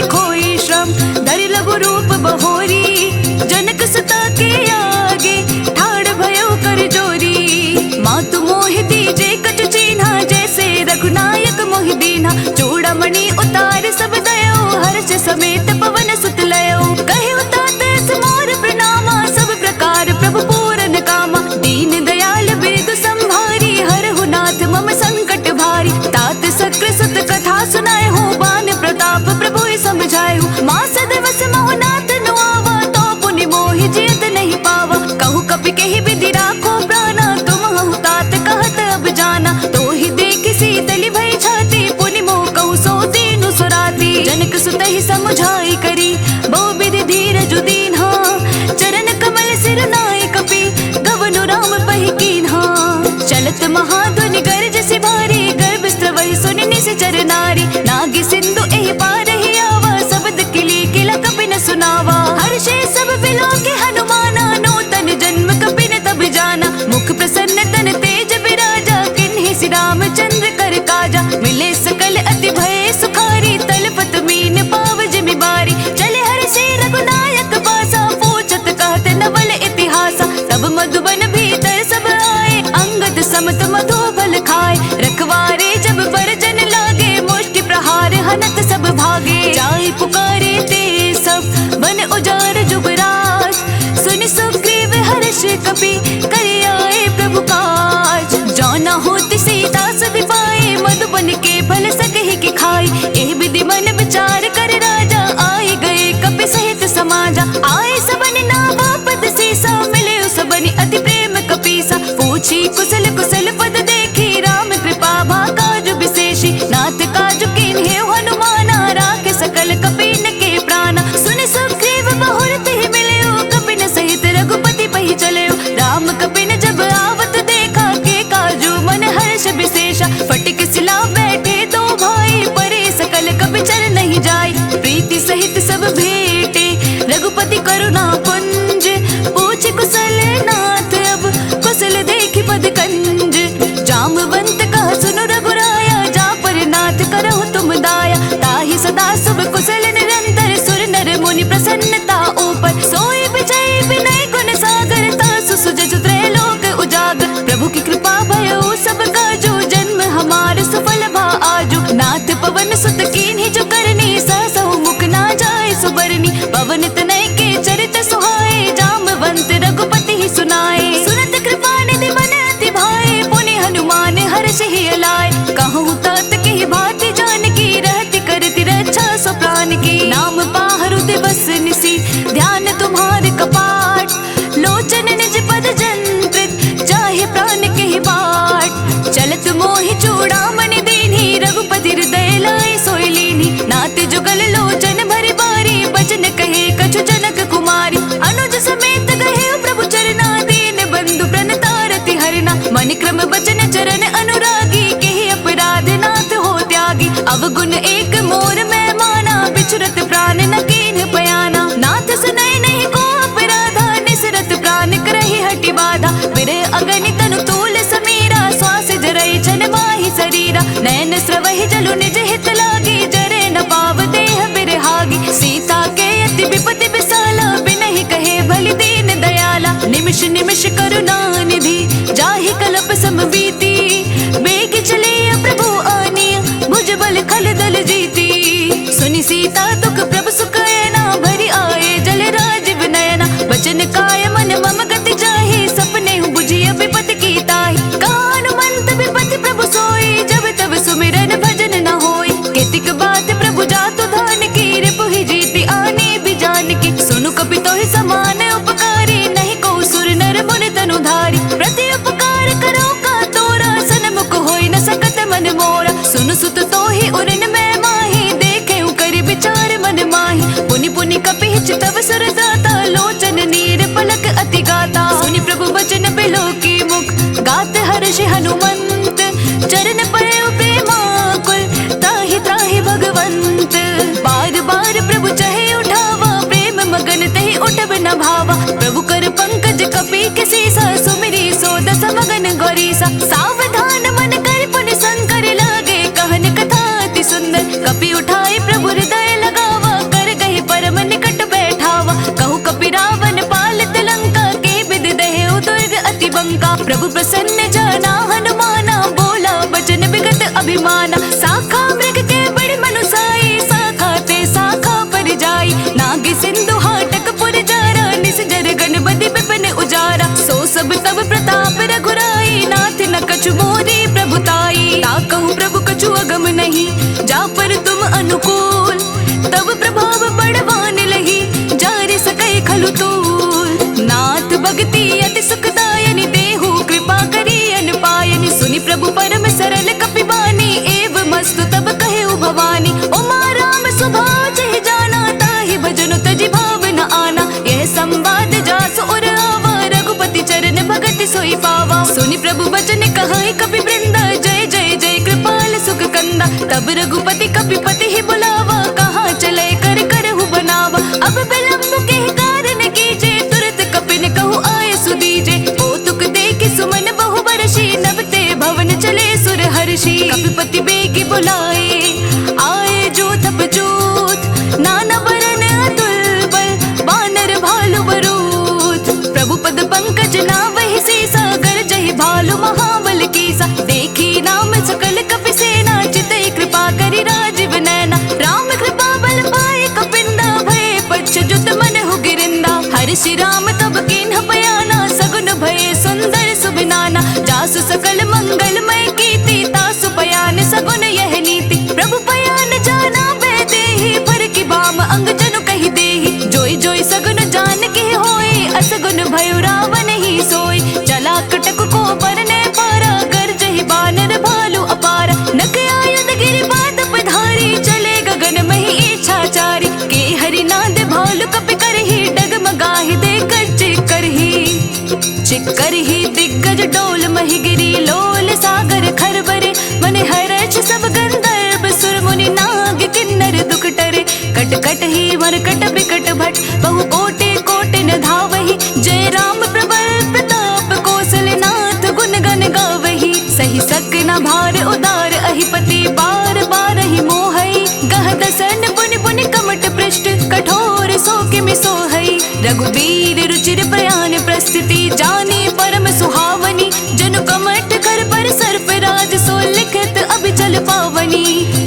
खोई श्रम, धरि लघु रूप बहोरी, जनक सुता के आगे ठाड़ भयो कर जोरी। मातु मोहि दीजे कछु चीन्हा, जैसे रघुनायक मोहि दीन्हा। चूड़ामणि उतार सब दयो, हर्ष समेत पवन सुत लयो। कहे उतात मोर प्रणामा, सब प्रकार प्रभु पूरन कामा। दीन दयाल बिरदु संभारी, हरहु नाथ मम संकट भारी। तात सक्र सुत कथा सुनाए हो, बान प्रताप प्रभु समझाए हो। मास दिवस मोह नाथ नुआवा, तो पुनि मोहि जियत नहीं पावा। कहु कपि कहि विधि राखो प्राणा, तुम हहु तात कहत अब जाना। तो ही देखि शीतली भई छाती, पुनि मोह कहु सो दीनु सुराती। जनक सुत ही समझाई करी, बहु विधि धीरजु दीन्हा। चरण कमल सिर नाय कपि, गवनु राम पहि कीन्हा। चलत महाध्वनि गर्ज सि भारी, गर्भ स्त्रवहि सुनि निश्चर नारी। नागी सिंधु एहि पारहि आवा, शब्द किली किला कपि न सुनावा। हर्षे सब बिलोके हनुमाना, नूतन जन्म कपि न तब जाना। मुख प्रसन्न तन तेज विराजा, किन्हि सि रामचंद्र कर काजा। मिले सकल अति भय सुखारी, तलपत मीन पाव जिमि बारी। चले हर्षे रघुनायक पासा, पूछत कहत नवल इतिहासा। तब मधुबन भीतर सब आए, अंगद समत मधु फल खाए। रखवारे जब बरजन लागे, मुष्टि प्रहार हनत सब भागे। जाय पुकारे ते सब, बन उजार जुबराज। सुनि सुग्रीव हर्ष कपि, करि आए प्रभु काज। जौना होति सीता सुधि पाए, मधुबन के फल सकहि के खाए। एहि विधि मन विचार कर राजा, आए गए कपि सहित समाजा। आए सबन नावा पद सीसा, मिले सबनि अति प्रेम कपीसा। पूछी कुशल कुशल पद देखी, राम कृपा भा काजु विशेषी। नाथ काजु कीन्हे हनुमाना, राखे सकल कपीन के प्राणा। सुनि सुग्रीव बहुर तिहि मिलयो, कपिन सहित रघुपति पहि चलयो। राम कपिन जब आवत देखा, के काजु मन हर्ष विशेषा। फटिक सिला बैठे दो भाई, परे सकल कपि चर नहीं जाय। प्रीति सहित सब भेटे, रघुपति करुणा पुंज। पूछ कुशल नाथ अब, कुशल देखि पद कंज। जामवंत कह सुनु रघुराया, जा पर नाथ करहु तुम दाया। ताहि सदा शुभ कुशल निरंतर, सुर नर मुनि प्रसन्नता ऊपर। सोई विजय विनय गुण सागर, तासु सुजसु त्रैलोक उजागर। प्रभु की कृपा भयो सब काजो, जन्म हमार सफल भा आजो। नाथ पवन सुत कीन्हि जो करनी, सहसहु मुख ना जाय सुबरनी। पवन तनय के चरित सुहाए, जामवंत रघुपति ही सुनाए। सुनत कृपा निधि मन अति भाए, पुनि हनुमान हर्ष ही अलाय। कहूँ तात के भांति जानकी, रहति करति रक्षा सो प्राण की। नाम पाहरु दिवस निसी, ध्यान तुम्हारे कपाट। लोचन निज पद जंत्रित, चाहे प्राण के बाट। चलत मोहि चूड़ामणि दीन्ही, रघुपति हृदय लाए सोई लीन्ही। नाथ जुगल लोचन भरि बारी, बचन कहे कछु जनक कुमारी। अनुज समेत गए प्रभु चरना, दीन बंधु प्रणतारति हरना। मन क्रम बचन चरण अनुरागी, केहि अपराध नाथ हो त्यागी। अवगुण एक मोर मैं माना, बिछुरत प्राण न कीन्ह पयाना। नाथ सुनय नहीं को अपराधा, निसरत प्राण करहि हटि बाधा। विरह अगनि तनु तूल समीरा, श्वास जरय छन माहि शरीरा। नयन स्रवहि जलु निज हित लागी, जरे न पाव देह बिरहागी। सीता के अति विपति विसाला, बिनहि कहे भलि दीन दयाला। निमिष निमिष करुणा निधि, जाहि कल्प समबीति। बेग चले प्रभु आनिया, भुज बल खल दल जीती। सुनि सीता दुख प्रभु सुखयना, भरि आए जल राजीव नयना। बचन काय मन मम गति जाहि, सपने बुझिय विपति की ताहि। हनुमंत विपति प्रभु सोई, जब तब सुमिरन भजन न होई। केतिक बात प्रभु जातु धान की, रिपु ही जीति आनी भी जान की। सुनु कपि तोहि समान उपकारी, नहीं को सुर नर मुनि तनु धारी। प्रति उपकार करो का तोरा, सन्मुख होई न सकत मन मोरा। सुनु सुत तोहि उरन में माही, देखे करि विचार मन माही। पुनि पुनि कपि चितव सुर दाता, लोचन नीर पलक अति गाता। सुनि प्रभु बचन बिलो की मुख, गात हर्ष हनुमंत। चरण पड़े प्रेमाकुल, ताहि त्राहि भगवंत। बार बार प्रभु चहे उठावा, प्रेम मगन तहि उठब न भावा। प्रभु कर पंकज कपि के सीसा, सुमिरी सो दस मगन गौरीसा। सावधान मन कर पुनि संकर लागे, कहन कथा अति सुंदर। कपि उठाए प्रभु हृदय लगावा, बुलाए, आए जूथ पजूथ नाना वरन अतुल बल, वानर भालु बरूथ। प्रभु पद पंकज नावहि सीसा, गरजहि भालु महाबल कीसा। देखी नाम सकल कपि सेना, चितई कृपा करि राजीव नैना। राम कृपा बल पाए कपिंदा, भय पच्चजुत मन हो गिरिंदा। हर्षि राम तब कीन्ह बयाना, सगुन भये सुंदर सुबिनाना। जासु सकल मंगलमय कीर्ति, तासु पयान सगुन यह नीति। प्रभु पयान जाना बेदेहि, पर की बाम अंग जनु कहि देहि। जोई जोई सगुन जान के होए, असगुन भयो रावण ही सोई। चला कटक को परने पारा, गरजहि बानर भालु अपारा। नक आयुध गिरि बात पधारी, चले गगन मही इच्छाचारी। के हरि नाद भालु कपि करहि, डगमगाहि देकर चिक्करहि। दिग्गज डोल मही गिरी, लोल सागर खरबरे। मन हर्ष सब गंधर्व, सुर मुनि नाग किन्नर दुख टरे। कट कट ही मरकट बिकट भट, बहु कोटि कोटि न धावहि। जय राम प्रबल प्रताप, कौशलनाथ गुण गण गावहि। सही सक न भार उदार, अहिपति बार बार ही मोहई। गह दसन पुनि पुनि कमट पृष्ठ, कठोर सो किमि सोहई। रघुबीर रुचिर प्रयाण प्रस्तुति, जानी परम सुहावनी। जनु कमट कर पर सर्प राज, सो लिखित अभिचल पावनी।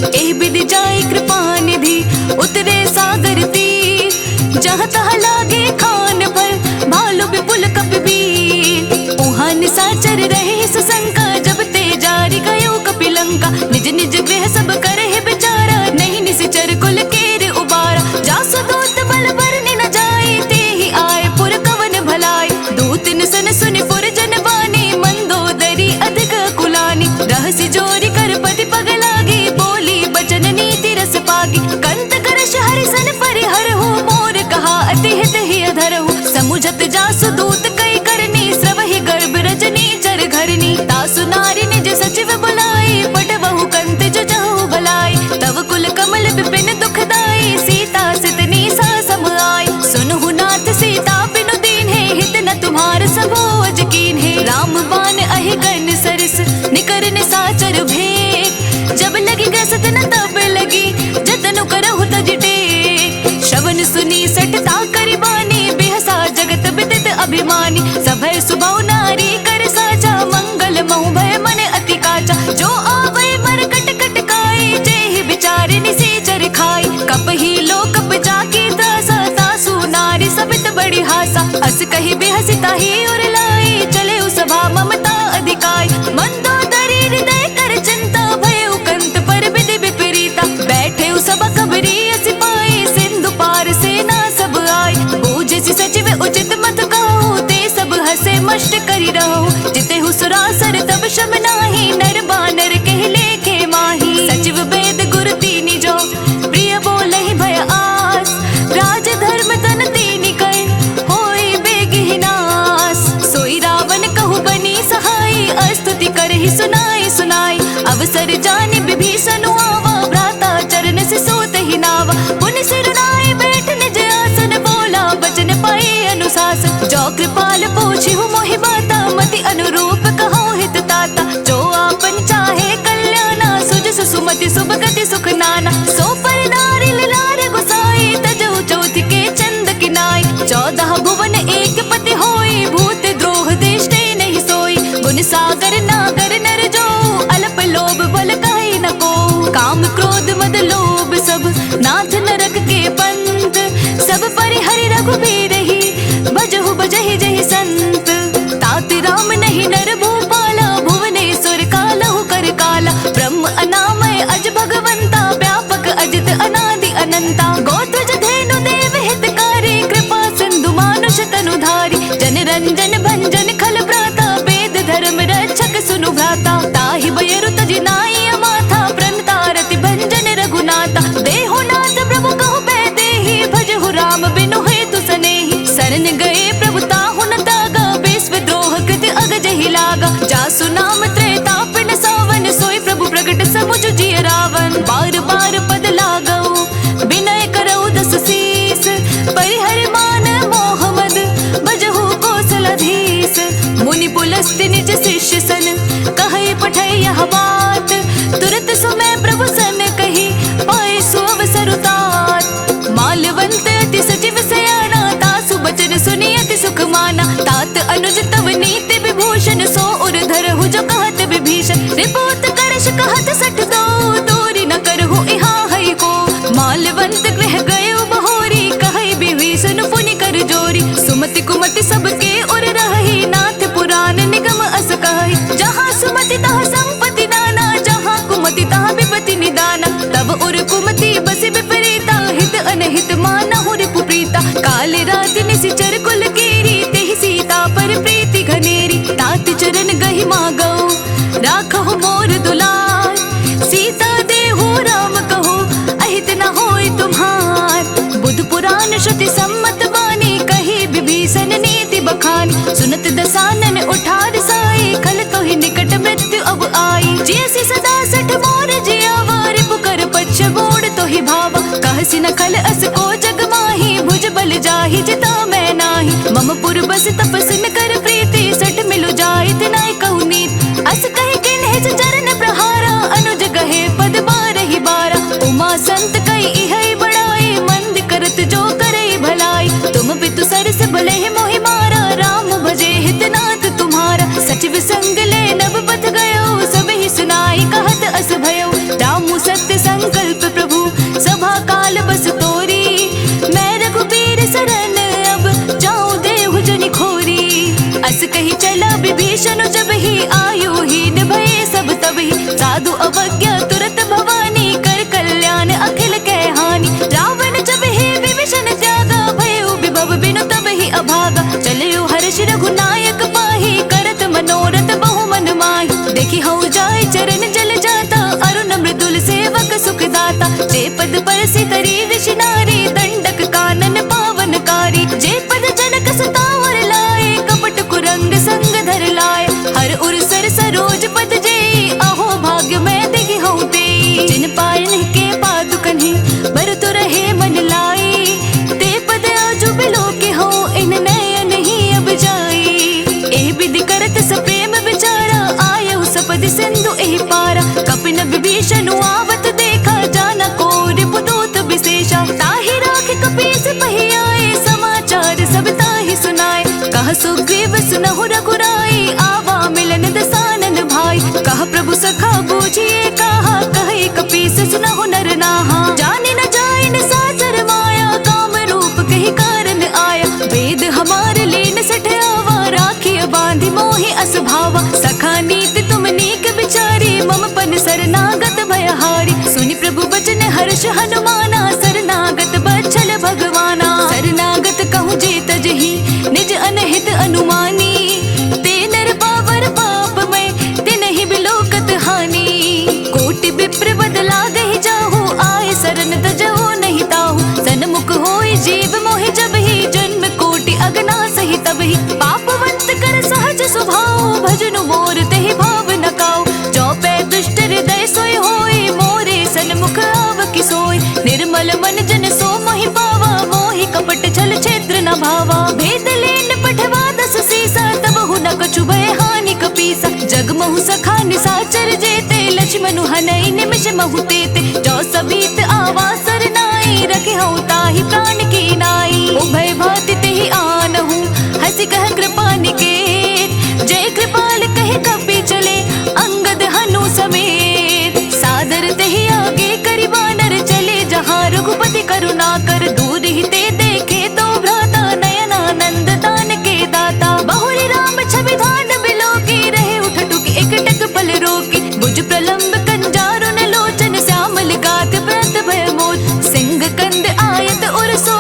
एहि विधि जाय कृपा निधि, उतरे सागर तीर। जहाँ तहाँ लागे खान पर, भालु विपुल कपि वीर। उहाँ निशाचर रहे सुशंका, जब ते जारी गयो कपि लंका। निज निज गृह सब करहि बिचारा, नहीं निशिचर कुल केर उबारा। जासु दूत बल बरनि न जाए, तेहि आए पुर कवन भलाई। दूत सन सुनि पुर जन बानी, मंदोदरी अधिक कुलानी। रहसि जोरी कर पति पग लागी, बोली बचन नीति रस पागी। कंत करश हरिसन परिहर हो, मोर कहा अति हित ही अधरहु। समुझत जासु दूत कई करनी, स्रवहि गर्भ रजनी चर घरनी। तासु नारी निज सचिव बुलाए, पटवहु कंत जो जहु भलाई। तव कुल कमल विपिन दुखदाई, सीता सितनी सा सम आई। सुनहु नाथ सीता बिनु दीन्हे, हित न तुम्हार सबो अजकीन है। राम बान अहि गन सरस, निकर निसाचर भेद। जब लगी ग्रसत न तब लगी, जतनु करहु तज टेक। श्रवण सुनी सठता करि बानी, बिहसा जगत विदित अभिमानी। सभय सुबहु नारी कर साचा, मंगल महु भय मन अति काचा। जो आवै मर कट कट काई, जेहि विचार निसीचर खाई। कपहि लोकप जाकी त्रासा, तासु नारी सबित बड़ी हासा। अस कहि बेहसि ताहि उर लाई, चले सभा ममता अधिकाई। मंदोदरी हृदय कर चिंता, भय कंत पर विधि विपरीता। बैठे सभा खबरी सिपाही, सिंधु पार सेना सब आई। बूझसि सचिव उचित मत कहूँ, ते सब हसे मष्ट करि रहूँ। जितेहु सुरासर तब शम नाही, नर बानर कहि लेखे माही। सचिव वेद गुरु तीनि जो, प्रिय बोलहि भय आस। राज धर्म तन तीनि कर, होई बेगिहि नास। सोई रावण कहु बनी सहाई, अस्तुति करहि सुनाई सुनाई। अवसर जानि विभीषण आवा, भ्राता चरण से सोत ही नावा। पुनि सिर नाई बैठ निज आसन, बोला बचन पाए अनुशासन। जो कृपाल पूछिहु मोहि बाता, मति अनुरूप कहूँ हित ताता। जो आपन चाहे कल्याणा, सुजसु सुमति शुभ गति सुख नाना। सो पर नारी लार गुसाई, तजहु चौथ के चंद किनाई। 14 भुवन एक पति होई, भूत द्रोह दृष्टि नहीं सोई। गुण सागर नागर नर जो, अल्प लोभ बल काई न को। माना। तात अनुज तव नीति विभूषण, सो उर धरहु जो कहत विभीषण। रिपोत करश कहत सठ दो, दूरी न करहु इहा है को। मालवंत गृह गयो बहोरी, कहै विभीषण पुनि कर जोरी। सुमति कुमति सबके उर रही, नाथ पुराण निगम अस कहै। जहाँ सुमति तहाँ संपत्ति नाना, जहाँ कुमति तहाँ विपत्ति निदाना। तब उर कुमति बसी विपरीता, हित अनहित मानहु रिपु प्रीता। काल राति निशिचर कुल कीरी, तेहि सीता पर प्रीति घनेरी। तात चरण गहि मागौ, राखहु मोर दुलार। सीता देहु राम कहो, अहित न होय तुम्हार। बुध पुराण श्रुति सम्मत बानी, कही विभीषण नीति बखानी। सुनत दसानन उठार साई, खल तोहि निकट मृत्यु अब आई। जैसी सदा सठ मोर जियावा, रिपु कर पच्छ बोड़ तोहि भावा। कहसी न खल अस को जग माही, भुज बल जाहि जिता मैं नाही। मम पुर बस तपस्न कर प्रीति, सठ मिलु जाहि तिनाय कहु नीत। अस कहि किन्हिस चरण प्रहारा, अनुज गहे पद बारहि बारा। उमा संत कई इहै बड़ाई, मंद करत जो करई भलाई। तुम पितु सरस भले मोहि मारा, राम भजे हितनाथ तुम्हारा। सचिव संग ले नभ पथ गयो, सब ही सुनाई कहत अस भयो। रामु सत्य संकल्प प्रभु, सभा काल बस तोरी। मैं रघुबीर सरन, अब जाऊं देहु जनि खोरी। अस कही चला विभीषण, जब ही आयु हीन भये सब तब ही। साधु अवज्ञा तुरत भवानी, कर कल्याण अखिल कै हानि। रावण जब ही विभीषण त्यागा, भयो विभव बिनु तब ही अभागा। चलयो हर्षि रघुनायक पाहि, करत मनोरथ बहु मन माहि। देखी हऊ जाय चरण जल जाता, अरुण मृदुल सेवक सुख दाता। जे पद परसि तरी ऋषि नारी, दंडक कानन पावनकारी। जे पद जनक सतावर लाए, कपट कुरंग संग धर लाए। हर उर सर सरोज पद जेई, अहो भाग्य मैं दिहि हूँ तेई। जिन पायन के पादुकन्हि, बरतु रहे मन लाई। ते पद आजु बिलो के हो, इन नयन ही अब जाई। एह विधि करत सप्रेम विचारा, आयहु सपदि सिंधु एहि पारा। कपिन विभीषण आवत देखा, जाना को रिपु दूत विशेषा। ताहि राख कपीस पहि आए, समाचार सब ताहि सुनाए। कह सुग्रीव सुनहु रघुराई, आवा मिलन दसानन भाई। कह प्रभु सखा बूझिए कहा, कहे कपीस सुनहु नर नाहा। जाने न जाए न सासर माया, काम रूप कही कारण आया। वेद हमार लीन सठ आवा, राखिय बांधि मोहि अस भावा। सखा नीति तुम नीक विचारी, मम पन शरणागत भयहारी। सुनि प्रभु बचन हर्ष हनुमाना, शरणागत बच्छल भगवाना। शरणागत कहूँ जे तजहि, निज अनहित अनुमानी। ते नर पावर पाप में, तिनहि बिलोकत हानि। कोटि विप्र बदला गहि जाहु, आए शरण तजहु नहीं ताहु। सन्मुख होय जीव मोहि जब ही, जन्म कोटि अगना सहि तब ही। पापवंत कर सहज स्वभाव, भजनु मोर तेहि भाव न काऊ। जो पै दुष्ट हृदय सोय होय, मोरे सन्मुख आव कि सोय। निर्मल मन जन सो मोहि पावा, मोहि कपट छल क्षेत्र न भावा। भेद लेन पठवा दस सीसा, तब हु न कछु भय हानि कपीसा। जग महु सखा निसाचर जेते, लक्ष्मणु हनई निमिष महु तेते। जो सबीत आवा सरनाई, रखे हऊ ताहि प्राण की नाई। उभय भाति तेहि आनहु, हंसी कह कृपा निकेत। जय कृपाल कहे कपि चले, अंगद हनु समेत। सादर तेहि आगे करि वानर, चले जहाँ रघुपति करुणा कर। दूर ही ते देखे तो भ्राता, नयनानंद दान के दाता। बहुरी राम छवि धान बिलो की, रहे उठ टुकी एकटक पल रोकी। भुज प्रलंब कंजारुन लोचन, श्यामल गात व्रत भय मोर। सिंह कंद आयत और सो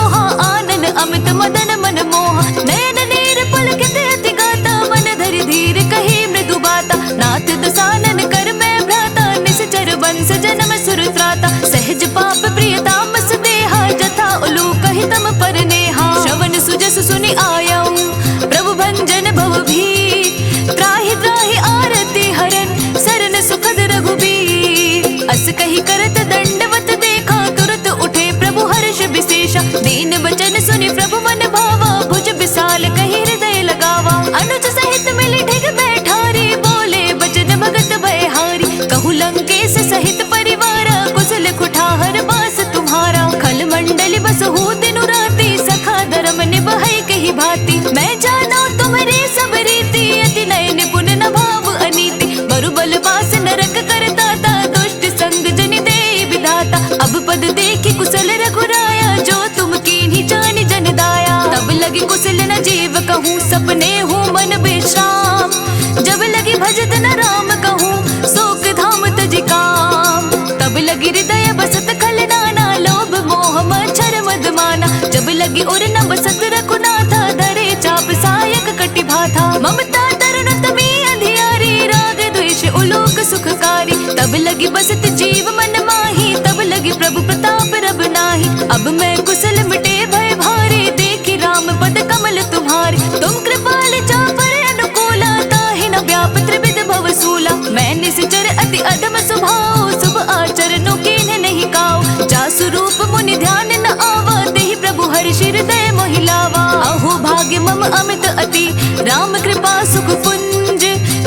मस्त रघुनाथा, धरे चाप सायक कटि भाथा। ममता तरुणत में अंधियारी, राग द्वेष उलोक सुखकारी। तब लगी बसत जीव मन माही, तब लगी प्रभु प्रताप रब नाही। अब मैं कुशल मिटे भय भारी, देखी राम पद कमल तुम्हारे। तुम कृपाल चापर अनुकूला, ताहि न व्याप त्रिविध भव सूला। मैं निश्चर अति अधम स्वभाव, शुभ आचरणों कीन्ह नहीं काऊ। जासु रूप मुनि ध्यान न आवा, तेहि प्रभु हर्षि हृदय मोहि लावा। अहो भाग्य मम अमित अति, राम कृपा सुख पुंज।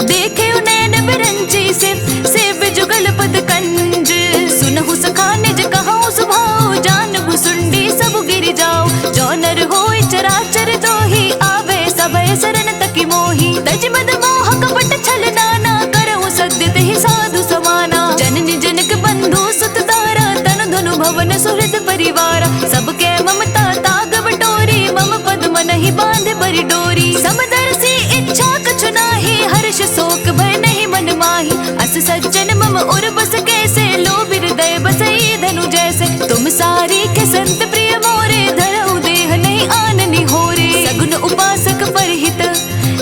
देखे नैन बिरंची सेव्य जुगल पद कंज। सुनहु सखा निज कहूँ सुभाव, जानहु सुंडी सब गिर जाओ। जो नर होय चराचर दोही, आवे सबय शरण तकी मोही। तज मद मोह कपट छल नाना, करहु सद्य तेहि साधु समाना। जननी जनक बंधु सुत तारा, तनु धनु भवन सुहृद परिवारा। सबके ममता ताग बटोरी, मम पद मन ही बांधे बरी डोरी। समदर्शी इच्छा कछु नाही, हर्ष शोक भय नहीं मन माही। अस सज्जन मम उर बस कैसे, लोभ हृदय बसई धनु जैसे। तुम सारी के संत प्रिय मोरे, धरहु देह नहीं आननि होरे। सगुन उपासक परहित,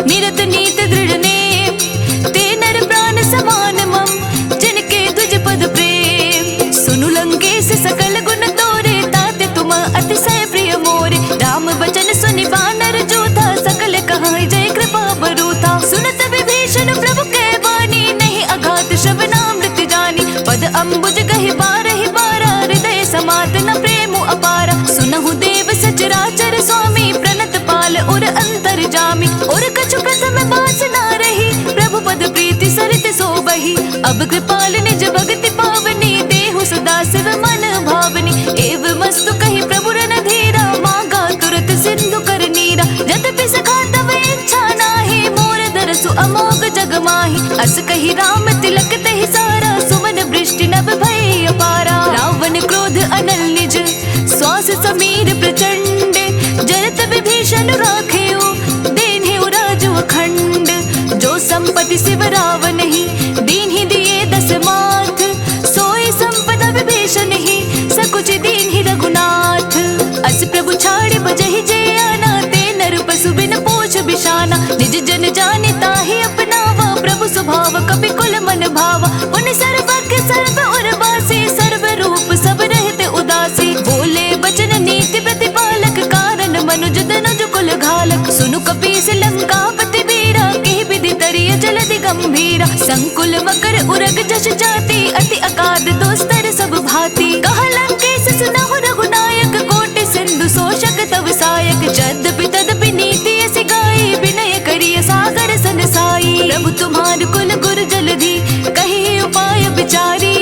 निरत नीत दृढ़ नेम। ते नर प्राण समान मम, जिनके द्विज पद प्रेम। सुनु लंकेश सकल गुण तोरे, ताते तुम अतिशय प्रिय मोरे। राम वचन सुनि वानर जोधा, सकल कहाई जय कृपा बरूथा। सुनत विभीषण प्रभु के वाणी, नहीं अघात श्रवणामृत जानी। पद अम्बुज गहि बारहि बारा, हृदय समात न प्रेम अपारा। सुनहु देव सचराचर स्वामी, प्रणत पाल उर अंतर जामी। उर कछु प्रथम बास ना रही, प्रभु पद प्रीति सरित सोबही। अब कृपाल निज भगति पावनी, देहु सदा शिव मन भावनी। एव मस्तु कही प्रभु रन धीरा, मांगा तुरत सिंधु कर नीरा। यद्यपि सखा तव इच्छा नाही, मोर दरसु अमोघ जग माही। अस कही राम तिलक तेहि सारा, सुमन वृष्टि नभ भय अपारा। रावण क्रोध अनल निज, श्वास समीर प्रचंड। जरत विभीषण राखेउ, दीन्हि राजु अखंड। जो संपत्ति शिव रावण ही, दीन्हि दिए दस माथ। सोई संपदा विभीषण ही, सकुच दीन्हि रघुनाथ। अस प्रभु छाड़ि बजहि जय आना, ते नर पशु बिन पोछ बिशाना। निज जन जानि ताहि अपनावा, प्रभु स्वभाव कपि कुल मन भावा। पुनि सर्वज्ञ सर्व उर्वासी, सर्व रूप सब रहते उदासी। बोले बचन नीति प्रतिपालक, कारण मनुज तनुज कुल घालक। सुनु कपीस लंकापति वीरा, केहि विधि तरिय जलधि गंभीरा। संकुल मकर उरग जश जाति, अति अकाद दोस्तर सब भांति। कहा लंकेश सुनहु रघुनायक, कोटि सिंधु शोषक तव सायक। यद्यपि तदपि नीति ऐसी गाई, विनय करिय सागर सन साई। प्रभु तुम्हार कुल गुर जलधि, कही उपाय विचारी।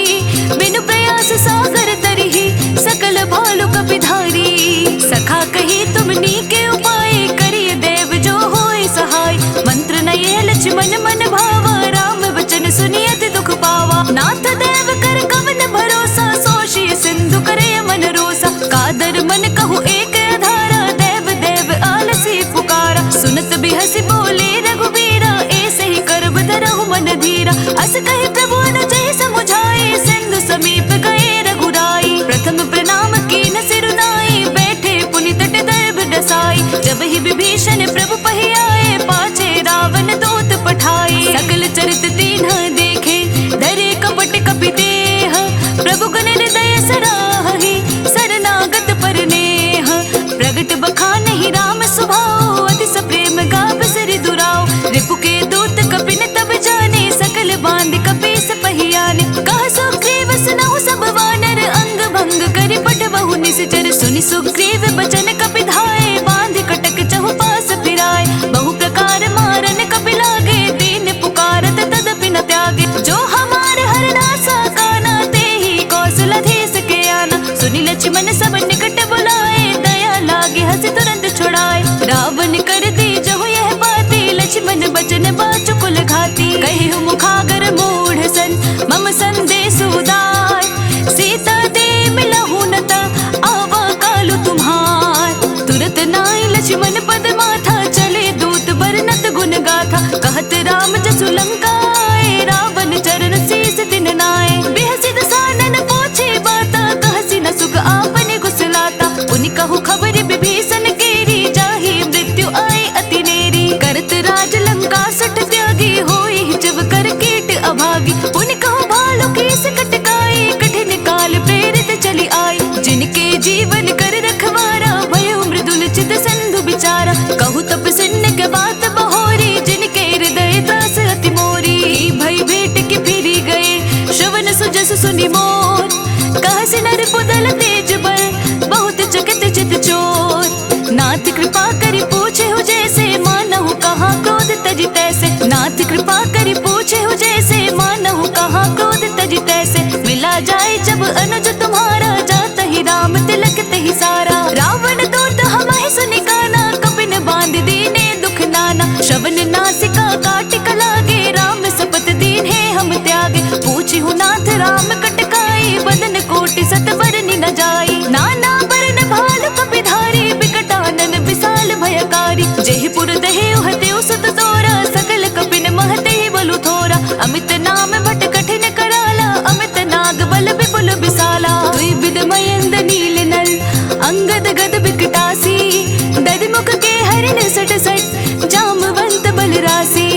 बिनु प्रयास सागर तरिहि, सकल भालु कपिधारी। सखा कही तुमनी के उपाय, करिय देव जो होय सहाय। मंत्र नये लक्ष्मण मन भावा, राम वचन सुनियत दुख पावा। नाथ देव कर कवन भरोसा, सोषिय सिंधु करे मन रोसा। कादर मन कहु एक आधारा, देव देव आलसी पुकारा। सुनत बिहसि बोले रघुबीरा, ऐसे ही करब धरहु मन धीरा। अस कहि प्रभु अनुजहि समुझाए, सिंधु समीप गए रघुराई। प्रथम प्रणाम कीन सिरुनाई, बैठे पुनि तट दर्भ डसाई। जब ही विभीषण प्रभु पहि आए, पाछे रावण दूत पठाए। सकल चरित तीन्ह देखे, धरे कपट कपि देह। प्रभु गुण हृदय सराहि, शरणागत पर नेह। प्रगट बखानहि राम स्वभाव, अति सप्रेम गाव सिरि दुराव। रिपु के दूत कपिन तब जाने, सकल बांध कपीस पहियाने। कह सुग्रीव सुनहु सब वानर, अंग भंग करि पठबहु निश्चर। सुनि सुग्रीव बचन कपि धाये, बांध कटक चहु पास फिराए। बहु प्रकार मारन कपि लागे, दीन पुकारत तदपि न त्यागे। जो हमार हरणासा काना, तेहि कौशलधीश के आना। सुनि लक्ष्मण सब निकट बुलाए, दया लागे हंसी तुरंत छुड़ाए। रावण कर दी जहु यह बाती, लक्ष्मण बचन बाचु कुल घाती। कहिहु मुखागर मूढ़ सन, मम संदेश उदार। सीता दे मिलहु नता, आवा कालु तुम्हार। तुरत नाई लक्ष्मण पद माथा, चले दूत बरनत गुण गाथा। कहत राम जसु लंका आए, रावण चरण शीस तिन नाए। बिहसि दसानन पूछे बाता, कहसि न सुख आपने गुसलाता। पुनि कहु खबर विभीषण केरी, हरिण सट सट जामवंत बलरासी।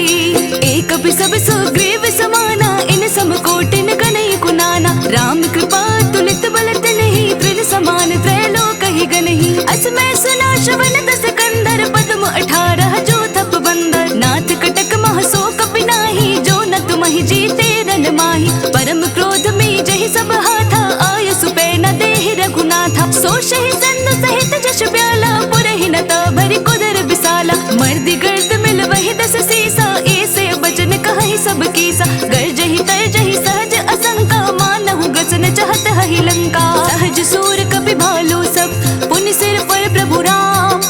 एक भी सब सुग्रीव समाना इन सम कोटिन गनई कुनाना। राम कृपा तुलित बलत नहीं तृण समान त्रैलोक ही गनहि। अस मैं सुना श्रवण दस कंदर पद्म 18 जो थप बंदर। नाथ कटक मह सो कपि नाही जो न तुमहि जीते रन माही। परम क्रोध में जहि सब हाथा आय सुपै न देहि रघुनाथा। सो शहि संधु सहित जश ब्याला पुरहि न भरि कुदर बिसाला। मर्दि गर्द मिल वहि दस सीसा ऐसे बचन कहहि सब कीसा। गर्जहि तरजहि सहज असंका मानहु गसन चाहत हहि लंका। सहज सूर कपि भालू सब पुनि सिर पर प्रभु राम।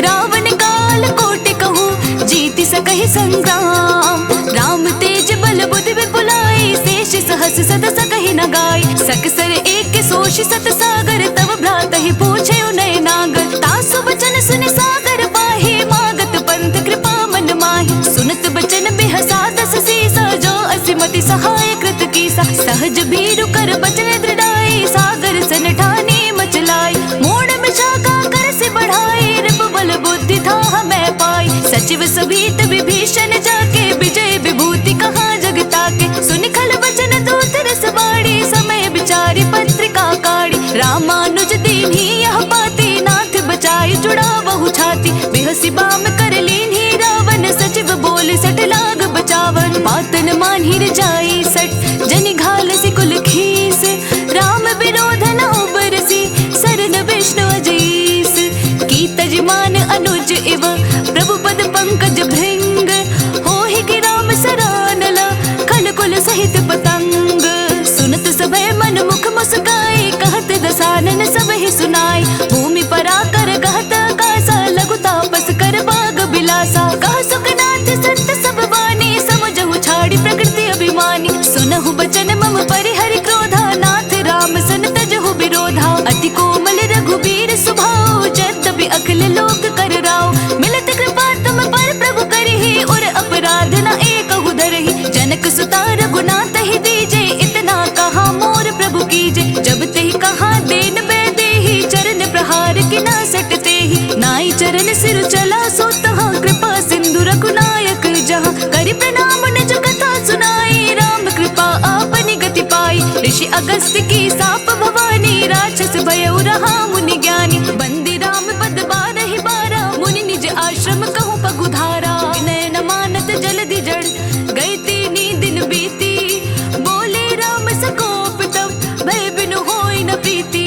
रावण काल कोटि कहूँ जीति सकहि संग्राम। राम तेज बल बुद्धि विपुलाई शेष सहस सत सकहि न गाय। सकसर एक सोषि सत सागर तव भ्रातहि पूछे उनय नागर। तासु बचन सुनि सागर पाहि मागत पंथ कृपा मन माहि। सुनत बचन बिहसा दस सीसा जो असिमति सहाय कृत कीसा। सहज भीरु कर बचन दृढ़ाई सागर सन ठानी मचलाई। मोड़ में शाखा कर से बढ़ाई रिप बल बुद्धि था मैं पाई। सचिव सभीत विभीषण जाके विजय विभूति कहाँ जगता के। सुनि खल वचन दूत रस बाड़ी समय विचारी पत्रिका काढ़ी। रामानुज दीन्ही यह पाती नाथ बचाई जुड़ा बहु छाती। बिहसी बाम कर लीन्ही रावण सचिव बोल सट लाग बचावन। पातन मानहि रजाई सट जनि घाल सि कुल खीस। राम विरोध न उबरसी सरन विष्णु अजीस। की तजमान अनुज इव प्रभु पद पंकज भृंग। होहि कि राम सरानला खल कुल सहित पतंग। सुनत सभय मन मुख मुस्काई कहत दसानन सब ही सुनाई। भूमि पराकर कहत आकाशा लघु तापस कर बाग बिलासा। कह सुखनाथ संत सब वाणी समझहु छाड़ी प्रकृति अभिमानी। सुनहु बचन मम परिहरि क्रोधा नाथ राम सन तजहु विरोधा। अति कोमल रघुबीर सुभाओ यद्यपि अखिल लोक कर राव। मिलत कृपा तुम पर प्रभु करिहि और अपराध न एकहु धरहि। जनक सुता रघुनाथ ही दीजे इतना कहा मोर प्रभु कीजे। जब तेहि कहा देन बै देहि चरण प्रहार कि न सटते ही। नाई चरण सिर चला सो तहाँ कृपा सिंधु रघुनायक जहाँ। करि प्रणाम निज कथा सुनाई राम कृपा आपनि गति पाई। ऋषि अगस्त्य की साप भवानी राक्षस भयउ रहा मुनि ज्ञानी। बंदी राम पद बारहि बारा मुनि निज आश्रम कहूँ पगुधारा। विनय न मानत जल्दी जड़ गई तीनी दिन बीती। बोले राम सकोप तब भय बिनु होई न प्रीति।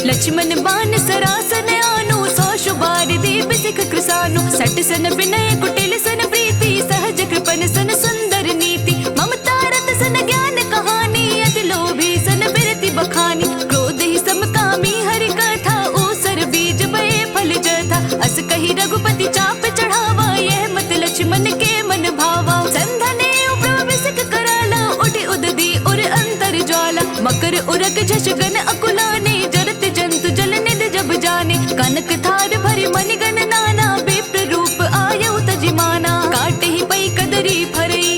लक्ष्मण बान सरासन आनु सौ शुबारि दीप सिख कृसानु। सट सन विनय कुटिल सन प्रीति सहज कृपन सन सुंदर नीति। ममता रत सन ज्ञान कहानी अति लोभी सन बिरति बखानी। क्रोध ही समकामी हरि कथा ऊसर बीज बये फल जथा। अस कही रघुपति चाप चढ़ावा यह मत लक्ष्मण के मन भावा। संधने उप्रभ सिख कराला उठि उददी और अंतर ज्वाला। मकर उरग झषगन अकुलाने जरत जंतु जल निध जब जाने। कनक थार भरि मणिगण नाना विप्र रूप आयु तजिमाना। काटे ही पई कदरी फरई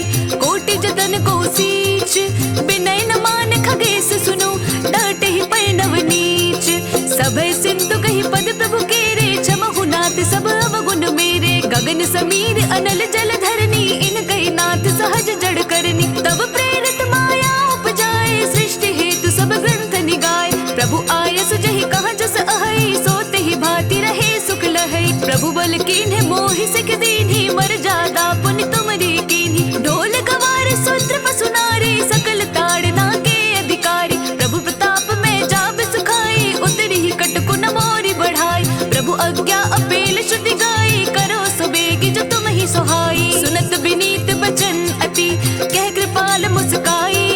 कोटि जतन को सींच। बिनय न मान खगेश सुनु डांटे ही पै नव नीच। सभय सिंधु कहि पद प्रभु केरे क्षमहु नाथ सब अवगुण मेरे। गगन समीर अनल जल धरनी इन कहि नाथ सहज जड़ करनी। तब प्रेरित माया उपजाए सृष्टि हेतु सब ग्रंथ निगाए। प्रभु आय सुजहि कहा जस अहै सोते ही भांति रहे सुख लहै। प्रभु बल कीन्हे मोहि सिख दीन्ही मर जादा पुनि तुमरी कीन्ही। ढोल गवार सूत्र पशु नारी सकल ताड़ना के अधिकारी। प्रभु प्रताप में जाब सुखाई उतरी ही कटकु न मोरी बढ़ाई। प्रभु आज्ञा अपेल श्रुति गाई करो सुबेगी जो तुम ही सुहाई। सुनत विनीत बचन अति कह कृपाल मुस्काई।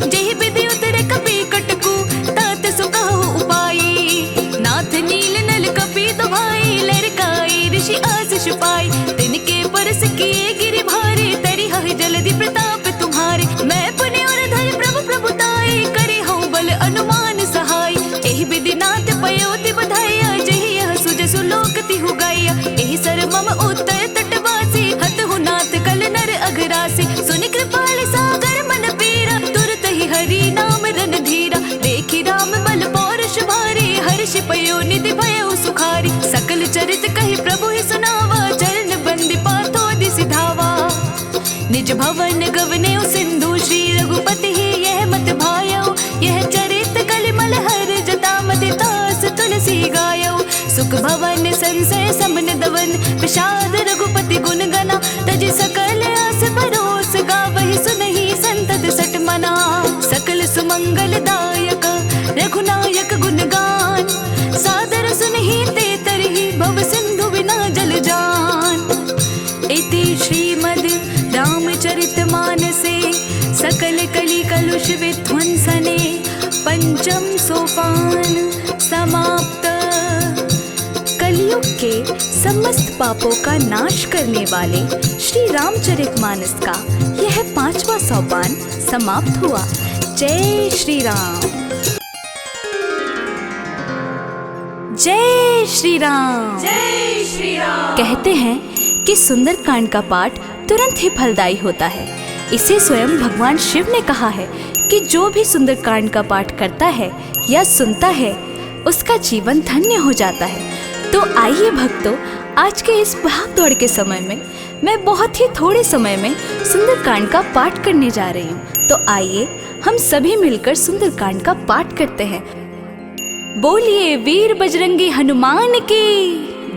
जेहि विधि उतरे कपि कटकु तात सुकहु उपाई। नाथ नील नल कपि दुभाई लरकाई ऋषि आशीष पाई। तिनके परस किए गिरि भारे तरि हहि जलधि प्रताप तुम्हारे। मैं पुनि और धरि प्रभु प्रभुताई करि हूँ बल अनुमान सहाय। एहि विधि नाथ पयोति बधाया जहि यह सुजसु लोक तिहु गाया। एहि सर मम उत्तर तटवासी हतहु नाथ कल नर अघरासी। सुनि कृपाल सागर मन पीरा तुरत ही हरि नाम रन धीरा। देखि राम बल पौरुष भारी हर्षि पयो निधि भयो सुखारी। सकल चरित कहि प्रभु ही सुना ब्रज भवन गवने सिंधु श्री रघुपति ही यह मत भायो। यह चरित कलिमल हर जता मति तास तुलसी गायो। सुख भवन संशय समन दवन विषाद रघुपति गुण गना। तज सकल आस परोस गावहि सुनहि संतत सठ मना। सकल सुमंगल दायक रघुनायक गुणगान। सादर सुनहि ते तरहि भव सिंधु बिना जल जान। इति श्रीमद् रामचरितमानसे सकल कलि कलुष विध्वंसने पंचम सोपान समाप्त। कलयुग के समस्त पापों का नाश करने वाले श्री रामचरितमानस का यह 5वां सोपान समाप्त हुआ। जय श्री राम। जय श्री राम। जय श्री राम। कहते हैं कि सुंदरकांड का पाठ तुरंत ही फलदायी होता है। इसे स्वयं भगवान शिव ने कहा है कि जो भी सुंदरकांड का पाठ करता है या सुनता है उसका जीवन धन्य हो जाता है। तो आइए भक्तों, आज के इस भाग दौड़ के समय में मैं बहुत ही थोड़े समय में सुंदरकांड का पाठ करने जा रही हूँ। तो आइए हम सभी मिलकर सुंदरकांड का पाठ करते हैं। बोलिए वीर बजरंगी हनुमान की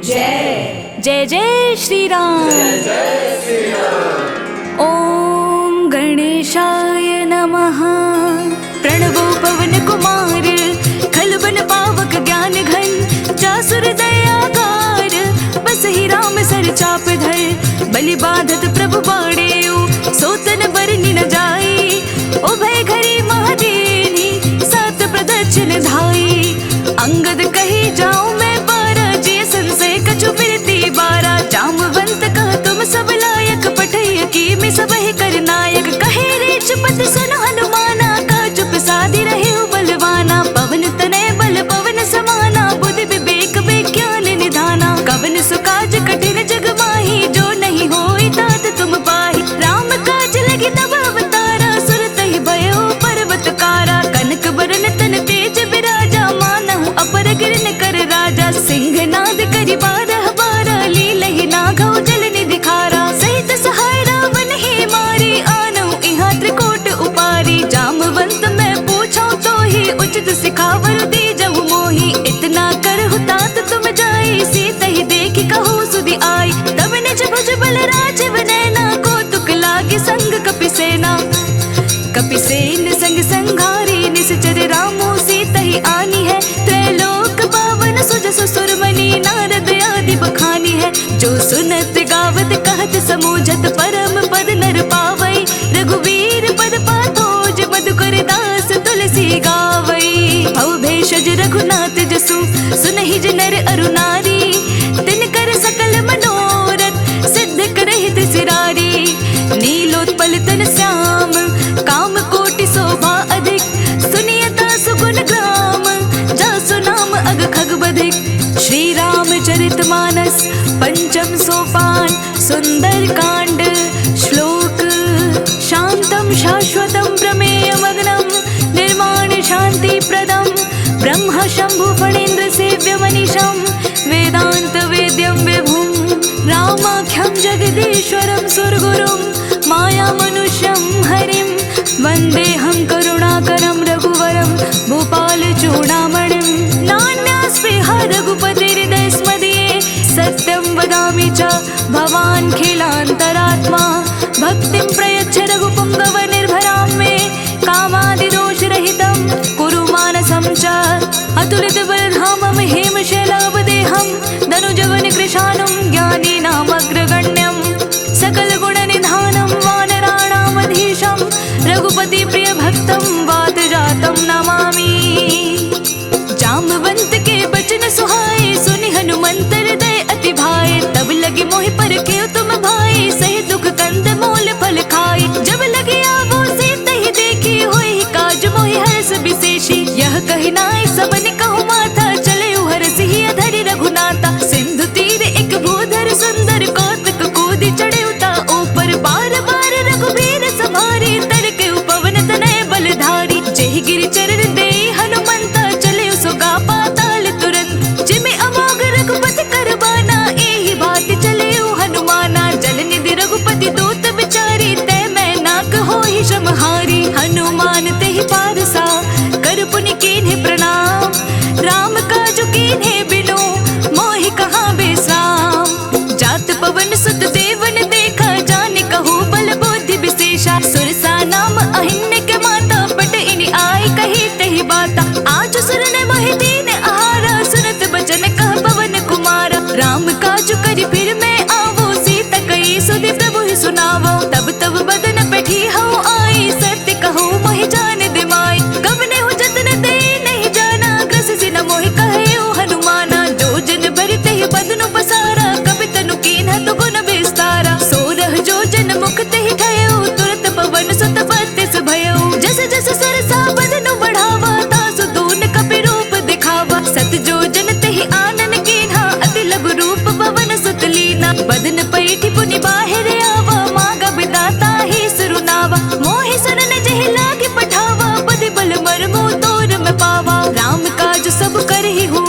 जय। जय जय श्री राम। जय जय श्री राम। ओम गणेशाय नमः। प्रणवो पवन कुमार खलबन पावक ज्ञान घन। जासुर दयाकार बसहि राम सर चाप धर। बलि बाधत प्रभु बाड़ेउ सोतन बरनि न जाई। उभय घरी महादेनी सात प्रदक्षिण धाई। अंगद कही जाऊं मैं बारा जे संशय कछु बिरती बारा। जामवंत कह तुम सब लायक पठैय की में सब ही कर नायक। कहे रे चुपत सुनो हनुमाना का चुप साधि रहे बलवाना। पवन तनय बल पवन समाना बुद्धि विवेक विज्ञान निधाना। कवन सुकाज कठिन जग माही जो नहीं होई तात तुम पाही। राम काज लगी तब अवतारा सुरत ही भयो पर्वत कारा। कनक बरन तन तेज विराजा मानहु अपर गिरन कर राजा। सिंहनाद करि बारह बारा लीलहि नाघौ जल निधि खारा। सहित सहाय रावण ही मारी आनहु इहाँ त्रिकोट उपारी। जामवंत मैं पूछूं तो ही उचित सिखावर दीजहु मोहि। इतना करहु तात तुम जाई सीत ही देखि कहु सुधि आई। तब निज भुज बल राजीव नैना कौतुक लागे संग कपिसेना। कपिसेन संग संघारी निश्चर रामो सीत ही आनी है। त्रैलोक पावन सुजसु सुरमणि नारद आदि बखानी है। जो सुनत गावत कहत समूझत परम पद नर पावई। रघुवीर पद पाथोज मधुकर दास तुलसी गावई। भव भेषज रघुनाथ जसु सुनहि ज नर अरु नारी। तिनकर सकल मनोरथ सिद्ध करहि तिसरारी। नीलोत्पल तन श्याम काम कोटि शोभा अधिक। सुनियता सुगुण ग्राम जासु नाम अग खग बधिक। श्री रामचरितमानस पंचम सोपान सुंदर कांड। श्लोक शांतम शाश्वतम प्रमेयमग्नम निर्माण शांति प्रदम। ब्रह्म शंभु फणीन्द्र सेव्य मनीषम वेदांत वेद्यम विभुम। रामाख्यम जगदीश्वरम सुरगुरुम माया मनुष्यम हरिम। वंदेहम करुणाकरम रघुवरम भूपाल चूड़ामणिम। नान्यास्पृहा रघुपतिर्हृदय स्मदीये सत्यं वदामि च भवान् खिलान्तरात्मा। भक्तिं प्रयच्छ रघुपुङ्गव निर्भरां मे। कामादिदोषरहितं कुरु मानसं च। अतुलितबलधामं हेमशैलावदेहं धनुजवन कृशानं ज्ञानीनामग्रगण्यं। सकलगुणनिधानं वानराणामधीशं रघुपतिप्रियभक्तं वातजातं नमामि। जामवंत के बचन सुहाए सुनि हनुमंत हृदय अति भाए। तब लगे मोहि परखेउ तुम भाई सही दुख कंद मूल फल खाई। जब लगे आवो सीत ही देखी होई काज मोहि हर्ष विशेषी। यह कहि नाय सबन कहु माथा चले हरसि ही अधरि रघुनाथा। सिंधु तीर एक भूधर सुंदर कौतुक कूदि चढ़े उता ऊपर। बार बार रघुबीर सवारी तर के पवन तनय बलधारी। जेहि गिरि चरण दे हनुमंता चले सुगा पाताल तुरंत। जिमि अमोघ रघुपति करबाना एहि बात चले हनुमाना। जल निधि रघुपति दूत विचारी तै यदि फिर मैं आवो सीता कई सुधि प्रभु ही सुनावो। तब तब बदन बैठी हूँ आई सत्य कहूँ मोहि जान दे माई। कब ने हो जतन दे नहीं जाना ग्रस से न मोहि कहे हनुमाना। जो जन भरते ही बदनु पसारा कभी तनु कीन्हा तो गुण विस्तारा। 16 जो जन मुक्त ही ठयो तुरत पवन सुत बत्तीस भयो। जस जस सरसा बदनु बढ़ावा तासु दून कपि रूप दिखावा। सत जो जन तेहि आनन कीन्हा अति लघु रूप पवन सुत लीना। बदन पैठी पुनि बाहिर आवा मांगा बिदाता ही सुरुनावा। मोहि सरन जेहि लागे पठावा बुद्धि बल मरमु तोर में पावा। राम काज सब करहि हूँ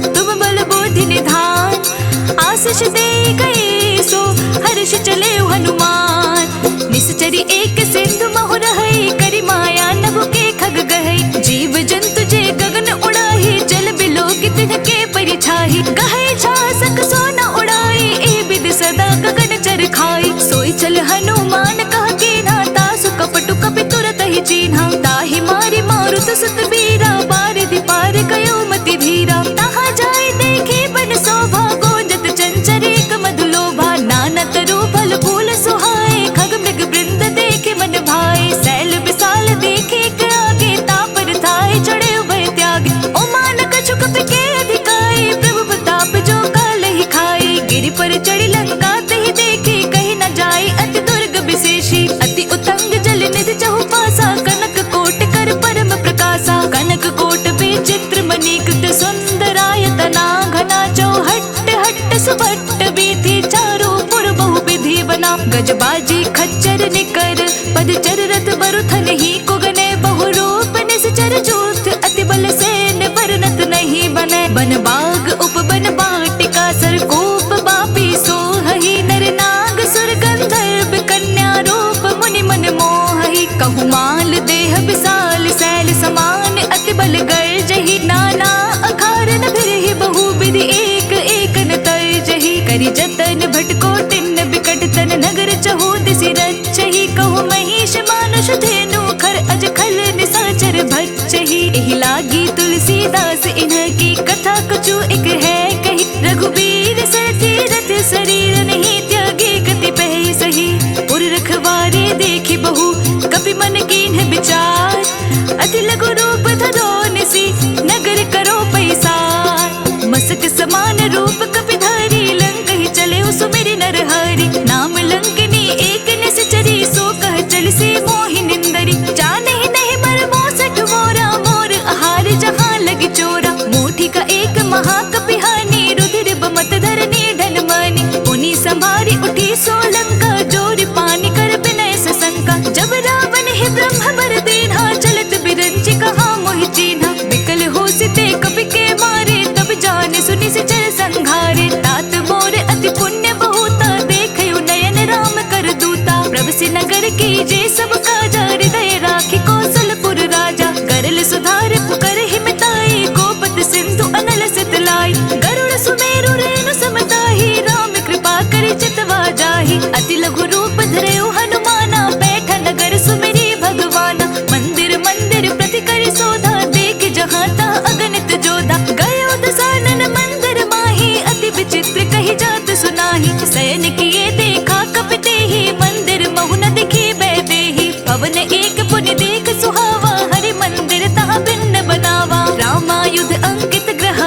तुम बल बुद्धि निधान। आशीष दे गए सो हर्ष चले हनुमान। निश्चरी एक सिंधु महु रहई करी माया नभ के खग गहई। जीव जंतु जे गगन उड़ाही जल बिलो तिनके परिछाही। गहई छासक सोना उड़ाई ए बिद सदा गगन चर खाई। सोई चल हनुमान कह कीन्हा तासु कपटु कपि तुरत ही चीन्हा। ताहि मारी मारुत सुत बीरा बारिधि पार गयो मति धीरा। तहाँ जाय देखे बन शोभा गोंजत चंचर एक मधुलोभा। नाना तरु फल फूल सुहाए खग मृग वृंद देखे मन भाए। सैल विशाल देखे के आगे तापर थाए चढ़े उभय त्यागे। ओ मान कछु कपि के अधिकाई प्रभु प्रताप जो काल ही खाई। गिरि पर चढ़ी लंका तेहि देखे कहीं न जाए अति दुर्ग विशेषी। अति उतंग जल निधि चहु पासा कनक कोट कर परम प्रकाशा। कनक कोट विचित्र मणिकृत सुंदरायतना घना चौहट्ट हट्ट सुभट्ट वीथि चारों पुर बहु विधि बना। गजबाजी खच्चर निकर पदचर रथ बरुथन ही कुगने बहु रूप निश्चर जूथ अति बल सेन वर्णत नहीं बने। बन बाग उपवन बाटिका सरकूप बापी सोहहि नर नाग सुर गंधर्व कन्या रूप मुनि मन मोहहि। कहु माल देह विशाल शैल समान अति बल गर्जहि। नाना अखारन फिरहि बहु विधि एक एक न तर्जहि। करि जतन भटको तिन्न बिकट तन नगर चहु दिसि रचहि। कहु महिष मानुष धेनु खर अज खल निशाचर भच्चहि। एहि लागी तुलसीदास इन्हकी कथा कुछु एक है कही। रघुबीर सरथी रथ शरीर नहीं त्यागे गति पहि सही। उर रखवारे देखी बहु कपि मन कीन्ह विचार। अति लघु रूप धरो निसि नगर करो पैसार। मसक समान रूप कपि धारी लंक ही चले सुमिरि नर हरि। नाम लंकनी एक निश्चरी सो कह चल से मोहि निंदरी। जाने ही नहीं मर मोसठ मोरा मोर आहार जहाँ लगी चोरा। मोठी का एक महाकपि हानि रुधिर बमत धरनी धन मानी। उन्हीं संभारी उठी सो लंका जोरी पानी कर विनय सशंका। जब रावण ही ब्रह्म बर दीन्हा चलत बिरंची कहा मोहि चीन्हा। विकल हो सिते कपि के मारे तब जाने सुनि से चल संघारे। तात मोर अति पुण्य बहुता देखयो नयन राम कर दूता। प्रभ से नगर कीजे सब काजा हृदय राखी कौशलपुर राजा। गरल सुधार पुकर हिमताई गोपत सिंधु अनल सितलाई। गरुड़ सुमेरु रेणु समताही राम कृपा करि चितवा जाहि। अति लघु रूप धरयो हनुमाना बैठा नगर सुमिरि भगवाना। मंदिर मंदिर प्रति करि सोधा देख जहाँ ता अगणित जोधा। गयो दसानन मंदिर माही अति विचित्र कही जात सुनाही। शयन किए देखा कपि तेहि मंदिर महु न दिखी बैदेहि। पवन एक पुनि देख सुहावा हरि मंदिर तहाँ भिन्न बनावा। रामायुध अंकित ग्रह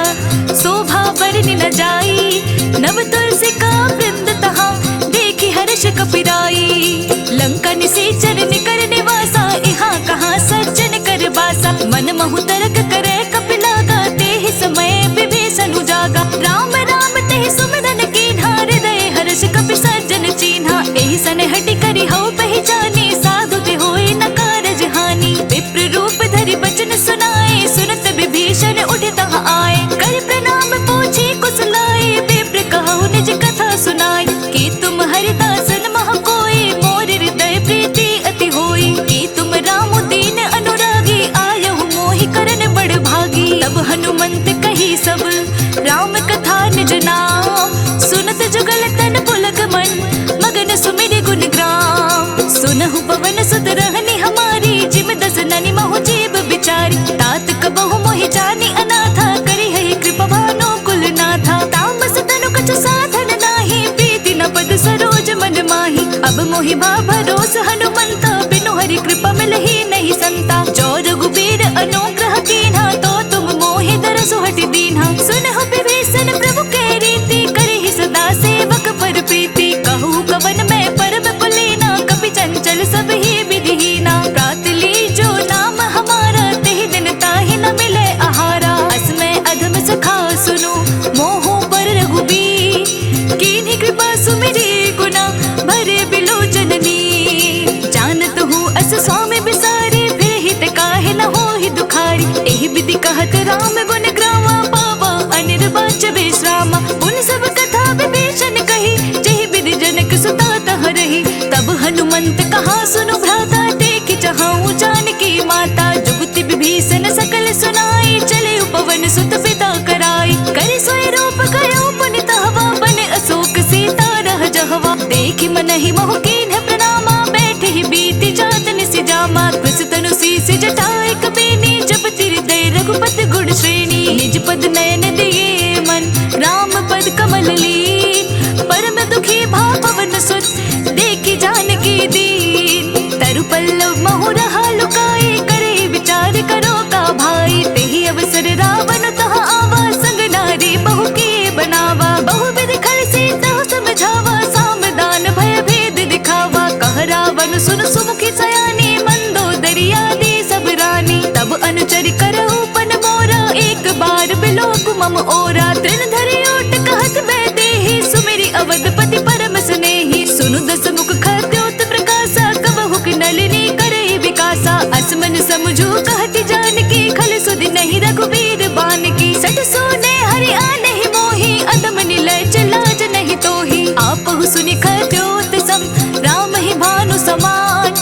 शोभा वर्णि न जाई। नव तुलसी का वृंद तहाँ देखी हर्ष कपिराई। लंका निशाचर निकर निवासा यहाँ कहाँ सज्जन कर बासा। मन महु तरक करे कपि लागा तेहि समय विभीषण उजागा। राम राम तेहि सुमिरन कीन्हा हृदय हर्ष कपि सज्जन चीन्हा। एहि सन हटि करि हौ पहचानी साधु ते होय न कारज हानि। विप्र रूप धरि बचन सुनाए सुनत विभीषण उठि तहाँ आए। कर प्रणाम पूछी कुशलाए विप्र कहु निज कथा सुनाई। कि तुम हरिदासन मह कोई मोर हृदय प्रीति अति होई। कि तुम राम दीन अनुरागी आयहु मोहि करन माही। अब मोहि बा भरोस हनुमंता, बिनु हरि कृपा मिलहि नहीं संता। जो रघुबीर अनुग्रह कीन्हा, तो तुम मोहि दरसु हटि दीन्हा। सुनहु विभीषण प्रभु के रीति, करहि सदा सेवक पर प्रीति। कहूँ कवन मैं परम कुलीना, कपि चंचल सब ही विधिहीना। प्रात ली जो नाम हमारा, तेहि दिन ताहि न मिले आहारा। अस्मै अधम सखा सुनु, मोहु पर रघुबीर। कीन्ही कृपा सुमिरी गुना, भरे बिलोचन नीर। जानत हूँ अस स्वामी बिसारी, फिर हित काहे न होहि दुखारी। एहि विधि कहत राम गुण ग्रामा, पावा अनिर्वाच विश्रामा। उन सब कथा विभीषण कही, जेहि विधि जनक सुता तह रही। तब हनुमंत कहा सुनु भ्राता, देखि चाहूँ जानकी माता। जुगति विभीषण सकल सुनाई, चले उपवन सुत पिता कराई। करि सोई रूप गयो पुनि तहवा, बन अशोक सीता रह जहवा। देखि मनहि मोह कीन्ह प्रणामा, बैठे ही बीति जात निसि जामा। कृस तनु शीस जटाए कबीनी, जपति हृदय रघुपति गुण श्रेणी। निज पद नयन दिए मन, राम पद कमल लीन। परम दुखी भा पवन सुत, देखि जानकी दीन। तरु पल्लव महु रहा लुकाए, करे विचार करो का भाई। तेहि अवसर रावण तह आवा, संग नारी बहु किए बनावा। बहु विधि खल सीता समझावा, सामदान भय भेद दिखावा। कह रावण सुन सुमुखी सयानी, मंदोदरी आदि सब रानी। तब अनुचरि करहु पन मोरा, एक बार बिलोक मम ओरा। तृण धरि ओट कहत मैं देहि, सुमिरि अवधपति परम स्नेही। सुनु दस मुख खद्योत प्रकाशा, कबहु नलिनी करे विकासा। असमन समझू कहति जानकी, खल सुधि नहीं रघुबीर बानकी। सठ सोने हरि आनहि मोहि, अदम निलय लाज नहीं तोहि। आपहु सुनि खद्योत सम, राम ही भानु समान।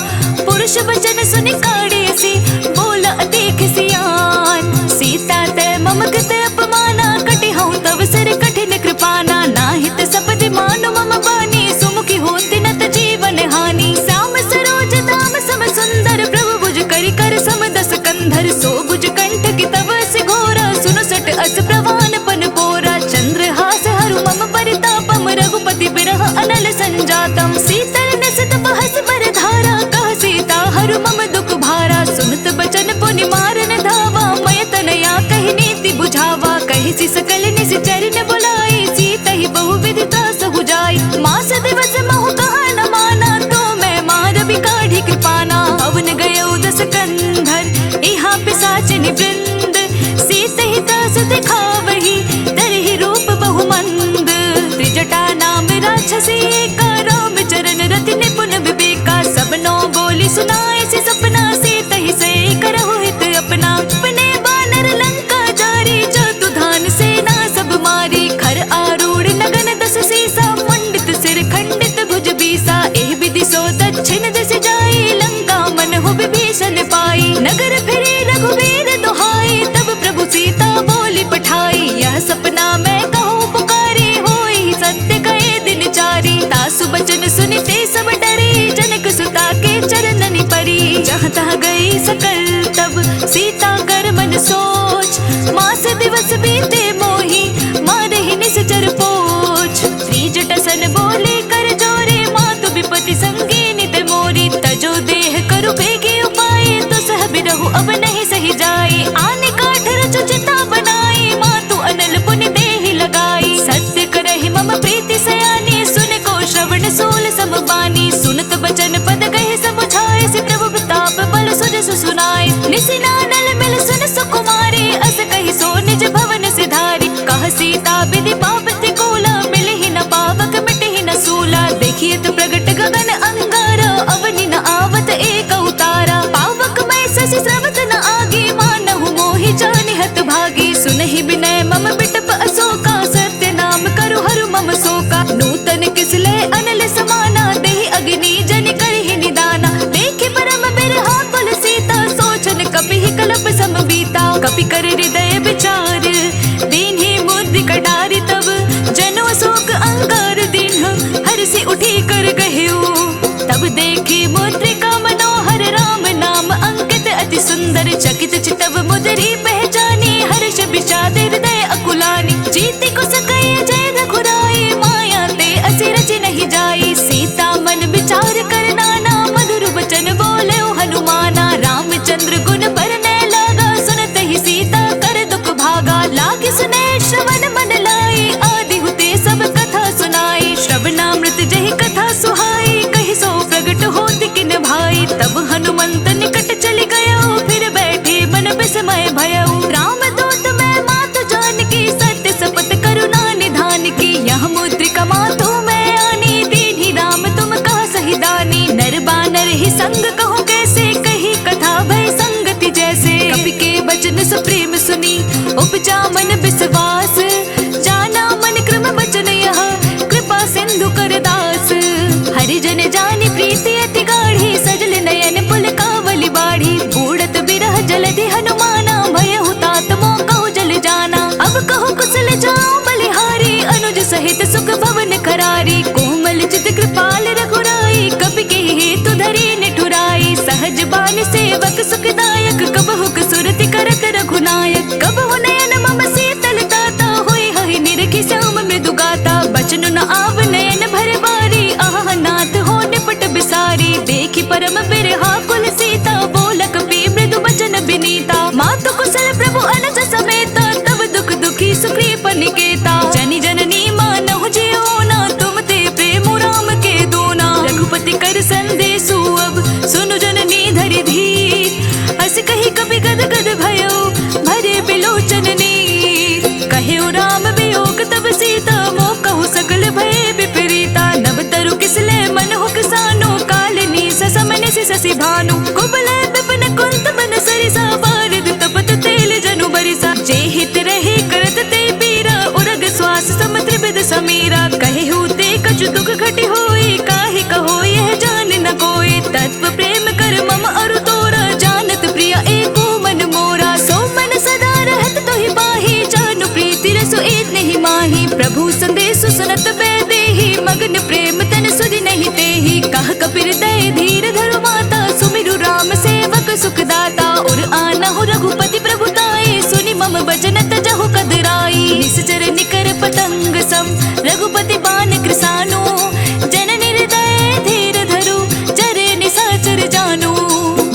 पुरुष वचन सुनि काढ़ियसि, बोला अतिख सियान। सीता तै मम कृत अपमाना, कटिहउँ तव सिर कठिन कृपाना। नाहित सपदि मानु मम बानी, सुमुखी होति न त जीवन हानि। श्याम सरोज दाम सम सुंदर, प्रभु भुज करि कर सम दस कंधर। सो भुज कंठ की तव सि घोरा, सुनु सट अस प्रवान पन पोरा। चंद्रहास हरु मम परितापम, रघुपति बिरह अनल संजातम। शीतल नसत बहस बर धारा, कह सीता हरु मम दुख भारा। सुनत बचन पुनि मारन धावा, मय तनया कहि नीति बुझावा। कहि सि सकल निसि चरण बुलाई, सीता ही बहु विधि त्रासहु जाई। मास दिवस महु कहा न माना, तो मैं मार बिकाढ़ी कृपाना। भवन गयो दस कंधर, इहाँ पिशाचिनि वृंद। सीत ही त्रास दिखावही, तरहि रूप बहु मंद। त्रिजटा नाम राक्षसी एका, राम चरण रति निपुण विवेका। सबनो बोली सुनाए से सपना, सीत ही से करहु हित अपना। अपने बानर लंका जारी, चतु धान सेना सब मारी। खर आरूढ़ नगन दस सीसा, मुंडित सिर खंडित भुज बीसा। एहि विधि सो दक्षिण दिस जाई, लंका मन हो विभीषण पाई। नगर फिरे रघुबीर दुहाई, तब प्रभु सीता बोली पठाई। यह सपना मैं कहूँ पुकारी, होई सत्य कहे दिन चारी। तासु बचन सुनिते सब डरे, जनक सुता के चरणनि परी। जहाँ तहाँ गई सकल तब, सीता कर मन सोच। मास दिवस बीते मोहि, मारहि निश्चर पोछ। त्रिजटा सन बोले कर जोरे, मातु विपति संगीनि ते मोरी। तजो देह करु बेगी उपाय, तो सह बिरहु अब नहीं सही जाए। आने काठ रचु चिता बनाई, मातु अनल पुनि देहि लगाई। सत्य करहि मम प्रीति सयानी, सुन को श्रवण सोल समबानी। सुनत बचन पद कहि समुझाए, सि प्रभु प्रताप बल सुजसु सुनाए। निसि नानल मिल सुन सुकुमारी, अस कहि सो निज भवन सिधारी। कह सीता विधि पाप तिकोला, मिलहि न पावक मिटहि न सूला। देखिए तो प्रगट गगन अंगारा, अवनि न आवत एक उतारा। पावक मैं शशि स्रवत न आगे, मानहु मोहि जानिहत भागी। सुनहि विनय मम बिटप अशोका, सत्य नाम करु हरु मम शोका। नूतन किसले अनल समाना, देहि अग्नि जनि करहि निदाना। देखि परम बिरहा कुल सीता, सोचन कपिहि कलप सम बीता। कपि कर हृदय विचार, दीन्हि मुद्रि कटारि तब। जनो शोक अंगार दीन्ह, हर्षि उठी कर गहेउ। तब देखि मुद्रिका मनोहर, राम नाम अंकित अति सुंदर। चकित चितव मुदरी पहचानी, हर्ष विषाद हृदय अकुलानी। जीति को सकय जय रघुराई, माया ते असि रचि नहीं जाई। सीता उपजा मन विश्वास, जाना मन क्रम बचन यह, कृपा सिंधु कर दास। हरिजन जानी प्रीति अति गाढ़ी, सजल नयन पुल कावली बाढ़ी। बूढ़त बिरह जलधि हनुमाना, भय हुतात मोकहु जल जाना। अब कहो कुशल जाऊं बलिहारी, अनुज सहित सुख भवन करारी। कोमल चित कृपाल रघुराई, कपि के हेतु धरी निठुराई। सहज बान सेवक सुखदायक, कबहु कसुरति करक रघुनायक। कबहु नयन मम शीतल ताता, होय हहि निरखि श्याम मृदु गाता। बचन न आव नयन भर बारी, आह नाथ हो निपट बिसारी। देखि परम बिरहा कुल सीता, बोल कपि मृदु बचन बिनीता। मातु कुशल प्रभु अनुज समेता, तब दुख दुखी सुग्रीव निकेता। जनि जननी मानहु जियोना, तुम ते प्रेम राम के दोना। रघुपति कर संदेशु अब, सुनु जननी धरि धीर। अस कही कपि गद गद भयो, भरे बिलोचन नीर। कहेउ राम वियोग तब सीता, मोकहु सकल भय विपरीता। नभ तरु किसले मनहु किसानो, कालिनी समनि शशि भानु। कुबलै विपिन कुंत बन सरिसा, बारिद तपत तेल जनु बरिसा। जे हित रहे करत ते पीरा, उरग श्वास समुद्र बिद समीरा। कहेहु ते कछु दुख घटि होई, काहे कहो यह जान न कोई। तत्व प्रेम कर मम अरु तोरा, जानत प्रिय एको मन मोरा। सो मन सदा रहत तोहि बाहि, जानु प्रीति रसु एक नहीं माही। प्रभु संदेशु सुनत बैदेहि, मगन प्रेम तन सुधि नहीं तेहि। कह कपिर दय धीर धरु माता, सुमिरु राम सेवक सुखदाता। उर आनहु रघुपति प्रभुताए, सुनि मम वचन तजहु कदराई। निश्चर निकर पतंग सम, रघुपति बान कृसानु। जननि हृदय धीर धरु, जरे निशाचर जानु।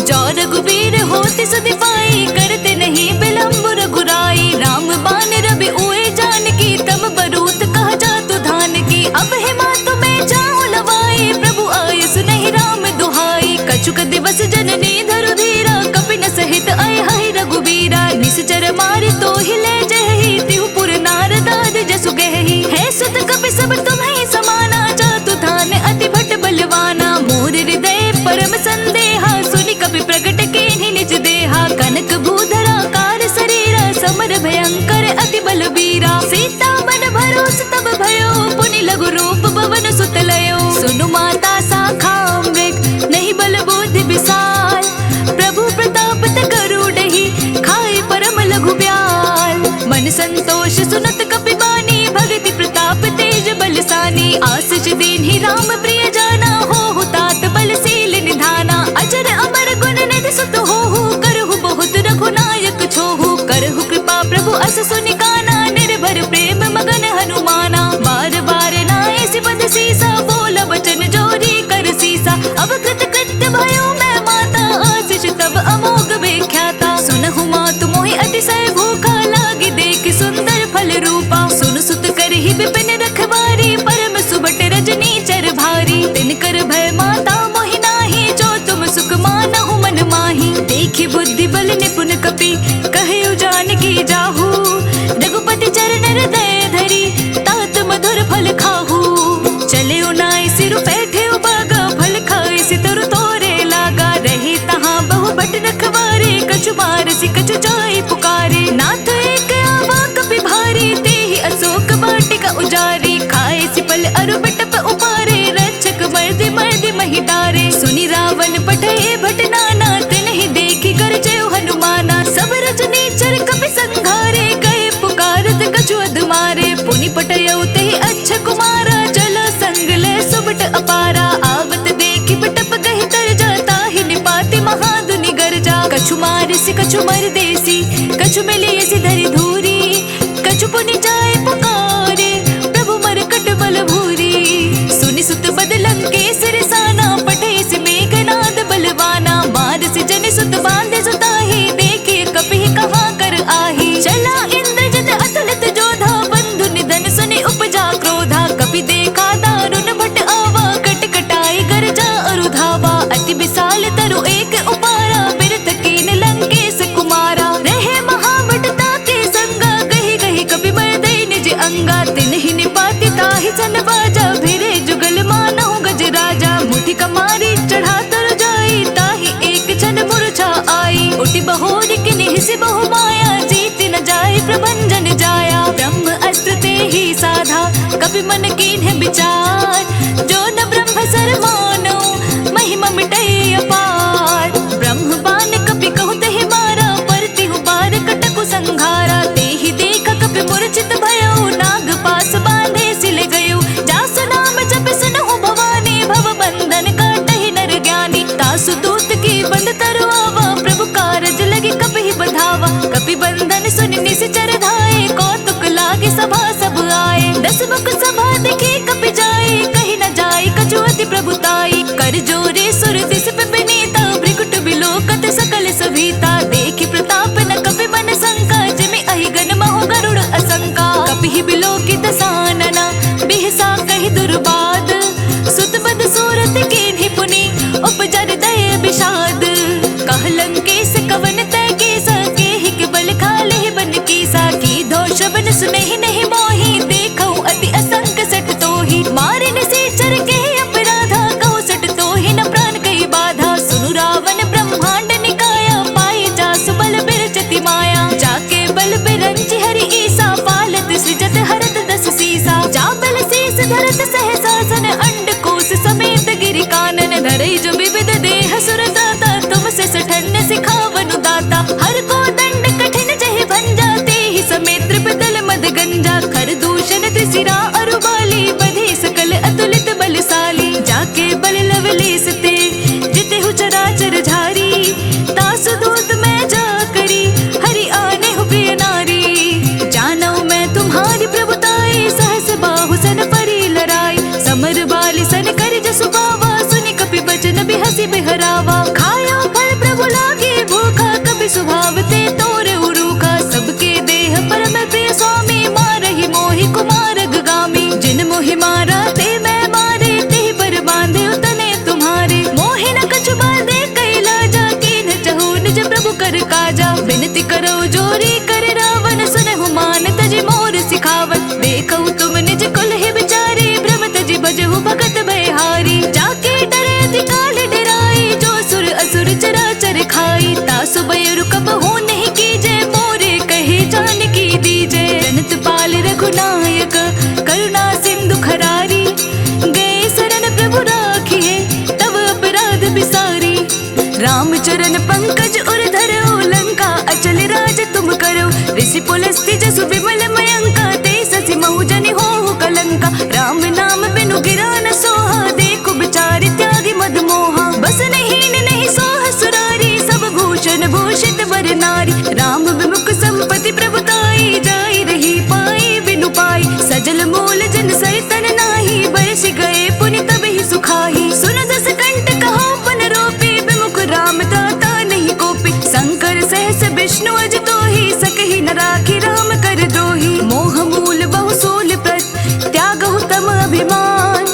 जो रघुबीर होति सुधि पाई, करते नहीं विलंब रघुराई। राम बान रवि उए जानकी, तम बरूत कह जातु धान की। अब हे मातु मैं जाऊं लवाई, प्रभु आय सुनहि राम दुहाई। कछुक दिवस जननी धरु धीरा, कपिन सहित आए हहि रघुबीरा। निश्चर मारि तो हिले जहि, तिहु पुर नारदाद जसु गहि। है सुत कपि सब तुम्हें समाना, जातु धान अति भट बलवाना। मोर हृदय परम संदेहा, सुनि कपि प्रगट केहि निज देहा। कनक भूधरा कार शरीरा, समर भयंकर अति बलबीरा। सीता मन भरोस तब भयो, पुनि लघु रूप पवन सुत लयो। सुनु माता शाखा मृग, नहीं बल बुद्धि विशाल। प्रभु प्रताप गरुड़हि, खाए परम लघु ब्याल। मन संतोष सुनत कपि बानी, भगति प्रताप तेज बलसानी। आशीष दीन्हि राम प्रिय जाना, होहु तात बलशील निधाना। अजर अमर गुण निधि सुत होहु, करहु बहुत रघुनायक छोहु। करहु कृपा प्रभु अस सुनि काना, निर्भर प्रेम मगन हनुमाना। बार बार नाए सिबंध सीसा, बोला वचन जोरी कर सीसा। अब कृत कृत्य भयो मैं माता, आशीष तब अमोघ व्याख्याता। सुनहु मातु मोहि अतिशय भूखा, लागी देख सुंदर फल रूपा। सुन सुत करहि विपिन रखवारी, परम सुबट रजनी चर भारी। तिनकर भय माता मोहि नाही, जो तुम सुख मानहु मन माही। देखि बुद्धि बल निपुण कपि, कहेउ जानकी जाहू। रघुपति चरण हृदय धरि, तात मधुर फल खाहू। चले नाई सिरु बैठे बागा, फल खाए सितरु तोरे लागा। रही तहाँ बहु बट रखवारे, कछु मारसी कछु जाई पुकारे। नाथ एक आवा कपि भारी, तेहि अशोक वाटिका उजारी। खाए सिपल अरु बिटप उपारे, रक्षक मर्दि मर्दि महि डारे। सुनि रावण पठए भट नाना, तिन्हि देखि गरजेउ हनुमाना। सब रजनी चर कपि संघारे, गए पुकारत कछु अधमारे। पुनि पटयउ तेहि अच्छा कुमारा, जल संग ले सुबट अपारा। आवत देखि बिटप गहि तर जा, ताहि निपाति महादुनि गरजा। कछु मारिसि कछु मर देसी, कछु मिलियसि धरि धूरी। कछु पुनि जाय पुकारे, प्रभु मरकट बल भूरी। सुनि सुत बदलं केसर साना, पठेसि मेघनाद बलवाना। मारसि जनि सुत बांधे सुताहि, देखे कपि कहाँ कर आही। चला इंद्रजित अतुलित जोधा, बंधु निधन सुनि उपजा क्रोधा। कपि देखा दारुण भट आवा, कट कटाई गरजा अरु धावा। अति विशाल तरु एक उपारा, बिरथ कीन लंकेश कुमारा। रहे महाभटता के संगा, गहि गहि कपि मर्दई निज अंगा। तिन्हि निपाति ताहि सन बाजा, भिरे जुगल मानहु गज राजा। मुठि कमारी चढ़ा तर जाई, ताहि एक क्षण मूर्छा आई। उठि बहोरि किन्हि बहु माया, जीत न जाय प्रबंध कपि मन कीन्ह विचार, जो न ब्रह्म सर मानो महिमा मिटई अपार। ब्रह्म बान कपि कहु तहि मारा, परति हु बार कटकु संघारा। तेहि देख कपि मूर्छित भयो, नाग पास बांधे सिले गयो। जासु नाम जपि सुनहु भवानी, भव बंधन काटहि नर ज्ञानी। तासु दूत की बंद तरुआवा, प्रभु कारज लगे कपि बधावा। कपि बंधन सुनि निश्चर धाये, कौतुक लागे सभा सब आए। दस मुख सभा देखे कपि जाए, कहीं न जाए कछु अति प्रभुताई। कर जोरे सुर दिस पे विनीता, भृकुट बिलोकत सकल सभीता। देखि प्रताप न कपि मन शंका, जिमि अहिगन महो गरुड़ असंका। कपि बिलोकित सानना, बिहसा कहि दुर्बाद। सुत बद सूरत कीन्हि पुनि, उपजर दय विषाद। कहलं केस कवन तय केसा, केहि के बल खाले बन कीसा। की धो शबन सुनहि नहीं मोहि, देखौ अति असंक सट तोहि। मारे निशाचर के अपराधा, कहु सट तोहि न प्राण कई बाधा। सुनु रावण ब्रह्मांड निकाया, पाए जासु बल बिरचति माया। जाके बल बिरंचि हरि ईसा, पालत सृजत हरत दस सीसा। जा बल शीस धरत सहसासन, अंड कोश समेत गिरि कानन। धरई जो विविध देह सुर दाता, तुम से सठन सिखावनु दाता। हर को दंड कठिन जहि भंजा, तेहि समेत त्रिपदल मद गंजा। खर दूषण त्रिशिरा अरुबाली, बधे सकल अतुलित बलशाली। जाके बल लवलेस ते, जिते हु चराचर झारी। तासु दूत मैं जा करी, हरि आने हु प्रिय नारी। जानौ मैं तुम्हारी प्रभुताई, सहस बाहु सन परी लराई। समर बाली सन कर जसु बावा, सुनि कपि बचन बिहसी बिहरावा। खाया फल प्रभु लागे भूखा, कपि स्वभाव ते तोरे उरूखा। सबके देह परम प्रिय स्वामी, मारहि मोहि कुमार गामी। जिन मोहि मारा ते मैं मारे, तेहि पर बांधे उतने तुम्हारे। मोहि न कछु बांधे कैला, जाके न चहु निज प्रभु कर काजा। विनती करो जोरी कर रावण, सुनहु मान तजि मोर सिखावन। देखौ तुम निज कुल ही बिचारे, भ्रम तजि भजहु भगत भयहारी। जाके डरे अति काल डराई, जो सुर असुर चराचर खाई। तासु बयरु कबहु नहीं कीजे, मोरे कहे जानकी दीजे। जनत पाल रघुनायक, करुणा सिंधु खरारी। गए शरण प्रभु राखिए, तब अपराध बिसारी। रामचरण पंकज उर धरो, लंका अचल राज तुम करो। ऋषि पुलस्त्य जसु विमल मयंका, ते ससि महु जनि होहु कलंका। राम नाम बिनु गिरा न सोहा, देखो बिचारि त्यागी मद मोहा। बस नहीं सोह सुरारी, सब भूषण भूषित वर नारी। राम विमुख संपत्ति प्रभुताई, जाई रही पाई बिनु पाई। सजल मूल जन सरितन नाही, बरस गए पुनि तबहि सुखाही। सुन दस कंठ कहो पन रोपी, विमुख राम दाता नहीं कोपी। शंकर सहस विष्णु अज तोहि, सकहि न राखी राम कर दोहि। मोह मूल बहु सूल प्रत, त्यागहु तम अभिमान।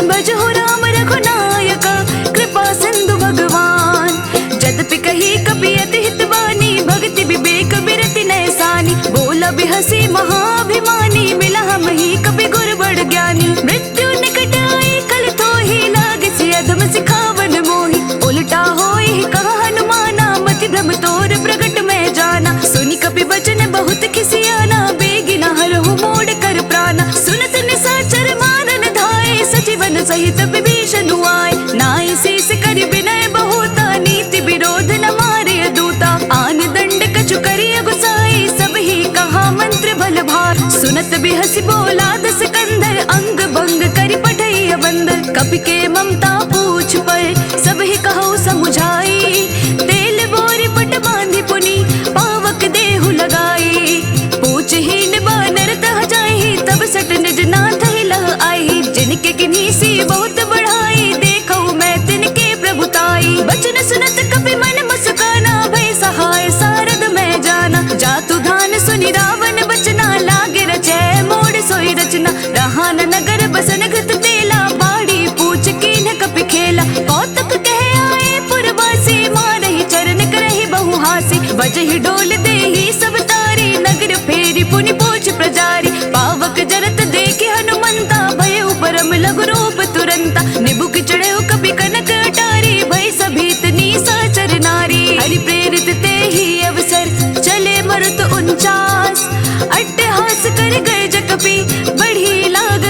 भजहु राम रघुनायका, कृपा सिंधु भगवान। जदपि कही कपि अति हितवानी, भक्ति विवेक बिरति नैसानी। बोला बिहसी महाभिमानी, मिला हमहि कपि गुर बड़ ज्ञानी। मृत्यु निकट आई कल तोहि, लागसी अधम सिखावन मोहि। उलटा होई कहा हनुमाना, मति भ्रम तोर प्रगट में जाना। सुनि कपि बचन बहुत खिसियाना, बेगी न हरहु मोड़ कर प्राणा। सुनत निशाचर मारन धाये, सजीवन सहित विभीषण आए। नाई शीस करि विनय बहुता, नीति विरोध न मारे दूता। आन दंड कछु करिय गुसाई, सब ही कहा मंत्र बल भार। सुनत बिहसी बोला दस कंधर, अंग भंग करि पठई बंदर। कपि के ममता पूछ पर, सब ही कहो समुझाई। तेल बोरी पट बांधि पुनि, पावक देहु लगाई। पूछहीन बानर तह जाहि, तब सट निज नाथ ही लह आई। जिनके किन्हीं सी बहुत बढ़ाई, देखो मैं तिनके प्रभुताई। बचन सुनत कपि मन मुस्काना, भय सहाय सारद मैं जाना। जातु धान सुनि रावण बचना, लागे रचै मोड़ सोई रचना। रहा न नगर बसन घृत तेला, बाड़ी पूछ कीन्ह कपि खेला। कौतुक कहे आए पुरवासी, मारहि चरण करहि बहु हासी। बजहि डोल देहि सब तारी, नगर फेरी पुनि पूछ प्रजारी। पावक जरत देखि हनुमंता, भयउ परम लघु रूप तुरंता। निबुक चढ़ऊ कपि कनक अटारी, भय सभीत निशाचर नारी। हरि प्रेरित तेहि अवसर, चले मरुत 49। अट्टहास कर गए जकपि, बढ़ी लाग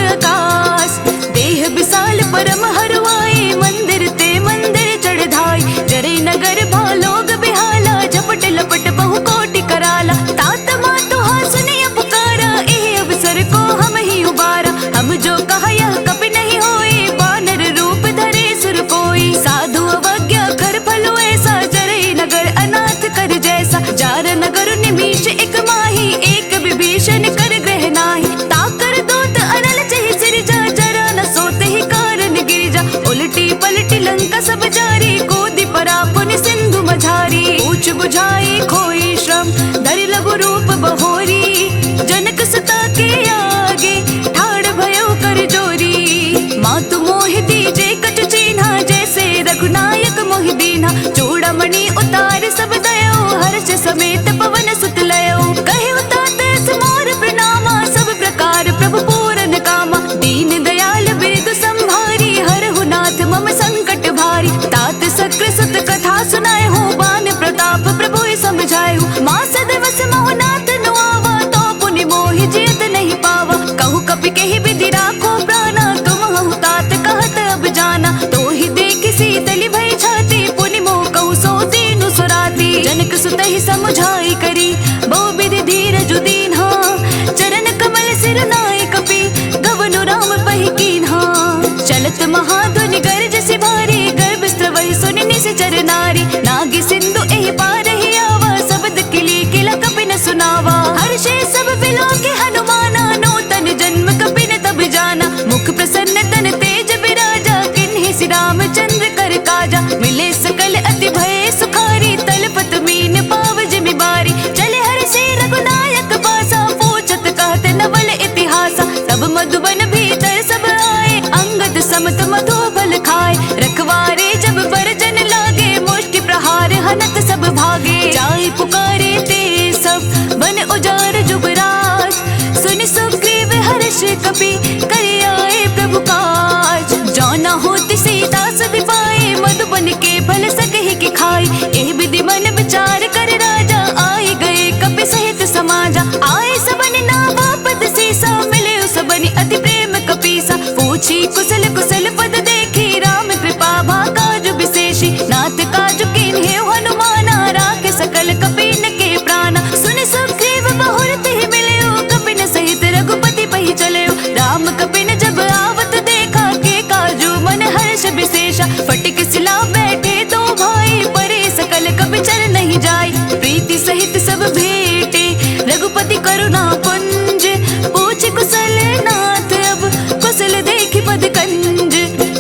न होती सीता सभी पाए, मधुबन के फल सकहि के खाई। एह विधि मन विचार कर राजा, आए गए कपि सहित समाजा। आए सबनि नावा पद सीसा, मिले सबनि अति प्रेम कपीसा। पूछी कुशल कुशल पद देखी, राम कृपा भा काजु विशेषी। नाथ काजु कीन्हे हनुमाना, राखे सकल कपिन के प्राणा। सुन सुग्रीव बहुर तिहि मिलयो, कपिन सहित रघुपति पहि चलयो। राम कपिन जब आवत देखा, के काजू मन हर्ष विशेषा। फटिक सिला बैठे दो भाई, परे सकल कपि चर नहीं जाय। प्रीति सहित सब भेटे, रघुपति करुणा पुंज। पूछ कुशल नाथ अब, कुशल देखि पद कंज।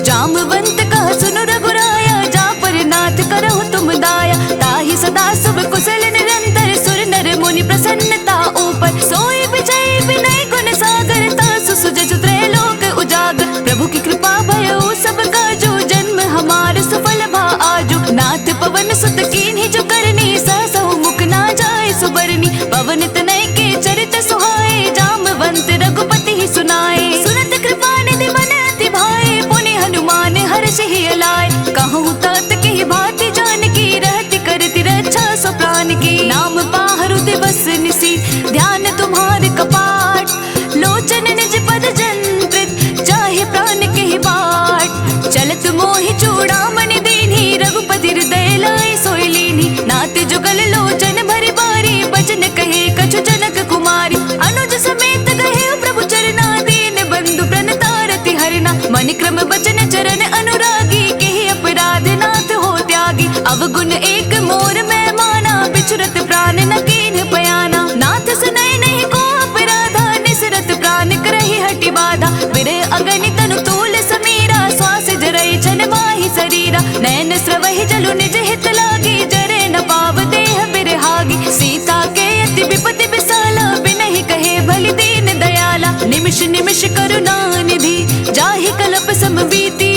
जामवंत कहा सुनो रघुराया, जा पर नाथ करहु तुम दाया। ताहि सदा शुभ कुशल निरंतर, सुर नर मुनि प्रसन्नता ऊपर। सोई विजय विनय गुण सागर, तासु सुजसु त्रैलोक उजागर। प्रभु की कृपा भयो सब काजू, जन्म हमार सफल भा आजू। नाथ पवन सुत कीन्हि जो करनी, सहसहु मुख ना जाय सुबरनी। पवन तनय के चरित सुहाए, जामवंत रघुपति ही सुनाए। सुनत कृपा निधि मन अति भाए, पुनि हनुमान हर्ष ही अलाय। कहूँ तात के भांति जानकी, रहति करति रक्षा सो प्राण की। नाम पाहरु दिवस निसी, ध्यान तुम्हारे कपाट। लोचन निज पद जंत्रित, चाहे प्राण के बाट। चलत मोहि चूड़ामणि दीन्ही, रघुपति हृदय लाए सोई लीन्ही। नाथ जुगल लोचन भरि बारी, बचन कहे कछु जनक कुमारी। अनुज समेत गए प्रभु चरना, दीन बंधु प्रणतारति हरना। मन क्रम बचन चरण अनुरागी, केहि अपराध नाथ हो त्यागी। अवगुण एक मोर मैं माना, बिछुरत प्राण न कीन्ह पयाना। नाथ सुनय नहीं को अपराधा, निसरत प्राण करहि हटि बाधा। विरह अगनि तनु तूल समीरा, श्वास जरय छन माहि शरीरा। नयन स्रवहि जलु निज हित लागी, जरे न पाव देह बिरहागी। सीता के अति विपति विसाला, बिनहि कहे भलि दीन दयाला। निमिष निमिष करुणा निधि, जाहि कल्प समबीति।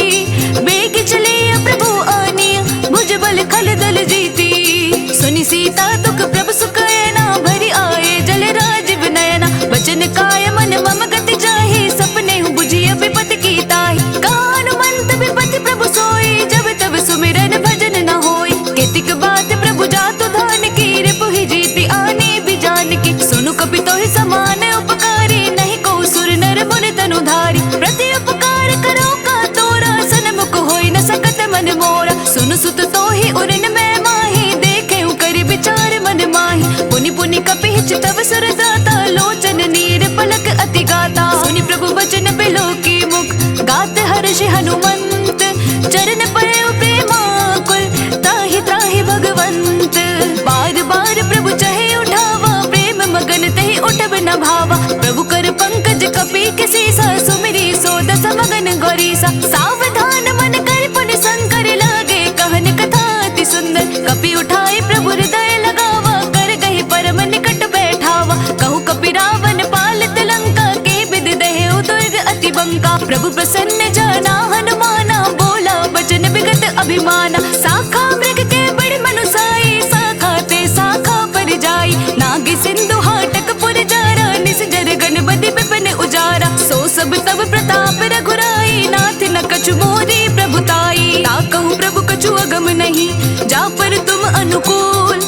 बेग चले प्रभु आनिया, भुज बल खल दल जीती। सुनि सीता तुक प्रभु सुखयना, भरि आए जल राज विनयना। बचन काय मन मम गति जाहि, सपने बुझिय विपति की ताहि। कहा हनुमंत विपति प्रभु सोई, जब तब सुमिरन भजन न होई। केतिक बात प्रभु जातु धान की, रिपुहि जीति आनी भी जानकी। सुनु कपि तोहि समान उपकारी, नहीं को सुर नर मुनि तनु धारी। प्रति उपकार करो का तोरा, सन्मुख होई न सकत मन मोरा। सुनु सुत तोहि उरन मैं माही, देखे करि विचार मन माही। पुनि पुनि कपि चितव सुर दाता, लोचन नीर पलक अति गाता। सुनि प्रभु वचन बिलो की मुख, गात हर्ष हनुमंत। चरण पड़े प्रेमाकुल, ताहि त्राहि भगवंत। बार बार प्रभु चहे उठावा, प्रेम मगन तहि उठब न भावा। प्रभु कर पंकज कपि के सीसा, सुमिरी सो दस मगन गौरीसा। सावधान मन कर पुनि संकर, लागे कहन कथा अति सुंदर। कपि उठाए प्रभु हृदय लगावा, कर गहि परम निकट बैठावा। कहु कपि रावण पालित लंका, के विधि दहेउ दुर्ग अति बंका। प्रभु प्रसन्न जाना हनुमाना, बोला बचन विगत अभिमाना। साखा मृग के बड़ मनुसाई, साखा ते साखा पर जाई। नाग सिंधु हाटक पुर जारा, निस जर गण बदि विपिन उजारा। सो सब तब प्रताप रघुराई, नाथ न कछु मोरी प्रभुताई। ताकहु प्रभु कछु अगम नहीं, जा पर तुम अनुकूल।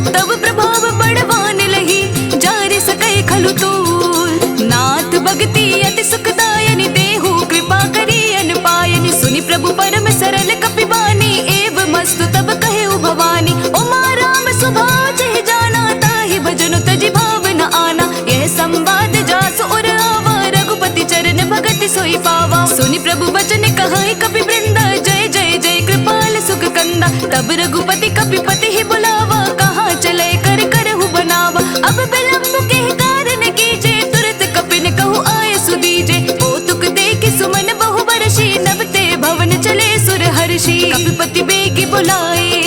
तब प्रभाव बड़वान लही, जारि सकै खलु तूल। नाथ भगति अति सुखदायनि, देहु कृपा करी अनुपायनि। सुनि प्रभु परम सरल कपि बानी, एव मस्तु तब कहेउ भवानी। उमा राम स्वभाव चहि जाना, ताहि भजनु तजि भाव न आना। यह संवाद जासु उर आवा, रघुपति चरण भगति सोई पावा। सुनि प्रभु वचन कहाई कपि वृंदा, जय जय जय कृपाल सुख कंदा। तब रघुपति कपि पति ही बुलावा, कहाँ चले कर करहु बनावा। अब विलंब के कारण कीजे, तुरत कपिन कहु आय सुदीजे। ओ तुक देखि सुमन बहु बरसी, नभ ते भवन चले सुर हर्षि। कपिपति बेगी बुलाए,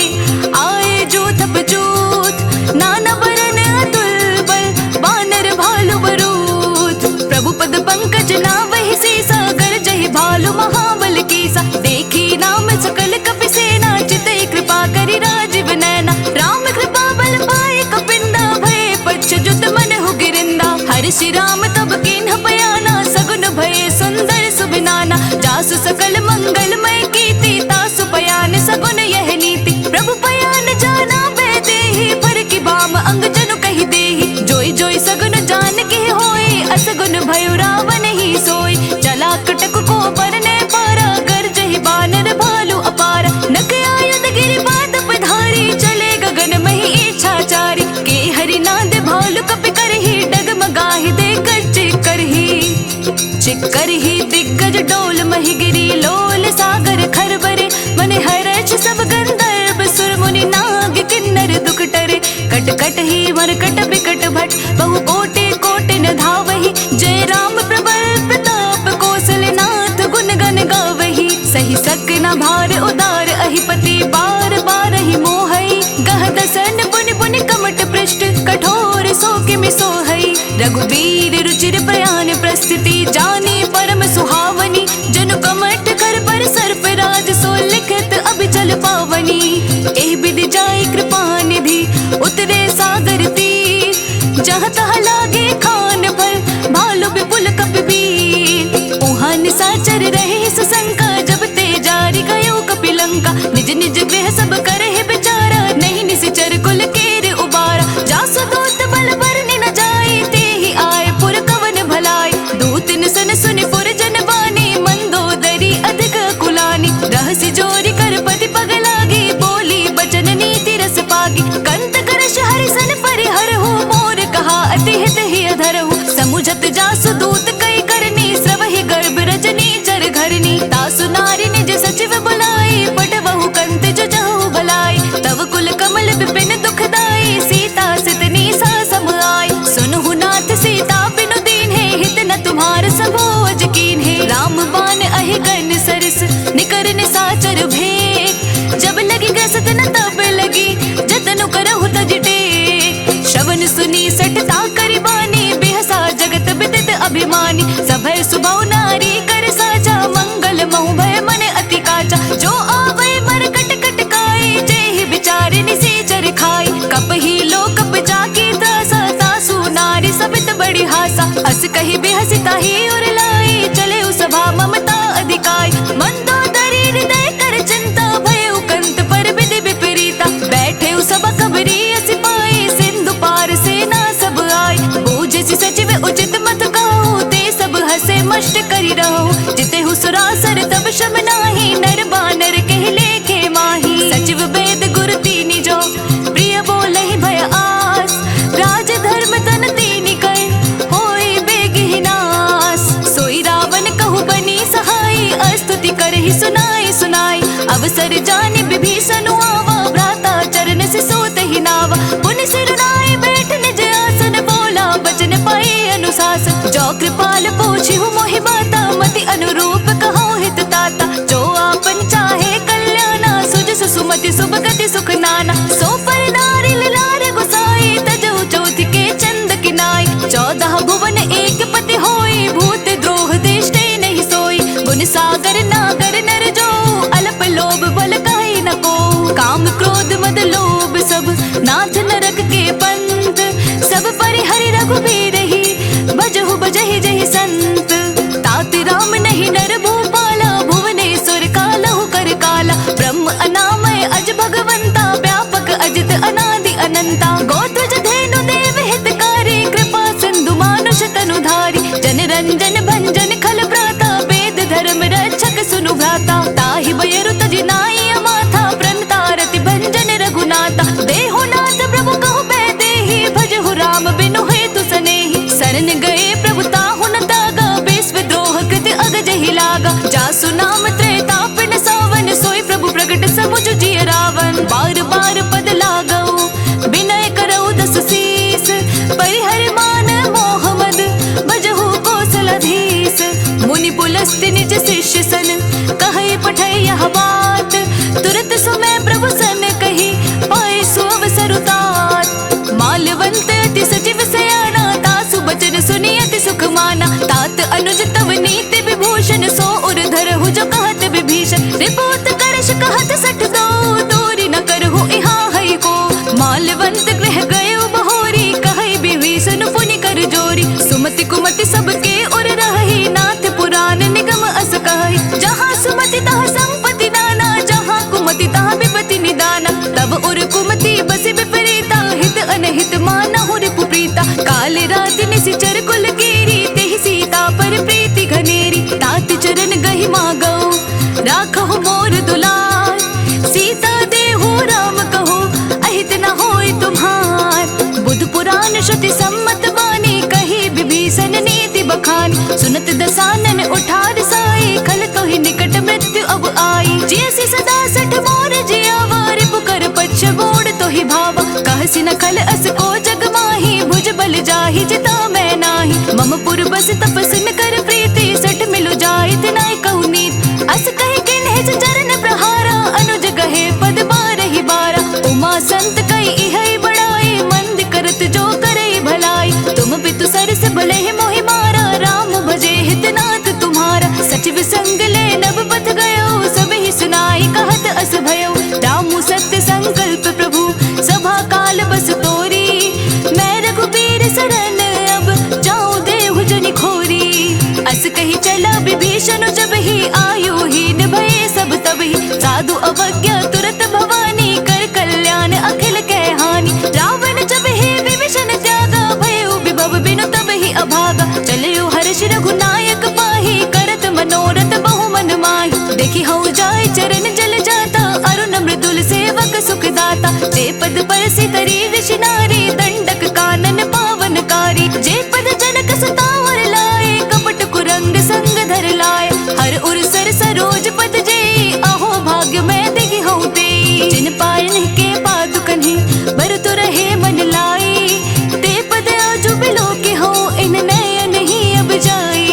आए जोधप जोत। नाना बरन अतुल बल, बानर भालु बरूथ। प्रभु पद पंकज नावहि सीसा, गरजहि भालु महाबल कीसा। देखी नाम सकल कपि सेना, चितई कृपा करि राजीव नैना। राम कृपा बल पाए कपिंदा, भय पच्छ जुत मन हो गिरिंदा। हर्षि राम तब कीन्ह पयाना, सगुन भय सुंदर सुबिनाना। जासु सकल मंगल सुन भयो रावण ही सोई। चला कटक को बरने पारा, गर्जहि बानर भालू अपार। नक आयुध गिरि बात पधारी, चले गगन मही इच्छाचारी। के हरि नाद भालू कपि करही, डगमगाहि देकर चिक्करही दिग्गज डोल मही गिरी। लोल सागर खरबरे, मने हर्ष सब गंधर्व सुर मुनि नाग किन्नर दुख टरे। कट कट ही मरकट बिकट भट, बहु कोटि कोटि न धावही। जय राम प्रबल प्रताप, कौशलनाथ गुण गण गावही। सही सक न भार उदार, अहिपति बार बार ही मोहई। गह दसन पुनि पुनि कमट पृष्ठ, कठोर सो किमि सोहई। रघुबीर रुचिर प्रयाण प्रस्तुति, जानी परम सुहावनी। जनु कमठ कर पर सर्प राज, सो लिखित अभिचल पावनी। एहि विधि जाई कृपा निधि, उतरे सागर तीर। जहाँ तहाँ लागे खान फल, भालू विपुल कपिबीर। उहाँ निशाचर रहे सुशंका, जब ते जारी गयो कपिलंका। निज निज गृह सब करहि विचारा, नहीं निशिचर कुल केर उबारा। जासु दूत बल बरनि न जाए, तेहि आए पुर कवन भलाई। दूत सन सुनि पुर जन बानी, मंदोदरी अधिक कुलानी। रहसि जोरी कर पति पग लागी, बोली बचन नीति रस पागी। कंत करश हरि सन परिहरहु, मोर कहा अति हित ही अधरहु। समुझत जासु दूत कई करनी, स्रवहि गर्भ रजनी चर घरनी। तासु नारी निज सचिव बुलाई, पटवहु कंत जो जहु भलाई। तव कुल कमल विपिन दुखदाई, सीता सितनी सा सम आई। सुनहु नाथ सीता बिनु दीन्हे, हित न तुम्हार सबोज कीन्हे। राम बाण अहि गन सरस, निकर निशाचर भेद। जब लगी ग्रसत न तब लगी, जतनु करहु तज टेक। श्रवण सुनी सठता करि बानी, बिहसा जगत विदित अभिमानी। सभय सुबहु नारी कर साचा, मंगल महु भय मन अति काचा। जो आवे मर कट कट काए, जेहि विचार निशाचर खाई। कपहि लो कप जाकी त्रासा, तासु नारी सबित बड़ी हासा। अस कहि बेहसि ताहि उर लाई, चले सभा ममता अधिकाई। मंदोदरी हृदय कर चिंता, भयउ कंत पर विधि विपरीता। बैठे सब कबरी असि पाई, सिंधु पार सेना सब आई। बूझसि सचिव उचित मत कहूँ, ते सब हसे मष्ट करि रहूँ। जितेहु सुरासर तब शम नाही, नर बानर केहि लेखे माही। सचिव वेद गुरु तीनि जो, प्रिय बोलहि भय आस। राज धर्म तन तीनि कय, होई बेगहि नास। सोई रावण कहु बनी सहाई, अस्तुति करहि सुनाई सुनाई। अवसर जानि विभीषण आवा, भ्राता चरण से सोतहि नावा। पुनि सिर नाई बैठ निज आसन, बोला बचन पाए अनुशासन। जो कृपाल पूछिहु मोहि बाता, मति अनुरूप कहूँ हित ताता। जो आपन चाहे कल्याणा, सुजसु सुमति सुभ गति सुख नाना। सो पर नारी लार गोसाई, तजहु चौथ के चंद किनाई। 14 भुवन एक पति होई, भूत द्रोह दृष्टि नहीं सोई। गुण सागर नागर नर जो, अल्प लोभ बल कहि न को। काम क्रोध मद लोभ सब, नाथ नरक के पंथ। सब परिहरि रघुबीर ही, भजहु भजहि जहि संत। तात राम नहीं नर भूपाला, भुवनेश्वर कालहु कर काला। ब्रह्म अनामय अज भगवंता, व्यापक अजित अनादि अनंता। गोत्रज धेनु देव हितकारी, कृपा सिंधु मानुष तनुधारी। जन रंजन भंजन खल भ्राता, वेद धर्म रक्षक सुनु भ्राता। ताहि बयरु तजि नाई अमाथा, प्रणता रति भंजन रघुनाथा। देहु नाथ प्रभु कहु बै देहि, भजहु राम बिनु हेतु सनेहि। शरण गए प्रभु ताहु न तागा, विश्व द्रोह कृत अगजहि लागा। जासु नाम त्रेताप न सावन, सोई प्रभु प्रगट समुझ जिय रावण। बार बार पद लागऊ, विनय करऊ दस शीस। परिहर मान मोह मद, भजहु कौशलधीश। मुनि पुलस्त्य निज शिष्य सन, कहै पठै यह बात। तुरत सुमय प्रभु सन कही, पाए सो अवसर तात। माल्यवंत अति सचिव सयाना, तासु बचन सुनि अति सुख माना। तात अनुज तव नीति विभूषण, सो उर धरहु जो कहत विभीषण। रिपोत करश कहत सठ दो, दूरी न करहु इहाँ है को। माल्यवंत गृह गयो बहोरी, कहै विभीषण पुनि कर जोरी। सुमति कुमति सबके उर रही, नाथ पुराण निगम अस कहै। जहाँ सुमति तहाँ संपत्ति नाना, जहाँ कुमति तहाँ विपत्ति निदाना। तब उर कुमति बसि विपरीता, हित अनहित मानहु रिपु प्रीता। काल रात निशिचर कुल कीरी, तेहि प्रभु मोर दुलार। सीता देहु राम कहो अहित न होय तुम्हार। बुध पुराण श्रुति सम्मत बानी कही विभीषण नीति बखानी। सुनत दसानन उठार साई खल तो ही निकट मृत्यु अब आई। जैसी सदा सठ मोर जियावा रिपु कर पच्छ गोड़ तो ही भावा। कहसी न खल अस को जग माही भुज बल जाहि जिता मैं नाही। मम पुर बस तपस्विन कर प्रीति सठ मिलु जाहि तिनाय कहु नीत। अस कहि किन्हि चरण प्रहारा अनुज गहे पद बारहि बारा। उमा संत कई इहै बड़ाई मंद करत जो करई भलाई। तुम पितु सरस भले मोहि मारा राम भजे हितनाथ तुम्हारा। सचिव संग ले नभ पथ गयो सब ही सुनाई कहत अस भयो। रामु सत्य संकल्प प्रभु सभा काल बस तोरी। मैं रघुबीर शरण अब जाऊं देहु जनि खोरी। अस कही चला विभीषण जब ही आयु हीन भये सब तब ही। साधु अवज्ञा तुरत भवानी कर कल्याण अखिल कह हानि। रावण जब ही विभीषण त्यागा भयो विभव बिनु तब ही अभागा। चलियो हर्ष रघुनायक पाही करत मनोरथ बहु मन माही। देखी हऊ जाय चरण जल जाता अरुण मृदुल सेवक सुख दाता। जे पद परसि तरी ऋषि नारी दंडक कानन पावनकारी। जे पद जनक सतावर लाए कपट कुरंग संग धर लाए। हर उर सर सरोज पद जेई अहो भाग्य मैं देखी हऊ तेई। जिन पायन के पादुकन्हि बरतु रहे मन लाई। ते पद आजु बिलो के हो इन नयन ही अब जाई।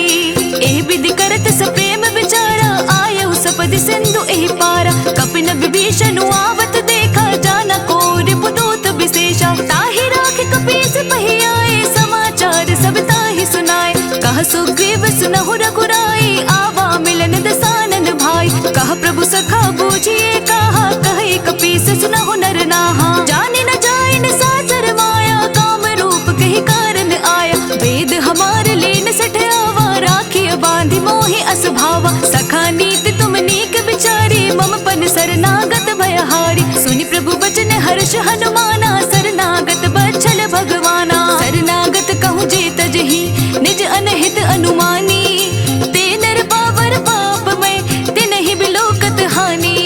एह विधि करत सप्रेम विचारा आयु सपद सिंधु एहि पारा। कपिन विभीषण आवत देखा जाना को रिपुदूत विशेषा। ताहि राखि कपीस पहि आए समाचार सब ताहि सुनाए। कह सुग्रीव सुनहु रघुराई आवा मिलन दसानन भाई। कह प्रभु सखा बूझिए कहा कहि कपीस सुनहु नर नाहा। जाने न जाए न साचर माया काम रूप कहि कारण आया। वेद हमार लीन सठ आवा राखिय बांधि मोहि अस भावा। सखा नीति तुम नीक विचारी मम पन शरणागत भयहारी। सुनि प्रभु बचन हर्ष हनुमाना शरणागत बच्छल भगवाना। शरणागत कहूँ जे तजहि निज अनहित अनुमानी। ते नर पावर पाप में तिनहि बिलोकत हानि।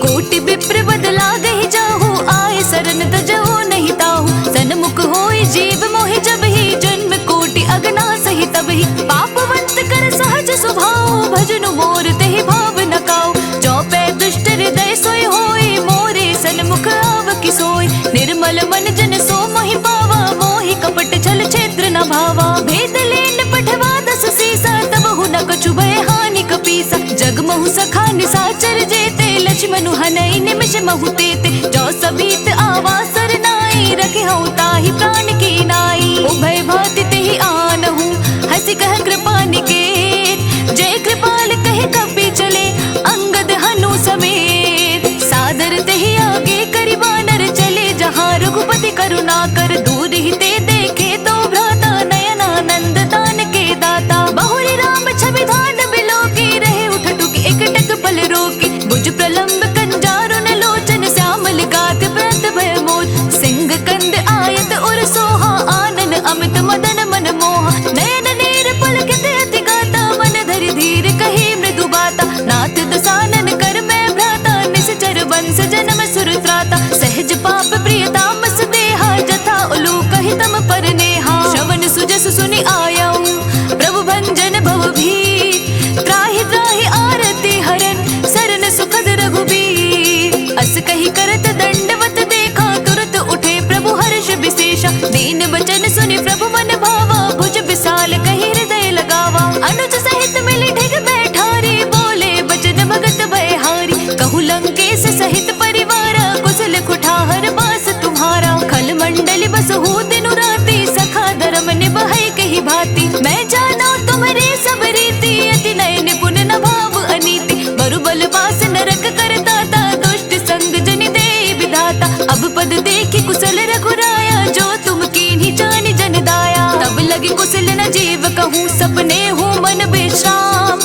कोटि विप्र बदला गहि जाहु आए शरण तजहु नहीं ताहु। सन्मुख होय जीव मोहि जब ही जन्म कोटि अगना सहि तब ही। पापवंत कर सहज स्वभाव भजनु मोर तेहि भाव न काऊ। जो पै दुष्ट हृदय सोय होय मोरे सन्मुख आव कि सोय। निर्मल मन जन सो मोहि पावा मोहि कपट छल छेद्र न भावा। भेद लेन पठवा दस सीसा तबहु न कछु भय हानि कपीसा। जग महु सखा निसाचर जेते लक्ष्मणु हनई निमिष महु तेते। जो सबीत आवा सरनाई रखे हऊ ताहि प्राण की नाई। उभय भाति तेहि आनहु हंसी कह कृपा निकेत। जय कृपाल कहे कपि चले अंगद हनु समेत। सादर तेहि आगे करि वानर चले जहाँ रघुपति करुणा कर। दूर ही ते देखे तो भ्राता नयनानंद दान के दाता। बहुरी राम छवि धान बिलो की रहे उठ टुक एक टक पल रोकी। भुज प्रलंब कंजारुन लोचन श्यामल गात व्रत भय मोद। सिंह कंद आयत उर सोहा आनन अमित मदन मन मोहा। नयन नीर पलकित अति गाता मन धरि धीर कही मृदु बाता। नाथ दसानन कर मैं भ्राता निश्चर वंश जन्म सुर त्राता। सहज पाप प्रियताम देहा जथा उलूक हितम पर नेहा। श्रवण सुजस सुनि आयऊ प्रभु भंजन भव भीर। त्राहि त्राहि आरती हरन सरन सुखद रघुबीर। अस कही करत दंडवत देखा तुरत उठे प्रभु हर्ष विशेषा। दीन वचन सुनि प्रभु मन भावा भुज विशाल कही हृदय लगावा। अनुज सहित मिली ढिग बैठारी बोले बचन भगत भयहारी। कहु लंकेश सहित परिवारा कुशल कुठार बास तुम्हारा। खल मंडली बसहु दिनु राति सखा धर्म निभाई कही भांति। मैं जानो तुम्हारे सब रीति अति नय निपुण न भाव अनीति। बरु बल बास नरक करताता दुष्ट संग जनि देई विधाता। अब पद देखि कुशल रघुराया जो तुम कीन्ही जानि जन दाया। तब लगी कुशल न जीव कहूँ सपने हूँ मन विश्राम।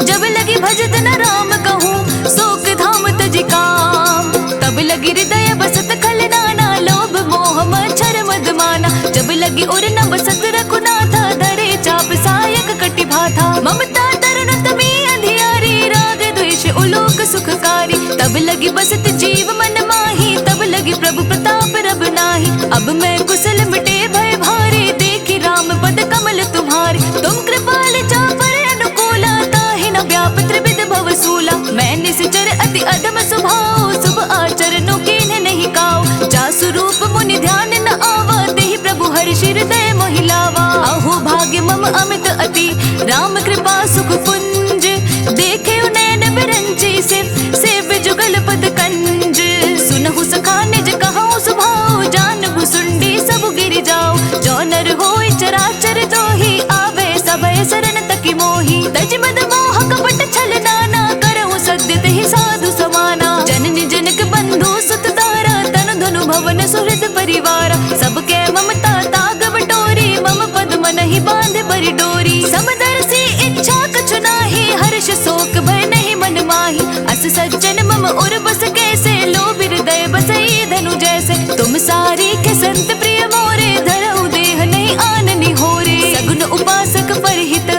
जब लगी भजत न राम कहूँ शोक धाम तजि काम। तब लगी हृदय बसत खल नाना लोभ मोह मच्छर मद माना। जब लगी उर न बसत रघुनाथा धरे चाप सायक कटि भाथा। ममता तरुण तमी अंधियारी राग द्वेष उलोक सुखकारी। तब लगी बसत जीव मन माही, तब लगी प्रभु प्रताप रब नाही। अब मैं कुशल मिटे भय भारी, देखी राम पद कमल तुम्हारे। तुम कृपाल चापर अनुकूला, ताहि न व्याप त्रिविध भव सूला। मैं निश्चर अति अधम स्वभाव, शुभ आचरणों कीन्ह नहीं काऊ। जा स्वरूप मुनि ध्यान न आवा, तेहि प्रभु हर्षि हृदय मोहि लावा। अहो भाग्य मम अमित अति, राम कृपा सुख पुंज। देखे नैन बिरंची सेव जुगल पद कंज। सुनहु सखा निज कहूँ सुभाव, जानहु सुंडी सब गिर जाओ। जो नर होय चराचर दोही, आवे सभय शरण तकी मोही। तज मद मोह कपट छल नाना, करहु सद्य तेहि साधु समाना। जननी जनक बंधु सुत तारा, तनु धनु भवन सुहृद परिवार। सबके ममता ताग बटोरी, मम पद मनहि बांध बरि डोरी। समदर्शी इच्छा कछु नाही, हर्ष शोक भय नहीं मन माही। अस सज्जन मम उर बस कैसे, लोभ हृदय बसई धनु जैसे। तुम सारी के संत प्रिय मोरे, धरऊ देह नहीं आननि होरे। सगुन उपासक परहित,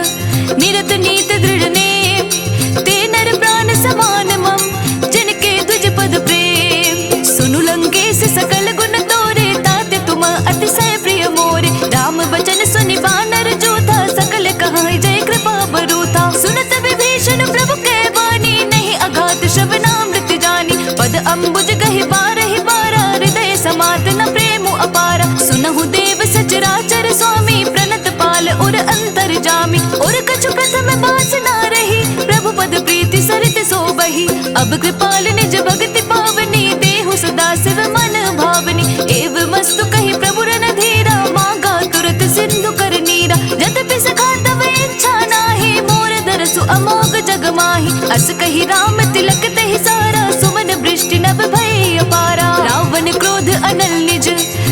निरत नीत दृढ़ नेम। ते नर प्राण समान मम, जिनके तुझ पद प्रेम। सुनु लंकेश सकल गुण तोरे, ताते तुम अतिशय प्रिय मोरे। राम बचन सुनि वानर जोधा, सकल कहाई जय कृपा बरूथा। सुनत विभीषण प्रभु कै वाणी, नहीं अघात श्रवणामृत जानी। पद अम्बुज गहि बारहि बारा, हृदय समात न प्रेम अपारा। सुनहु देव सचराचर स्वामी, प्रणत पाल उर अंतर जामी। और कछु प्रथम बास ना रही, प्रभु पद प्रीति सरित सोबही। अब कृपाल निज भगति पावनी, देहु सदा शिव मन भावनी। एव मस्तु कहि प्रभु रणधीरा, मांगा तुरत सिंधु कर नीरा। यद्यपि सखा तव इच्छा नाही, मोर दरसु अमोघ जग माही। अस कहि राम तिलक तेहि सारा, सुमन वृष्टि नभ भय अपारा। रावण क्रोध अनल निज,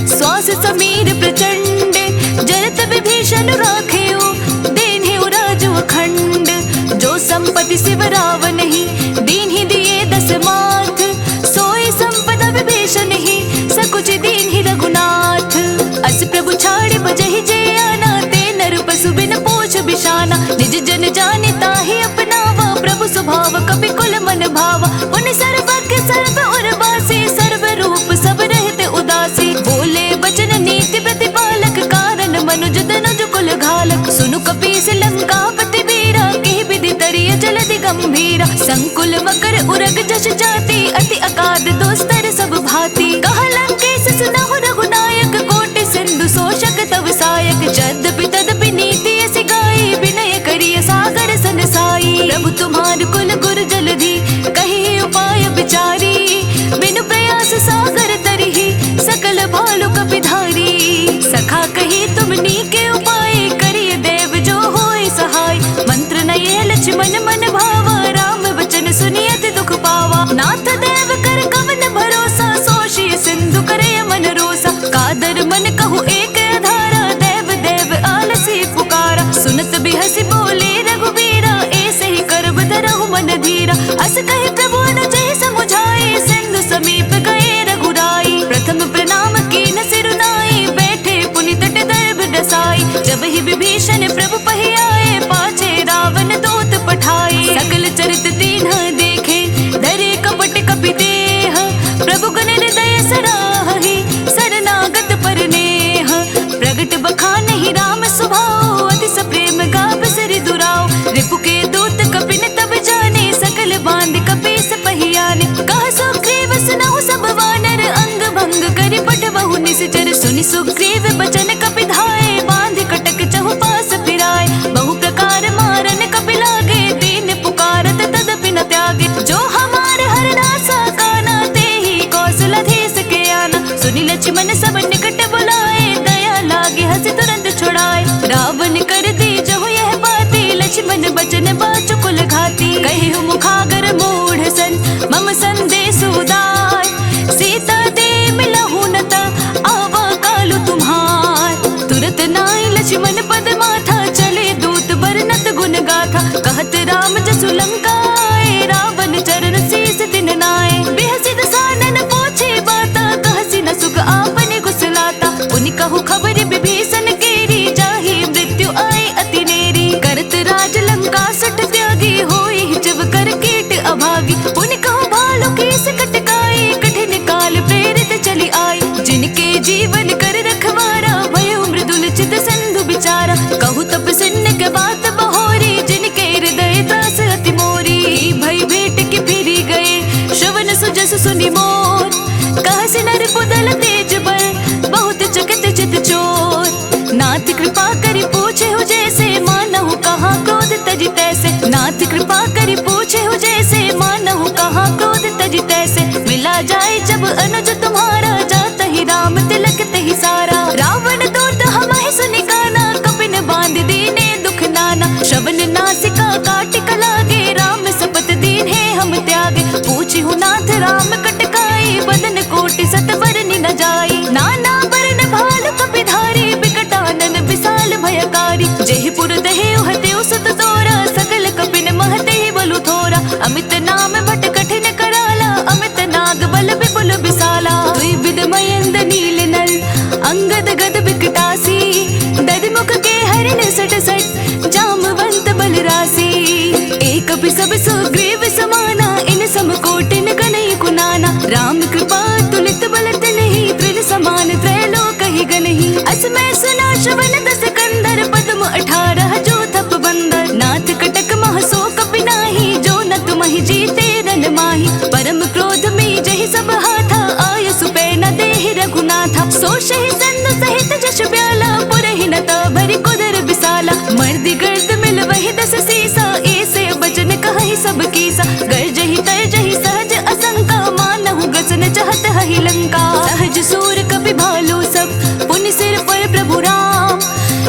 श्वास समीर प्रचंड। जरत विभीषण राखेउ, दीन्हिउ राजु अखंड। जो संपत्ति शिव रावण ही, दीन्हि दिए दस माथ। सोई संपदा विभीषण ही, सकुच दीन्हि रघुनाथ। अस प्रभु छाड़ि बजहि जे आना, ते नर पशु बिन पूछ बिशाना। निज जन जानि ताहि अपनावा, प्रभु स्वभाव कपि कुल मन भावा। पुनि सर्वज्ञ सर्व उर्वासी, सर्व रूप सब रहते उदासी। बोले बचन नीति प्रतिपालक, कारण मनुज तनुज कुल घालक। सुनु कपीस लंकापति वीरा, केहि विधि तरिय जलधि गंभीरा। संकुल वकर उरग जश जाति, अति अकाद दोस्तर सब भांति। कहा लंकेश सुनहु रघुनायक, कोटि सिंधु शोषक तव सायक। यद्यपि तदपि नीति ऐसी गाई, विनय करिय सागर सन साई। प्रभु तुम्हार कुल गुर जलधि, कही उपाय विचारी। बिनु प्रयास सागर तरहि, सकल भालु कपिधारी। सखा कही तुमनी के उपाय, करिय देव जो होय सहाय। मंत्र नये लक्ष्मण मन भावा, राम वचन सुनियत दुख पावा। नाथ देव कर कवन भरोसा, सोषिय सिंधु करे मन रोसा। कादर मन कहु एक आधारा, देव देव आलसी पुकारा। सुनत बिहसि बोले रघुवीरा, ऐसे ही करब धरहु मन धीरा। अस कहि प्रभु अनुजहि समुझाए, सिंधु समीप गए रघुराई। प्रथम प्रणाम कीन सिर नाई, बैठे पुनि तट दर्भ डसाई। जब ही विभीषण प्रभु पहि आए, पाछे रावण दूत पठाए। सकल चरित तीन्ह देखे, धरे कपट कपि देह। प्रभु गुण हृदय सराहि, शरणागत पर नेह। प्रगट बखानहि राम स्वभाव, अति सप्रेम गाव सिरि दुराव। रिपु के दूत कपिन तब जाने, सकल बांध कपीस पहियाने। कह सुग्रीव सुनहु सब वानर, अंग भंग करि पठबहु निश्चर। सुनि सुग्रीव बचन कपि धाये, बांध कटक चहु पास फिराए। बहु प्रकार मारन कपि लागे, दीन पुकारत तदपि न त्यागे। जो हमार हरदासा काना, तेहि कौशलधीश के आना। सुनि लक्ष्मण सब निकट बुलाए, दया लागे हंस तुरंत छुड़ाए। रावण कर दी जहु यह बाती, लक्ष्मण बचन बाचु कुल घाती। कहिहु मुखागर मूढ़ सन, मम संदेश उदार। सीता दे मिलहु नता, आवा कालु तुम्हार। तुरत नाई लक्ष्मण पद माथा, चले दूत बरनत गुण गाथा। कहत राम जसु लंका आए, रावण चरण शीस तिन नाए। बिहसि दसानन पूछे बाता, कहसि न सुख आपने कुशलाता। पुनि कहु खबर विभीषण केरी, जाहि मृत्यु आए अति नेरी। करत राज लंका सठ त्यागी, होई जब कर कीट अभागी। जस सुनि मोर, कहसि नर पुदल तेज बल, बहुत चकित चित चोर। नाथ कृपा करि पूछे हो जैसे, मानहु कहाँ क्रोध तजि तैसे। नाथ कृपा करि पूछे हो जैसे, मानहु कहाँ क्रोध तजि तैसे। मिला जाए जब अनुज तुम्हारा, जात ही राम तिलक तहि सारा। रावण दूत हमहि सुनि काना, कपिन बांध दीने दुख नाना। श्रवण नासिका काटिक लागे, राम सपत दीन्हे हम त्यागे। पूछिहु नाथ राम कटकाई, बदन कोटि सत बरनि न जाई। नाना बरन भालु कपिधारी, बिकटानन विशाल भयकारी। जेहि पुर दहे उहते सुत तोरा, सकल कपिन महते बलु थोरा। अमित नाम भट कठिन कराला, अमित नाग बल विपुल विशाला। दुई विध मयंद नील नल, अंगद गद बिकटासी। दधमुख के हरिण सट सट, जामवंत बल रासी। एक सब सुग्रीव समाना, इन सम कोटिन गनहि कुनाना। राम कृपा तुलित बल तिन्हि, तृण समान त्रैलोक ही गनहि। असमय सुना श्रवण दस कंदर, पद्म 18 जो थप बंदर। नाथ कटक महसो कपि नाही, जो न तुमहि जीते रन माही। परम क्रोध में जहि सब हाथा, आय सुपै न देहि रघुनाथा। सो शहि संद सहित जश ब्याला, पुरहि न भरि कुदर विसाला। मर्दि गर्द मिल वहि दस सीसा, ऐसे बचन कहहि सब कीसा। गर्जहि तर्जहि सहज असंका, मानहु ग्रसन चाहत हहि लंका। सहज सूर कपि भालु सब, पुनि सिर पर प्रभु राम।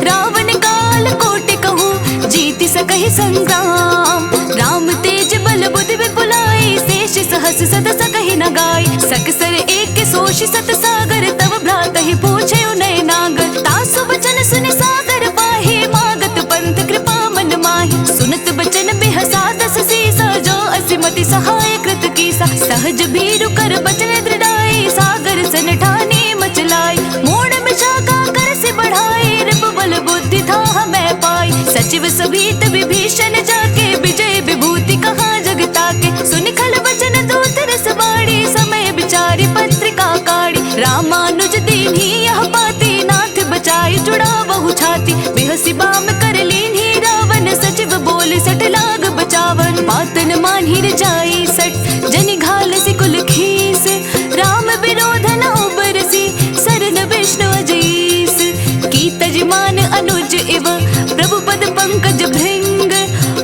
रावण काल कोटि कहूँ, जीति सकहि संग्राम। राम तेज बल बुद्धि विपुलाई, शेष सहस सद सकहि न गाय। सकसर एक सोषि सत सागर, तव भ्रात ही पूछे उनय नागर। तासु बचन सुनि सागर पाहि, मागत पंथ कृपा मन माहि। सुनत बचन बिहसा दस सीसा, जो असिमति सहाय कृत कीसा। सहज भीरु कर बचन दृढ़ाई, सागर सन ठाने मचलाई। मोड़ मिशाका कर से बढ़ाई, रिप बल बुद्धि था हमें पाई। सचिव सभीत विभीषण जाके, विजय विभूति कहाँ जगता के। सुनि खल वचन दूत रस बाड़ी, समय विचारी पत्रिका काढ़ी। रामानुज दीन्ही यह पाती, नाथ बचाई जुड़ा बहु छाती। बेहसी बाम कर लीन्ही रावण, सचिव बोले सठ लाग बचावन। बातन मानहि रजाई सठ, जनि घाल सि कुल खीस। राम विरोध न उबरसी, सरन विष्णु अजीस। की तजमान अनुज इव, प्रभु पद पंकज भृंग।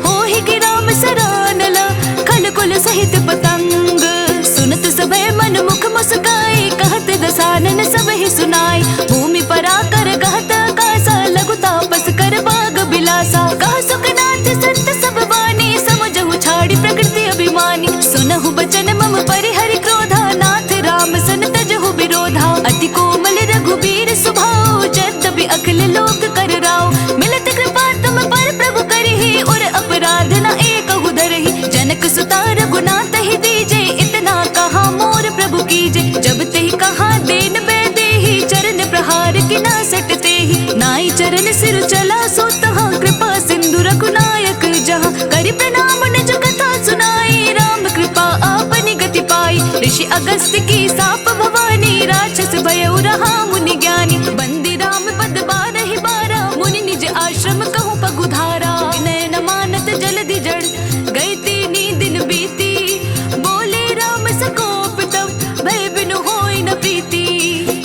होहि कि राम सरानला, खल कुल सहित पतंग। सुनत सभय मन मुख मुस्काई, कहत दसानन सब ही सुनाई। भूमि पराकर कहत आकासा, लघु तापस कर बाग बिलासा। कह सुखनाथ संत सब वाणी, समझहु छाड़ी प्रकृति अभिमानी। सुनहु बचन मम परिहरि क्रोधा, नाथ राम सन तजहु विरोधा। अति कोमल रघुबीर सुभाऊ, यद्यपि अखिल लोक कर राव। मिलत कृपा तुम पर प्रभु करिहि, और अपराध न एकहु धरहि। जनक सुता रघुनाथ ही दीजे, इतना कहा मोर प्रभु कीजे। जब तेहि कहा देन बै देहि, चरण प्रहार कि ना सटते ही। नाई चरण सिर चला सो तहाँ, कृपा सिंधु रघुनायक जहाँ। करि प्रणाम निज कथा सुनाई, राम कृपा आपनि गति पाई। ऋषि अगस्त्य की साप भवानी, राक्षस भयउ रहा मुनि ज्ञानी। बंदी राम पद बारहि बारा, मुनि निज आश्रम कहूँ पगुधारा। विनय न मानत जलधि जड़, गई तीनी दिन बीती। बोले राम सकोप तब, भय बिनु होई न प्रीति।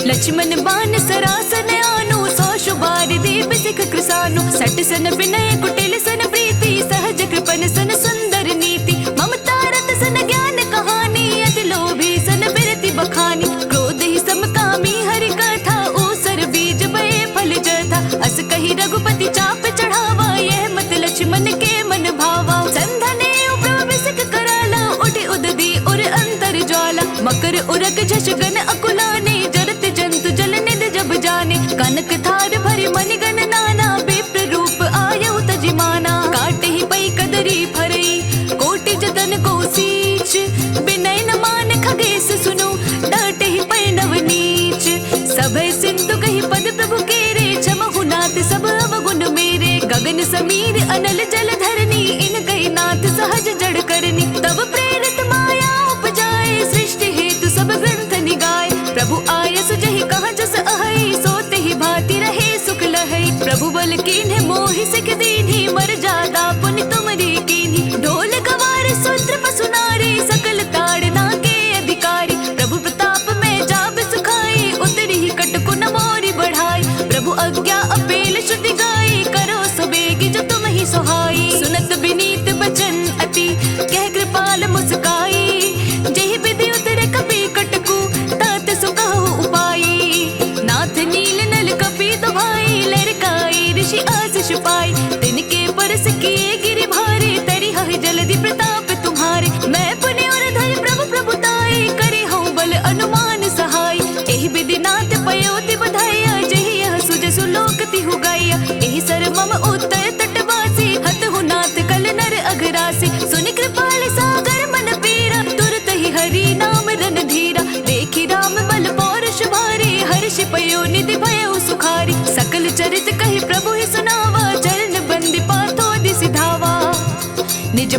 लक्ष्मण बान सरासन आनु, सौ शुबारि दीप सिख कृसानु। सट सन विनय कुटिल सन प्रीति, सहज कृपन सन सुंदर नीति। ममता रत सन ज्ञान कहानी, अति लोभी सन बिरति बखानी। क्रोध ही समकामी हरि कथा, ऊसर बीज बये फल जथा। अस कही रघुपति चाप चढ़ावा, यह मत लक्ष्मण के मन भावा। संधने प्रविशक कराला, उठि उदधि उर अंतर ज्वाला। मकर उरग झष गन अकुलाने, जरत जंतु जल निध जब जाने। कनक थार भरि मनि गण नाना, विप्र रूप आयउ तजि माना। काटे ही पई कदरी फरई, कोटि जतन को सींच। विनय न मान खगेश सुनु, डांटे ही पै नव नीच। सभय सिंधु कहि पद प्रभु केरे, क्षमहु नाथ सब अवगुण मेरे। गगन समीर अनल जल धरनी, इन कहि नाथ सहज जड़ करनी। तब प्रेरित माया उपजाए, सृष्टि हेतु सब ग्रंथ निगाए। प्रभु आय सुजहि कहाँ जस अहै, सोते ही भांति रहे सुख लहै। प्रभु बल कीन्हे मोहि सिख दीन्हि, मर्यादा पुनि तुमरी कीन्हि। ढोल गवार सूत्र पसु नारी, सकल ताड़ना के अधिकारी।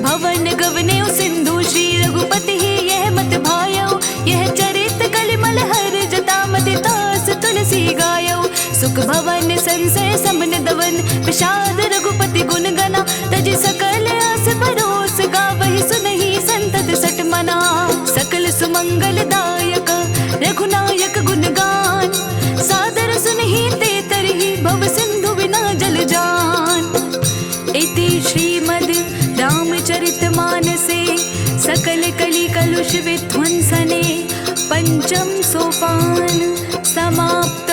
भवन गवनेउ सिंधु श्री रघुपति ही यह मत भायौ। यह चरित कलिमल हर जता मति तास तुलसी गायौ। सुख भवन संसय समन दवन विषाद रघुपति गुण गना। तज सकल आस परोस गावहि सुनहि संतत सठ मना। सकल सुमंगल दायक रघुनायक गुण गान। सादर सुनहि ते तरहि भव सिंधु बिना जल जान। इति श्रीमद् रामचरित मानसे सकल कलि कलुष विध्वंसने पंचम सोपान समाप्त।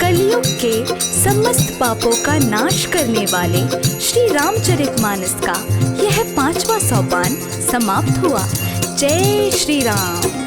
कलयुग के समस्त पापों का नाश करने वाले श्री रामचरितमानस का यह 5वां सोपान समाप्त हुआ। जय श्री राम।